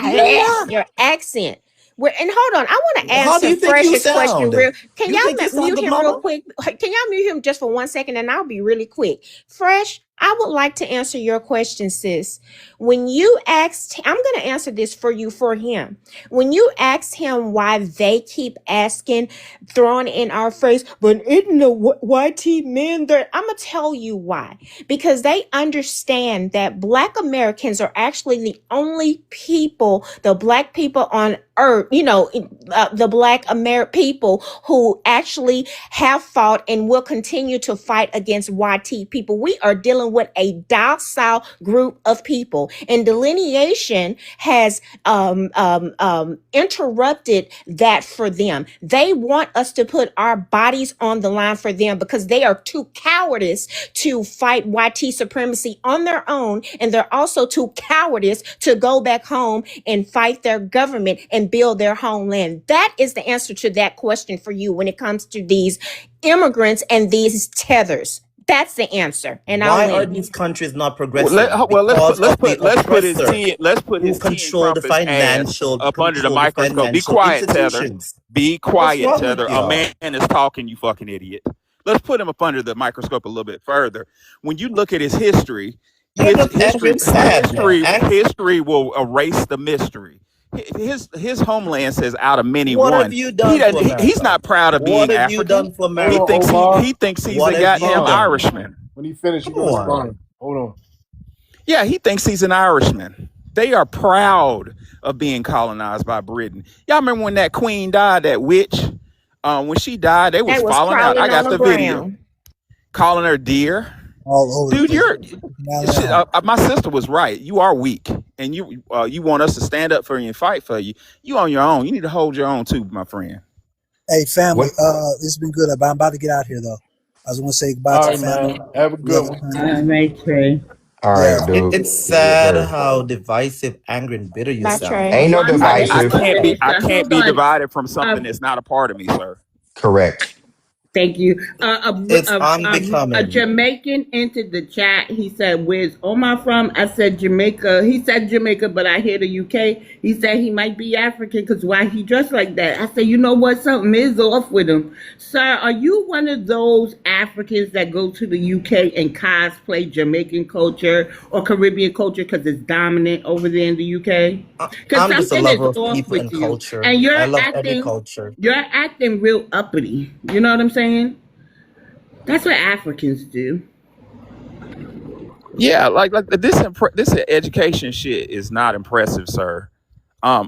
You're not. your accent. And hold on, I want to How ask do some you think you fresher question. sound? Real, can You think y'all you mute sound good, him real mama? quick? Can y'all mute him just for 1 second, and I'll be really quick. Fresh, I would like to answer your question, sis. When you asked, I'm going to answer this for you for him. When you asked him why they keep asking, throwing in our face, but isn't the YT men there? I'm going to tell you why. Because they understand that Black Americans are actually the only people, the Black people on earth, the Black people who actually have fought and will continue to fight against YT people. We are dealing with a docile group of people, and delineation has interrupted that for them. They want us to put our bodies on the line for them because they are too cowardice to fight YT supremacy on their own, and they're also too cowardice to go back home and fight their government and build their homeland. That is the answer to that question for you when it comes to these immigrants and these tethers. That's the answer. And I'll Why are leave. these countries not Well, progressing? Because of the oppressor let's put who his tea and control the crumpets ass financial up under the control the microscope. Be financial quiet, Tether. institutions. Be What's quiet, wrong with Tether. A y'all? man is talking, you fucking idiot. Let's put him up under the microscope a little bit further. When you look at his history, You're just acting sad, man. history will erase the mystery. His homeland says out of many What have one. you done for He's America? not proud of What being have you done African. for Hold He on, America? thinks Omar. he's What a have you goddamn done? Irishman. When he finished, you Come can on. respond. Hold on. Yeah, he thinks he's an Irishman. They are proud of being colonized by Britain. Y'all remember when that queen died, that witch? When she died, they was They was falling out. I crawling on got the the video. ground. Calling her dear. all over the Dude, place. you're Now, shit. now. My sister was right. You are weak, and you want us to stand up for you and fight for you. You on your own. You need to hold your own too, my friend. Hey, family, What? it's been good. I'm about to get out here, though. I just want to say goodbye All to the right, family. man. Have a good Love and one. kindness. Right, Trey. All Yeah. right, dude. It's Yes, sad sir. how divisive, angry, and bitter you Bye, sound. Trey. Ain't no One I second, divisive. can't be I Minister. can't Hold be on. divided from Uh, something that's not a part of me, sir. Correct. Thank you. It's A unbecoming. Jamaican entered the chat. He said, "Where's Omar from?" I said Jamaica. He said Jamaica, but I hear the UK. He said he might be African because why he dressed like that. I said, you know what? Something is off with him. Sir, are you one of those Africans that go to the UK and cosplay Jamaican culture or Caribbean culture because it's dominant over there in the UK? Because I'm just a something is lover of off people with and you, culture. and I love any culture. you're acting real uppity. You know what I'm saying? That's what Africans do. Yeah, like this education shit is not impressive, sir.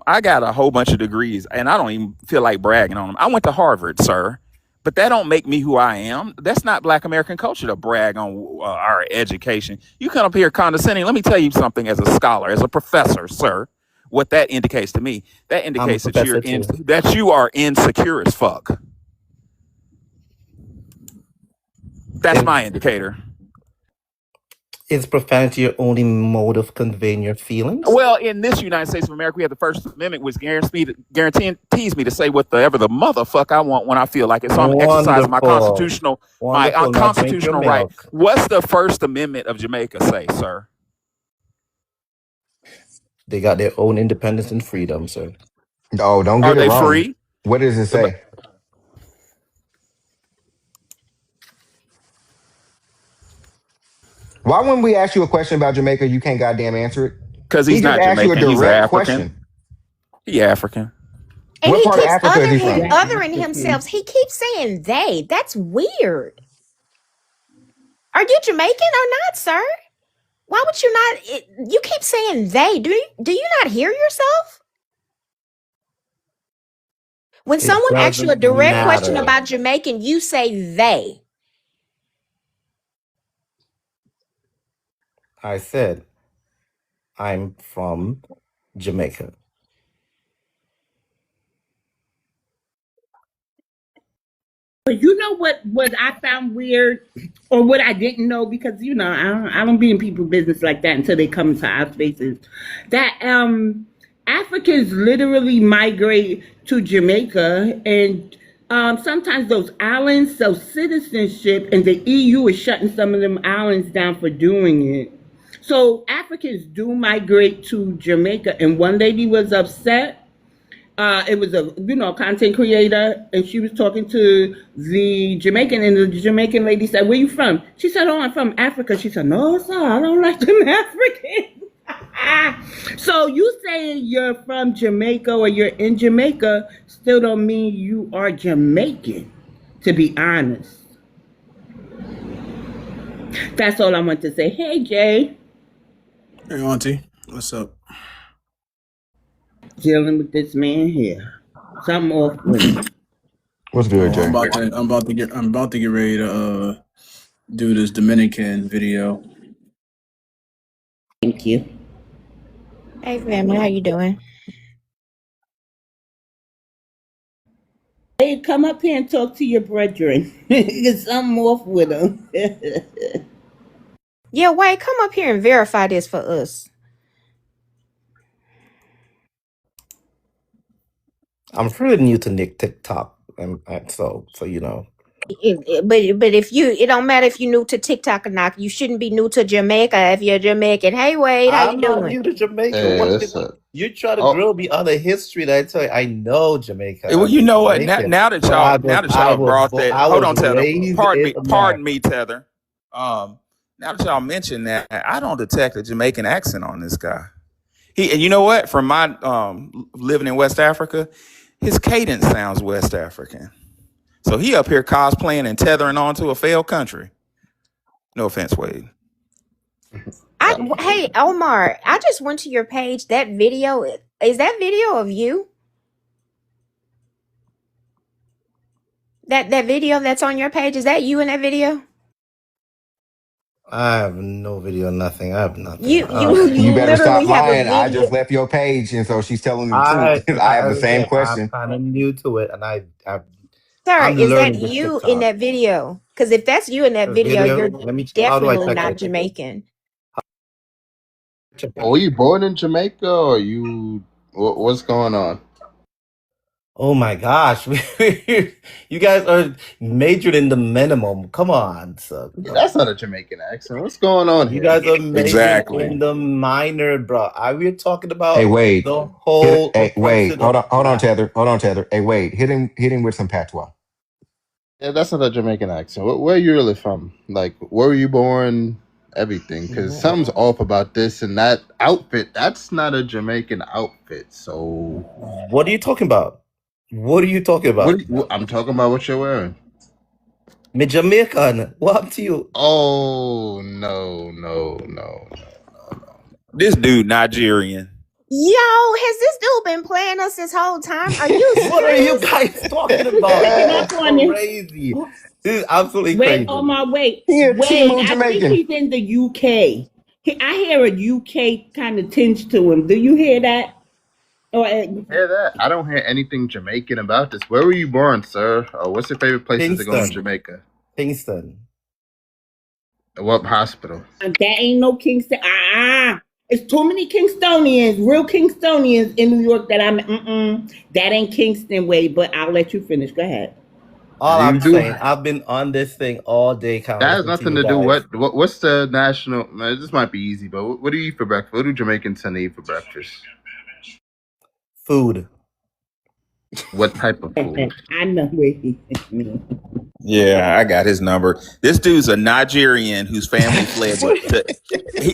I got a whole bunch of degrees, and I don't even feel like bragging on them. I went to Harvard, sir, but that don't make me who I am. That's not Black American culture to brag on our education. You come up here condescending. Let me tell you something, as a scholar, as a professor, sir. What that indicates to me, that I'm a indicates that professor too. you are insecure as fuck. That's Is my indicator. is profanity your only mode of conveying your feelings? Well, in this United States of America, we have the First Amendment, which guarantees me to say whatever the motherfuck I want when I feel like it. So I'm exercising Wonderful. Wonderful. Now drink your constitutional right. milk. What's the First Amendment of Jamaica say, sir? They got their own independence and freedom, sir. Oh, don't Are get it they wrong. free? What does it say? Why when we ask you a question about Jamaica, you can't goddamn answer it? Because He he's just not asked you a Jamaican. He's direct African. question. He African. And What he part of keeps Africa is he from? othering himself. He keeps saying they. That's weird. Are you Jamaican or not, sir? Why would you not? You keep saying they. Do you not hear yourself? When It someone asks you a doesn't direct question matter. about Jamaican, you say they. I said I'm from Jamaica. But you know what I found weird, or what I didn't know, because I don't be in people's business like that until they come into our spaces. That Africans literally migrate to Jamaica, and sometimes those islands, so citizenship, and the EU is shutting some of them islands down for doing it. So Africans do migrate to Jamaica, and one lady was upset. It was a content creator, and she was talking to the Jamaican, and the Jamaican lady said, "Where you from?" She said, "Oh, I'm from Africa." She said, "No, sir, I don't like them Africans." So you saying you're from Jamaica or you're in Jamaica still don't mean you are Jamaican, to be honest. That's all I want to say. Hey, Jay. Hey, Auntie, what's up? Dealing with this man here. Something off with him. What's good, Oh, Jay? I'm about to get ready to do this Dominican video. Thank you. Hey, family, how you doing? Hey, come up here and talk to your brethren. Get something off with them. Yeah, Wait, come up here and verify this for us. I'm pretty new to Nick TikTok, and so you know. But if it don't matter if you're new to TikTok or not. You shouldn't be new to Jamaica if you're Jamaican. Hey, Wade, how you I'm not doing? new to Jamaica. Hey, What that's did a you try to oh grill me on the history that I tell you? I know Jamaica Well, as you a know what? Now, Jamaican, but now that y'all brought that, I hold was on, Tether. raised in Pardon America. me, Tether. Now that y'all mentioned that, I don't detect a Jamaican accent on this guy. And you know what? From my living in West Africa, his cadence sounds West African. So he up here cosplaying and tethering onto a failed country. No offense, Wade. Hey, Omar, I just went to your page. That video, is that video of you? That video that's on your page, is that you in that video? I have no video, nothing. I have nothing. You better stop literally have a lying. I video. just left your page, and so she's telling the truth. I, I have the same again, I'm question. kind of new to it, and Sir, I'm is that learning this you in TikTok that video? Because if that's you in that video, video. you're Let me. How do I definitely check not it? Jamaican. Check Oh, it. were you born in Jamaica or what's going on? Oh my gosh, you guys are majored in the minimum. Come on, sir. Yeah, Come that's on. not a Jamaican accent. What's going on You here? guys are majoring Exactly. in the minor, bro. We're talking Hey, about Wade. the whole Hey, Wade. oppression of Hold on, black. Tether. Hold on, Tether. Hey, Wade. Hit him with some patois. Yeah, that's not a Jamaican accent. Where are you really from? Like, where were you born? Everything, because something's off about this and that outfit. That's not a Jamaican outfit. So, What are you talking about? What are you talking about? I'm talking about what you're wearing. Me Jamaican. What happened to you? Oh no. This dude Nigerian. Yo, has this dude been playing us this whole time? Are you What are you serious? guys talking about? Picking This up is on it. crazy. This is absolutely Wait, oh crazy. my wait. He a Wait, Timu I think Jamaican. he's in the UK. I hear a UK kind of tinge to him. Do you hear that? Or Hear that? I don't hear anything Jamaican about this. Where were you born, sir? What's your favorite places to go in Kingston. Jamaica? Kingston. What hospital? that ain't no Kingston. It's too many Kingstonians, real Kingstonians in New York that that ain't Kingston way, but I'll let you finish. Go ahead. All You I'm do. saying, I've been on this thing all day, kind of That has listening to nothing you to do. guys. What's the national? Man, this might be easy, but what do you eat for breakfast? What do Jamaicans tend to eat for breakfast? Food. What type of food? I know where he. Yeah, I got his number. This dude's a Nigerian whose family fled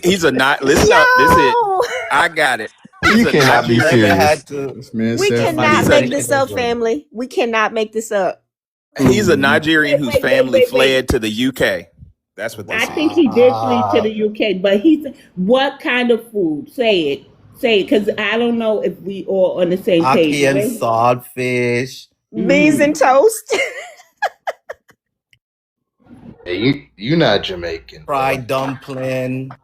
he's a not listen up. This is it. Yo, I got it. He's You a cannot be I've never Nigerian. serious. had to This man we said find cannot He's food. a make Jamaican this up, restaurant. family. We cannot make this up. he's a Food. Nigerian whose family Wait. fled to the UK. That's what I this is. think he did flee to Wow. the UK, but he's what kind of food? Say it, because I don't know if we all on the same page. Ackee and Right? saltfish, Beans and toast. Hey, you not Jamaican, bro. fried dumpling.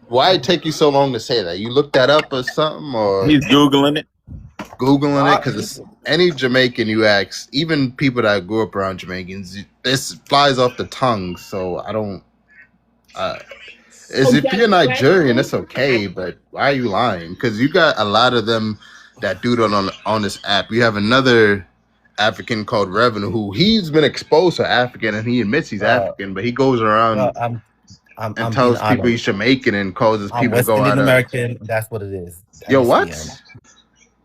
Why it take you so long to say that? You looked that up or something, or He's Googling it. googling it? Uh, Because any Jamaican you ask, even people that grew up around Jamaicans, this flies off the tongue. So I don't. Is Oh, if you're Dallas, right? Nigerian, it's okay, but why are you lying? Because you got a lot of them that do it on this app. You have another African called Revenue who he's been exposed to African and he admits he's uh, African, but he goes around and I'm being tells people honest. he's Jamaican and causes I'm people to West go Indian out of American. That's what it is, and yo it's the what? end.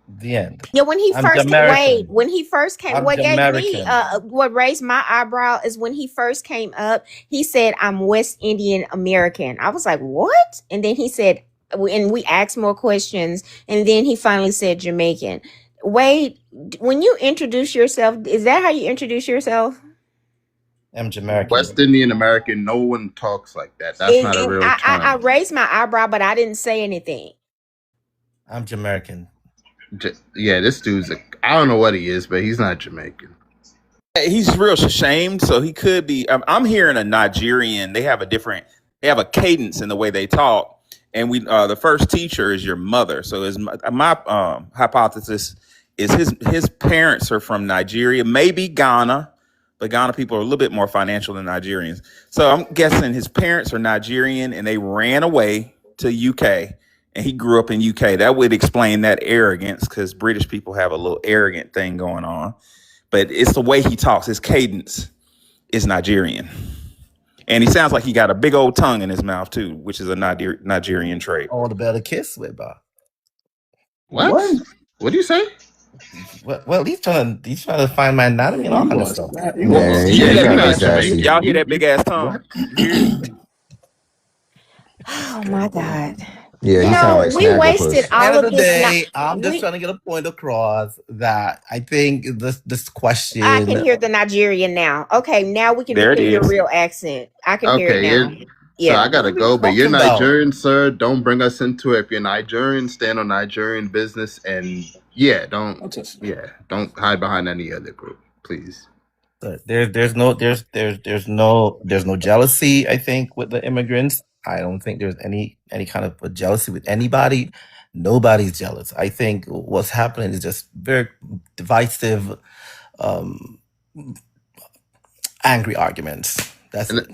The end. Yeah, when he I'm first wait, Jamaican. when he first came, I'm what gave me Jamaican. what raised my eyebrow is when he first came up, he said, "I'm West Indian American." I was like, "What?" And then he said, and we asked more questions, and then he finally said Jamaican. Wait, when you introduce yourself, is that how you introduce yourself? I'm Jamaican. West Indian American, no one talks like that. That's not a And real I term. raised my eyebrow, but I didn't say anything. I'm Jamaican. Yeah, this dude's I don't know what he is, but he's not Jamaican. He's real ashamed, so he could be. I'm hearing a Nigerian. They have a cadence in the way they talk, and we the first teacher is your mother. So is my hypothesis is his parents are from Nigeria, maybe Ghana, but Ghana people are a little bit more financial than Nigerians. So I'm guessing his parents are Nigerian, and they ran away to UK, and he grew up in UK. That would explain that arrogance, because British people have a little arrogant thing going on. But it's the way he talks. His cadence is Nigerian. And he sounds like he got a big old tongue in his mouth, too, which is a Nigerian trait. All the better kiss with, bro. What? What do you say? Well, he's trying to find my anatomy and all kind of stuff. Yeah, Yeah, he you're trying to be not sassy. Jamaican. Y'all hear that big ass tongue? What? Oh my God. Yeah, You he sound know, like we wasted Snagglepuss. all End of of the this. day, I'm just We trying to get a point across that I think this I can question. hear the Nigerian now. Okay, now we can There it hear your is. real accent. I can hear it Okay, now. so I Yeah. What gotta are we go, but you're talking about? Nigerian, sir. Don't bring us into it. If you're Nigerian, stand on Nigerian business, and don't hide behind any other group, please. There's no jealousy. I think with the immigrants, I don't think there's any kind of a jealousy with anybody. Nobody's jealous. I think what's happening is just very divisive, um, angry arguments. That's And it.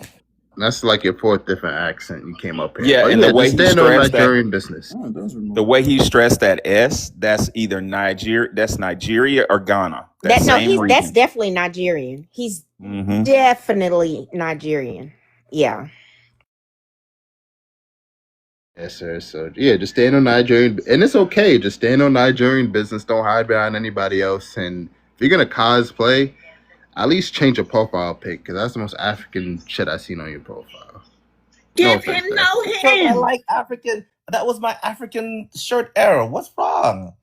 that's like your fourth different accent you came up here. Yeah, But and the yeah, way just he stand on stressed that, Nigerian business. Oh, those were the way he stressed that S, that's either Nigeria or Ghana. That That no, same that's region. definitely Nigerian. He's Hmm. definitely Nigerian. Yeah. Yes, sir. So yeah, just stand on Nigerian, and it's okay. Just stand on Nigerian business. Don't hide behind anybody else. And if you're gonna cosplay, at least change your profile pic, because that's the most African shit I've seen on your profile. No Give offense him to no Africa. Because I hands. like African. That was my African shirt era. What's wrong?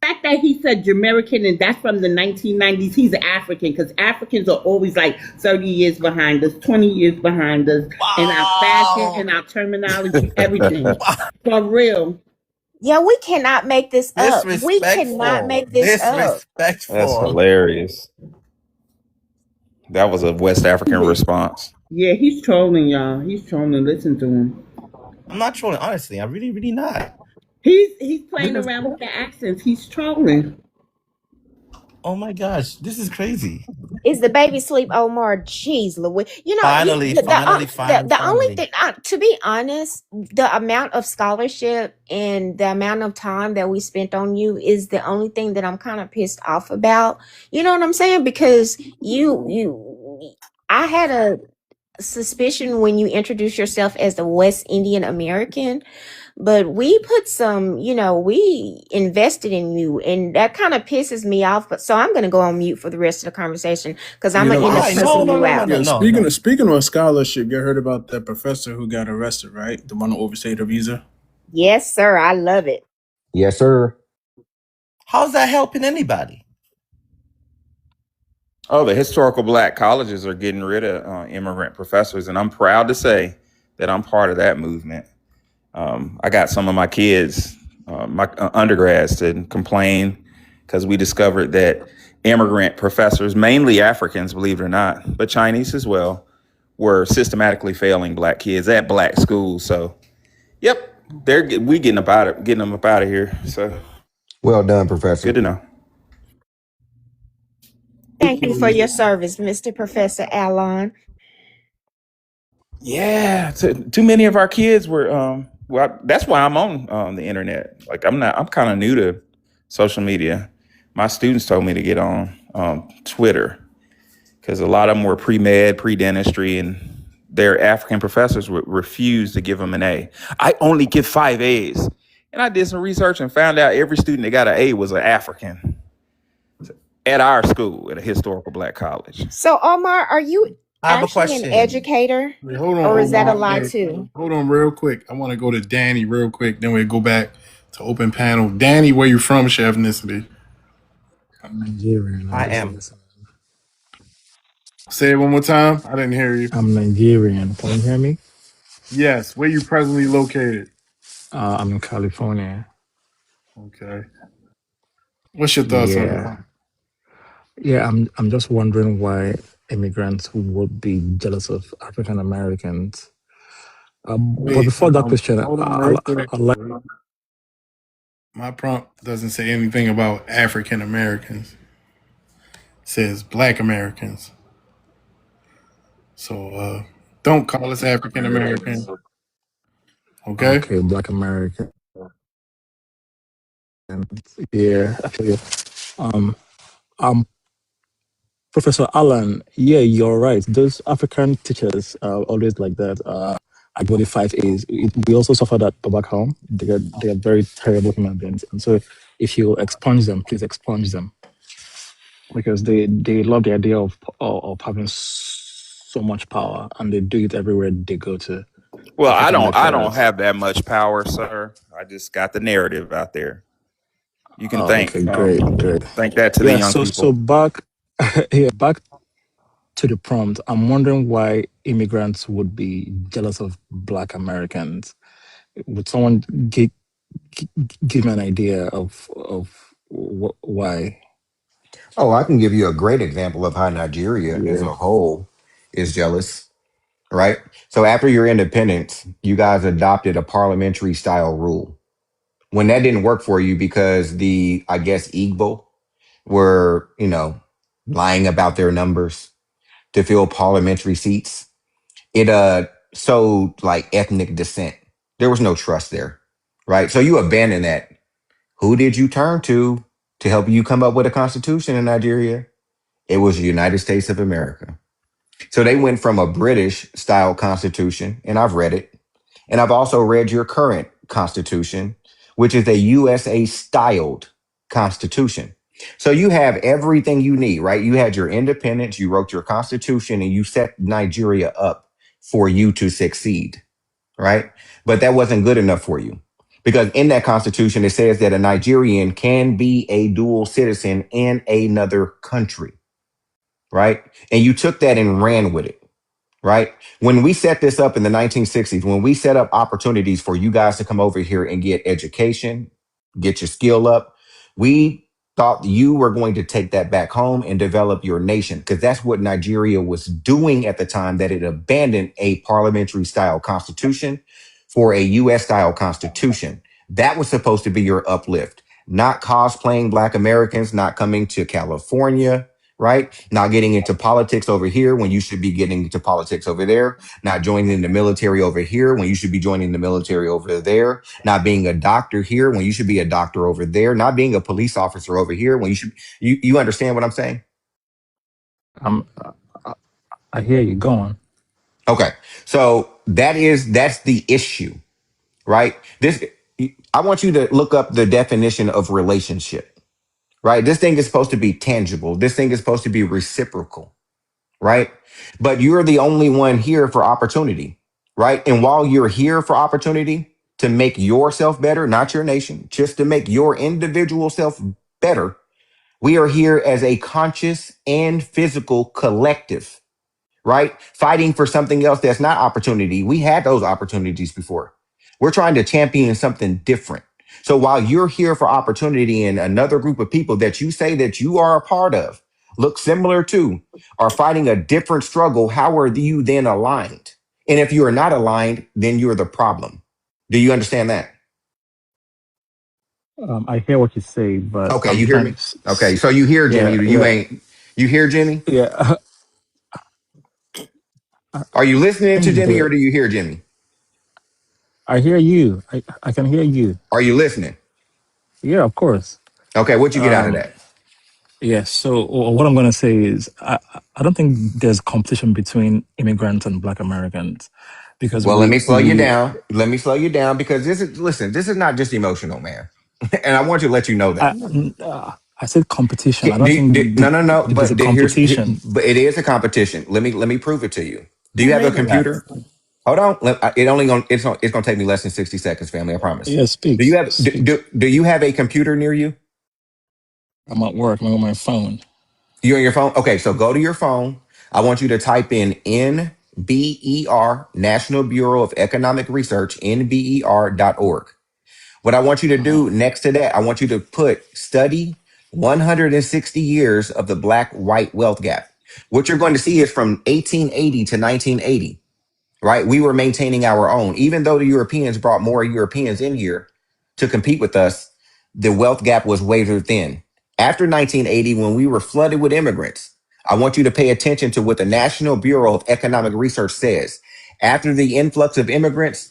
The fact that he said Jamaican and that's from the 1990s, he's African because Africans are always like 30 years behind us, 20 years behind us in our fashion, Wow. in our terminology, everything. Wow. For real. Yeah, we cannot make this up. We cannot Disrespectful. make this up. That's Disrespectful. hilarious. That was a West African response. Yeah, he's trolling, y'all. He's trolling. Listen to him. I'm not trolling, honestly. I'm really, really not. He's playing Because, around with the accents. He's trolling. oh my gosh, this is crazy. Is the baby sleep, Omar? Jeez, Louis. You know, Finally, finally, finally, the only finally. thing, to be honest, the amount of scholarship and the amount of time that we spent on you is the only thing that I'm kind of pissed off about. You know what I'm saying? Because I had a suspicion when you introduced yourself as the West Indian American, but we put some, we invested in you, and that kind of pisses me off. But so I'm going to go on mute for the rest of the conversation because I'm You going know, to end up Why? No, cussing no, you no, no, out. no, yeah. no, no. Speaking of scholarship, you heard about that professor who got arrested, right? The one who overstayed her visa. Yes, sir. I love it. Yes, sir. How's that helping anybody? Oh, the historical black colleges are getting rid of immigrant professors, and I'm proud to say that I'm part of that movement. I got some of my kids, my undergrads, to complain because we discovered that immigrant professors, mainly Africans, believe it or not, but Chinese as well, were systematically failing black kids at black schools. So, yep, we getting them up out of here. So, Well done, good Professor. to know. Thank you for your service, Mr. Professor Alon. Yeah, too many of our kids were. Well, that's why I'm on the internet. Like I'm kind of new to social media. My students told me to get on Twitter because a lot of them were pre-med, pre-dentistry, and their African professors would refuse to give them an A. I only give 5 A's. And I did some research and found out every student that got an A was an African at our school, at a historical black college. So, Omar, are you I have a actually an question. educator, Wait, hold on, or is that a Omar. lie Hey, too? hold on real quick. I want to go to Danny real quick. Then we go back to open panel. Danny, where you from, Chef ethnicity? I'm Nigerian. I'm I just am. listening. Say it one more time. I didn't hear you. I'm Nigerian. Can you hear me? Yes. Where you presently located? I'm in California. Okay. What's your thoughts on Yeah. that? Yeah, I'm just wondering why immigrants would be jealous of African Americans. But Wait, before that question, hold on real quick. I like My prompt doesn't say anything about African Americans. It says Black Americans. So don't call us African American. Okay. okay, Black American. Yeah, I feel you. Um, um, Professor Alan, yeah, you're right. Those African teachers are always like that. I got the 5 A's. We also suffer that back home. They are very terrible human beings. And so if you expunge them, please expunge them. Because they love the idea of having so much power, and they do it everywhere they go to. Well, I African don't I don't lecturers. have that much power, sir. I just got the narrative out there. You can Oh, okay, great. think that to the Yeah, young so people. back yeah, back to the prompt. I'm wondering why immigrants would be jealous of Black Americans. Would someone give me an idea of why? Oh, I can give you a great example of how Nigeria as Yeah. a whole is jealous, right? So after your independence, you guys adopted a parliamentary style rule. When that didn't work for you because the, I guess, Igbo were, lying about their numbers to fill parliamentary seats, it sowed like ethnic dissent. There was no trust there, right? So you abandoned that. Who did you turn to help you come up with a constitution in Nigeria? It was the United States of America. So they went from a British style constitution, and I've read it, and I've also read your current constitution, which is a USA styled constitution. So you have everything you need, right? You had your independence, you wrote your constitution, and you set Nigeria up for you to succeed, right? But that wasn't good enough for you. Because in that constitution, it says that a Nigerian can be a dual citizen in another country, right? And you took that and ran with it, right? When we set this up in the 1960s, when we set up opportunities for you guys to come over here and get education, get your skill up, we thought you were going to take that back home and develop your nation because that's what Nigeria was doing at the time that it abandoned a parliamentary style constitution for a US style constitution. That was supposed to be your uplift, not cosplaying Black Americans, not coming to California, right? Not getting into politics over here when you should be getting into politics over there, not joining the military over here when you should be joining the military over there, not being a doctor here when you should be a doctor over there, not being a police officer over here when you should, you understand what I'm saying? Um, I, I hear you. Go on. Okay. So that's the issue, right? I want you to look up the definition of relationship, right? This thing is supposed to be tangible. This thing is supposed to be reciprocal, right? But you're the only one here for opportunity, right? And while you're here for opportunity to make yourself better, not your nation, just to make your individual self better, we are here as a conscious and physical collective, right? Fighting for something else that's not opportunity. We had those opportunities before. We're trying to champion something different. So while you're here for opportunity and another group of people that you say that you are a part of look similar to are fighting a different struggle, how are you then aligned? And if you are not aligned, then you're the problem. Do you understand that? I hear what you say, but Okay, I'm you hear trying me? to. Okay, so you hear Jimmy, Yeah, you yeah, ain't, you hear Jimmy? yeah. Are you listening to think Jimmy or the do you hear Jimmy? I hear you. I can hear you. Are you listening? Yeah, of course. Okay, what'd you get out of Um, that? yeah. So what I'm gonna say is, I don't think there's competition between immigrants and Black Americans because Well, let me slow you we down. Let me slow you down because listen, this is not just emotional, man. And I want you to let you know that. I said competition. I don't think No, no, no. there's a competition. But it is a competition. Let me prove it to you. Do you Who have a made it that? computer? Hold on. It only gonna it's gonna take me less than 60 seconds, family. I promise. Yeah, Do you speak, have speak. do you have a computer near you? I'm at work. I'm on my phone. You on your phone? Okay, so go to your phone. I want you to type in NBER, National Bureau of Economic Research, NBER.org. What I want you to Uh, do next to that, I want you to put study 160 years of the black white wealth gap. What you're going to see is from 1880 to 1980, right? We were maintaining our own. Even though the Europeans brought more Europeans in here to compete with us, the wealth gap was razor thin. After 1980, when we were flooded with immigrants, I want you to pay attention to what the National Bureau of Economic Research says. After the influx of immigrants,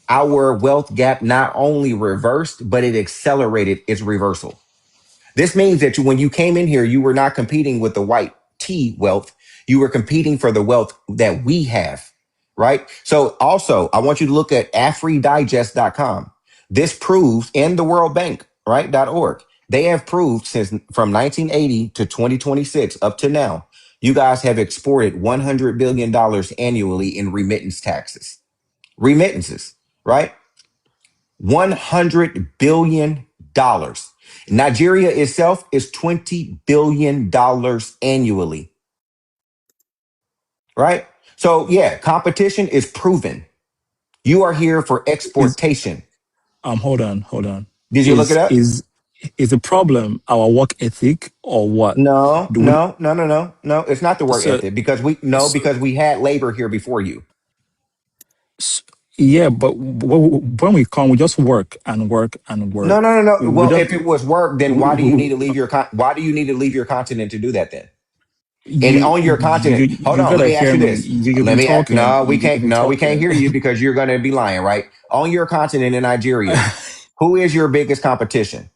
our wealth gap not only reversed, but it accelerated its reversal. This means that when you came in here, you were not competing with the white T wealth. You were competing for the wealth that we have, right? So also, I want you to look at afridigest.com. This proves, and the World Bank, right, .org. They have proved since from 1980 to 2026 up to now, you guys have exported $100 billion annually in remittance taxes. Remittances, right? $100 billion. Nigeria itself is $20 billion annually, right? So, yeah, competition is proven. You are here for is exportation. hold on, hold on. Did you look it Is up? Is the problem our work ethic or what? No, Do we, no, no, no, no, no. It's not the work so, ethic because so, because we had labor here before you. so yeah, but when we come, we just work and work and No, work. no, no, no. We Well, don't. if it was work, then why do you need to leave your why do you need to leave your continent to do that then? And on your continent, hold You on. Let gotta me ask hear you me. this. You've been talking. No, we You've can't. been No, we can't talking. hear you because you're going to be lying, right? On your continent in Nigeria, who is your biggest competition?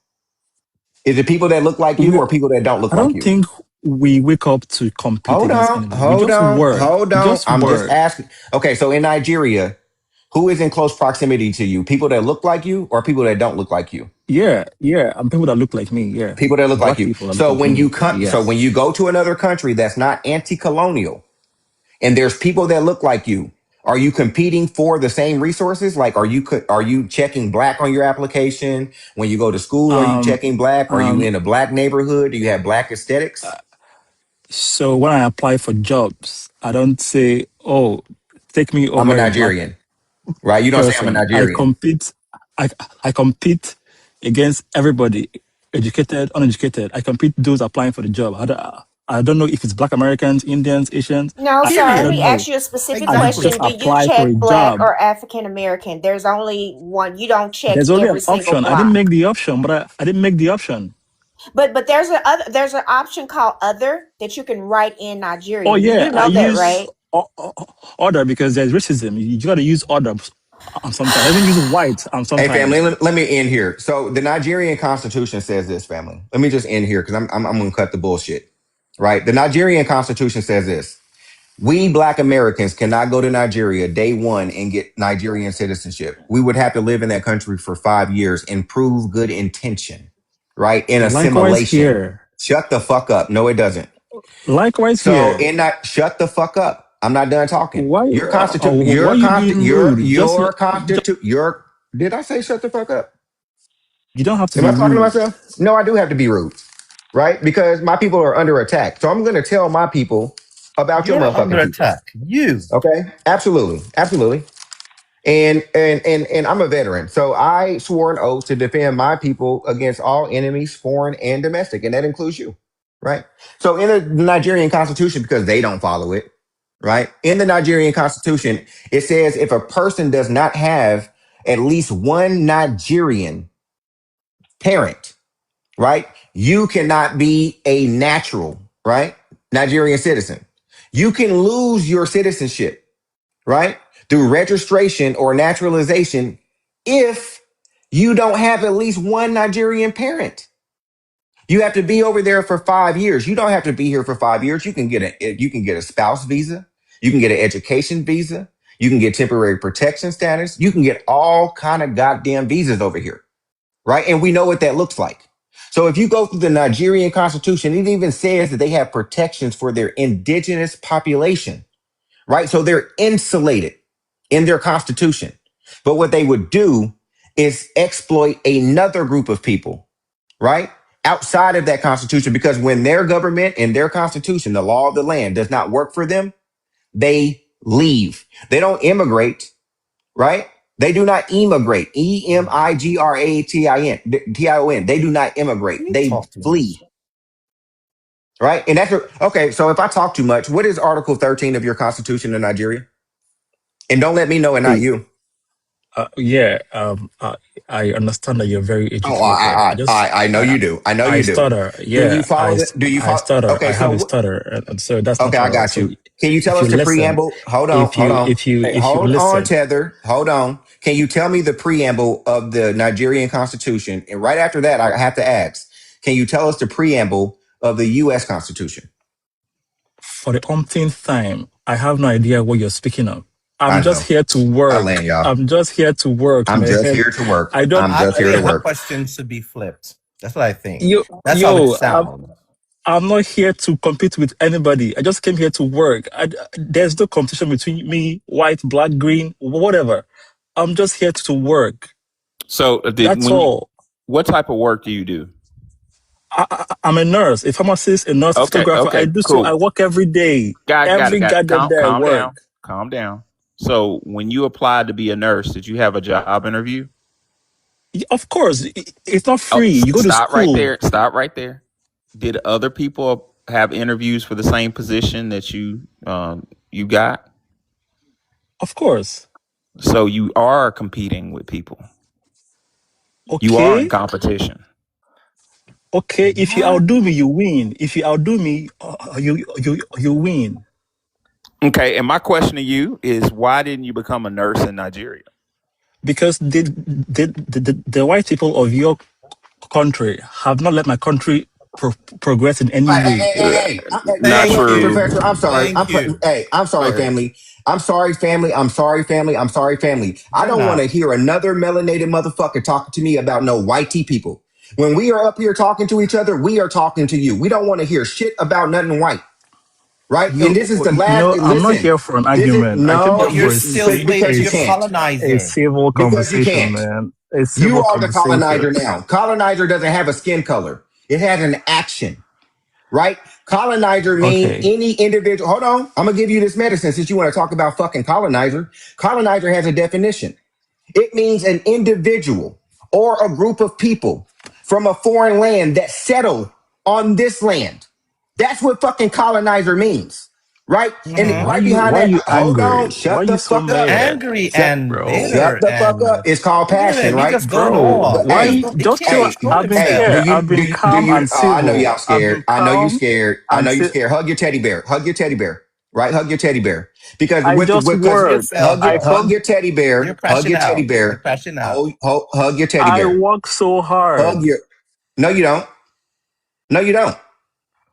Is it people that look like you we, or people that don't look I like don't you? think we wake up to compete Hold against on, anybody. We hold just on, work. hold We on. just I'm just work. asking. Okay, so in Nigeria, who is in close proximity to you? People that look like you or people that don't look like you? Yeah, yeah. And people that look like me. Yeah, People that look like black you. people that look like So when yes. you go to another country that's not anti-colonial and there's people that look like you, are you competing for the same resources? Like, are you checking black on your application when you go to school? Are you Um, checking black? Are you um. in a black neighborhood? Do you have black aesthetics? So when I apply for jobs, I don't say, "Oh, take me I'm a over a black Nigerian, right? You don't say I'm a person." Nigerian. I I compete against everybody, educated, uneducated. I compete those applying for the job. I don't know if it's Black Americans, Indians, Asians. No, I sir. don't He Period. know. asked you a specific I Exactly. just question. Do you apply for a check black job. or African American? There's only one. You don't check There's only an every single option. I didn't block. make the option, but I didn't make the option. But there's an option called other that you can write in Oh Nigerian. You yeah, do I know that, use right? order because there's racism. You got to use order sometimes. I even use white Hey, family, sometimes. let me end here. So the Nigerian Constitution says this, family. Let me just end here because I'm going to cut the bullshit. Right? The Nigerian Constitution says this. We Black Americans cannot go to Nigeria day one and get Nigerian citizenship. We would have to live in that country for 5 years and prove good intention, right? In Likewise assimilation. here. Shut the fuck up. No, it doesn't. Likewise So here. in that, shut the fuck up. I'm not done talking. Why you being rude? Did I say shut the fuck up? You don't have to Am be I talking to rude. myself? No, I do have to be rude, right? Because my people are under attack. So I'm going to tell my people about your You're under motherfucking people. attack. You. Okay? Absolutely. Absolutely. And I'm a veteran. So I swore an oath to defend my people against all enemies, foreign and domestic, and that includes you, right? So in the Nigerian constitution, because they don't follow it, right? In the Nigerian constitution, it says if a person does not have at least one Nigerian parent, right? You cannot be a natural, right? Nigerian citizen. You can lose your citizenship, right? Through registration or naturalization if you don't have at least one Nigerian parent. You have to be over there for 5 years. You don't have to be here for 5 years. You can get a spouse visa. You can get an education visa. You can get temporary protection status. You can get all kind of goddamn visas over here, right? And we know what that looks like. So if you go through the Nigerian constitution, it even says that they have protections for their indigenous population, right? So they're insulated in their constitution. But what they would do is exploit another group of people, right? Outside of that constitution, because when their government and their constitution, the law of the land, does not work for them, they leave. They don't immigrate, right? They do not immigrate. Emigratin. They do not immigrate. You They talk too flee, much. right? And okay. So if I talk too much, what is Article 13 of your constitution in Nigeria? And don't let me know and not Hey, you. yeah. I understand that you're very Oh, educated. I know you do. I know I you do. stutter. Do Yeah, you follow the, do you I follow? stutter. Okay. I have So, a stutter, and so that's okay, I natural. got So you. Can you tell if us you the listen, preamble? Hold on. Hey, if you hold on, listen, Tether. Hold on. Can you tell me the preamble of the Nigerian Constitution? And right after that, I have to ask, can you tell us the preamble of the U.S. Constitution? for the umpteenth time, I have no idea what you're speaking of. I'm I just know. here to I land, work. y'all. I'm just here to work, I'm just man. here to work. I don't. I'm just I here to think her work. question should be flipped. That's what I think. You, That's how it yo, sounds. I'm not here to compete with anybody. I just came here to work. There's no competition between me, white, black, green, whatever. I'm just here to work. So That's all. what type of work do you do? I'm a nurse, a pharmacist, a nurse, a Okay, photographer. I okay, do so. I cool. work every day. Every Got it. goddamn day I Calm down. work. Calm down. So when you applied to be a nurse, did you have a job interview? Of course, it's not Oh, free. You go to stop right school. there. Stop right there. Did other people have interviews for the same position that you got? Of course. So you are competing with people. You are in Okay. competition. Okay. If you What? outdo me, you win. If you outdo me, you win. Okay, and my question to you is, why didn't you become a nurse in Nigeria? Because the white people of your country have not let my country progress in any way. Not You know what, true. Professor? I'm sorry. Thank you. Hey, I'm Go sorry, ahead. family. I'm sorry, family. I'm sorry, family. I'm sorry, family. I You're don't want not. to hear another melanated motherfucker talking to me about no white tea people. When we are up here talking to each other, we are talking to you. We don't want to hear shit about nothing white, right? And this is the last. I'm not Listen, here for an this is argument. I came no. here But you're for still slave Because to you your can't. a colonizer. civil Because you conversation, can't. man. A You civil are the conversation. colonizer now. Colonizer doesn't have a skin color. It has an action, right? Colonizer mean Okay. any individual. Hold on. I'm going to give you this medicine since you want to talk about fucking colonizer. Colonizer has a definition. It means an individual or a group of people from a foreign land that settle on this land. That's what fucking colonizer means, right? And Hmm. right behind Why are that, you hold on, angry? Why are shut you the so fuck You're up. mad? angry Shut, and Bro. shut bitter, the fuck up. and It's called look at passion, him. He right? just going Bro, off. why Hey, He just can't chill. hey, control I've been hey, himself. here. I've been do calm you, and I know y'all civil. I've scared. been I know you calm scared. I and know you scared. Hug your teddy bear. Hug your teddy bear, right? Hug your teddy bear. Because I with the, just because Be work. yourself, bro. hug your teddy You're bear, hug crashing your teddy out. You're bear, crashing out. hug your teddy I bear. work so Hug hard. your, no, you don't. No, you don't.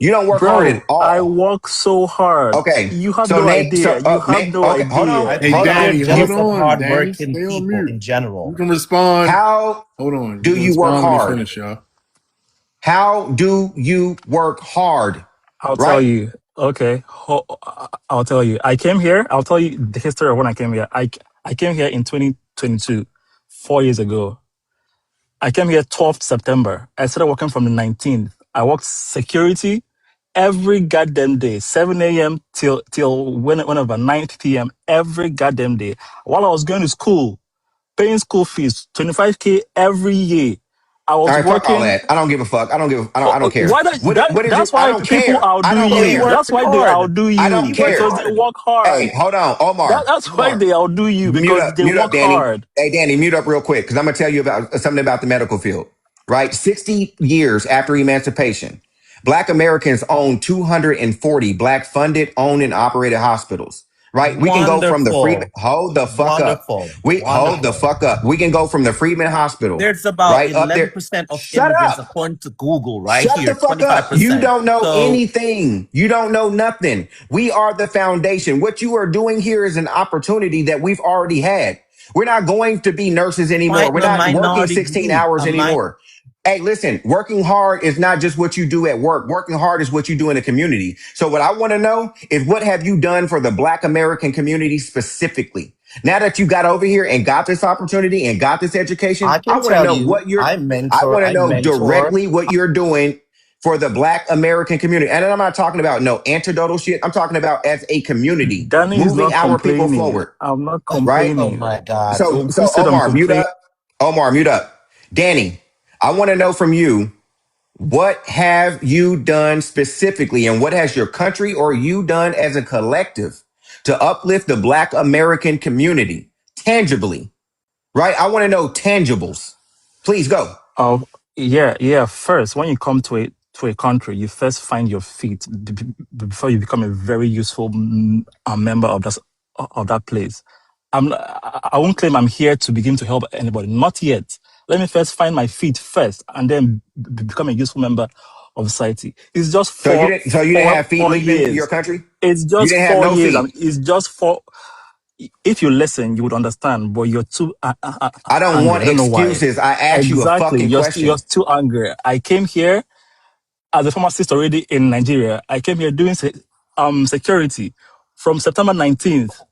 You don't work hard at Bro, I all. work so hard. Okay. You have So no name, idea. You have name, no okay, hold on. I idea. Hey, think Hold you're on. Danny, hold jealous of on. Danny, hardworking stay on people mute. in You general. can respond. How Hold on. You do can you work respond when he hard? finish, y'all. How do you work hard? I'll tell Right? you. Okay, I'll tell you. I came here. I'll tell you the history of when I came here. I came here in 2022, 4 years ago. I came here 12th September. I started working from the 19th. I worked security every goddamn day, 7 a.m. till whenever 9 p.m. every goddamn day. While I was going to school, paying school fees, 25K every year. I All was right, fuck all working. that. I don't give a fuck. I don't care. Why What is it? that's I why don't people care. I outdo don't So he you. care. That's worked why they hard. outdo I He don't you worked care. because they hard. work Hey, hard. hold on, Omar. That's why Omar, they outdo you because they mute up, work Danny. hard. Hey, Danny, mute up real quick because I'm gonna tell you about something about the medical field. Right, 60 years after emancipation, Black Americans own 240 Black funded, owned, and operated hospitals. Right, we can go from the Freeman. Wonderful. Hold the fuck up. Wonderful. We hold the Wonderful. fuck up. We can go from the Freeman Hospital There's about right up there. 11% of Shut immigrants, up. according to Google, right Shut the here, fuck up. You 25%. don't know So anything. You don't know nothing. We are the foundation. What you are doing here is an opportunity that we've already had. We're not going to be nurses anymore. We're fighting a not working minority 16 group, hours anymore. Hey, listen, working hard is not just what you do at work. Working hard is what you do in the community. So what I want to know is what have you done for the Black American community specifically? Now that you got over here and got this opportunity and got this education, I I can want to tell know you, I want to I know mentor. directly what you're doing for the Black American community. And I'm not talking about no anecdotal shit. I'm talking about as a community, Danny is moving not our people complaining. forward, I'm not right? Oh complaining. my God. So, So who so said I'm Omar, mute complaining? up. Omar, mute up. Danny, I want to know from you, what have you done specifically and what has your country or you done as a collective to uplift the Black American community tangibly, right? I want to know tangibles. Please go. Oh, yeah. First, when you come to a country, you first find your feet before you become a very useful a member of that place. I won't claim I'm here to begin to help anybody. Not yet. Let me first find my feet first, and then become a useful member of society. It's just So you didn't have feet four leaving your years. country? It's You just didn't have 4 years. no feet. It's just four. If you listen, you would understand. But you're too I don't angry. want I don't know why. excuses. I asked you a Exactly. fucking You're question. too angry. I came here as a pharmacist already in Nigeria. I came here doing security from September 19th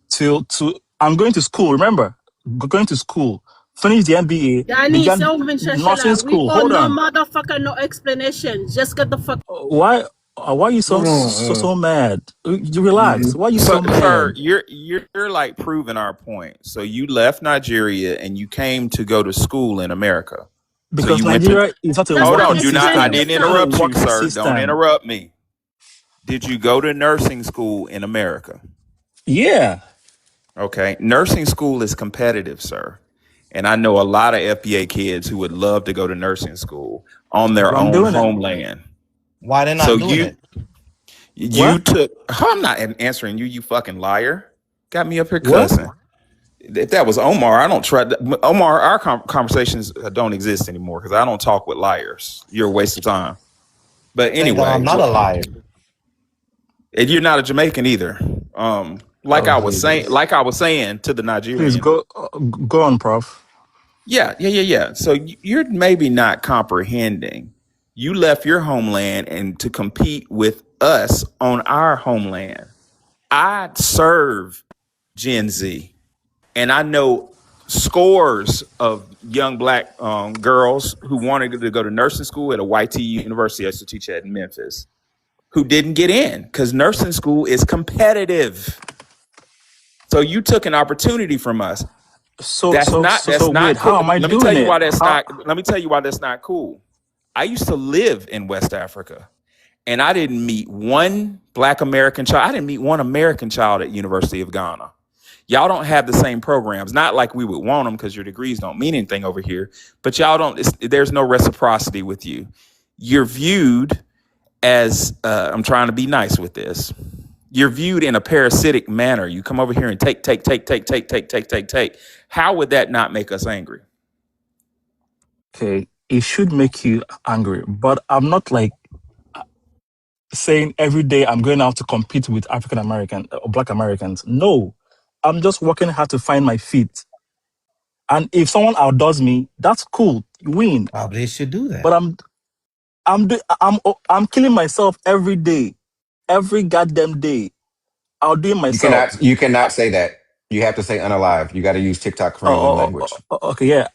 till to I'm going to school. Remember, going to school. Finished the MBA. Danny, Began Selvin nursing Shashala, we school. owe Hold no on. motherfucker no explanation. Just get the fuck. Why? Why are you Hold on. so mad? You Yeah. relax. Why are you So, so sir, mad? you're like proving our point. So you left Nigeria and you came to go to school in America. So Because you went to. Nigeria is not a That's Hold not on, working the do not. I system. didn't definition. It's not a interrupt you, working sir. Don't system. interrupt me. Did you go to nursing school in America? Yeah, Okay, nursing school is competitive, sir. And I know a lot of FBA kids who would love to go to nursing school on but their I'm own doing it. homeland. Why they're So not doing you it? you What? took. I'm not answering you. You fucking liar. Got me up here What? cussing. If that was Omar, I don't try. Omar, our conversations don't exist anymore because I don't talk with liars. You're a waste of time. But Thank God I'm anyway, not a liar. and you're not a Jamaican either. Oh Jesus! Like I was saying to the Please Nigerian. go on, Prof. Yeah. So you're maybe not comprehending. You left your homeland and to compete with us on our homeland. I serve Gen Z, and I know scores of young black girls who wanted to go to nursing school at a YT university I used to teach at in Memphis, who didn't get in because nursing school is competitive. So you took an opportunity from us. That's So not wait, cool. how am I Let me doing tell you it? why that's How? not. Let me tell you why that's not cool. I used to live in West Africa, and I didn't meet one Black American child. I didn't meet one American child at University of Ghana. Y'all don't have the same programs. Not like we would want them because your degrees don't mean anything over here. But y'all don't. There's no reciprocity with you. You're viewed as. I'm trying to be nice with this. You're viewed in a parasitic manner. You come over here and take. How would that not make us angry? Okay, it should make you angry, but I'm not like saying every day I'm going out to compete with African American or Black Americans. No, I'm just working hard to find my feet. And if someone outdoes me, that's cool, you win. Probably they should do But that. I'm killing myself every day, every goddamn day. I'll do it myself. You cannot say that. You have to say unalive. You got to use TikTok friendly language. Okay, yeah.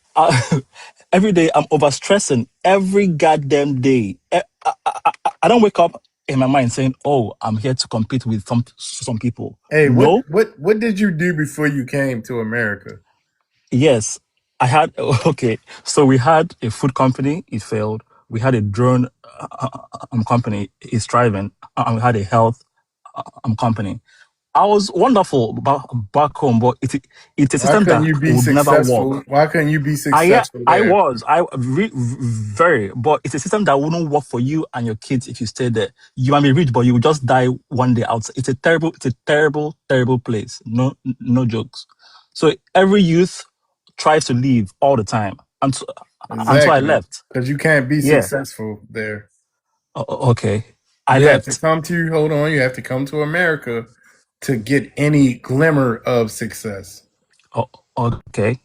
Every day I'm overstressing. Every goddamn day. I don't wake up in my mind saying, "Oh, I'm here to compete with some people." Hey, No. what did you do before you came to America? Yes, I had. Okay, so we had a food company. It failed. We had a drone company. It's thriving. And we had a health company. I was wonderful back home, but it's a Why system couldn't that you be would never work. successful? Why couldn't you be I successful I there? was I very, but it's a system that wouldn't work for you and your kids if you stay there. You might be rich, but you will just die one day outside. It's a terrible place. No jokes. So every youth tries to leave all the time, until I Exactly. left. Because you can't be Yeah. successful there. Okay. I You have to left. come to, hold on, you have to come to America to get any glimmer of success. Oh, okay.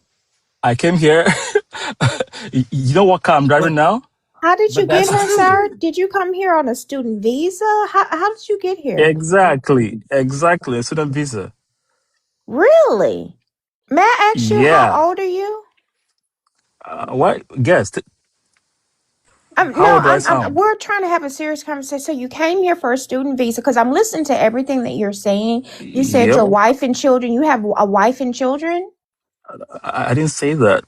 I came here. You know what car I'm driving But now? How did you but get that's here, true. sir? Did you come here on a student visa? How did you get here? Exactly. A student visa. Really? May I ask you how Yeah. old are you? What? Guess. How No, old do I sound? we're trying to have a serious conversation. So you came here for a student visa because I'm listening to everything that you're saying. You said Yep. your wife and children. You have a wife and children. I didn't say that.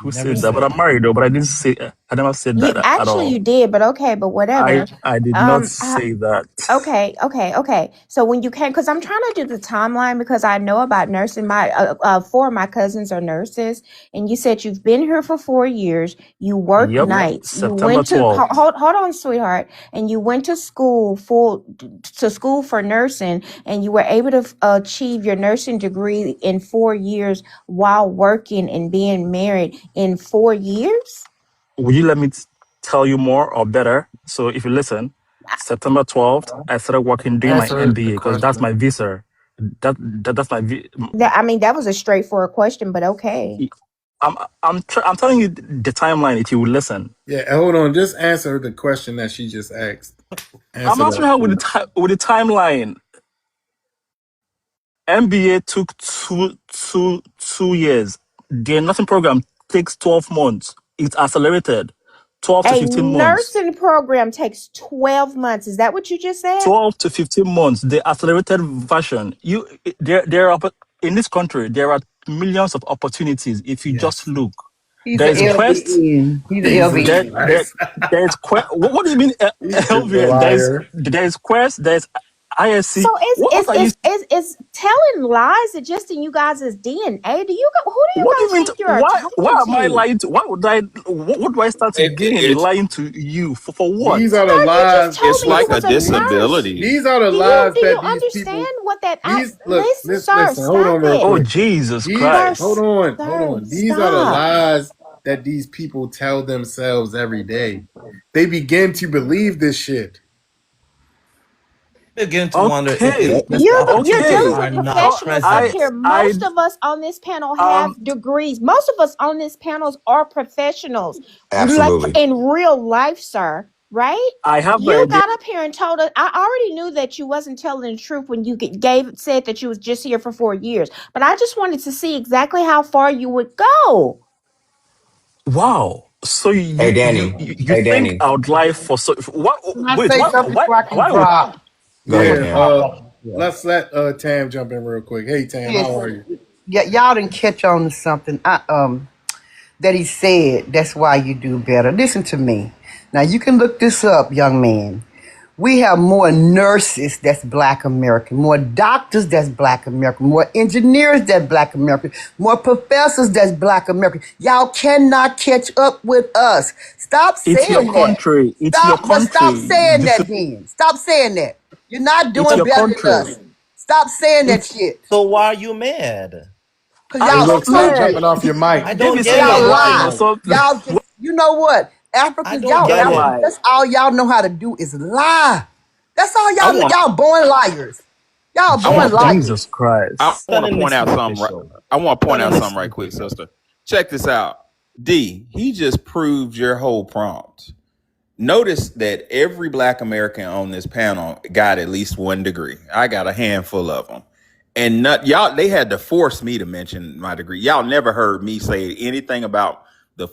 Who Never said that? But said I'm that. married though. But I didn't say. I never said You that at actually all. you did, but okay, but whatever. I did not say that. Okay. So when you came, because I'm trying to do the timeline because I know about nursing. My four of my cousins are nurses, and you said you've been here for 4 years. You worked Yep. nights. You September went to 12th. hold on, sweetheart, and you went to school for nursing, and you were able to achieve your nursing degree in 4 years while working and being married in 4 years. Will you let me tell you more or better? So if you listen, September 12th, I started working doing my Answer the MBA because that's question. my visa. That's my. That I mean, that was a straightforward question, but okay. I'm telling you the timeline if you will listen. Yeah, hold on. Just answer the question that she just asked. I'm Answer answering that, her with please. with the timeline. MBA took 2 years. The nursing program takes 12 months. It's accelerated. 12 to A 15 months. nursing program takes 12 months. Is that what you just said? 12 to 15 months, the accelerated version. There are, in this country, there are millions of opportunities if you just Yes. look. He's There an is Quest. LVN. He's an Jesus There, LVN. there, Christ. there is Quest. What do you mean, He is a LVN? liar. There is Quest. There is So ISC. it's What it's are you? it's it's, it's telling lies suggesting you guys' DNA. Who do you What do you guys mean? think you're Why? talking Why am I to? lying to? Why would I? What do I start again It's lying to you for what? These are the Sir, you just lies. told it's me you like a was Listen, a nurse. disability. these are the Do you lies do you that these understand people. what that I These look, listen, sir, listen. Hold stop on, real it. Oh quick. Jesus These, Sir, Christ! hold on. These are the stop. lies that these people tell themselves every day. They begin to believe this shit. Begin to wonder Okay, if Mr. You're Africans dealing okay. with are not professionals up I here. present. I Most of us on this panel have um degrees. Most of us on this panels are professionals, like Absolutely. in real life, sir. Right? I have You a got up here and told us. I already knew that you wasn't telling the truth when you said that you was just here for 4 years. But I just wanted to see exactly how far you would go. wow. So Hey Danny. you Hey think Danny. I would lie for so what? Can I Wait, say something so I can why would drop? Go I ahead, want to Yeah. Tam. drop right here. Let's let Tam jump in real quick. Hey Tam, Yeah, how are so you? yeah, y'all didn't catch on to something. That he said. That's why you do better. Listen to me. Now you can look this up, young man. We have more nurses that's Black American, more doctors that's Black American, more engineers that's Black American, more professors that's Black American. Y'all cannot catch up with us. Stop it's your saying that. country. It's your Stop country. saying that then. Stop saying that. You're not It's doing your better than country. us. Stop saying that It's shit. So why are you mad? Cause I'm Hey, y'all look, not stop mad. jumping stupid. off your mic. I If don't you get say it. you're Y'all lying or lie. Why? something, Y'all just, you know what? I Africans, don't y'all, get don't it. lie. That's all y'all know how to do is lie. That's all I want y'all born liars. Y'all I born want to liars. Jesus I Christ. want to Turning point this out something. superficial. I want to point Turning out this something right quick, superficial. sister. Check this out. D. He just proved your whole prompt. Notice that every Black American on this panel got at least 1 degree. I got a handful of them, and not y'all. They had to force me to mention my degree. Y'all never heard me say anything about the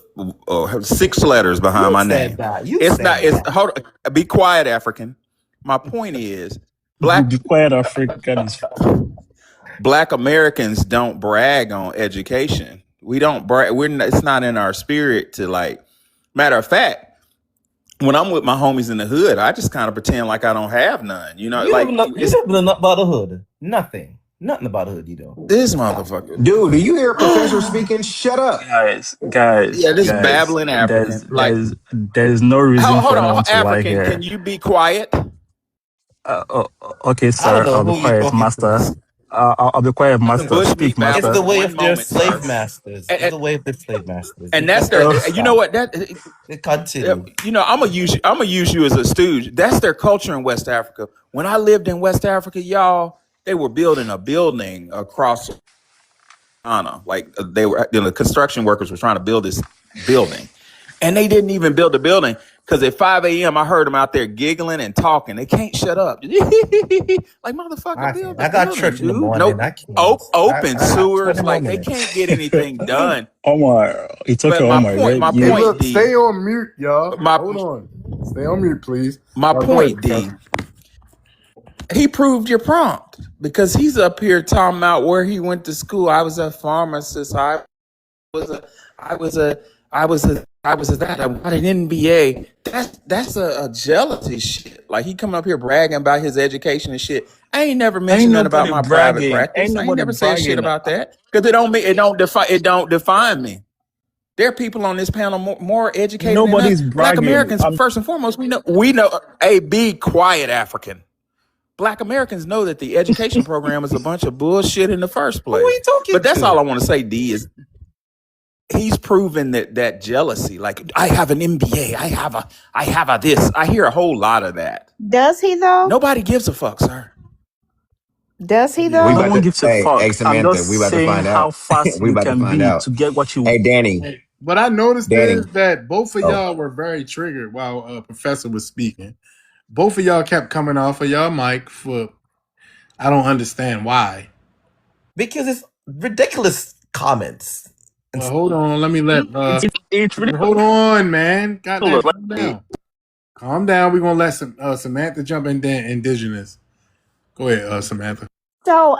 6 letters behind You my said name. that. You It's not. said It's that. hold. Be quiet, African. My point is, black Be quiet, African is Black Americans don't brag on education. We don't brag. We're not, it's not in our spirit to like. Matter of fact, when I'm with my homies in the hood, I just kind of pretend like I don't have none. You know, like You it's don't know nothing about the hood. Nothing. Nothing about the hood you know. this motherfucker. Dude, do you hear a professor speaking? Shut up. Yeah, this guys. babbling African. Like, There's no reason hold for on, anyone to lie African. Can here. you be quiet? Okay, I don't sir. know I'll be who you're quiet, talking to. master. I'll be quiet, master. Bush meat Speak, It's babble the master. way one of their moment, slave sir. masters. And, It's and, the way of their slave masters. and You that's just their. gotta You know understand. what? That Continue. you know, I'm gonna use you. I'm gonna use you as a stooge. That's their culture in West Africa. When I lived in West Africa, y'all, they were building a building across Ghana. Like they were, the construction workers were trying to build this building, and they didn't even build the building because at 5 a.m. I heard them out there giggling and talking. They can't shut up. Like motherfucker, build the I got building, church in the dude. morning. Nope. I can't. Open I 20 sewers. more Like they can't get minutes. anything done. Omar, it's okay, But my Omar. point, Right? my Hey, You point, look, D. stay on mute, y'all. My Hold on. Stay on mute, please. my Go ahead, point, D. Professor. He proved your prompt because he's up here talking about where he went to school. I was a pharmacist. Was a, I was a, I was a that. I got an MBA. That's a jealousy shit. Like he coming up here bragging about his education and shit. I ain't never ain't mentioned nothing about nobody my private bragging. Ain't practice. I ain't nobody never said shit bragging. about that because it don't define me. There are people on this panel more educated than us. Nobody's Black bragging. Americans, first and foremost, we know. Hey, be quiet, African. Black Americans know that the education program is a bunch of bullshit in the first Who are place. you talking But that's all to? I want to say, D, is he's proven that jealousy. Like, I have an MBA, I have a this. I hear a whole lot of that. Does he though? Nobody gives a fuck, sir. Does he Yeah. No though? one gives a Hey fuck. I'm Samantha, just we about to saying find how out. fast We you about to can find be out. to get what you. Hey Danny. What I noticed is Danny. that both of Oh. y'all were very triggered while Professor was speaking. Both of y'all kept coming off of y'all mic for I don't understand why. Because it's ridiculous comments. Well, hold on. Let me let. It's Hold on, man. Goddamn, ridiculous. calm down. Calm down. We're gonna let Samantha jump in. Then Indigenous. Go ahead, Samantha. So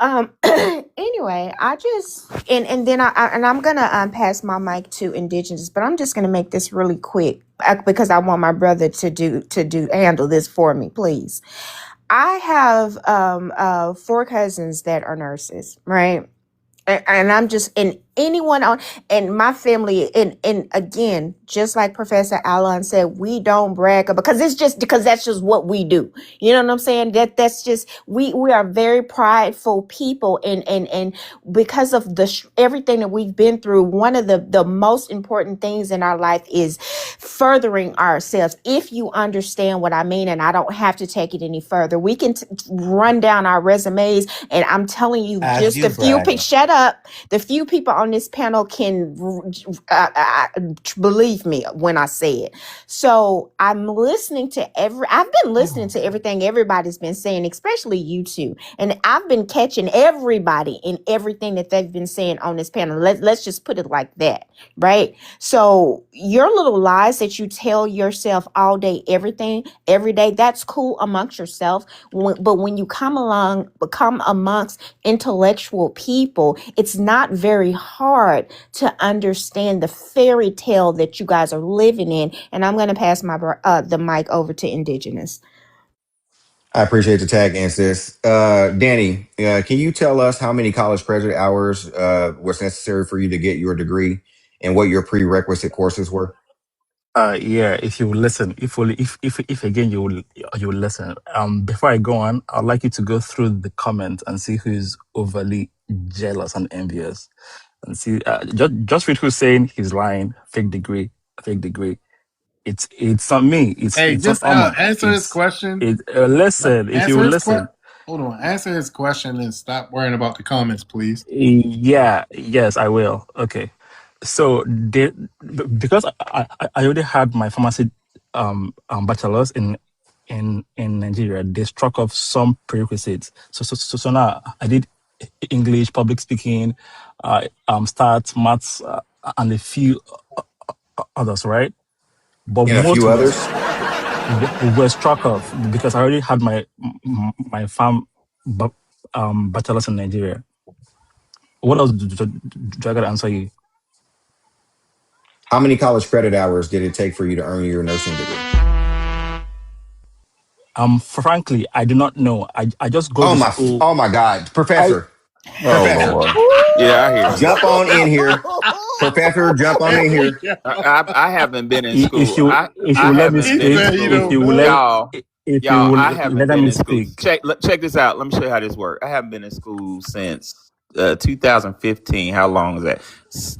anyway, I just and then I'm gonna pass my mic to Indigenous, but I'm just gonna make this really quick because I want my brother to handle this for me, please. I have four cousins that are nurses, right? And I'm just and anyone on and my family and again, just like Professor Allen said, we don't brag because it's just because that's just what we do. You know what I'm saying? That's just we are very prideful people and because of everything that we've been through, one of the most important things in our life is furthering ourselves. If you understand what I mean, and I don't have to take it any further, we can run down our resumes, and I'm telling you, As just you a few brag. people. Shut up. The few people on this panel can believe me when I say it. So I'm listening to I've been listening to everything everybody's been saying, especially you two. And I've been catching everybody in everything that they've been saying on this panel. Let's just put it like that, right? So your little lies that you tell yourself all day, every day, that's cool amongst yourself. But when you come amongst intellectual people, it's not very hard to understand the fairy tale that you guys are living in. And I'm going to pass the mic over to Indigenous. I appreciate the tag in, sis. Danny, can you tell us how many college credit hours was necessary for you to get your degree and what your prerequisite courses were? Yeah, if you listen, if again you will listen. Before I go on, I'd like you to go through the comments and see who's overly jealous and envious, and see. Just read who's saying he's lying, fake degree, fake degree. It's not me. Hey, It's not just Omar. answer his question. It. Listen, if you Answer his question. listen. Hold on. Answer his question and stop worrying about the comments, please. Yeah, yes, I will. Okay. So because I already had my pharmacy bachelor's in Nigeria, they struck off some prerequisites. So now I did English, public speaking, stats, maths, and a few others, right? But And a most few others? were struck off because I already had my bachelor's in Nigeria. What else do I got to answer you? How many college credit hours did it take for you to earn your nursing degree? Frankly, I do not know. I just go to school. Oh my God, I Professor, Oh Professor, Lord. Yeah, I hear you. jump on in here. Professor, jump on There in we here. go. I haven't been in if school. you I if I you let me haven't He been in speak, said he school. if don't you will know. let Y'all, I haven't let been me in school. speak. Check this out. Let me show you how this works. I haven't been in school since 2015. How long is that?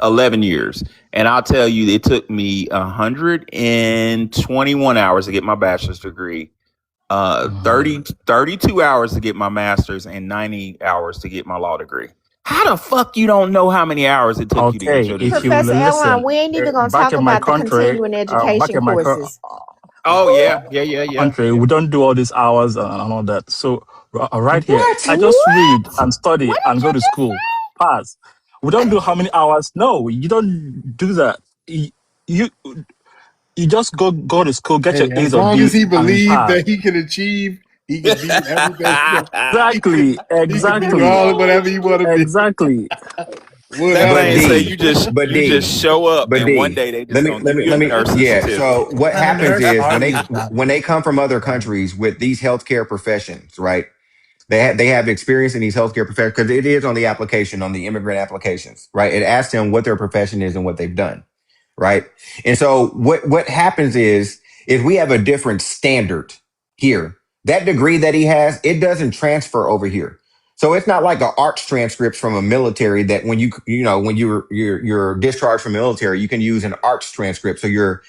11 years. And I'll tell you, it took me 121 hours to get my bachelor's degree, Mhm. 32 hours to get my master's, and 90 hours to get my law degree. How the fuck you don't know how many hours it took you to get Okay, your if degree? you will Professor Ellen, listen, we ain't even going to back talk in my about the country, continuing back education in my courses. Oh yeah. country, we don't do all these hours and all that. So right here, I What? just read What? and study What and did go you to just school. Pass. We don't do how many hours. No, you don't do that. You you just go to school, get your Hey, A's as or long as B's, he and believed pass. that he could achieve, he could be everything. Exactly, He could be exactly, all whatever he want to be. exactly. That But thing Whatever. say D, you just but you just D, show up but and one D. day they just gonna give you Let a me. nursing Yeah. certificate. So what And a happens nurse is argues about it. when they come from other countries with these healthcare professions, right? They have experience in these healthcare professions because it is on the application, on the immigrant applications, right? It asks them what their profession is and what they've done, right? And so what happens is we have a different standard here. That degree that he has, it doesn't transfer over here. So it's not like an arts transcript from a military that when when you're discharged from military, you can use an arts transcript. So your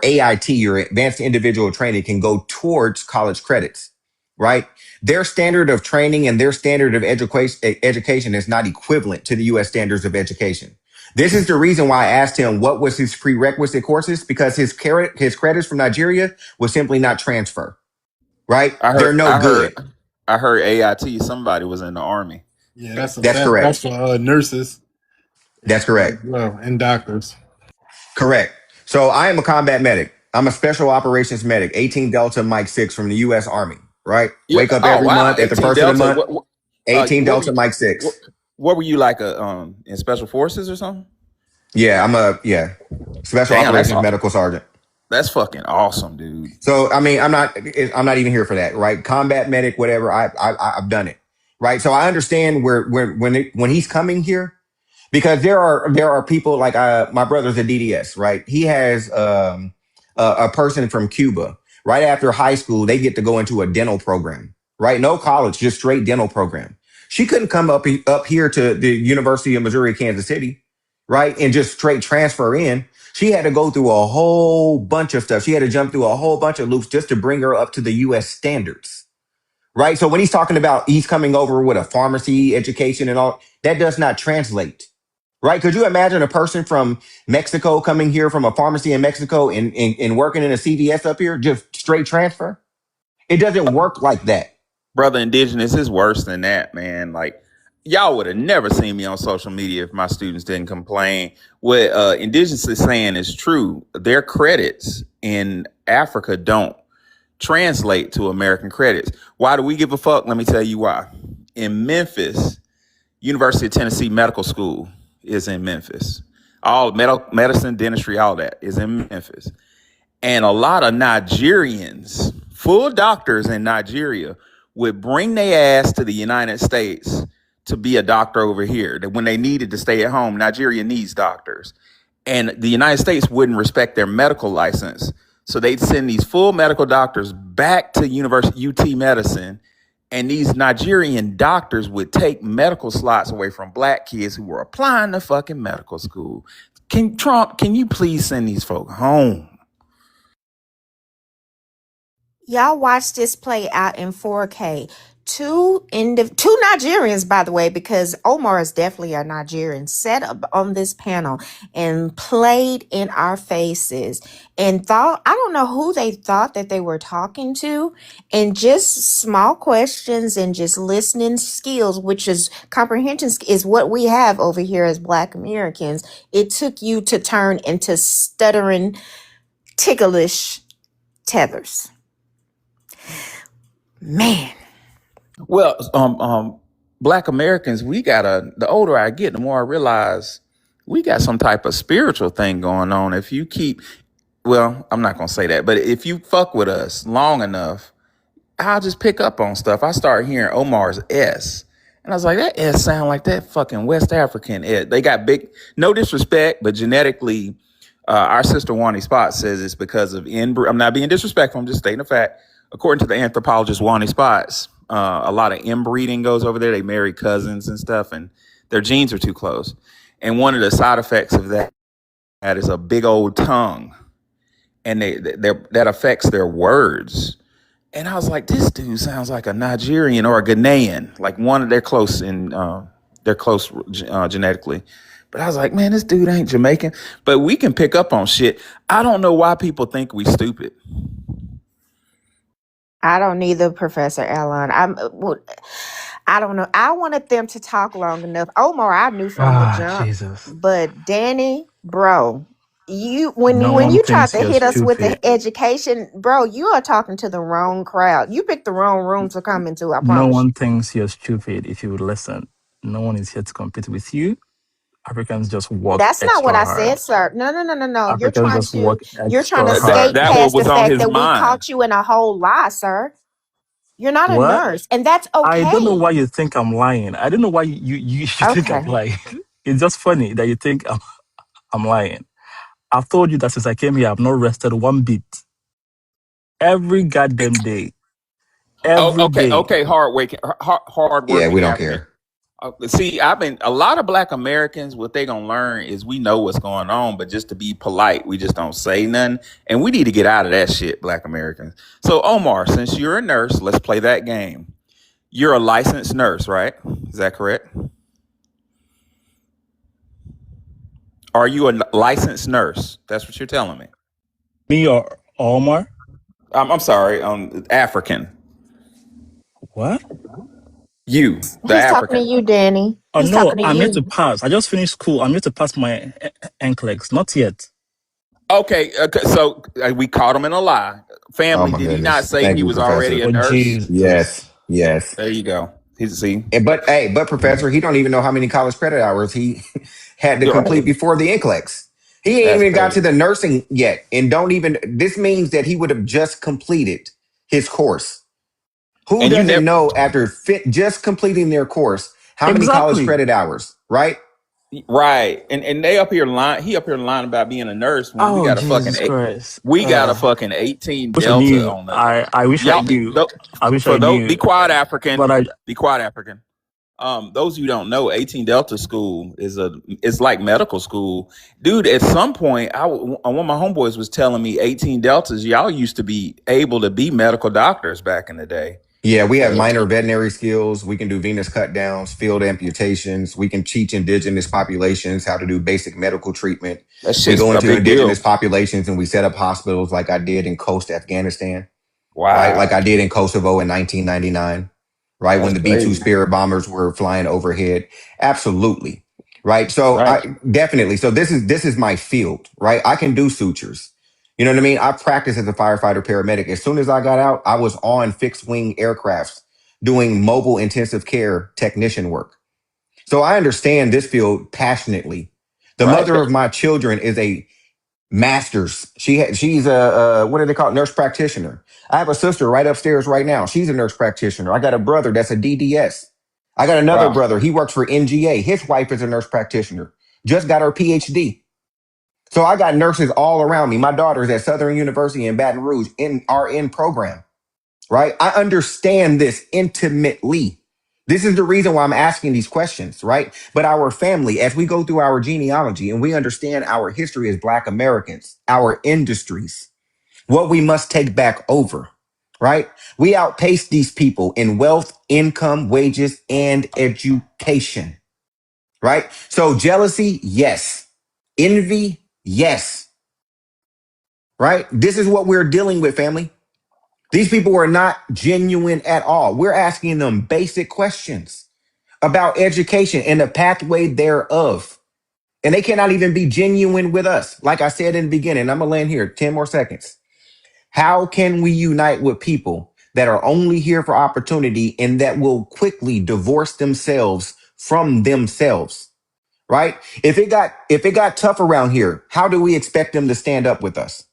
AIT, your advanced individual training, can go towards college credits, right? Their standard of training and their standard of education is not equivalent to the U.S. standards of education. This is the reason why I asked him what was his prerequisite courses, because his credits from Nigeria was simply not transfer, right? I heard They're no I heard good. I heard AIT somebody was in the army. Yeah, that's That's that's correct. for nurses. That's correct. Well, and doctors. Correct. So I am a combat medic. I'm a special operations medic, 18 Delta Mike 6 from the U.S. Army, right? Yeah. Wake up Oh every wow, month at the 18 first of the Delta. month, What? 18 What were Delta you? Mike What, 6. what were you like a in special forces or something? Yeah, special Damn, operations medical sergeant. that's fucking awesome, dude. So I mean, I'm not even here for that, right? Combat medic, whatever. I've done it, right? So I understand when he's coming here, because there are people like my brother's a DDS, right? He has a person from Cuba. Right after high school, they get to go into a dental program, right? No college, just straight dental program. She couldn't come up here to the University of Missouri, Kansas City, right, and just straight transfer in. She had to go through a whole bunch of stuff. She had to jump through a whole bunch of loops just to bring her up to the U.S. standards, right? So when he's talking about he's coming over with a pharmacy education and all, that does not translate. Right? Could you imagine a person from Mexico coming here from a pharmacy in Mexico and working in a CVS up here, just straight transfer? It doesn't work like that. Brother Indigenous is worse than that, man. Like, y'all would have never seen me on social media if my students didn't complain. What Indigenous is saying is true. Their credits in Africa don't translate to American credits. Why do we give a fuck? Let me tell you why. In Memphis, University of Tennessee Medical School is in Memphis. All medicine, dentistry, all that is in Memphis. And a lot of Nigerians, full doctors in Nigeria, would bring their ass to the United States to be a doctor over here. That when they needed to stay at home, Nigeria needs doctors. And the United States wouldn't respect their medical license. So they'd send these full medical doctors back to University UT Medicine. And these Nigerian doctors would take medical slots away from black kids who were applying to fucking medical school. Can you please send these folk home? Y'all watch this play out in 4K. Two Nigerians, by the way, because Omar is definitely a Nigerian, sat up on this panel and played in our faces and thought, I don't know who they thought that they were talking to, and just small questions and just listening skills, which is comprehension is what we have over here as Black Americans. It took you to turn into stuttering, ticklish tethers. Man. Well, Black Americans, the older I get, the more I realize we got some type of spiritual thing going on. If you keep, well, I'm not going to say that, but if you fuck with us long enough, I'll just pick up on stuff. I start hearing Omar's S. And I was like, that S sound like that fucking West African S. They got big, no disrespect, but genetically, our sister Wani Spot says it's because of inbreed. I'm not being disrespectful. I'm just stating a fact. According to the anthropologist Wani Spots, a lot of inbreeding goes over there. They marry cousins and stuff, and their genes are too close. And one of the side effects of that is a big old tongue, and that affects their words. And I was like, this dude sounds like a Nigerian or a Ghanaian, like one of their close genetically. But I was like, man, this dude ain't Jamaican. But we can pick up on shit. I don't know why people think we stupid. I don't either, Professor Allen. I don't know. I wanted them to talk long enough. Omar, I knew from the jump, Jesus. but Danny, bro, when No one you tried thinks to you're hit us with the stupid. education, bro, you are talking to the wrong crowd. You picked the wrong room to come into. I No promise you. one thinks you're stupid if you would listen. No one is here to compete with you. Africans just work That's not what extra I hard. said, sir. No. Africans just work You're trying to extra That hard. skate that what past the was on fact his that we mind. caught you in a whole lie, sir. You're not a What? nurse, and that's I don't know okay. why you think I'm lying. I don't know why you should think I'm Okay. lying. It's just funny that you think I'm lying. I've told you that since I came here, I've not rested one bit. Every goddamn day. Oh, Every okay, day. hard Yeah, we working don't African. care. See, a lot of Black Americans, what they gonna learn is we know what's going on, but just to be polite, we just don't say nothing. And we need to get out of that shit, Black Americans. So Omar, since you're a nurse, let's play that game. You're a licensed nurse, right? Is that correct? Are you a licensed nurse? That's what you're telling me. Me or Omar? I'm sorry, African. What? You, the He's talking to African. you, Danny. Oh He's no, talking to I'm yet to you. pass. I just finished school. I'm yet to pass my NCLEX. Not yet. Okay, so we caught him in a lie. Oh Family, my did he not goodness. say Thank he you, was already Professor. a Oh nurse? Jesus. Yes, yes. There you go. He's see. But hey, but Professor, he don't even know how many college credit hours he had to You're complete right. before the NCLEX. He ain't That's even got to crazy. the nursing yet, and don't even. This means that he would have just completed his course. Who And you doesn't never know after just completing their course how many college Exactly. credit hours, right? right. And they up here lying. He up here lying about being a nurse when we Oh got a fucking Jesus Christ. we got a fucking 18 Wish I Delta knew. on the I wish I y'all. knew. I wish I For those, knew. be quiet, African. But I Be quiet, African. Those you don't know, 18 Delta School it's like medical school, dude. At some point, one of my homeboys was telling me 18 Deltas, y'all used to be able to be medical doctors back in the day. Yeah, we have So minor veterinary skills. We can do venous cut downs, field amputations. We can teach indigenous populations how to do basic medical treatment. that We shit's go a into big indigenous deal. populations and we set up hospitals like I did in Coast Afghanistan, right? Like Wow, I did in Kosovo in 1999, right? When that's the B-2 crazy. Spirit bombers were flying overhead. Absolutely. Right. So Right. I definitely. So this is my field, right? I can do sutures. You know what I mean? I practiced as a firefighter paramedic. As soon as I got out, I was on fixed wing aircrafts doing mobile intensive care technician work. So I understand this field passionately. The Right. mother of my children is a master's. She's a what do they call it? Nurse practitioner. I have a sister right upstairs right now. She's a nurse practitioner. I got a brother that's a DDS. I got another Wow. brother. He works for NGA. His wife is a nurse practitioner. Just got her PhD. So I got nurses all around me. My daughter's at Southern University in Baton Rouge in RN program, right? I understand this intimately. This is the reason why I'm asking these questions, right? But our family, as we go through our genealogy and we understand our history as Black Americans, our industries, what we must take back over, right? We outpace these people in wealth, income, wages, and education, right? So jealousy, yes. Envy, yes, right? This is what we're dealing with, family. These people are not genuine at all. We're asking them basic questions about education and the pathway thereof. And they cannot even be genuine with us. Like I said in the beginning, I'm going to land here 10 more seconds. How can we unite with people that are only here for opportunity and that will quickly divorce themselves from themselves? Right? If it got tough around here, how do we expect them to stand up with us?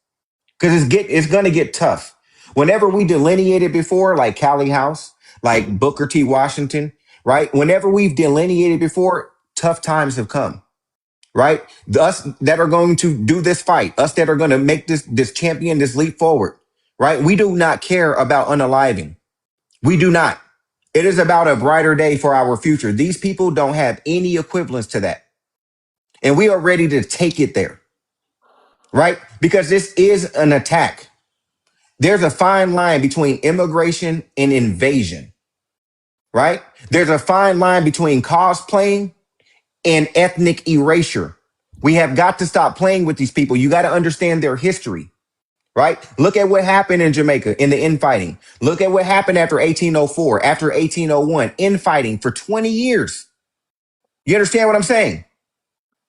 Because it's gonna get tough. Whenever we delineated before, like Callie House, like Booker T. Washington, right? Whenever we've delineated before, tough times have come, right? Us that are going to do this fight, us that are going to make this champion, this leap forward, right? We do not care about unaliving. We do not. It is about a brighter day for our future. These people don't have any equivalence to that. And we are ready to take it there, right? Because this is an attack. There's a fine line between immigration and invasion, right? There's a fine line between cosplaying and ethnic erasure. We have got to stop playing with these people. You got to understand their history, right? Look at what happened in Jamaica in the infighting. Look at what happened after 1804, after 1801, infighting for 20 years. You understand what I'm saying?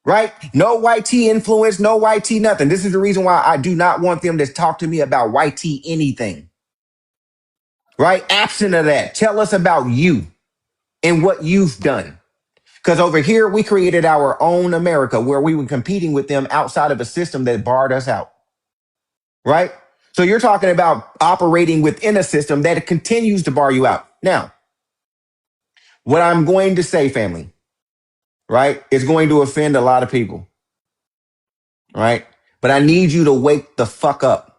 Right? No white tea influence, no white tea nothing. This is the reason why I do not want them to talk to me about white tea anything. Right? Absent of that, tell us about you and what you've done. Because over here, we created our own America where we were competing with them outside of a system that barred us out. Right? So you're talking about operating within a system that continues to bar you out. Now, what I'm going to say, family, right, is going to offend a lot of people. Right? But I need you to wake the fuck up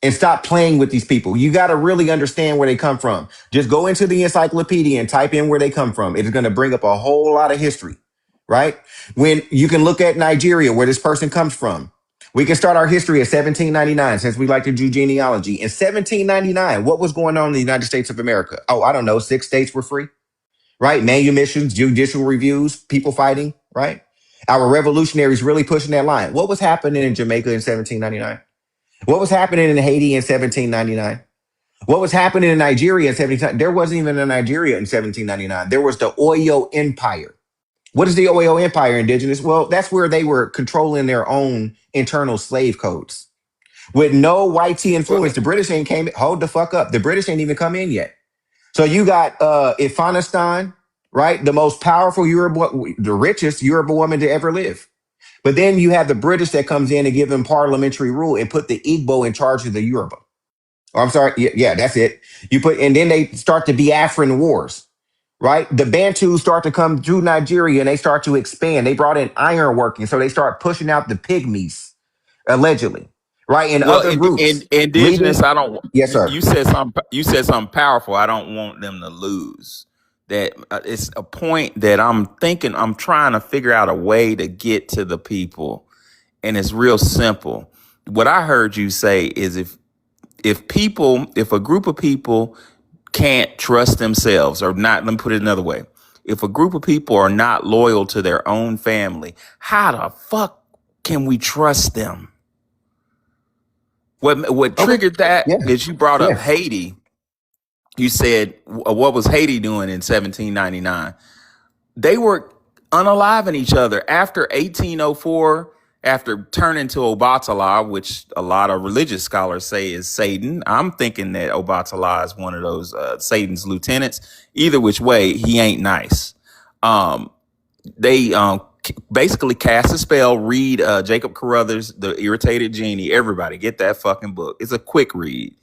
and stop playing with these people. You got to really understand where they come from. Just go into the encyclopedia and type in where they come from. It is going to bring up a whole lot of history, right? When you can look at Nigeria, where this person comes from. We can start our history at 1799, since we like to do genealogy. In 1799, what was going on in the United States of America? Oh, I don't know. 6 states were free, right? Manumissions, judicial reviews, people fighting, right? Our revolutionaries really pushing that line. What was happening in Jamaica in 1799? What was happening in Haiti in 1799? What was happening in Nigeria in 17? There wasn't even a Nigeria in 1799. There was the Oyo Empire. What is the Oyo Empire, Indigenous? Well, that's where they were controlling their own internal slave codes with no white tea influence. The British ain't came. Hold the fuck up. The British ain't even come in yet. So you got Afghanistan, right? The most powerful Yoruba, the richest Yoruba woman to ever live. But then you have the British that comes in and give them parliamentary rule and put the Igbo in charge of the Yoruba. Oh, I'm sorry. Yeah, that's it. You put, and then they start the Biafran wars, right? The Bantus start to come through Nigeria and they start to expand. They brought in ironworking, so they start pushing out the pygmies, allegedly, right? And Well, other groups indigenous, leaving. I don't. Yes, sir. You said something. You said something powerful. I don't want them to lose. That it's a point that I'm thinking. I'm trying to figure out a way to get to the people, and it's real simple. What I heard you say is if a group of people can't trust themselves or not, let me put it another way. If a group of people are not loyal to their own family, how the fuck can we trust them? What Okay. triggered that Yeah. is you brought up Yeah. Haiti. You said, what was Haiti doing in 1799? They were unaliving each other after 1804, after turning to Obatala, which a lot of religious scholars say is Satan. I'm thinking that Obatala is one of those Satan's lieutenants. Either which way, he ain't nice. They basically cast a spell. Read Jacob Carruthers' The Irritated Genie. Everybody get that fucking book. It's a quick read.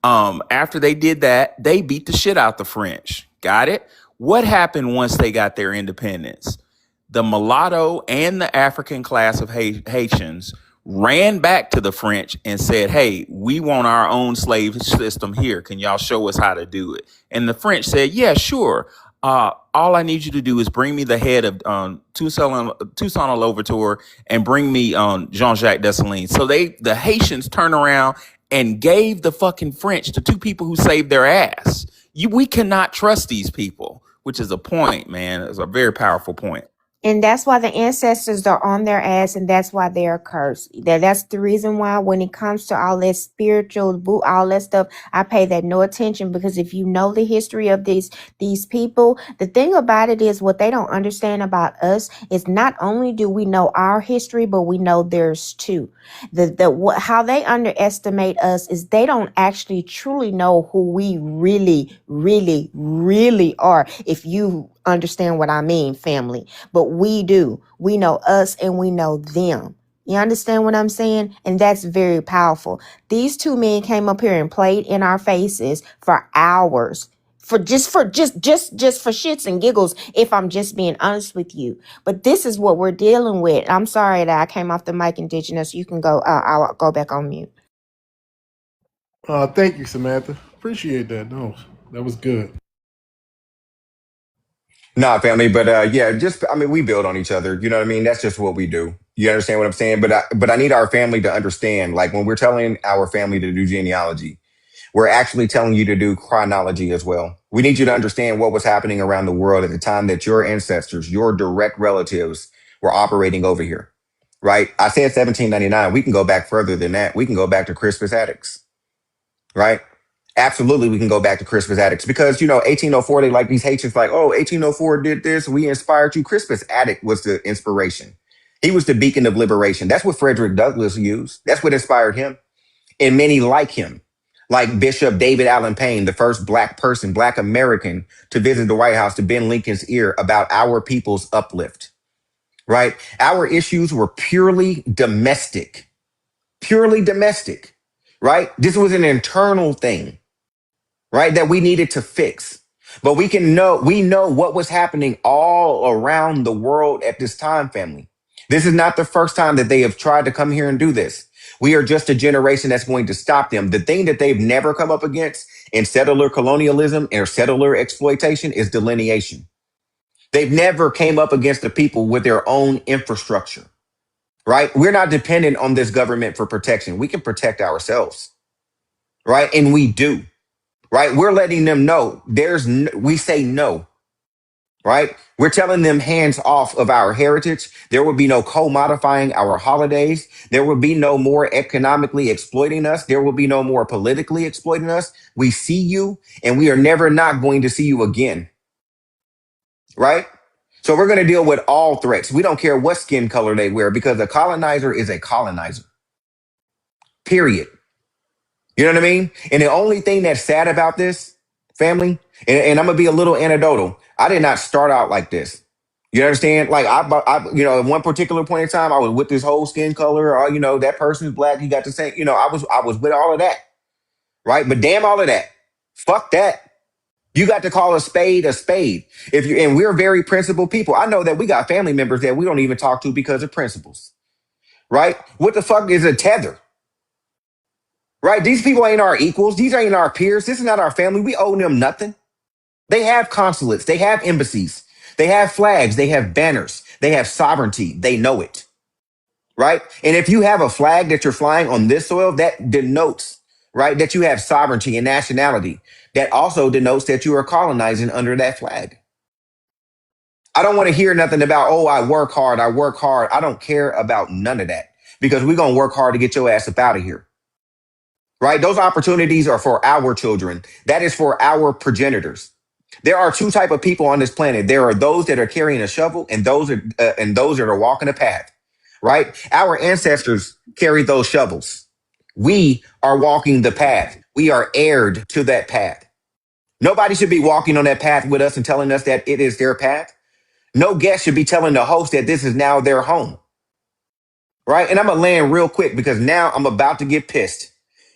After they did that, they beat the shit out the French. Got it? What happened once they got their independence? The mulatto and the African class of Haitians ran back to the French and said, hey, we want our own slave system here. Can y'all show us how to do it? And the French said, yeah, sure. All I need you to do is bring me the head of Toussaint Louverture and bring me Jean-Jacques Dessalines. So the Haitians turned around and gave the fucking French to two people who saved their ass. We cannot trust these people, which is a point, man. It's a very powerful point. And that's why the ancestors are on their ass, and that's why they're cursed. That's the reason why when it comes to all that spiritual, all that stuff, I pay that no attention, because if you know the history of these people, the thing about it is what they don't understand about us is not only do we know our history, but we know theirs too. How they underestimate us is they don't actually truly know who we really, really, really are. If you understand what I mean, family. But we do. We know us and we know them. You understand what I'm saying? And that's very powerful. These two men came up here and played in our faces for hours. For shits and giggles, if I'm just being honest with you. But this is what we're dealing with. I'm sorry that I came off the mic, Indigenous. You can go. I'll go back on mute. Thank you, Samantha. Appreciate that. No, that was good. Nah, family, but yeah, just I mean, we build on each other. You know what I mean? That's just what we do. You understand what I'm saying? But I need our family to understand. Like when we're telling our family to do genealogy, we're actually telling you to do chronology as well. We need you to understand what was happening around the world at the time that your ancestors, your direct relatives, were operating over here. Right? I said 1799. We can go back further than that. We can go back to Crispus Attucks. Right? Absolutely, we can go back to Crispus Attucks because, 1804, they like these Haitians like, oh, 1804 did this. We inspired you. Crispus Attucks was the inspiration. He was the beacon of liberation. That's what Frederick Douglass used. That's what inspired him and many like him, like Bishop David Allen Payne, the first black person, black American to visit the White House to bend Lincoln's ear about our people's uplift, right? Our issues were purely domestic, right? This was an internal thing, right? That we needed to fix. But we know what was happening all around the world at this time, family. This is not the first time that they have tried to come here and do this. We are just a generation that's going to stop them. The thing that they've never come up against in settler colonialism or settler exploitation is delineation. They've never came up against the people with their own infrastructure, right? We're not dependent on this government for protection. We can protect ourselves, right? And we do. Right? We're letting them know we say no, right? We're telling them hands off of our heritage. There will be no co-modifying our holidays. There will be no more economically exploiting us. There will be no more politically exploiting us. We see you and we are never not going to see you again, right? So we're going to deal with all threats. We don't care what skin color they wear because a colonizer is a colonizer, period. You know what I mean? And the only thing that's sad about this, family, and I'm gonna be a little anecdotal. I did not start out like this. You understand? Like at one particular point in time, I was with this whole skin color, or that person's black. You got the same. I was with all of that, right? But damn all of that, fuck that. You got to call a spade a spade. And we're very principled people. I know that we got family members that we don't even talk to because of principles, right? What the fuck is a tether? Right? These people ain't our equals. These ain't our peers. This is not our family. We owe them nothing. They have consulates. They have embassies. They have flags. They have banners. They have sovereignty. They know it. Right? And if you have a flag that you're flying on this soil, that denotes, right, that you have sovereignty and nationality. That also denotes that you are colonizing under that flag. I don't want to hear nothing about, oh, I work hard. I work hard. I don't care about none of that because we're going to work hard to get your ass up out of here. Right? Those opportunities are for our children. That is for our progenitors. There are two type of people on this planet. There are those that are carrying a shovel and those that are walking a path. Right? Our ancestors carried those shovels. We are walking the path. We are heired to that path. Nobody should be walking on that path with us and telling us that it is their path. No guest should be telling the host that this is now their home. Right? And I'm going to land real quick because now I'm about to get pissed.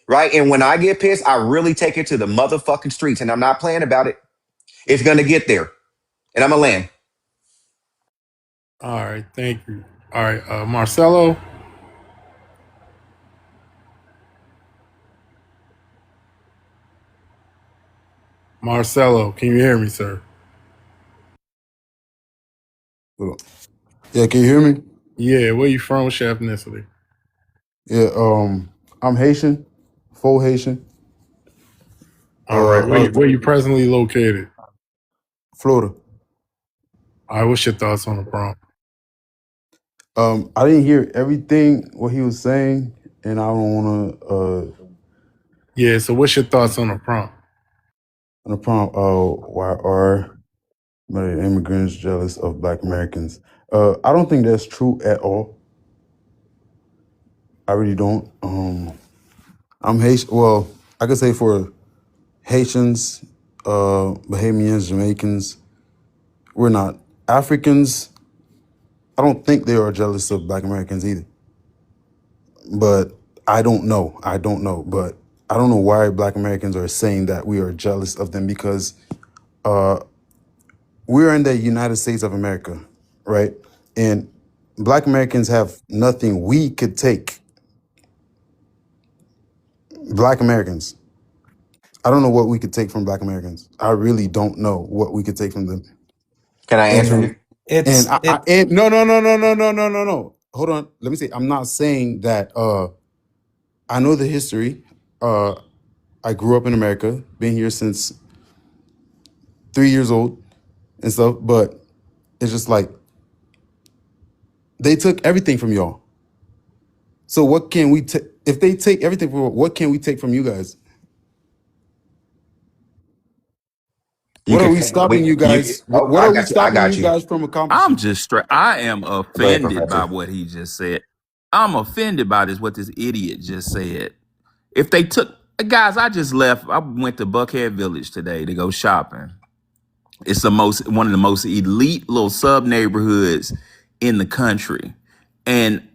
Right? And when I get pissed, I really take it to the motherfucking streets and I'm not playing about it. It's going to get there. And I'm going to land. All right, thank you. All right, Marcelo. Marcelo, can you hear me, sir? Yeah, can you hear me? Yeah, where you from? What's your ethnicity? Yeah, I'm Haitian, full Haitian. All right, where you presently located? Florida. All right, what's your thoughts on the prompt? I didn't hear everything what he was saying, and I don't want to. Yeah, so what's your thoughts on the prompt? On the prompt, why are many immigrants jealous of Black Americans? I don't think that's true at all. I really don't. I'm Haitian. Well, I could say for Haitians, Bahamians, Jamaicans, we're not Africans. I don't think they are jealous of Black Americans either. But I don't know. But I don't know why Black Americans are saying that we are jealous of them because we're in the United States of America, right? And Black Americans have nothing we could take. Black Americans. I don't know what we could take from Black Americans. I really don't know what we could take from them. Can I answer And you? no. Hold on. Let me say. I'm not saying that. I know the history. I grew up in America. Been here since 3 years old and stuff. But it's just like they took everything from y'all. So what can we take? If they take everything from, what can we take from you guys? You What are can. we stopping you guys? Oh, What I are we got you. I stopping you got you. guys from I'm accomplishing? just straight. I am Go ahead, offended by Professor. what he just said. I'm offended by this, what this idiot just said. If they took, guys, I just left. I went to Buckhead Village today to go shopping. It's one of the most elite little sub neighborhoods in the country. And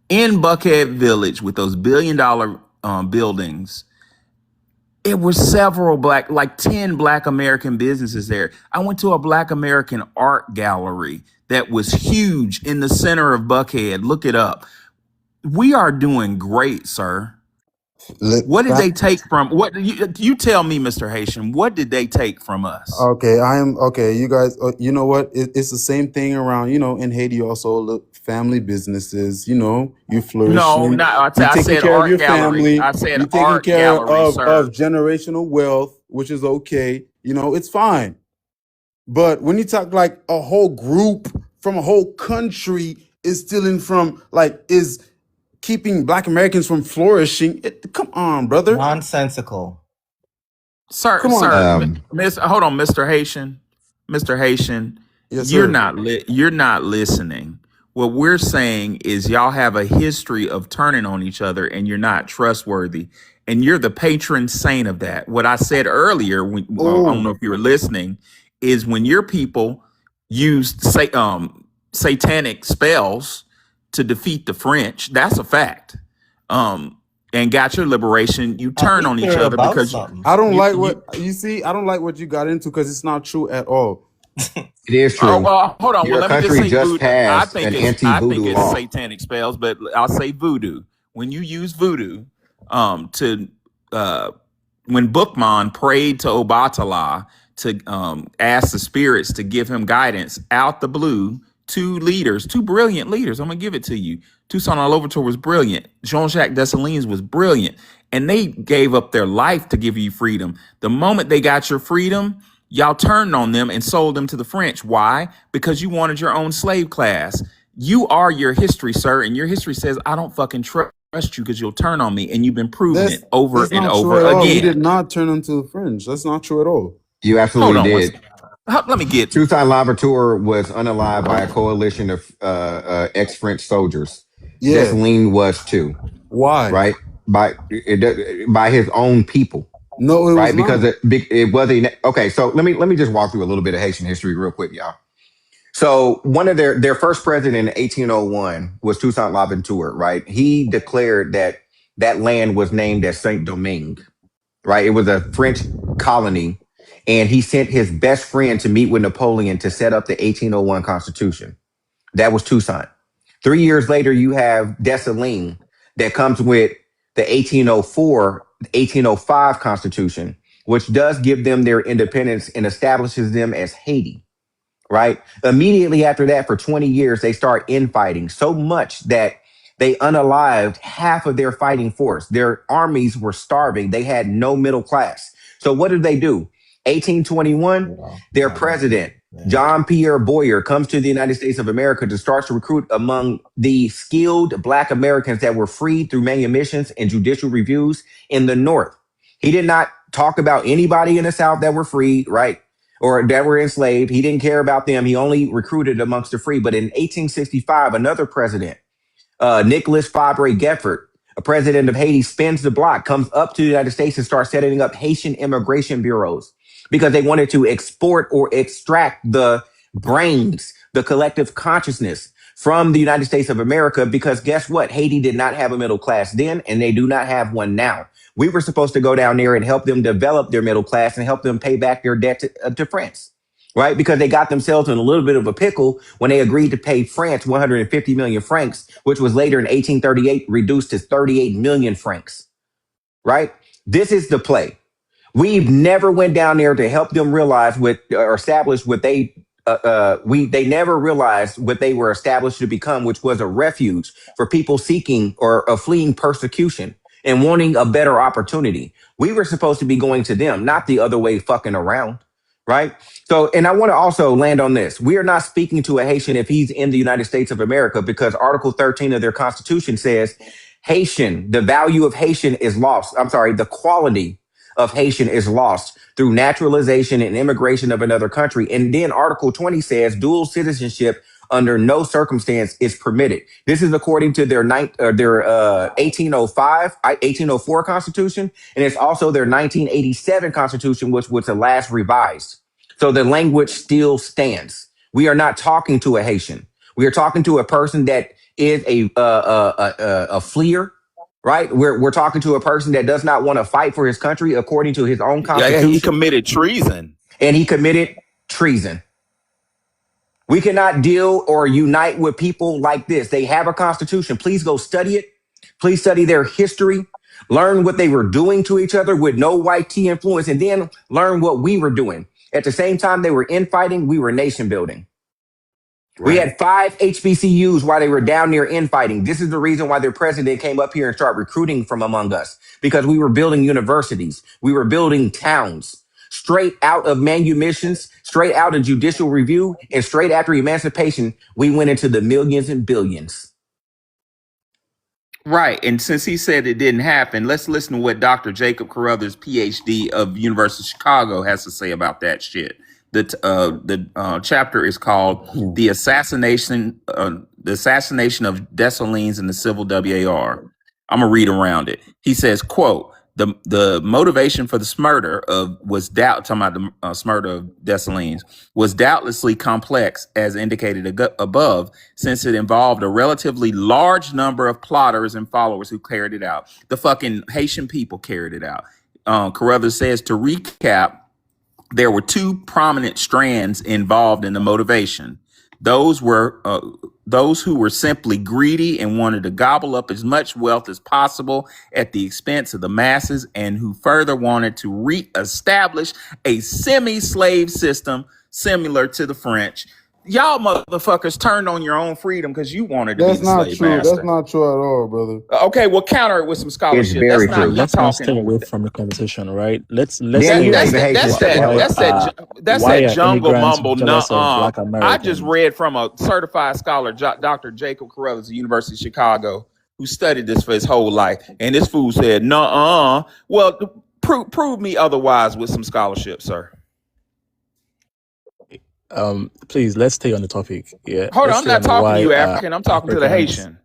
in Buckhead Village with those $1 billion buildings, it were several like 10 Black American businesses there. I went to a Black American art gallery that was huge in the center of Buckhead. Look it up. We are doing great, sir. What did they take from what you tell me, Mr. Haitian? What did they take from us? Okay, I am okay. You guys, you know what? It's the same thing around. In Haiti, also look family businesses. You No, flourishing. not You I taking said care of art your gallery. family. I said You taking art care gallery, of sir. generational wealth, which is okay. It's fine. But when you talk like a whole group from a whole country is stealing from, like, is keeping Black Americans from flourishing, come on, brother. Nonsensical. Sir, Come on. Miss, hold on, Mr. Haitian, Yes, sir. you're not listening. What we're saying is y'all have a history of turning on each other, and you're not trustworthy, and you're the patron saint of that. What I said earlier, I don't Oh, know if you were listening, is when your people used satanic spells to defeat the French. That's a fact. And got your liberation. You At turn least on each they're other about because something. I don't you like you what you see. I don't like what you got into because it's not true at all. It is Oh, true. well, hold on. Well, Your let me just country say just voodoo. passed an I think anti-voodoo it's law. satanic spells, but I'll say voodoo. When you use voodoo, to uh, when Bookman prayed to Obatala to ask the spirits to give him guidance out the blue, two brilliant leaders. I'm gonna give it to you. Toussaint Louverture was brilliant. Jean-Jacques Dessalines was brilliant, and they gave up their life to give you freedom. The moment they got your freedom, y'all turned on them and sold them to the French. Why? Because you wanted your own slave class. You are your history, sir, and your history says I don't fucking trust you because you'll turn on me, and you've been proving That's it over that's and not true over at all. We did again. not turn them to the fringe. That's not true at all. You Hold absolutely on one did. second. Let me get. Toussaint Louverture was unalived by a coalition of ex-French soldiers. Yeah. Dessalines was too, Why? right? By his own people, No, it was right? Because not. it wasn't okay. So let me just walk through a little bit of Haitian history real quick, y'all. So one of their first president in 1801 was Toussaint Louverture, right? He declared that that land was named as Saint Domingue, right? It was a French colony, and he sent his best friend to meet with Napoleon to set up the 1801 Constitution. That was Toussaint. 3 years later, you have Dessalines that comes with the 1804, 1805 Constitution, which does give them their independence and establishes them as Haiti, right? Immediately after that, for 20 years, they start infighting so much that they unalived half of their fighting force. Their armies were starving. They had no middle class. So what did they do? 1821, their president, John Pierre Boyer, comes to the United States of America to start to recruit among the skilled Black Americans that were freed through manumissions and judicial reviews in the North. He did not talk about anybody in the South that were freed, right? Or that were enslaved. He didn't care about them. He only recruited amongst the free. But in 1865, another president, Nicholas Fabre Gefford, a president of Haiti, spins the block, comes up to the United States and starts setting up Haitian immigration bureaus because they wanted to export or extract the brains, the collective consciousness from the United States of America. Because guess what? Haiti did not have a middle class then, and they do not have one now. We were supposed to go down there and help them develop their middle class and help them pay back their debt to France, right? Because they got themselves in a little bit of a pickle when they agreed to pay France 150 million francs, which was later in 1838 reduced to 38 million francs, right? This is the play. We've never went down there to help them realize what or establish what they never realized what they were established to become, which was a refuge for people seeking or fleeing persecution and wanting a better opportunity. We were supposed to be going to them, not the other way fucking around. Right. So, and I want to also land on this. We are not speaking to a Haitian if he's in the United States of America, because Article 13 of their Constitution says Haitian, the value of Haitian is lost. I'm sorry, the quality of Haitian is lost through naturalization and immigration of another country. And then Article 20 says dual citizenship under no circumstance is permitted. This is according to their 1805, 1804 Constitution, and it's also their 1987 Constitution, which was the last revised. So the language still stands. We are not talking to a Haitian. We are talking to a person that is a fleer, right? We're talking to a person that does not want to fight for his country according to his own Yeah, he constitution, committed treason. and he committed treason. We cannot deal or unite with people like this. They have a constitution. Please go study it. Please study their history. Learn what they were doing to each other with no white tea influence, and then learn what we were doing. At the same time they were infighting, we were nation building. We Right. had 5 HBCUs while they were down there infighting. This is the reason why their president came up here and started recruiting from among us, because we were building universities. We were building towns. straight out of manumissions, straight out of judicial review, and straight after emancipation, we went into the millions and billions. Right, and since he said it didn't happen, let's listen to what Dr. Jacob Carruthers, PhD of University of Chicago, has to say about that shit. The chapter is called "The Assassination of Dessalines and the Civil WAR." I'm gonna read around it. He says, "Quote: The motivation for the murder of was doubt talking about the murder of Dessalines was doubtlessly complex, as indicated above, since it involved a relatively large number of plotters and followers who carried it out. The fucking Haitian people carried it out." Carruthers says, to recap, there were two prominent strands involved in the motivation. Those were those who were simply greedy and wanted to gobble up as much wealth as possible at the expense of the masses, and who further wanted to reestablish a semi-slave system similar to the French. Y'all motherfuckers turned on your own freedom because you wanted to be the slave master. That's not true at all, brother. Okay, well, counter it with some It's scholarship. very That's not true. me Let's not talking. stay away from the conversation, right? Let's Then you hear ain't even Haitian. Shut the hell up. That's why that are jungle immigrants mumble. jealous of Nuh-uh. Black I Americans? just read from a certified scholar, Dr. Jacob Carruthers, of University of Chicago, who studied this for his whole life, and this fool said, "Nuh-uh." Well, prove me otherwise with some scholarship, sir. Please, let's stay on the topic. Yeah, Hold let's on, I'm stay not on talking to why you, African. I'm talking to the Africans Haitian.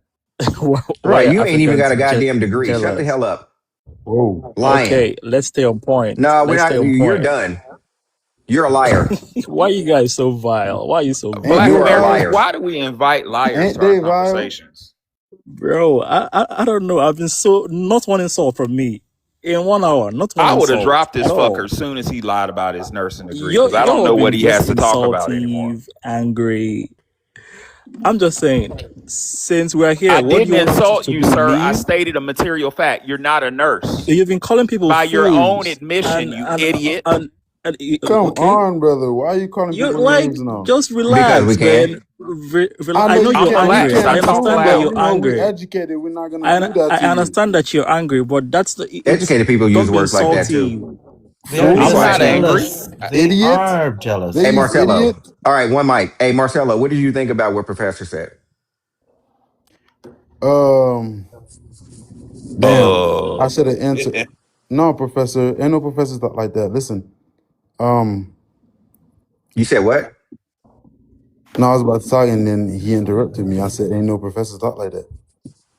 why Right. are You ain't even got Africans a goddamn degree. Shut the jealous? hell up. Whoa. Lying. Okay, let's stay on point. No, we're Let's stay not. on You're point. done. You're a liar. Why are you guys so vile? Why are you so Ain't Black they You are a vile? Americans, vile? liar. why do we invite liars Ain't to our they vile? conversations? Bro, I don't know. I've been so not one insult from me in 1 hour. Not one I would have insult dropped this at fucker all. as soon as he lied about his nursing degree, You're because I don't you're know what being he just has to talk about anymore. insultive, angry. I'm just saying, since we're I here, what do didn't you want us insult to you, do? sir. I Leave? stated a material fact. You're not a nurse. You've been calling people By your own fools, admission, and you and idiot. and, and Come okay. on, brother. Why are you calling You people like names now? just Because we relax, can. man. I I know know you I'm you're can't. You angry. relaxed. I I can't talk prove understand that. that loud. you're You know we angry. educated. We're not gonna And do that to I you. understand that you're angry, but that's the it's Educated people use don't be words like that too. insultive. They are I'm Fool, not angry. jealous. They idiot. are They Hey, jealous. use Marcelo. idiot. All right, one mic. Hey, Marcelo, what did you think about what Professor said? Um, damn. I should have answered. No, professor. Ain't no professors that like that. Listen. Um, You said what? no, I was about to talk, and then he interrupted me. I said, "Ain't no professors talk like that."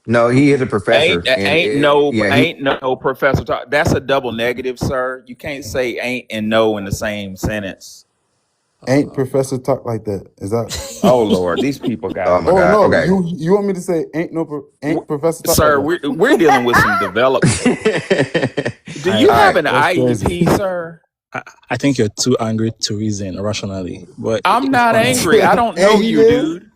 No, he is a Ain't professor, and ain't no yeah, he ain't no professor talk. That's a double negative, sir. You can't say ain't and no in the same sentence. Ain't professor talk like that? Is that? Oh Lord, these people got Oh my Oh me. God. no, Okay. you want me to say ain't professor talk like Sir, that? we're dealing with some development. Do I you All have right. an That's crazy. IEP, sir? I think you're too angry to reason rationally, but I'm it's not fine. angry. I don't And know he you, did. dude.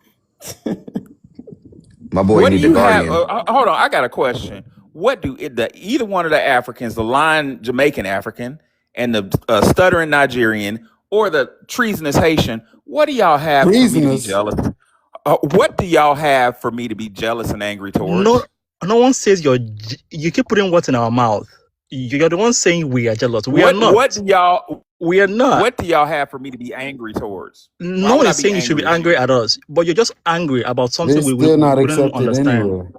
My boy What do need the you have? Guardian. Hold on, I got a question. What do either one of the Africans, the lying Jamaican African and the stuttering Nigerian, or the treasonous Haitian, what do y'all have for me to be Treasonous. jealous? What do y'all have for me to be jealous and angry No, towards? no one says you keep putting words in our mouth. You're the one saying we are jealous. We are What not. what do y'all We are not. what do y'all have for me to be angry towards? Why No would one I is be saying you should be angry at angry you? at us, but you're just angry about They something still we not couldn't accepted understand. anywhere.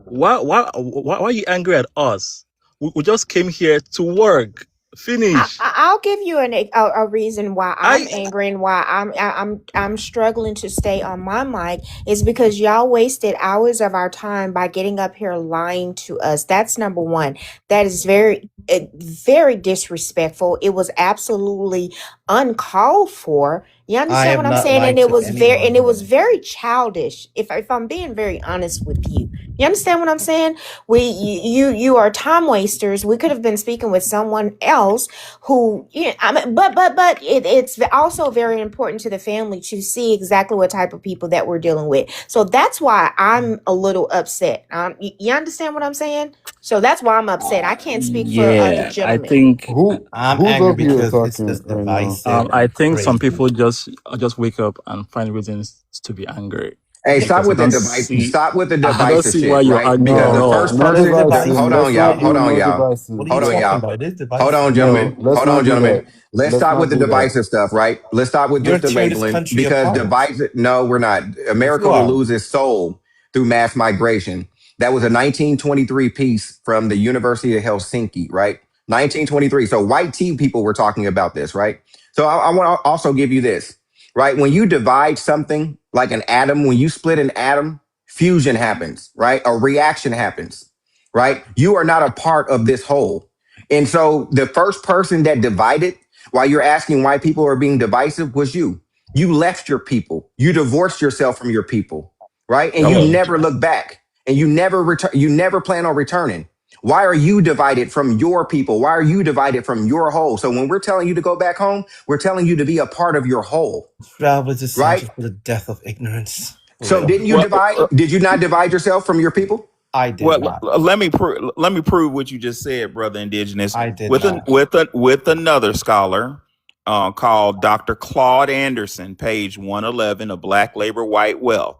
Why are you angry at us? We just came here to work. Finish. I'll give you a reason why I'm I angry and why I'm struggling to stay on my mic is because y'all wasted hours of our time by getting up here lying to us. That's number one. That is very disrespectful. It was absolutely uncalled for. You I understand have what I'm not saying? lied to anyone. It was very childish. If I'm being very honest with you, you understand what I'm saying? You are time wasters. We could have been speaking with someone else who, I mean, but it's also very important to the family to see exactly what type of people that we're dealing with. So that's why I'm a little upset. You understand what I'm saying? So that's why I'm upset. I can't speak for other yeah, I gentlemen. think I'm Who's angry up here because it's talking just right now? divisive I and think some crazy. people just wake up and find reasons to be angry. Hey, because stop with the I don't divisive see why shit, you're right? arguing Because at the No, first all. no What is person, divisive. hold divisive? on, Let's y'all, not do hold on, no y'all, What divisive. are you hold on, talking y'all, about? It is hold on, divisive. gentlemen, No, let's hold on, not do gentlemen. that. Let's Let's stop with not the do that. divisive stuff, right? Let's stop with You're just the tearing this labeling country because apart. divisive. No, we're not. Yes, you America will are. lose its soul through mass migration. That was a 1923 piece from the University of Helsinki, right? 1923. So white tea people were talking about this, right? So I want to also give you this, right? When you divide something like an atom, when you split an atom, fusion happens, right? A reaction happens, right? You are not a part of this whole. And so the first person that divided, while you're asking why people are being divisive, was you. You left your people. You divorced yourself from your people, right? And you Hello. never look back and you never return. You never plan on returning. Why are you divided from your people? Why are you divided from your whole? So when we're telling you to go back home, we're telling you to be a part of your whole, Travel is essential right? for the death of ignorance. For So real. didn't you Well, divide? Did you not divide yourself from your people? I did well, not. let me prove what you just said, brother Indigenous, I did with not. another scholar called Dr. Claude Anderson, page 111 of Black Labor, White Wealth.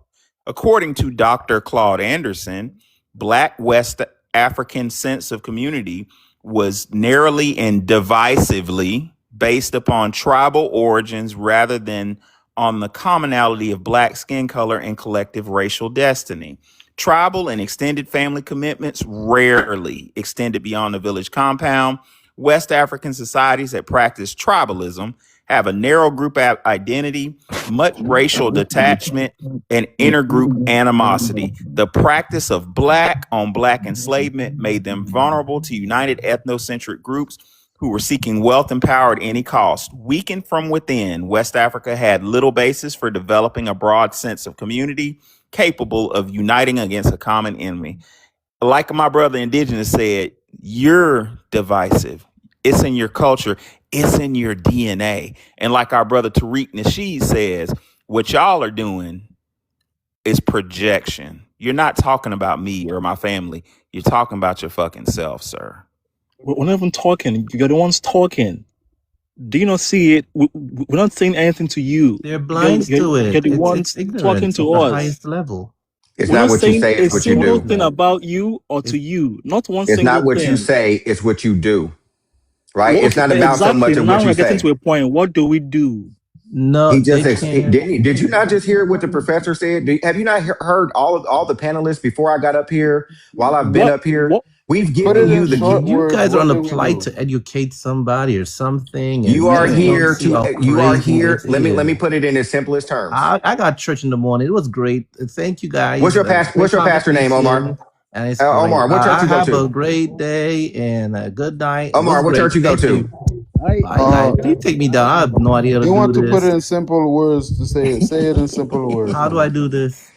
According to Dr. Claude Anderson, Black West African sense of community was narrowly and divisively based upon tribal origins rather than on the commonality of Black skin color and collective racial destiny. Tribal and extended family commitments rarely extended beyond the village compound. West African societies that practice tribalism have a narrow group identity, much racial detachment, and intergroup animosity. The practice of black on black enslavement made them vulnerable to united ethnocentric groups who were seeking wealth and power at any cost. Weakened from within, West Africa had little basis for developing a broad sense of community capable of uniting against a common enemy. Like my brother Indigenous said, you're divisive. It's in your culture. It's in your DNA. And like our brother Tariq Nasheed says, what y'all are doing is projection. You're not talking about me or my family. You're talking about your fucking self, sir. We're not even talking. You're the ones talking. Do you not see it? We're not saying anything to you. They're blind to You're it. the It's ones talking ignorance of to the us. highest level. It's We're not not what you saying say, a it's what you single do. thing Unfortunately. about you or to It, you. Not one It's single not what you thing. say, it's what you do, right? Well, It's okay, not about so exactly. much of what Now you we're getting say. to a point. What do we do? no, He just they can't. didn't he? Did you not just hear what the professor said? Have you not heard all the panelists before I got up here? While I've been What? up here, What? we've Put given it you in the. short You words. guys are on What the do we plight do? to educate somebody or something, and You are you don't here see to. how You are crazy here. it Let me is. put it in as simple as terms. I got church in the morning. It was great. Thank you guys. What's Great your pastor name, Omar? conversation, and it's great. Omar, what church you go Have a to? great day and a good night. It was Omar, what great. church you go Thank to? you. Bye, guys. Please take me down. I have no idea how to You do want to put it this. in simple words to say it. Say it in simple words, How do I man. do this?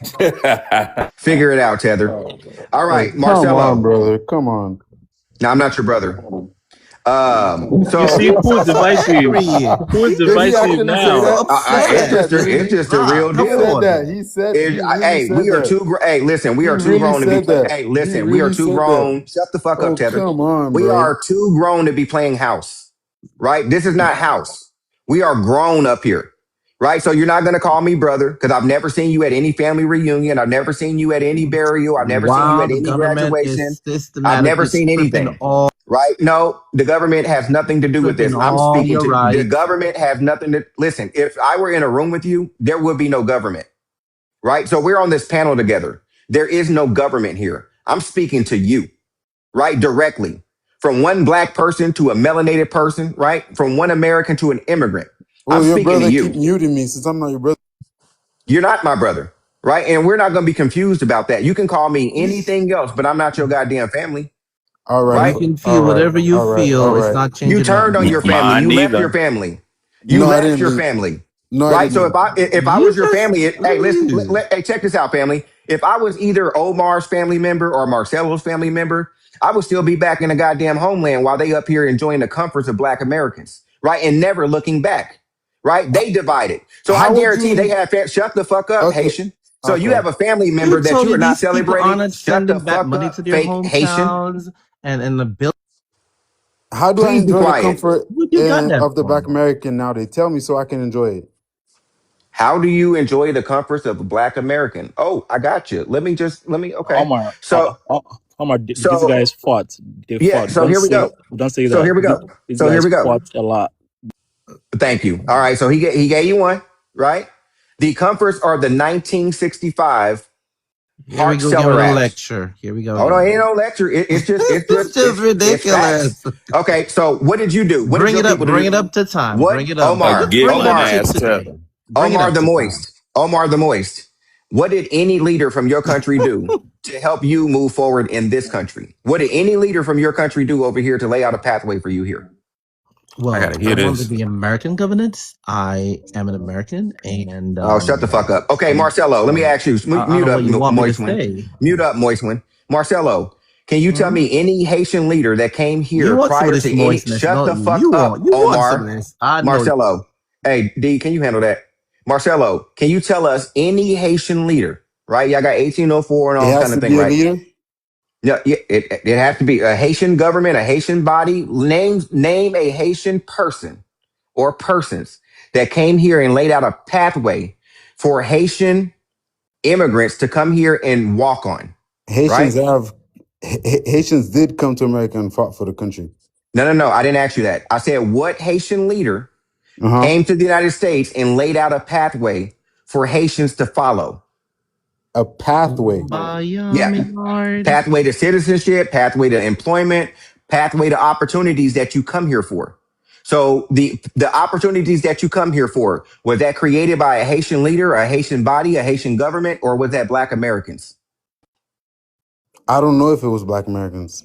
Figure it out, Tether. All Hey, right, come on, Marcelo. brother. Come on. Now I'm not your brother. You So see I'm who's so divisive? angry. Who's Did he divisive actually I'm say now? so that? He it's said upset. that, didn't it's he? just a real Come He said deal. that. on. He really Hey, said we are that. too. Hey, listen, we He are too really grown to be. said that. Hey, He listen, we are really too said that. grown. Shut the fuck up, Oh, Tether. come on, We bro. are too grown to be playing house, right? This is not house. We are grown up here, right? So you're not going to call me brother because I've never seen you at any family reunion. I've never seen you at any burial. I've never seen you While at the any government graduation. is I've never systematically seen stripping anything, all right? No, the government has nothing to do with this. I'm speaking your to the rights. government has nothing to listen. If I were in a room with you, there would be no government, right? So we're on this panel together. There is no government here. I'm speaking to you, right? Directly from one black person to a melanated person, right? From one American to an immigrant. I'm Well, your speaking to brother keep you. muting me since I'm not your brother. You're not my brother, right? And we're not going to be confused about that. You can call me anything else, but I'm not your goddamn family, All right, You right? can all feel right, whatever you all right, all feel. It's right. not You changing turned nothing on for your me. family. Mine You left your neither. family. You No, I left didn't your leave. family. No, I Right. didn't So leave. if I You was your just family, hey, leave. hey, check this out, family. If I was either Omar's family member or Marcelo's family member, I would still be back in the goddamn homeland while they up here enjoying the comforts of black Americans, right? And never looking back. Right? They divided. So I How would guarantee they you? had shut the fuck up, Okay, Haitian. So you okay. have a family Who member that told you you are not these people celebrating. aren't Shut the sending back fuck money up, to their fake Haitian. hometowns and the bill? How do I Please be enjoy the quiet. comfort What you got that of the Black for? American now? They tell me so I can enjoy it. How do you enjoy the comforts of a Black American? Oh, I got you. Okay. Omar, So, Omar, these so guys fought. They yeah. fought. So here we go. Don't say So that. here we go. These So here guys we go. fought a lot. Thank you. All right. So he gave you one, right? The comforts are the 1965 Here we Hart go giving Celler a Act. lecture. Here we go Hold on, again. ain't no lecture. It's just It's facts. ridiculous. Okay, so what did you do? What did your people Bring do? it up to time. What Bring it up. A Omar, Just bring it up giggling Omar, to ass today. Tether. Bring it up to time. Omar the Moist. What did any leader from your country do to help you move forward in this country? What did any leader from your country do over here to lay out a pathway for you here? I Well, gotta hear I'm under this. the American covenants. I am an American, and Oh, shut the fuck up. Okay, I'm, Marcelo, let me ask you. I don't Mute know up, what you want me to Moist one. say. Mute up, Moist one. Marcelo, can you tell Hmm? me any Haitian leader that came You here want some of prior to this any? moistness, Shut don't the you? fuck up, You want some of Omar. this. I know. Marcelo. Hey, D, can you handle that? Marcelo, can you tell us any Haitian leader, right? Y'all got 1804 and It all has kind to of thing, be a right? leader. Yeah, it has to be a Haitian government, a Haitian body. Name a Haitian person or persons that came here and laid out a pathway for Haitian immigrants to come here and walk on, right? Haitians did come to America and fought for the country. No. I didn't ask you that. I said, what Haitian leader Uh-huh. came to the United States and laid out a pathway for Haitians to follow? A pathway. By Yeah. my yard. Pathway to citizenship, pathway to employment, pathway to opportunities that you come here for. So the opportunities that you come here for, was that created by a Haitian leader, a Haitian body, a Haitian government, or was that Black Americans? I don't know if it was Black Americans.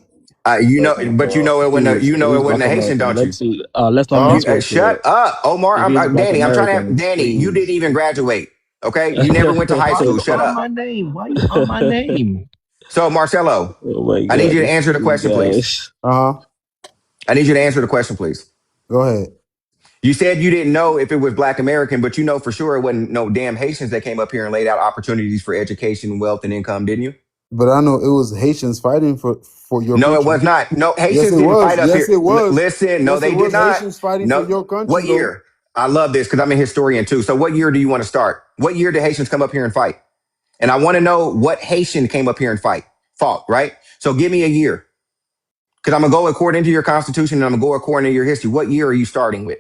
But you know it wasn't. Please, You know it Black wasn't a Haitian, American. don't you? Let's see. Let's not Huh? mince words Shut here. up, Omar. If it's Black Danny. I'm trying to have Americans, Danny. You didn't please. even graduate. Okay, you never went to high Why school. you Shut on up. my name? Why you on my name? So Marcelo, Oh my I need God, you to answer the this question, please. guy. Uh-huh. I need you to answer the question, please. Go ahead. You said you didn't know if it was Black American, but you know for sure it wasn't no damn Haitians that came up here and laid out opportunities for education, wealth, and income, didn't you? But I know it was Haitians fighting for your No, it country. was not. No, Yes, Haitians it didn't was. fight up Yes, here. it was. Listen, no, Yes, it they did was not. Haitians fighting for No, your country, what though. year? I love this because I'm a historian too. So, what year do you want to start? What year did Haitians come up here and fight? And I want to know what Haitian came up here and fought, right? So, give me a year because I'm gonna go according to your constitution and I'm gonna go according to your history. What year are you starting with?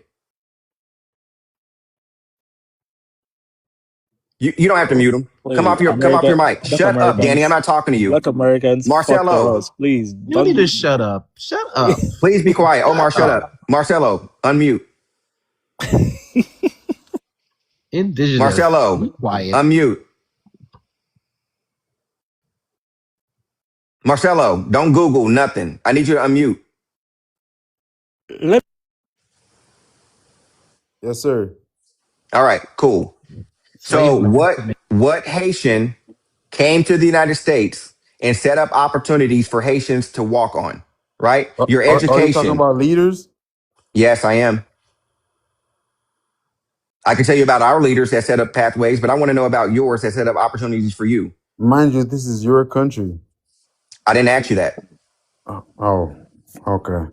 You don't have to mute him. Please, Come off America, your mic. Black Shut up, Danny. I'm Americans, not talking to you. Black Americans fought for Marcelo, us. Please You need to don't. shut up. Shut up. please be quiet. Shut Omar, shut up. up. Marcelo, unmute. Indigenous. Be Marcelo, quiet. unmute. Marcelo, don't Google nothing. I need you to unmute. Let Yes, sir. All right, cool. So Slave master. what Haitian came to the United States and set up opportunities for Haitians to walk on, right? Your Are you talking education. about leaders? Yes, I am. I can tell you about our leaders that set up pathways, but I want to know about yours that set up opportunities for you. Mind you, this is your country. I didn't ask you that. Oh, okay.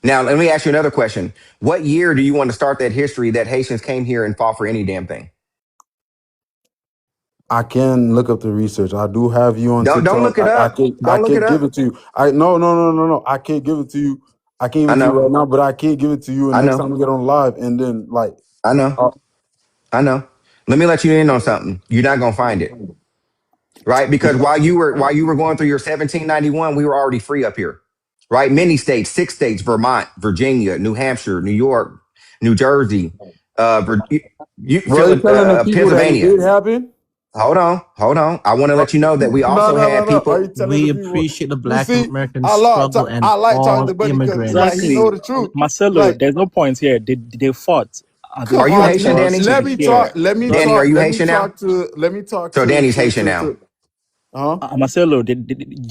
Now, let me ask you another question. What year do you want to start that history that Haitians came here and fought for any damn thing? I can look up the research. I do have you on Don't TikTok. look it up. I Don't look it can't give up. it to you. No. I can't give it to you. I can't give I it to you know. right now, but I can't give it to you. And I next know. time we get on live, and then like, I know. uh, I know. Let me let you in on something. You're not gonna find it, right? Because while you were going through your 1791, we were already free up here, right? Many states, 6 states: Vermont, Virginia, New Hampshire, New York, New Jersey, bro, you telling the people that it Pennsylvania. did happen? Hold on. I want to let you know that we also had No. Are people. you telling We the people? appreciate the You Black see, American struggle and I like talking all to Buddy because like he immigrants. know exactly, the truth. Marcelo. Like, There's no point here. They fought. They Are come you fought on, Haitian, for us Danny? to let be me here. talk. Let me Don't Danny, are talk. you Haitian now? Let me talk So Danny's Haitian now. huh? Marcelo, you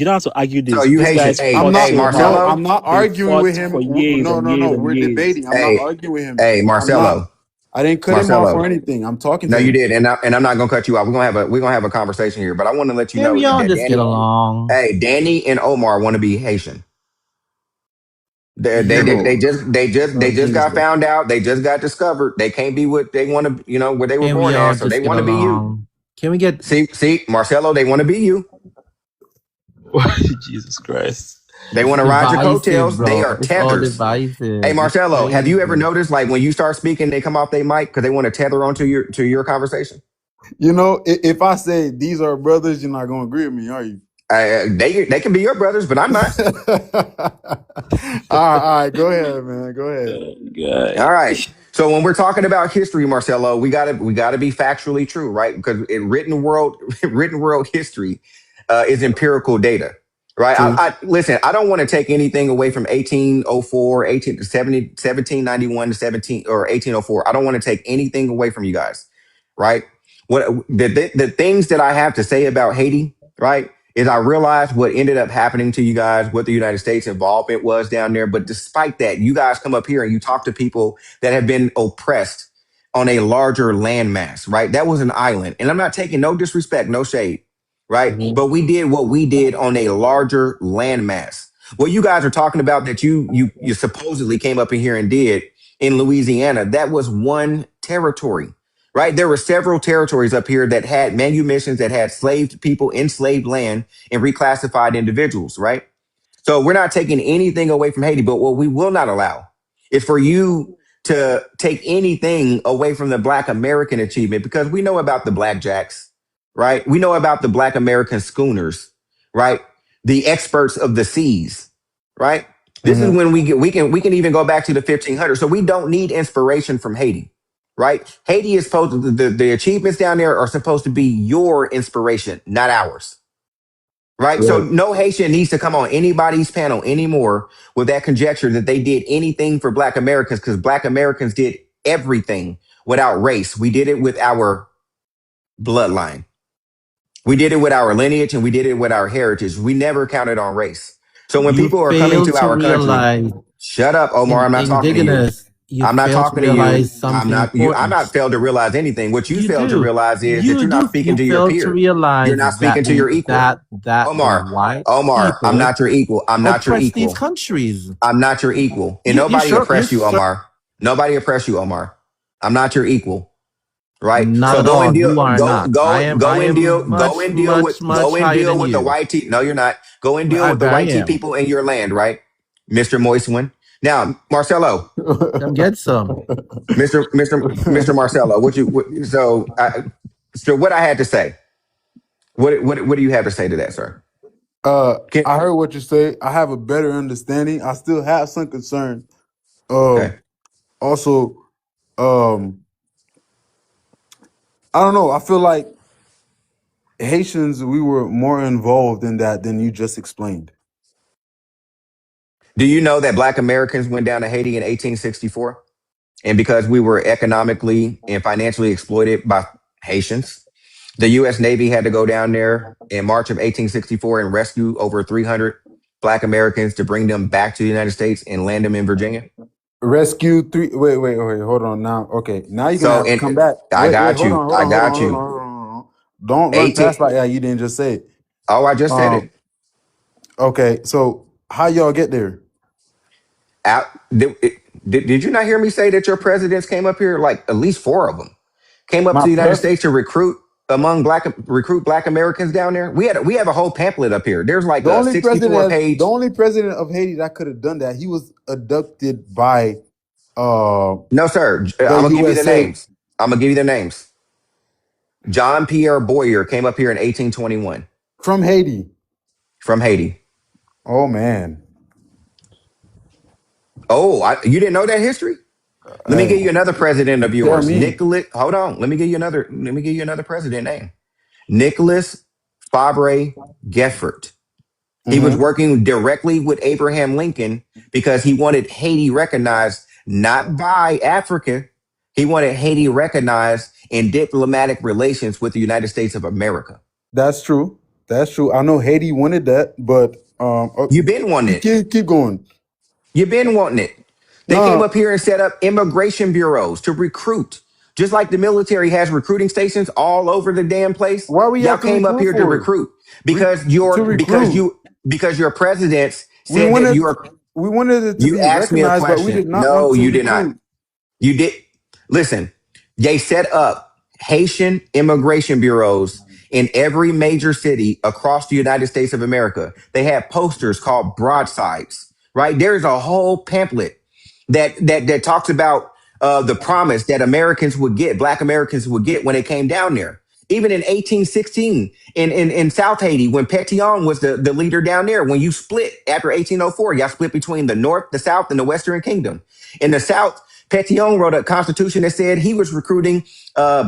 don't have to argue So this. you These Haitian? guys Hey, I'm fought hey, not. so No, hard. Marcelo. I'm not They arguing fought with him. for years and years No. and We're years. debating. I'm not Hey, arguing with him. hey, I'm not. Marcelo. I didn't cut him off or Marcelo. anything. I'm talking No, to you him. did, and I'm not gonna cut you off. We're gonna have a conversation here, but I want to let you Can know we all that just get along? Danny and Omar want to be Haitian. Yo, They son, just got Jesus. found out. They just got discovered. They can't be what they want to, where they were Can we born all at. So they just get want to be you. along? Can we get See, Marcelo, they want to be you. Jesus Christ. They want to ride your divisive, coattails. They bro? are It's all tethers. Hey, divisive. It's Marcelo, have you ever crazy. noticed like when you start speaking, they come off their mic because they want to tether onto your conversation? You know, if I say these are brothers, you're not gonna agree with me, are you? They can be your brothers, but I'm not. All right, go ahead, man. Go ahead. God. All right. So when we're talking about history, Marcelo, we gotta be factually true, right? Because in written world written world history is empirical data, right? True. I listen. I don't want to take anything away from 1804, 1791 to 17 or 1804. I don't want to take anything away from you guys, right? What the things that I have to say about Haiti, right? Is I realized what ended up happening to you guys, what the United States involvement was down there. But despite that, you guys come up here and you talk to people that have been oppressed on a larger landmass, right? That was an island. And I'm not taking no disrespect, no shade, right? Mhm. But we did what we did on a larger landmass. What you guys are talking about that you supposedly came up in here and did in Louisiana, that was one territory, right? There were several territories up here that had manumissions, that had enslaved people, enslaved land, and reclassified individuals, right? So we're not taking anything away from Haiti, but what we will not allow is for you to take anything away from the Black American achievement, because we know about the Blackjacks, right? We know about the Black American schooners, right? The experts of the seas, right? This is Mm-hmm. when we can even go back to the 1500s. So we don't need inspiration from Haiti, right? Haiti is supposed to, the achievements down there are supposed to be your inspiration, not ours. Right. So Right. no Haitian needs to come on anybody's panel anymore with that conjecture that they did anything for Black Americans, because Black Americans did everything without race. We did it with our bloodline. We did it with our lineage and we did it with our heritage. We never counted on race. So when You people are coming fail to to our country, realize, shut up, Omar. I'm not talking to you. indigenous, you I'm not fail to talking to you. realize something I'm important. not failed to realize anything. What you You failed to do. realize is that You you're not do. speaking You to your fail to peer. You're realize not speaking to your equal. that the Omar, white I'm people not your equal. I'm not your oppress these equal. countries. I'm not your equal. And You nobody sure? You oppress you, sure? Omar. Nobody oppress you, Omar. I'm not your equal. Right? Not So at all. You are not. I am much, much, much go and higher deal than with the you. white tea. No, you're not. Go and deal with the I white tea am. people in your land, right? Mr. Moist one. Now, Marcelo, Come get some. Mr. Marcelo, so what I had to say. What do you have to say to that, sir? uh, Can, I heard what you say. I have a better understanding. I still have some concern. okay. Also, um, I don't know. I feel like Haitians, we were more involved in that than you just explained. Do you know that Black Americans went down to Haiti in 1864? And because we were economically and financially exploited by Haitians, the U.S. Navy had to go down there in March of 1864 and rescue over 300 Black Americans to bring them back to the United States and land them in Virginia. Rescue three. Wait. Hold on now. Okay, now you're gonna So, have to and come back. I Wait. got you. I got Hold on. you. Don't run 18. past like that. You didn't just say it. Oh, I just said Um. it. Okay. So how y'all get there? Out, did you not hear me say that your presidents came up here? Like at least four of them came up to My the United press. States to recruit Black Americans down there. We have a whole pamphlet up here. There's like The a only president. 64 The page. only president of Haiti that could have done that. He was abducted by uh No, sir. the I'm gonna give you the USA names. I'm gonna give you the names. John Pierre Boyer came up here in 1821 from Haiti. from Haiti. Oh man. Oh, you didn't know that history? Let me Hey, give you another president of tell yours, me. Nicholas. Hold on. Let me give you another president name. Nicholas Fabre Geffert. He was Mm-hmm. working directly with Abraham Lincoln because he wanted Haiti recognized not by Africa. He wanted Haiti recognized in diplomatic relations with the United States of America. That's true. That's true. I know Haiti wanted that, but You've been wanting it. keep going. You've been wanting it. They came No, up here and set up immigration bureaus to recruit. Just like the military has recruiting stations all over the damn place, why we y'all have to came up recruit here to for it? recruit Re- because to recruit. your presidents We said that wanted. you're. We wanted it to You be asked me a recognized, but we question. did not want No, to you did not. recruit. You did. Listen, they set up Haitian immigration bureaus in every major city across the United States of America. They had posters called broadsides, right? There's a whole pamphlet that talks about the promise that Americans would get, Black Americans would get when they came down there. Even in 1816 in South Haiti, when Pétion was the leader down there, when you split after 1804, y'all split between the North, the South, and the Western Kingdom. In the South, Pétion wrote a constitution that said he was recruiting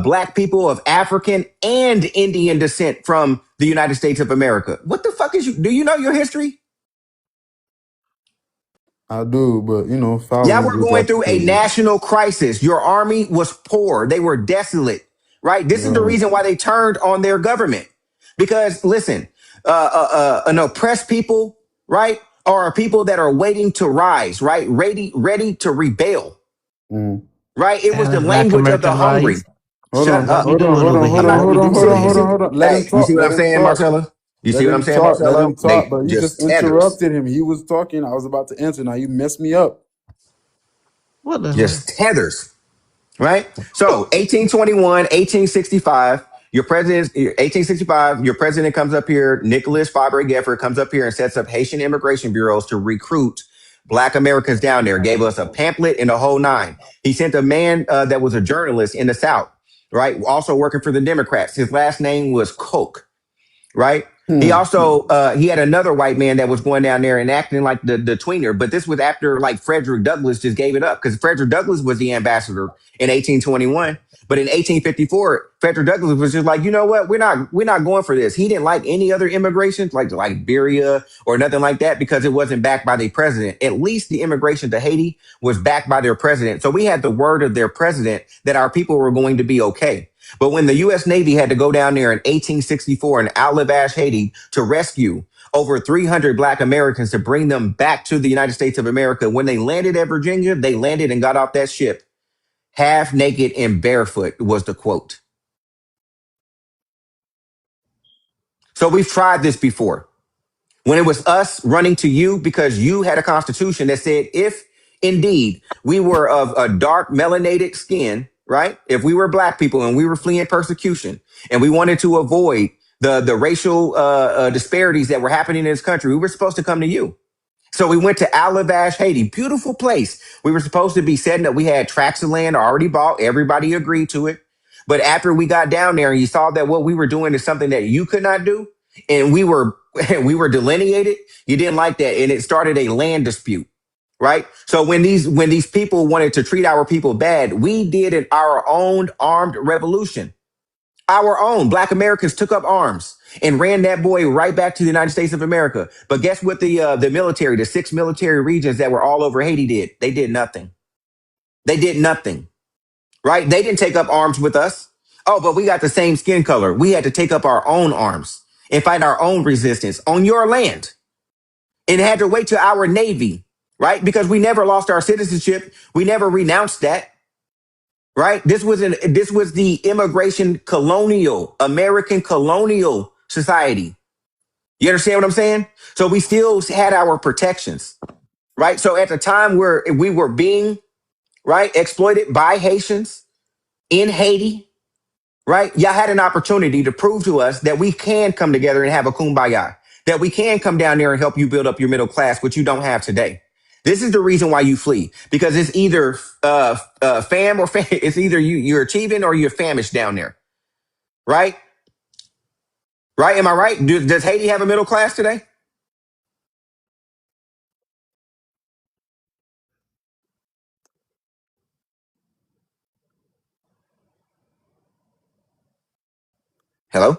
Black people of African and Indian descent from the United States of America. What the fuck is you? Do you know your history? I do, but Y'all following were gives going through a opportunity. national crisis. Your army was poor. They were desolate, right? This is the Right. reason why they turned on their government. Because listen, an oppressed people, right, are people that are waiting to rise, right? Ready to rebel, Mm. right? It was And the if Black language of the American hungry. rise, Hold Shut on, what we up. hold on, doing hold over on, hold I'm on, not here? going hold to on, do hold silly on, hold on, music. hold on. Let him Hey, you talk. see what Let I'm him saying, talk. Marcella? You Let see what I'm him saying, talk. Let Marcella? him talk. They But you just just tethers, interrupted him. He was talking. I was about to answer. Now you messed me up. What the hell? just tethers. Right? So 1821, 1865, your president, 1865, your president comes up here, Nicholas Fabre Gifford comes up here and sets up Haitian immigration bureaus to recruit Black Americans down there, gave us a pamphlet and the whole nine. He sent a man that was a journalist in the South, right? Also working for the Democrats. His last name was Koch, right? He Hmm. also he had another white man that was going down there and acting like the tweener, but this was after like Frederick Douglass just gave it up because Frederick Douglass was the ambassador in 1821, but in 1854 Frederick Douglass was just like, you know what, we're not going for this. He didn't like any other immigration like to Liberia or nothing like that because it wasn't backed by the president. At least the immigration to Haiti was backed by their president, so we had the word of their president that our people were going to be okay. But when the U.S. Navy had to go down there in 1864 in Alabash, Haiti, to rescue over 300 Black Americans to bring them back to the United States of America, when they landed at Virginia, they landed and got off that ship half naked and barefoot, was the quote. So we've tried this before. When it was us running to you because you had a constitution that said if indeed we were of a dark melanated skin, right? If we were Black people and we were fleeing persecution and we wanted to avoid the racial disparities that were happening in this country, we were supposed to come to you. So we went to Alabash, Haiti, beautiful place. We were supposed to be setting up. We had tracts of land already bought. Everybody agreed to it. But after we got down there and you saw that what we were doing is something that you could not do, and we were we were delineated, you didn't like that, and it started a land dispute, right? So when these people wanted to treat our people bad, we did our own armed revolution. Our own Black Americans took up arms and ran that boy right back to the United States of America. But guess what the military, the 6 military regions that were all over Haiti did? They did nothing. They did nothing, right? They didn't take up arms with us. Oh, but we got the same skin color. We had to take up our own arms and fight our own resistance on your land and had to wait to our Navy, right? Because we never lost our citizenship. We never renounced that. Right? This was the immigration colonial, American colonial society. You understand what I'm saying? So we still had our protections, right? So at the time where we were being, right, exploited by Haitians in Haiti, right? Y'all had an opportunity to prove to us that we can come together and have a kumbaya, that we can come down there and help you build up your middle class, which you don't have today. This is the reason why you flee, because it's either fam or fam. It's either you're achieving or you're famished down there, right? Right? Am I right? Does Haiti have a middle class today? Hello?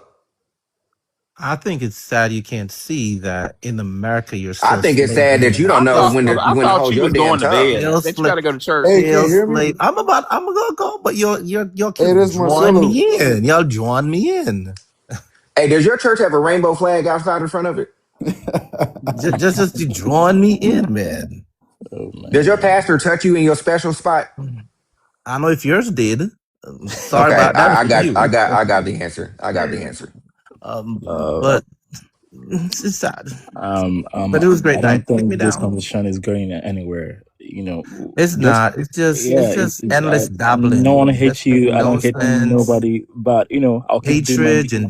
I think it's sad you can't see that in America you're I still think it's sad that you slavery. don't I know thought when to I when to thought hold you your was damn going to tongue. bed. Still That you got slave. to go to church. Hey, can Still you hear me? slave. I'm gonna go, but you'll keep Hey, this drawing Marcelo. me in. Y'all drawing me in. Hey, does your church have a rainbow flag outside in front of it? Just you drawing me in, man. Oh Does your man. pastor touch you in your special spot? I don't know if yours did. Sorry Okay, about that I for got I you. got I got the answer. I got the answer. Um, Uh, but It's sad, Um, but it was a great I don't night. Take me think this down. conversation is going anywhere. It's Just not. It's yeah, just it's endless no one dabbling. hates Just make you. I no don't hate sense. nobody, but I'll keep doing Hatred and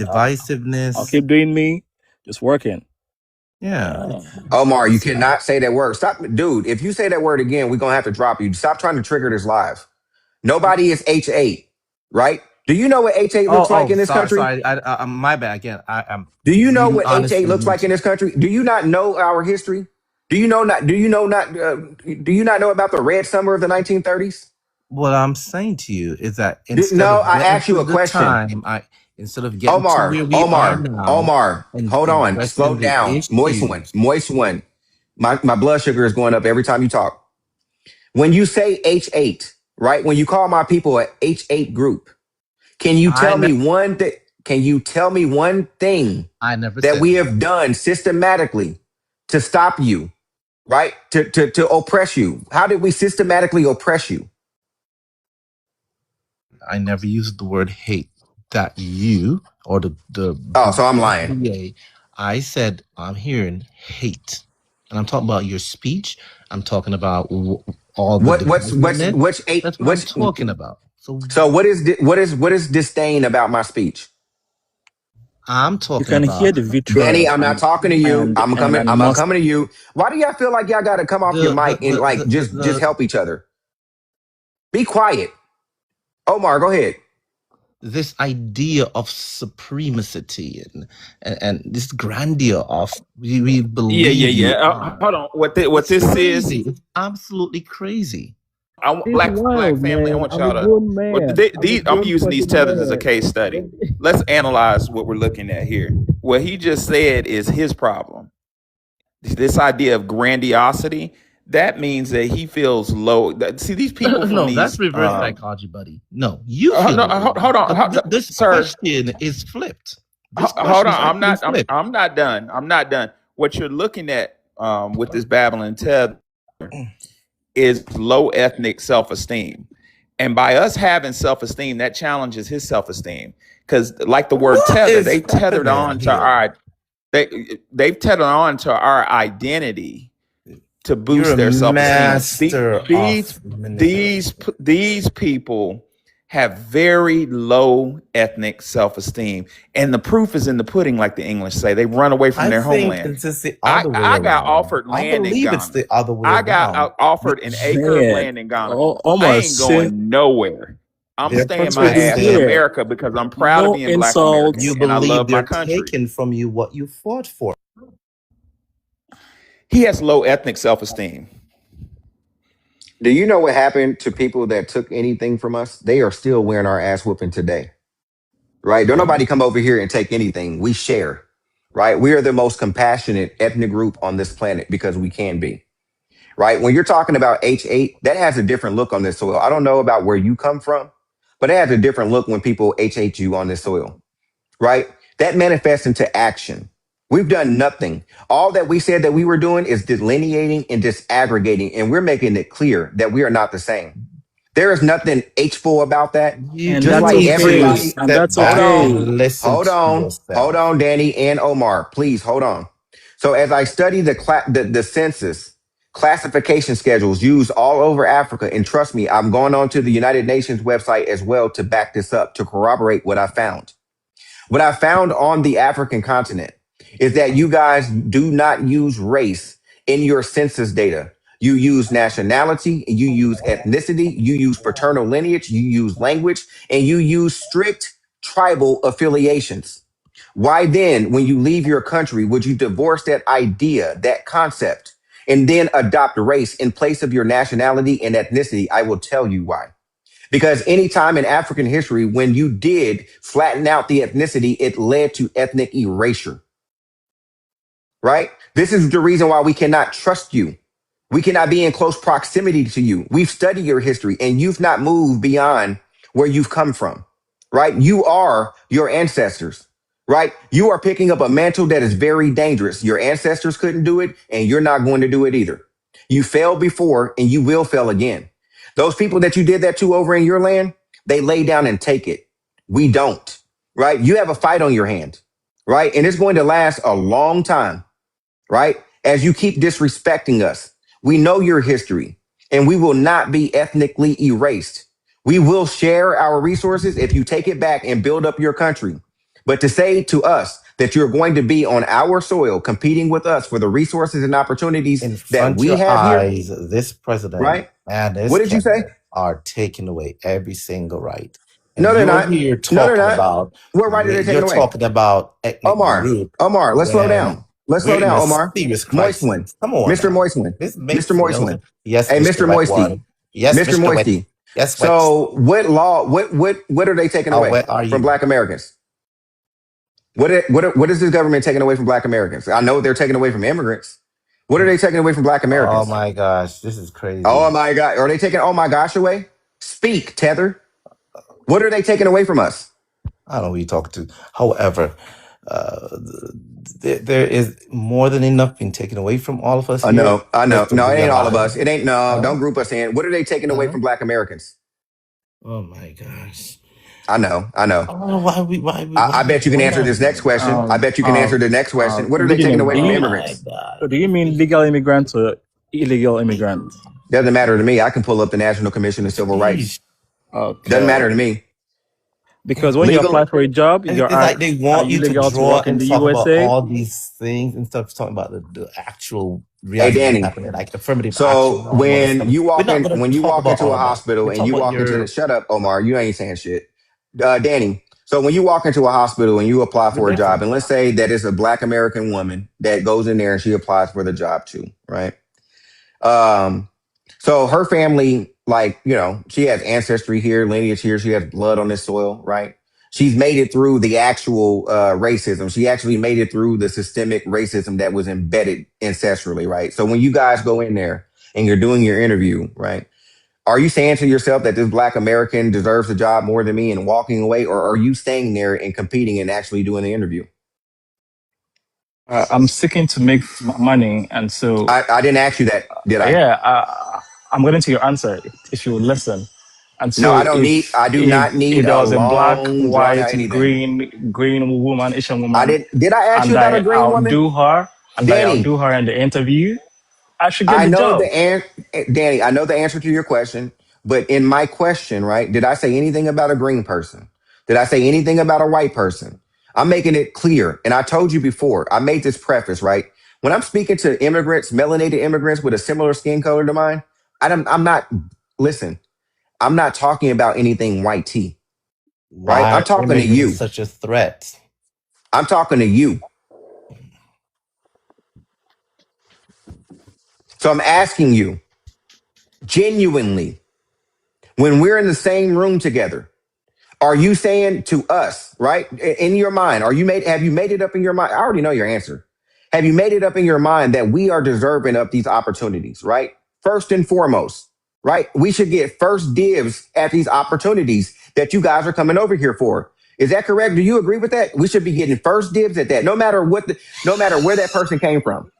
I'll divisiveness. keep doing me, just working. Yeah, Yeah. Omar, you it's cannot say that word. Stop, dude. If you say that word again, we're gonna have to drop you. Stop trying to trigger this live. Nobody is H8, right? Do you know what H8 looks like in this sorry, country? sorry. My bad again. I'm Do you know really what H8 honestly looks new like in to. this country? Do you not know our history? Do you know not? Do you know not? Do you not know about the Red Summer of the 1930s? What I'm saying to you is that instead No, of I getting asked you to a the question. time, I instead of getting to Omar, where we are Omar, now Omar, and hold on, slow addressing the down. issues, Moist one. My blood sugar is going up every time you talk. When you say H8, right? When you call my people a H8 group, can you I tell never me one thing? Can you tell me one thing I never that said we that. have done systematically to stop you, right? To oppress you? How did we systematically oppress you? I never used the word hate that you or Oh, the so I'm lying. SBA. I said I'm hearing hate, and I'm talking about your speech. I'm talking about all the divisiveness. What's eight? That's what I'm What's talking about. So so? What is disdain about my speech? I'm You talking can hear about the Danny, vitriol I'm not talking to you. and I'm animosity. coming to you. Why do y'all feel like y'all gotta come off your mic and like just the help each other? Be quiet. Omar, go ahead. this idea of supremacy and this grandeur of we Yeah, yeah, believe yeah. we are. Hold on. What It's this is? crazy. It's absolutely crazy. It's Black wild, family. I man. want I'm a y'all to. grown Well, man. I'm a I'm grown using these fucking tethers as a man. case study. Let's analyze what we're looking at here. What he just said is his problem. This idea of grandiosity. That means that he feels low. See, these people from No, that's these. reverse psychology, buddy. No, you feel No, low. hold on, This sir. question is flipped. This Hold question is on. actually flipped. I'm not done. I'm not done. What you're looking at with this Babylon tether is low ethnic self-esteem. And by us having self-esteem, that challenges his self-esteem. Because like the word What tether, is they tethered happening on to here? they've tethered on to our identity to You're boost a their self-esteem. master of manipulation. These people have very low ethnic self-esteem. And the proof is in the pudding, like the English say. They run away from I their think homeland. it's just the other way I got around. offered I land in believe it's Ghana. the other way I got around. offered an acre of Man, land in Ghana. I Omar, ain't since going nowhere. I'm Their staying my since ass in perspective. here, America because I'm proud of no being Black American You insults. and I believe love my they're country. taking from you what you fought for. He has low ethnic self-esteem. Do you know what happened to people that took anything from us? They are still wearing our ass whooping today. Right? Don't Wow. nobody come over here and take anything. We share. Right? We are the most compassionate ethnic group on this planet because we can be. Right? When you're talking about H8, that has a different look on this soil. I don't know about where you come from, but it has a different look when people H8 you on this soil. Right? That manifests into action. We've done nothing. All that we said that we were doing is delineating and disaggregating, and we're making it clear that we are not the same. There is nothing H4 about that. And Just that's like Need to okay. everybody, And step that's hold back on, okay. and listen to hold yourself. on, Danny and Omar, please hold on. So as I study the census classification schedules used all over Africa, and trust me, I'm going on to the United Nations website as well to back this up to corroborate what I found. What I found on the African continent is that you guys do not use race in your census data. You use nationality, you use ethnicity, you use paternal lineage, you use language, and you use strict tribal affiliations. Why then, when you leave your country, would you divorce that idea, that concept, and then adopt race in place of your nationality and ethnicity? I will tell you why. Because any time in African history, when you did flatten out the ethnicity, it led to ethnic erasure, right? This is the reason why we cannot trust you. We cannot be in close proximity to you. We've studied your history and you've not moved beyond where you've come from, right? You are your ancestors, right? You are picking up a mantle that is very dangerous. Your ancestors couldn't do it and you're not going to do it either. You failed before and you will fail again. Those people that you did that to over in your land, they lay down and take it. We don't, right? You have a fight on your hand. right? And it's going to last a long time, right? As you keep disrespecting us, we know your history and we will not be ethnically erased. We will share our resources if you take it back and build up your country. But to say to us that you're going to be on our soil competing with us for the resources and opportunities In that front of we your have here, eyes, this president right? and What this did you say? cabinet are taking away every single right. And No, they're you're not. here No, they're talking not. about What right are they you're taking away? talking about ethnic Omar, group Omar, let's slow when down. Let's we're slow in down, a Omar. serious Moistwin, crisis. Come on Mr. now. Moistwin, This Mr. makes no Moistwin. sense. Yes, Hey, Mr. Mr. Wet Moisty, One. Yes, Mr. Mr. Wet. Moisty. Yes, Wet. So, what law? What are they taking How away wet are from you? Black Americans? What is this government taking away from Black Americans? I know they're taking away from immigrants. What are they taking away from Black Oh Americans? my gosh, this is Oh crazy. my God, are they taking oh my gosh away? Speak, Tether. What are they taking away from us? I don't know who you're talking to. However, uh, there is more than enough being taken away from all of us I here know, I just know. to No, it ain't all of realize. us. It ain't no. Huh? Don't group us in. What are they taking away Huh? from Black Americans? Oh my gosh. I know, I know. Oh, I bet you can why answer not? this next question. I bet you can answer Um, the next question. What are they taking beginning, away do from Oh you my immigrants? God. do you mean legal immigrants or illegal immigrants? Doesn't matter to me. I can pull up the National Commission of Civil Rights. Sheesh. Doesn't matter Okay. to me. Because when you Legal. apply for a job, you're It's like they are want you you to legal to draw work in and the talk about USA? all these things instead of talking about the actual Hey, reality that's Danny. happening, like affirmative action and So all this when stuff. you We're walk not in, going to when you talk walk about into all a of that. hospital We're and you talking about walk into the, your shut up, Omar. You ain't saying shit. Danny. So when you walk into a hospital and you apply for a job, religion. and let's say that it's a Black American woman that goes in there and she applies for the job too, right? Um, so her family, like, she has ancestry here, lineage here. She has blood on this soil, right? She's made it through the actual racism. She actually made it through the systemic racism that was embedded ancestrally, right? So when you guys go in there and you're doing your interview, right? Are you saying to yourself that this Black American deserves the job more than me and walking away? Or are you staying there and competing and actually doing the interview? I'm seeking to make money, and so I didn't ask you that, did I? yeah, I'm getting to your answer if you will listen. And No, so I do not if need there a was a black, long drawn out white, anything. green woman, Asian I woman, did I ask you and about a I green woman? outdo her, and I Danny, outdo her in the interview, I should get I the know job. the Danny, I know the answer to your question, but in my question, right, did I say anything about a green person? Did I say anything about a white person? I'm making it clear. And I told you before, I made this preface, right? When I'm speaking to immigrants, melanated immigrants with a similar skin color to mine, I'm not, listen, I'm not talking about anything white tea, right? Why I'm are talking to immigrants you. such a threat? I'm talking to you. So I'm asking you genuinely, when we're in the same room together, are you saying to us, right, in your mind, have you made it up in your mind? I already know your answer. Have you made it up in your mind that we are deserving of these opportunities, right? First and foremost, right? We should get first dibs at these opportunities that you guys are coming over here for. Is that correct? Do you agree with that? We should be getting first dibs at that, no matter where that person came from.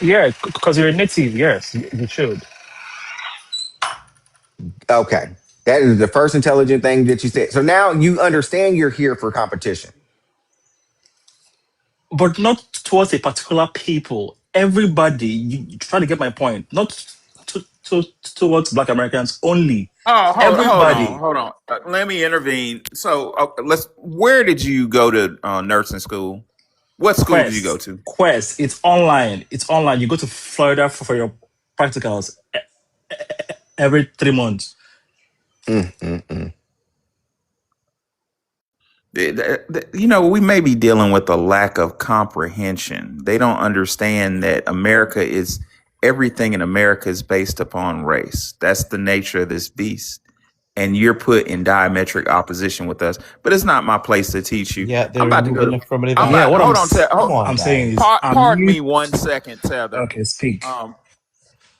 Yeah, because you're a native. Yes, you should. Okay. That is the first intelligent thing that you said. So now you understand you're here for competition. But not towards a particular people. Everybody, you try to get my point. Not towards Black Americans only. Oh, Everybody. hold on. Let me intervene. So, let's. Where did you go to nursing school? What school did you go to? Quest. It's online. It's online. You go to Florida for your practicals every 3 months. Mm, mm, mm. We may be dealing with a lack of comprehension. They don't understand that everything in America is based upon race. That's the nature of this beast. And you're put in diametric opposition with us. But it's not my place to teach you. Yeah, I'm they're about to go removing to. affirmative I'm Yeah, about. what action. Hold on, Come on, I'm saying is guys. Pardon me 1 second, Tether. okay, speak.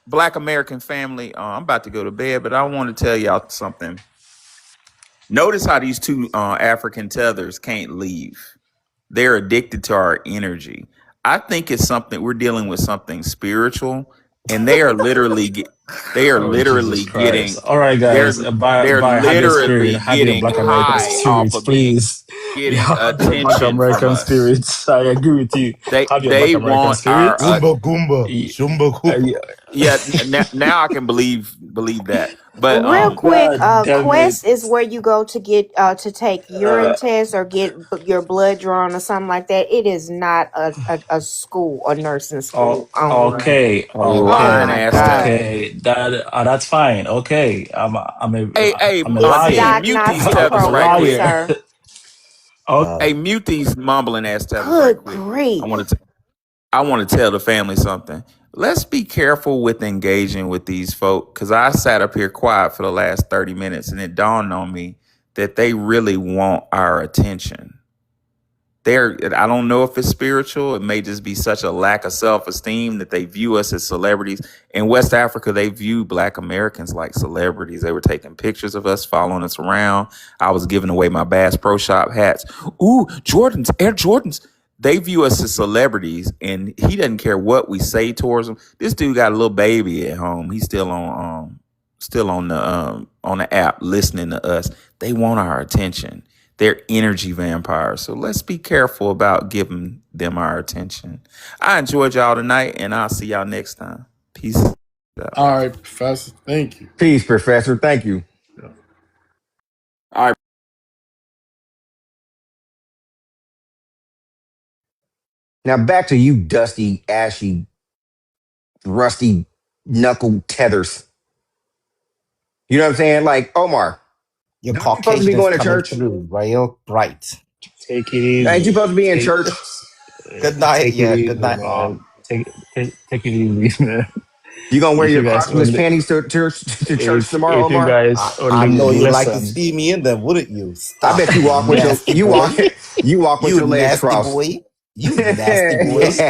Black American family. I'm about to go to bed, but I want to tell y'all something. Notice how these two African tethers can't leave. They're addicted to our energy. I think it's something we're dealing with something spiritual and they are literally they are Oh, Jesus literally Christ. getting All right, they're guys. they're Have your spirit. literally Have your getting Black American high off spirit, of please. getting Yeah, have your Black attention from American us. spirit. I agree with you. Have your Black They American want our spirit. Goomba Goomba. Y- Shumba Goomba. yeah. yeah. Now I can believe that, but Real quick, God damn it. Quest is where you go to get to take urine Uh, tests or get your blood drawn or something like that. It is not a school, a nursing oh, school only. okay, Oh lying okay, my ass tat. god. okay. That's fine. Okay, I'm a It's liar. Mute these diagnostic I'm tethers a right program, quick. liar. sir. Hey, mute these mumbling ass tethers right Good quick. grief. I want to tell the family something. Let's be careful with engaging with these folk, because I sat up here quiet for the last 30 minutes and it dawned on me that they really want our attention. I don't know if it's spiritual. It may just be such a lack of self-esteem that they view us as celebrities. In West Africa, they view Black Americans like celebrities. They were taking pictures of us, following us around. I was giving away my Bass Pro Shop hats. Ooh, Jordans, Air Jordans. They view us as celebrities, and he doesn't care what we say towards him. This dude got a little baby at home. He's still on the app listening to us. They want our attention. They're energy vampires. So let's be careful about giving them our attention. I enjoyed y'all tonight, and I'll see y'all next time. Peace out. All right, Professor. Thank you. Peace, Professor. Thank you. All right. Now back to you, dusty, ashy, rusty knuckle tethers. You know what I'm saying? Like, Omar, Your don't you supposed to be Caucasian is going to coming church? through real bright. Take it Ain't you easy. supposed to be in Take church? Good night. take it Yeah, good easy, night, all. man. Take it easy, man. You gonna wear If your you guys crotchless only panties to church tomorrow, if you Omar? guys I only know would you like to listen. see me in them, wouldn't you? I Stop, bet you you walk with your nasty boy. you walk with You your legs nasty crossed. boy. You nasty boy.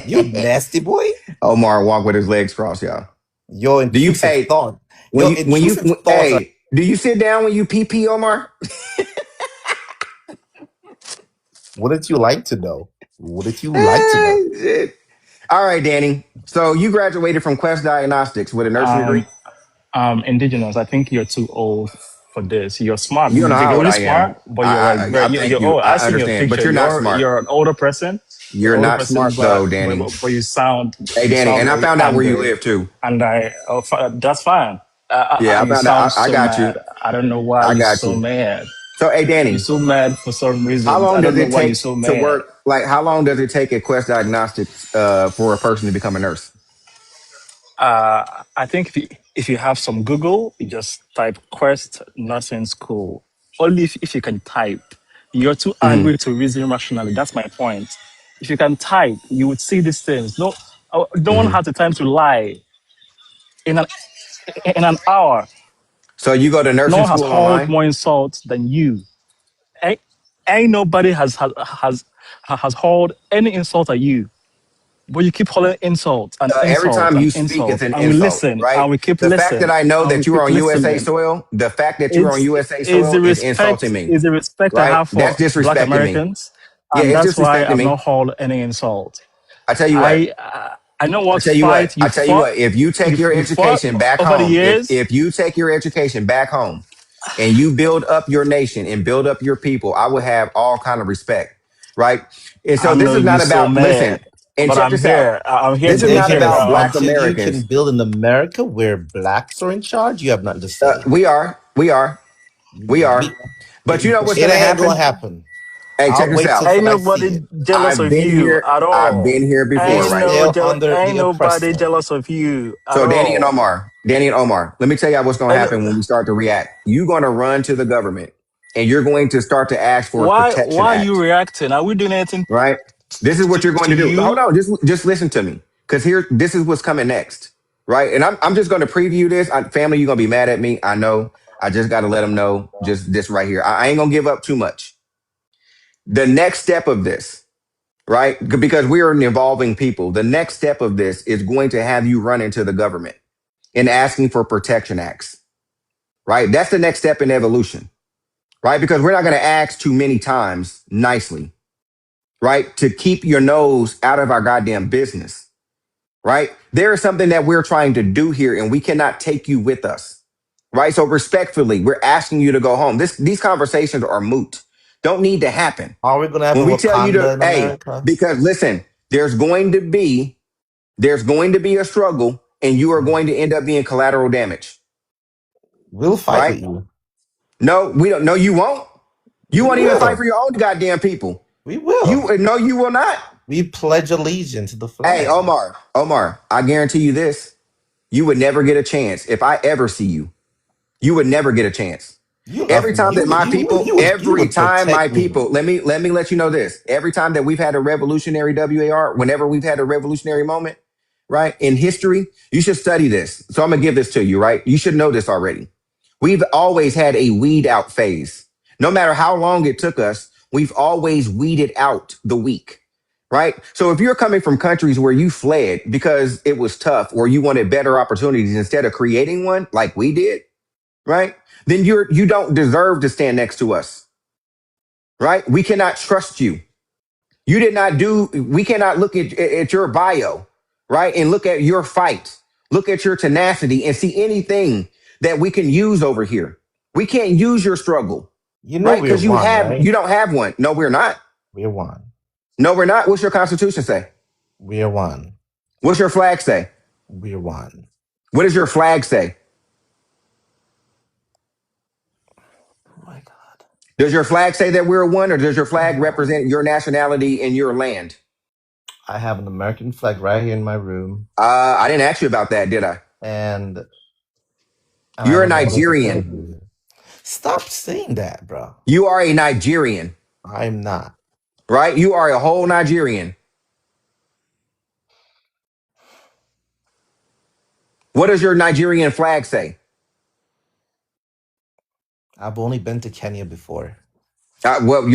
You nasty boy. Omar walk with his legs crossed, y'all. Your Do you intrusive hey thought. when Your you intrusive thoughts are. hey do you sit down when you pee pee, Omar? Wouldn't you like to know? Wouldn't you like to know? Hey, shit. All right, Danny. So you graduated from Quest Diagnostics with a nursing degree. Um, Indigenous. I think you're too old for this. You're smart, You don't know how old really I am. smart, but you're like I very, thank you're you. old. I I seen your understand, but picture. you're not smart. You're an older person. You're You're an older not person, smart though, Danny. but you sound Hey, Danny, and I very found out where you angry, live too. and that's fine. Yeah, I You found out. sound I so got you. mad. I don't know why I you're got so you. mad. So, hey, You're Danny, so mad for some how reasons. I long don't does know it why you're take so to mad. work? Like, how long does it take at Quest Diagnostics for a person to become a nurse? I think if you have some Google, you just type Quest Nursing School. Only if you can type. You're too Hmm. angry to reason rationally. That's my point. If you can type, you would see these things. No one Hmm. has the time to lie in an hour. So you go to No nursing one has school hauled online. more insults than you. Ain't nobody has hauled any insult at you. But you keep calling insult and Every insult time and you speak, it's insult, an and we insult, listen right? and we keep The fact that listening I know and we that you are keep on USA listening. soil, the fact that you are on It's USA is soil the is insulting respect me, is the respect I right? have That's for Black disrespecting me. Americans, Yeah, and it's that's why disrespecting I've me. not hauled any insult. I tell you what. I know I what tell you what. fight you I tell you fought. what. If you take your You fought education back over the home, years. if you take your education back home, and you build up your nation and build up your people, I would have all kind of respect, right? And so I this know is you not so about listen. mad, And but check I'm this out. here. I'm here This to is be not here about now. Black Until you can Americans. build in America where blacks are in charge, you have nothing to say. We are, we are, we are. Me, But you know what's it going to ain't gonna happen? happen. Hey, check I'll this wait out. till Ain't I see nobody it. jealous of you at I've all. been here You're before, right? still under Ain't the nobody oppressor. jealous of you at So all. Danny and Omar, let me tell you what's going to And happen when we start to react. You're going to run to the government and you're going to start to ask for a why protection are you act, reacting? Are we doing anything right? This is what you're going to to do. Hold you? on, just listen to me, because this is what's coming next, right? And I'm just going to preview this. Family, you're going to be mad at me. I know. I just got to let them know just this right here. I ain't going to give up too much. The next step of this, right? Because we are an evolving people. The next step of this is going to have you run into the government and asking for protection acts, right? That's the next step in evolution, right? Because we're not going to ask too many times nicely, right? To keep your nose out of our goddamn business. right? There is something that we're trying to do here, and we cannot take you with us, right? So respectfully, we're asking you to go home. These conversations are moot. Don't need to happen. Are we gonna have a When we tell you to, Wakanda in hey, America? because listen, there's going to be a struggle, and you are going to end up being collateral damage, We'll fight right? with you. No, we don't. No, you won't. You We won't even fight will. for your own goddamn people. We will. You no, you will not. We pledge allegiance to the Hey, flag. Omar, I guarantee you this: you would never get a chance if I ever see you. You would never get a chance. You love Every me. time that my people, You every would time my protect me. people, let me let you know this. Every time that we've had a revolutionary WAR, whenever we've had a revolutionary moment, right, in history, you should study this. So I'm gonna give this to you, right? You should know this already. We've always had a weed out phase. No matter how long it took us, we've always weeded out the weak, right? So if you're coming from countries where you fled because it was tough or you wanted better opportunities instead of creating one like we did, right? Then you don't deserve to stand next to us, right? We cannot trust you. You did not do, we cannot look at your bio, right? And look at your fight, look at your tenacity and see anything that we can use over here. We can't use your struggle, You know right? we're Because one, right? you don't have one. No, we're not. We're one. No, we're not. What's your constitution say? We're one. What's your flag say? We're one. What does your flag say? Oh my God. Does your flag say that we're one or does your flag represent your nationality and your land? I have an American flag right here in my room, I didn't ask you about that, did I? and I You're a don't know what to tell Nigerian. you. Stop saying that, bro. You are a Nigerian, I'm not. right? You are a whole Nigerian. What does your Nigerian flag say? I've only been to Kenya before. Well, well,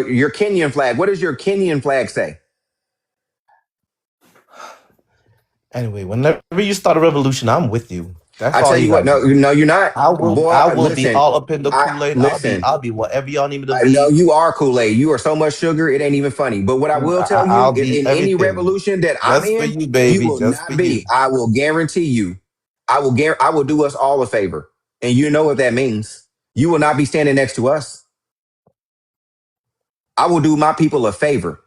your Kenyan flag. What does your Kenyan flag say? Anyway, whenever you start a revolution, I'm with you. That's I all tell you you what, gotta no, do. no, you're not, boy. I will be Listen, all up in the I Kool-Aid. listen. I'll be whatever y'all need me to I know be. you are Kool-Aid. You are so much sugar, it ain't even funny. But what I will tell you I'll is, be in any everything. revolution that I'm Just for in, you, you baby. will Just for not you. be. I will guarantee you. I will do us all a favor, and you know what that means. You will not be standing next to us. I will do my people a favor.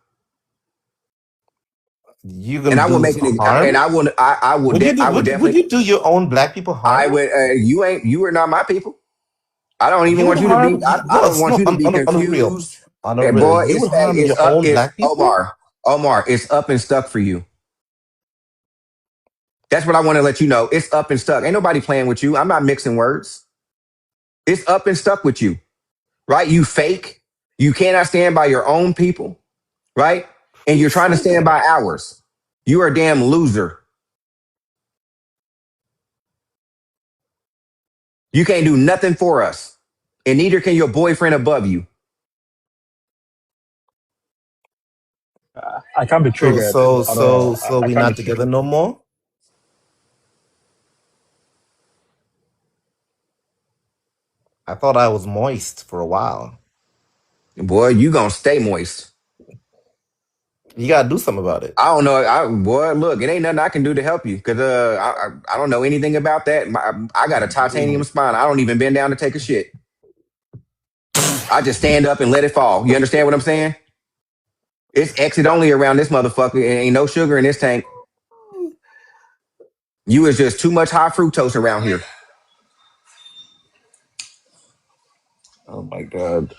You And gonna I will do make us an and harm? I would Would definitely you do your own black people I harm? would you are not my people. I don't even You would want you to harm be I don't want no you to be on a real. confused. On a And real. boy, You would harm your own it's black people? Omar, it's up and stuck for you. That's what I want to let you know. It's up and stuck. Ain't nobody playing with you. I'm not mixing words. It's up and stuck with you, right? You fake. You cannot stand by your own people, right? And Who you're trying to said stand that? by ours. You are a damn loser. You can't do nothing for us. And neither can your boyfriend above you. I can't be So triggered so at all. so so I we can't be not together triggered. no more? I thought I was moist for a while. Boy, you gonna stay moist. You gotta do something about it. I don't know. Boy, look, it ain't nothing I can do to help you because I don't know anything about that. I got a titanium spine. I don't even bend down to take a shit. I just stand up and let it fall. You understand what I'm saying? It's exit only around this motherfucker. It ain't no sugar in this tank. You is just too much high fructose around here. Oh my god.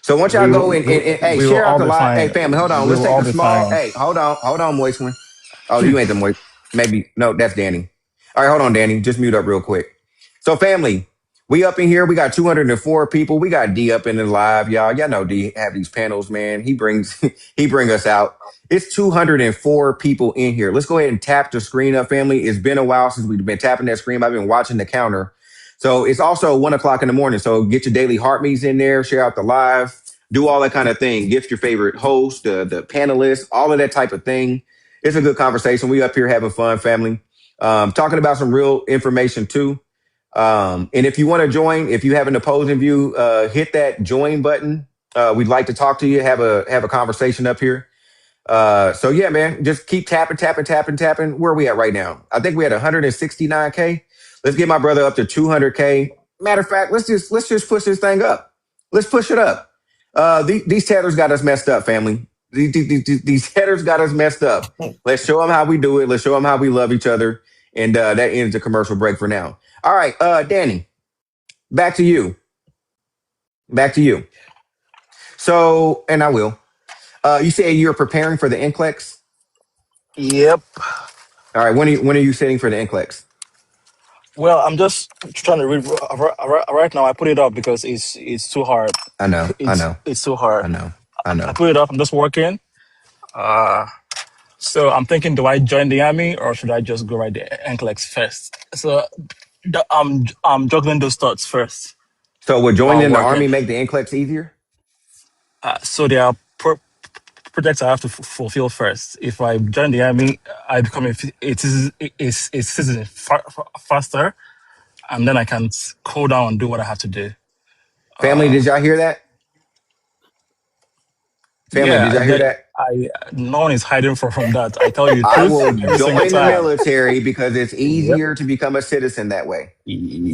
So once y'all go and hey, We will share out all the be live. Hey, fine. family, hold on. We Let's will take all a be small. fine. Hey, hold on, moist one. Oh, you ain't the moist. Maybe no, that's Danny. All right, hold on, Danny. Just mute up real quick. So, family, we up in here. We got 204 people. We got D up in the live, y'all. Y'all know D have these panels, man. He brings he bring us out. It's 204 people in here. Let's go ahead and tap the screen up, family. It's been a while since we've been tapping that screen. I've been watching the counter. So it's also 1 o'clock in the morning. So get your daily heartbeats in there, share out the live, do all that kind of thing. Gift your favorite host, the panelists, all of that type of thing. It's a good conversation. We up here having fun, family. Talking about some real information too. And if you want to join, if you have an opposing view, hit that join button. We'd like to talk to you, have a conversation up here. So yeah, man, just keep tapping, tapping, tapping, tapping. Where are we at right now? I think we had 169K. Let's get my brother up to 200K. Matter of fact, let's just push this thing up. Let's push it up. These tatters got us messed up, family. These tatters got us messed up. Let's show them how we do it. Let's show them how we love each other. And that ends the commercial break for now. All right, Danny, back to you. Back to you. So, and I will. You say you're preparing for the NCLEX. Yep. All right. When are you sitting for the NCLEX? Well, I'm just trying to read right now. I put it up because it's too hard. I know. I know. It's too hard. I know. I I know. put it up. I'm just working. So I'm thinking, do I join the army or should I just go write the NCLEX first? So I'm juggling those thoughts first So would while joining the working. army make the NCLEX easier? So there are projects I have to fulfill first. If I join the army, I become a citizen faster, and then I can cool down and do what I have to do. Family, did y'all hear that? Family, did Yeah, y'all hear that? no one is hiding from that. I tell you the I truth will every single join the time. military because it's Yep. easier to become a citizen that way,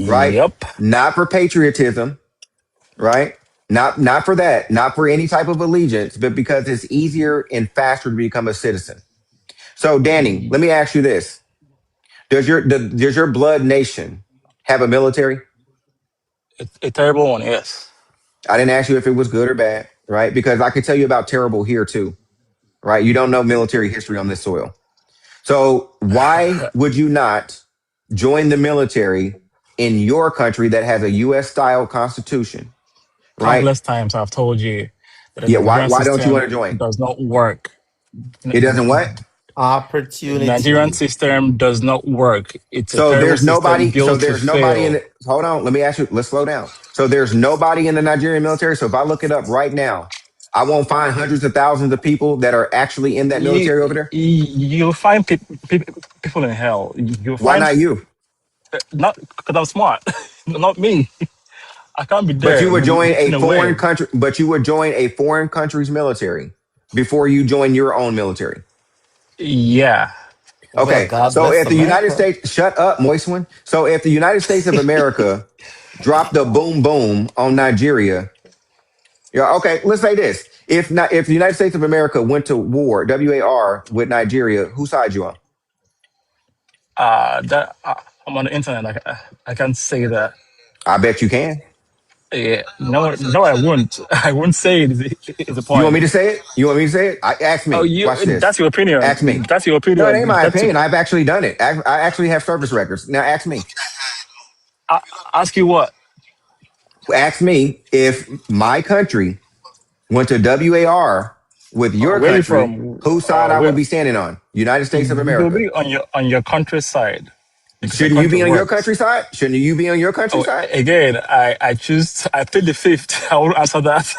right? Yep. Not for patriotism, right? Not for that, not for any type of allegiance, but because it's easier and faster to become a citizen. So, Danny, let me ask you this: does your blood nation have a military? A terrible one, yes. I didn't ask you if it was good or bad, right? Because I could tell you about terrible here too, right? You don't know military history on this soil. So why would you not join the military in your country that has a US style constitution, right? Countless times I've told you that the Yeah, why Nigerian why don't you want to system join? does not work. It doesn't what? Nigerian Opportunity. system does not work. It's a So terrible there's system nobody, so built to there's nobody in fail. the, hold on, let me ask you, let's slow down. So there's nobody in the Nigerian military. So if I look it up right now, I won't find hundreds of thousands of people that are actually in that You military over there. you'll find people in hell. You'll Why find not you? not because I'm smart, not me. I can't be But you there would join a in a foreign way. country, but you would join a foreign country's military before you join your own military. Yeah. Well, Okay. God So bless if the United America. States, shut up, moist one. So if the United States of America dropped the boom boom on Nigeria, yeah, okay, let's say this. If the United States of America went to war, WAR with Nigeria, whose side you on? That I'm on the internet. I can't say that. I bet you can. Yeah. No, no, I won't. I won't say it is a You want me point. to say it? You want me to say it? Ask Oh, me. Watch this. that's your opinion. Ask me. That's your No, it ain't opinion. my That's your, opinion. I've actually done it. I actually have service records. Now ask me. I, ask you what? Ask me if my country went to WAR with your Where are you country, from? whose side I would Where be standing on? United States of you'll America. be on your country's side because your Shouldn't you country be on your works. country side? Shouldn't you be on your country Oh, side? again, I plead the fifth. I will answer that.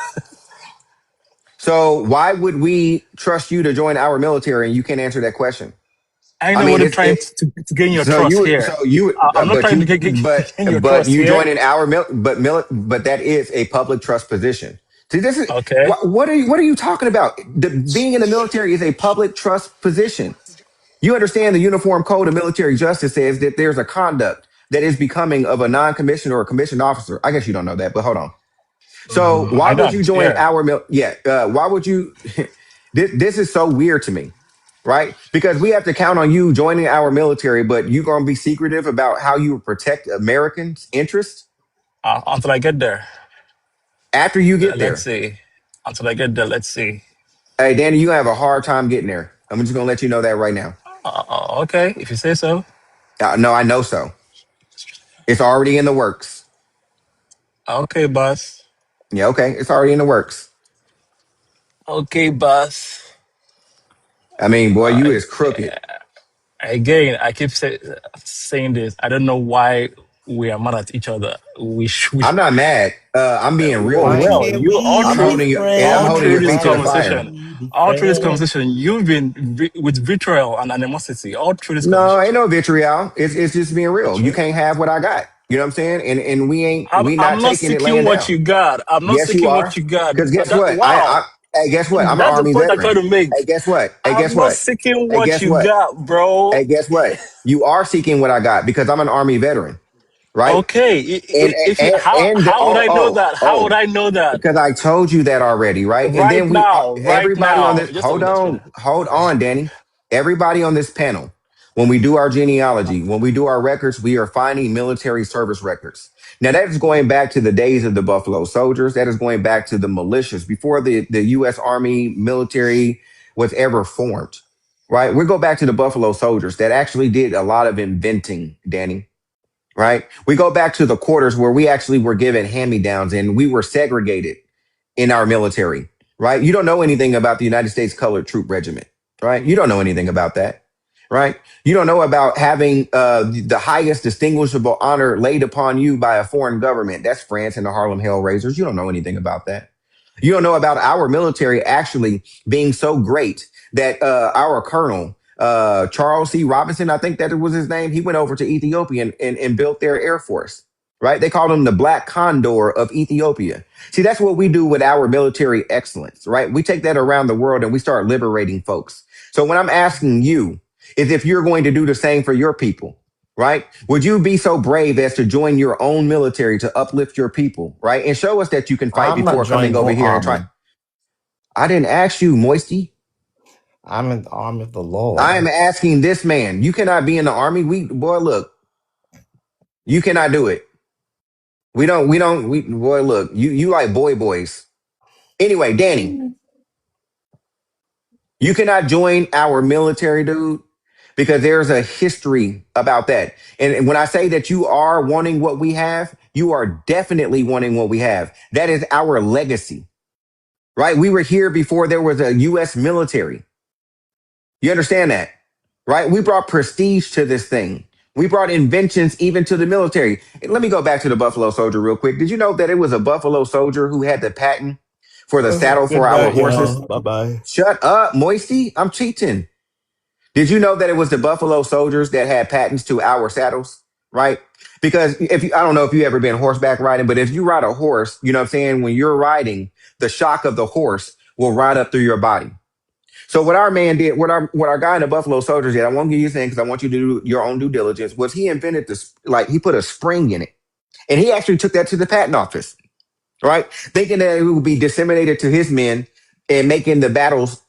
So why would we trust you to join our military and you can't answer that question? I I know mean, what I'm it's trying it. to gain your So trust you, here. so you, I'm not but trying to you, gain your but trust you here. joining our but that is a public trust position. See, this is Okay. what are you talking about? Being in the military is a public trust position. You understand the Uniform Code of Military Justice says that there's a conduct that is becoming of a non-commissioned or a commissioned officer. I guess you don't know that, but hold on. So why I would you don't. join Yeah. our mil? Yeah, why would you? This is so weird to me, right? Because we have to count on you joining our military, but you gonna be secretive about how you protect Americans' interests Until I get there. after you get Let's there. see. Until I get there, let's see. Hey, Danny, you have a hard time getting there. I'm just gonna let you know that right now. Okay, if you say so. No, I know so. It's already in the works. Okay, boss. Yeah, okay, it's already in the works. Okay, boss. I mean, boy, you Uh, is crooked. Again, I keep saying this. I don't know why we are mad at each other. We I'm not mad. I'm being real Why with you. well, can't you we I'm be holding you, and I'm all holding through your this feet to the friends? Why fire. can't conversation, we be all through this friends? conversation, you've been with vitriol and animosity. All through this No, ain't conversation. no vitriol. It's just being real. You can't have what I got. You know what I'm saying? And we I'm not I'm not taking it seeking laying what down. you got. I'm not Yes, you seeking what are. you got. Because guess what? I Wow. Hey, guess what? I'm an That's the Army point I'm trying veteran. to make. Hey, guess what? Hey, I'm guess not what? seeking Hey, what guess you what? got, bro. Hey, guess what? You are seeking what I got because I'm an Army veteran, right? Okay, if you how would I know that? How would I know that? because I told you that already, right? And then Right everybody on now. this, Just a minute, man. hold on, Danny. Everybody on this panel, when we do our genealogy, when we do our records, we are finding military service records. Now that is going back to the days of the Buffalo Soldiers. That is going back to the militias before the U.S. Army military was ever formed, right? We go back to the Buffalo Soldiers that actually did a lot of inventing, Danny, right? We go back to the quarters where we actually were given hand-me-downs and we were segregated in our military, right? You don't know anything about the United States Colored Troop Regiment, right? You don't know anything about that, right? You don't know about having the highest distinguishable honor laid upon you by a foreign government. That's France and the Harlem Hellraisers. You don't know anything about that. You don't know about our military actually being so great that our colonel, Charles C. Robinson, I think that was his name, he went over to Ethiopia and built their air force, right? They called him the Black Condor of Ethiopia. See, that's what we do with our military excellence, right? We take that around the world and we start liberating folks. So when I'm asking you is if you're going to do the same for your people, right? Would you be so brave as to join your own military to uplift your people, right? And show us that you can fight I'm not before coming joining over no here and try. army. I didn't ask you, Moisty. I'm in the army of the I Lord. am asking this man. You cannot be in the army. Boy, look, you cannot do it. Boy, look, you like boys. Anyway, Danny, you cannot join our military, dude, because there's a history about that. And when I say that you are wanting what we have, you are definitely wanting what we have. That is our legacy, right? We were here before there was a U.S. military. You understand that, right? We brought prestige to this thing. We brought inventions even to the military. Let me go back to the Buffalo Soldier real quick. Did you know that it was a Buffalo Soldier who had the patent for the saddle for Good our night, horses? y'all. Bye bye. Shut up, Moisty. I'm cheating. Did you know that it was the Buffalo Soldiers that had patents to our saddles? Right? Because I don't know if you ever been horseback riding, but if you ride a horse, you know what I'm saying? When you're riding, the shock of the horse will ride up through your body. So what our man did, what our guy in the Buffalo Soldiers did, I won't give you his name because I want you to do your own due diligence, was he invented this, like he put a spring in it. And he actually took that to the patent office, right? Thinking that it would be disseminated to his men and making the battles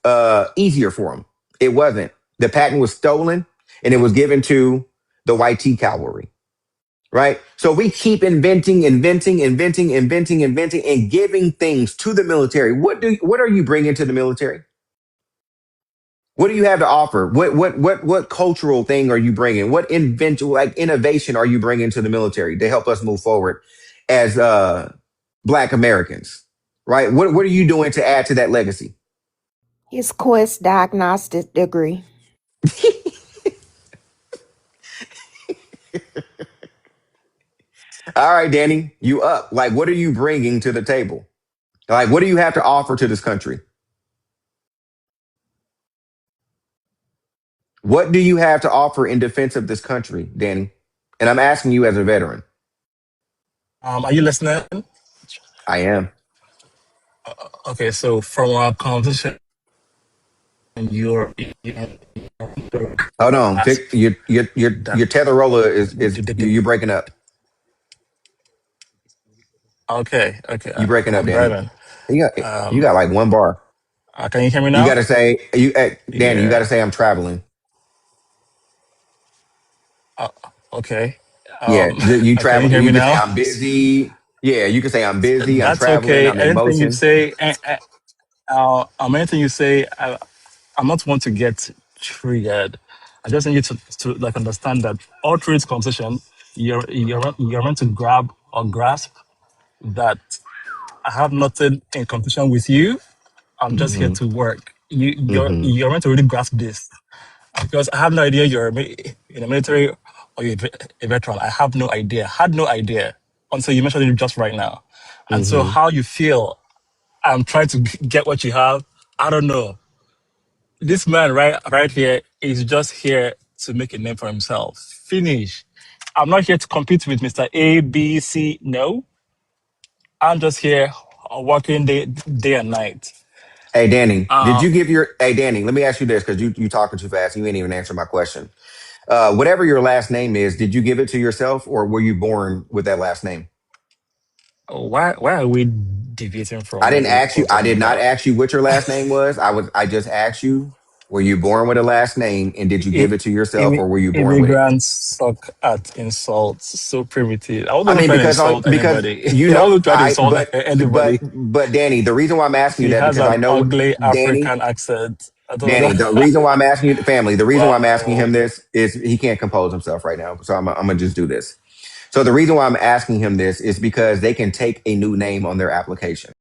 easier for him. It wasn't. The patent was stolen and it was given to the white tea cavalry, right? So we keep inventing, and giving things to the military. What are you bringing to the military? What do you have to offer? What cultural thing are you bringing? What innovation are you bringing to the military to help us move forward as Black Americans? Right? What are you doing to add to that legacy? His Quest diagnostic degree. All right, Danny, you up? Like, what are you bringing to the table? Like, what do you have to offer to this country? What do you have to offer in defense of this country, Danny? And I'm asking you as a veteran. Are you listening? I am. Okay, so from our conversation, you're, Hold on. ask that. Your Tetherola is you're breaking up. Okay, You breaking up, I'm Danny. driving. You got like one bar. Can you hear me You got now? to say Danny. You got to Yeah. say I'm traveling. Uh, okay. Yeah, you Can you travel. hear me You can say now? I'm busy. Yeah, you can say I'm busy. I'm That's traveling. okay. I'm in Anything you motion. say, anything you say, I'm not one to get triggered. I just need you to like understand that all through this conversation, you're meant to grab or grasp that I have nothing in competition with you. I'm just here Mm-hmm. to work. Mm-hmm. You're meant to really grasp this because I have no idea you're in the military or you're a veteran. I have no idea. Had no idea until you mentioned it just right now. And so Mm-hmm. how you feel, I'm trying to get what you have. I don't know. This man right here is just here to make a name for himself. Finish. I'm not here to compete with Mr. A, B, C. No, I'm just here working day and night. Hey, Danny, did Uh, you give your? Hey, Danny, let me ask you this because you talking too fast. You ain't even answer my question. Whatever your last name is, did you give it to yourself or were you born with that last name? why are we deviating I from what didn't we're ask you. I talking did not about? ask you what your last name was. I just asked you, were you born with a last name and did you I- give it to yourself or were you born with it? Immigrants suck at insults. So primitive. I I wasn't mean, trying to because insult anybody. you I know, wasn't trying to insult anybody. but Danny, the reason why I'm asking you He that has because I an know ugly Danny, African accent. I don't know. Danny, the reason why I'm asking you, family, the reason why I'm asking him Wow. this is he can't compose himself right now. So I'm gonna just do this. So the reason why I'm asking him this is because they can take a new name on their application.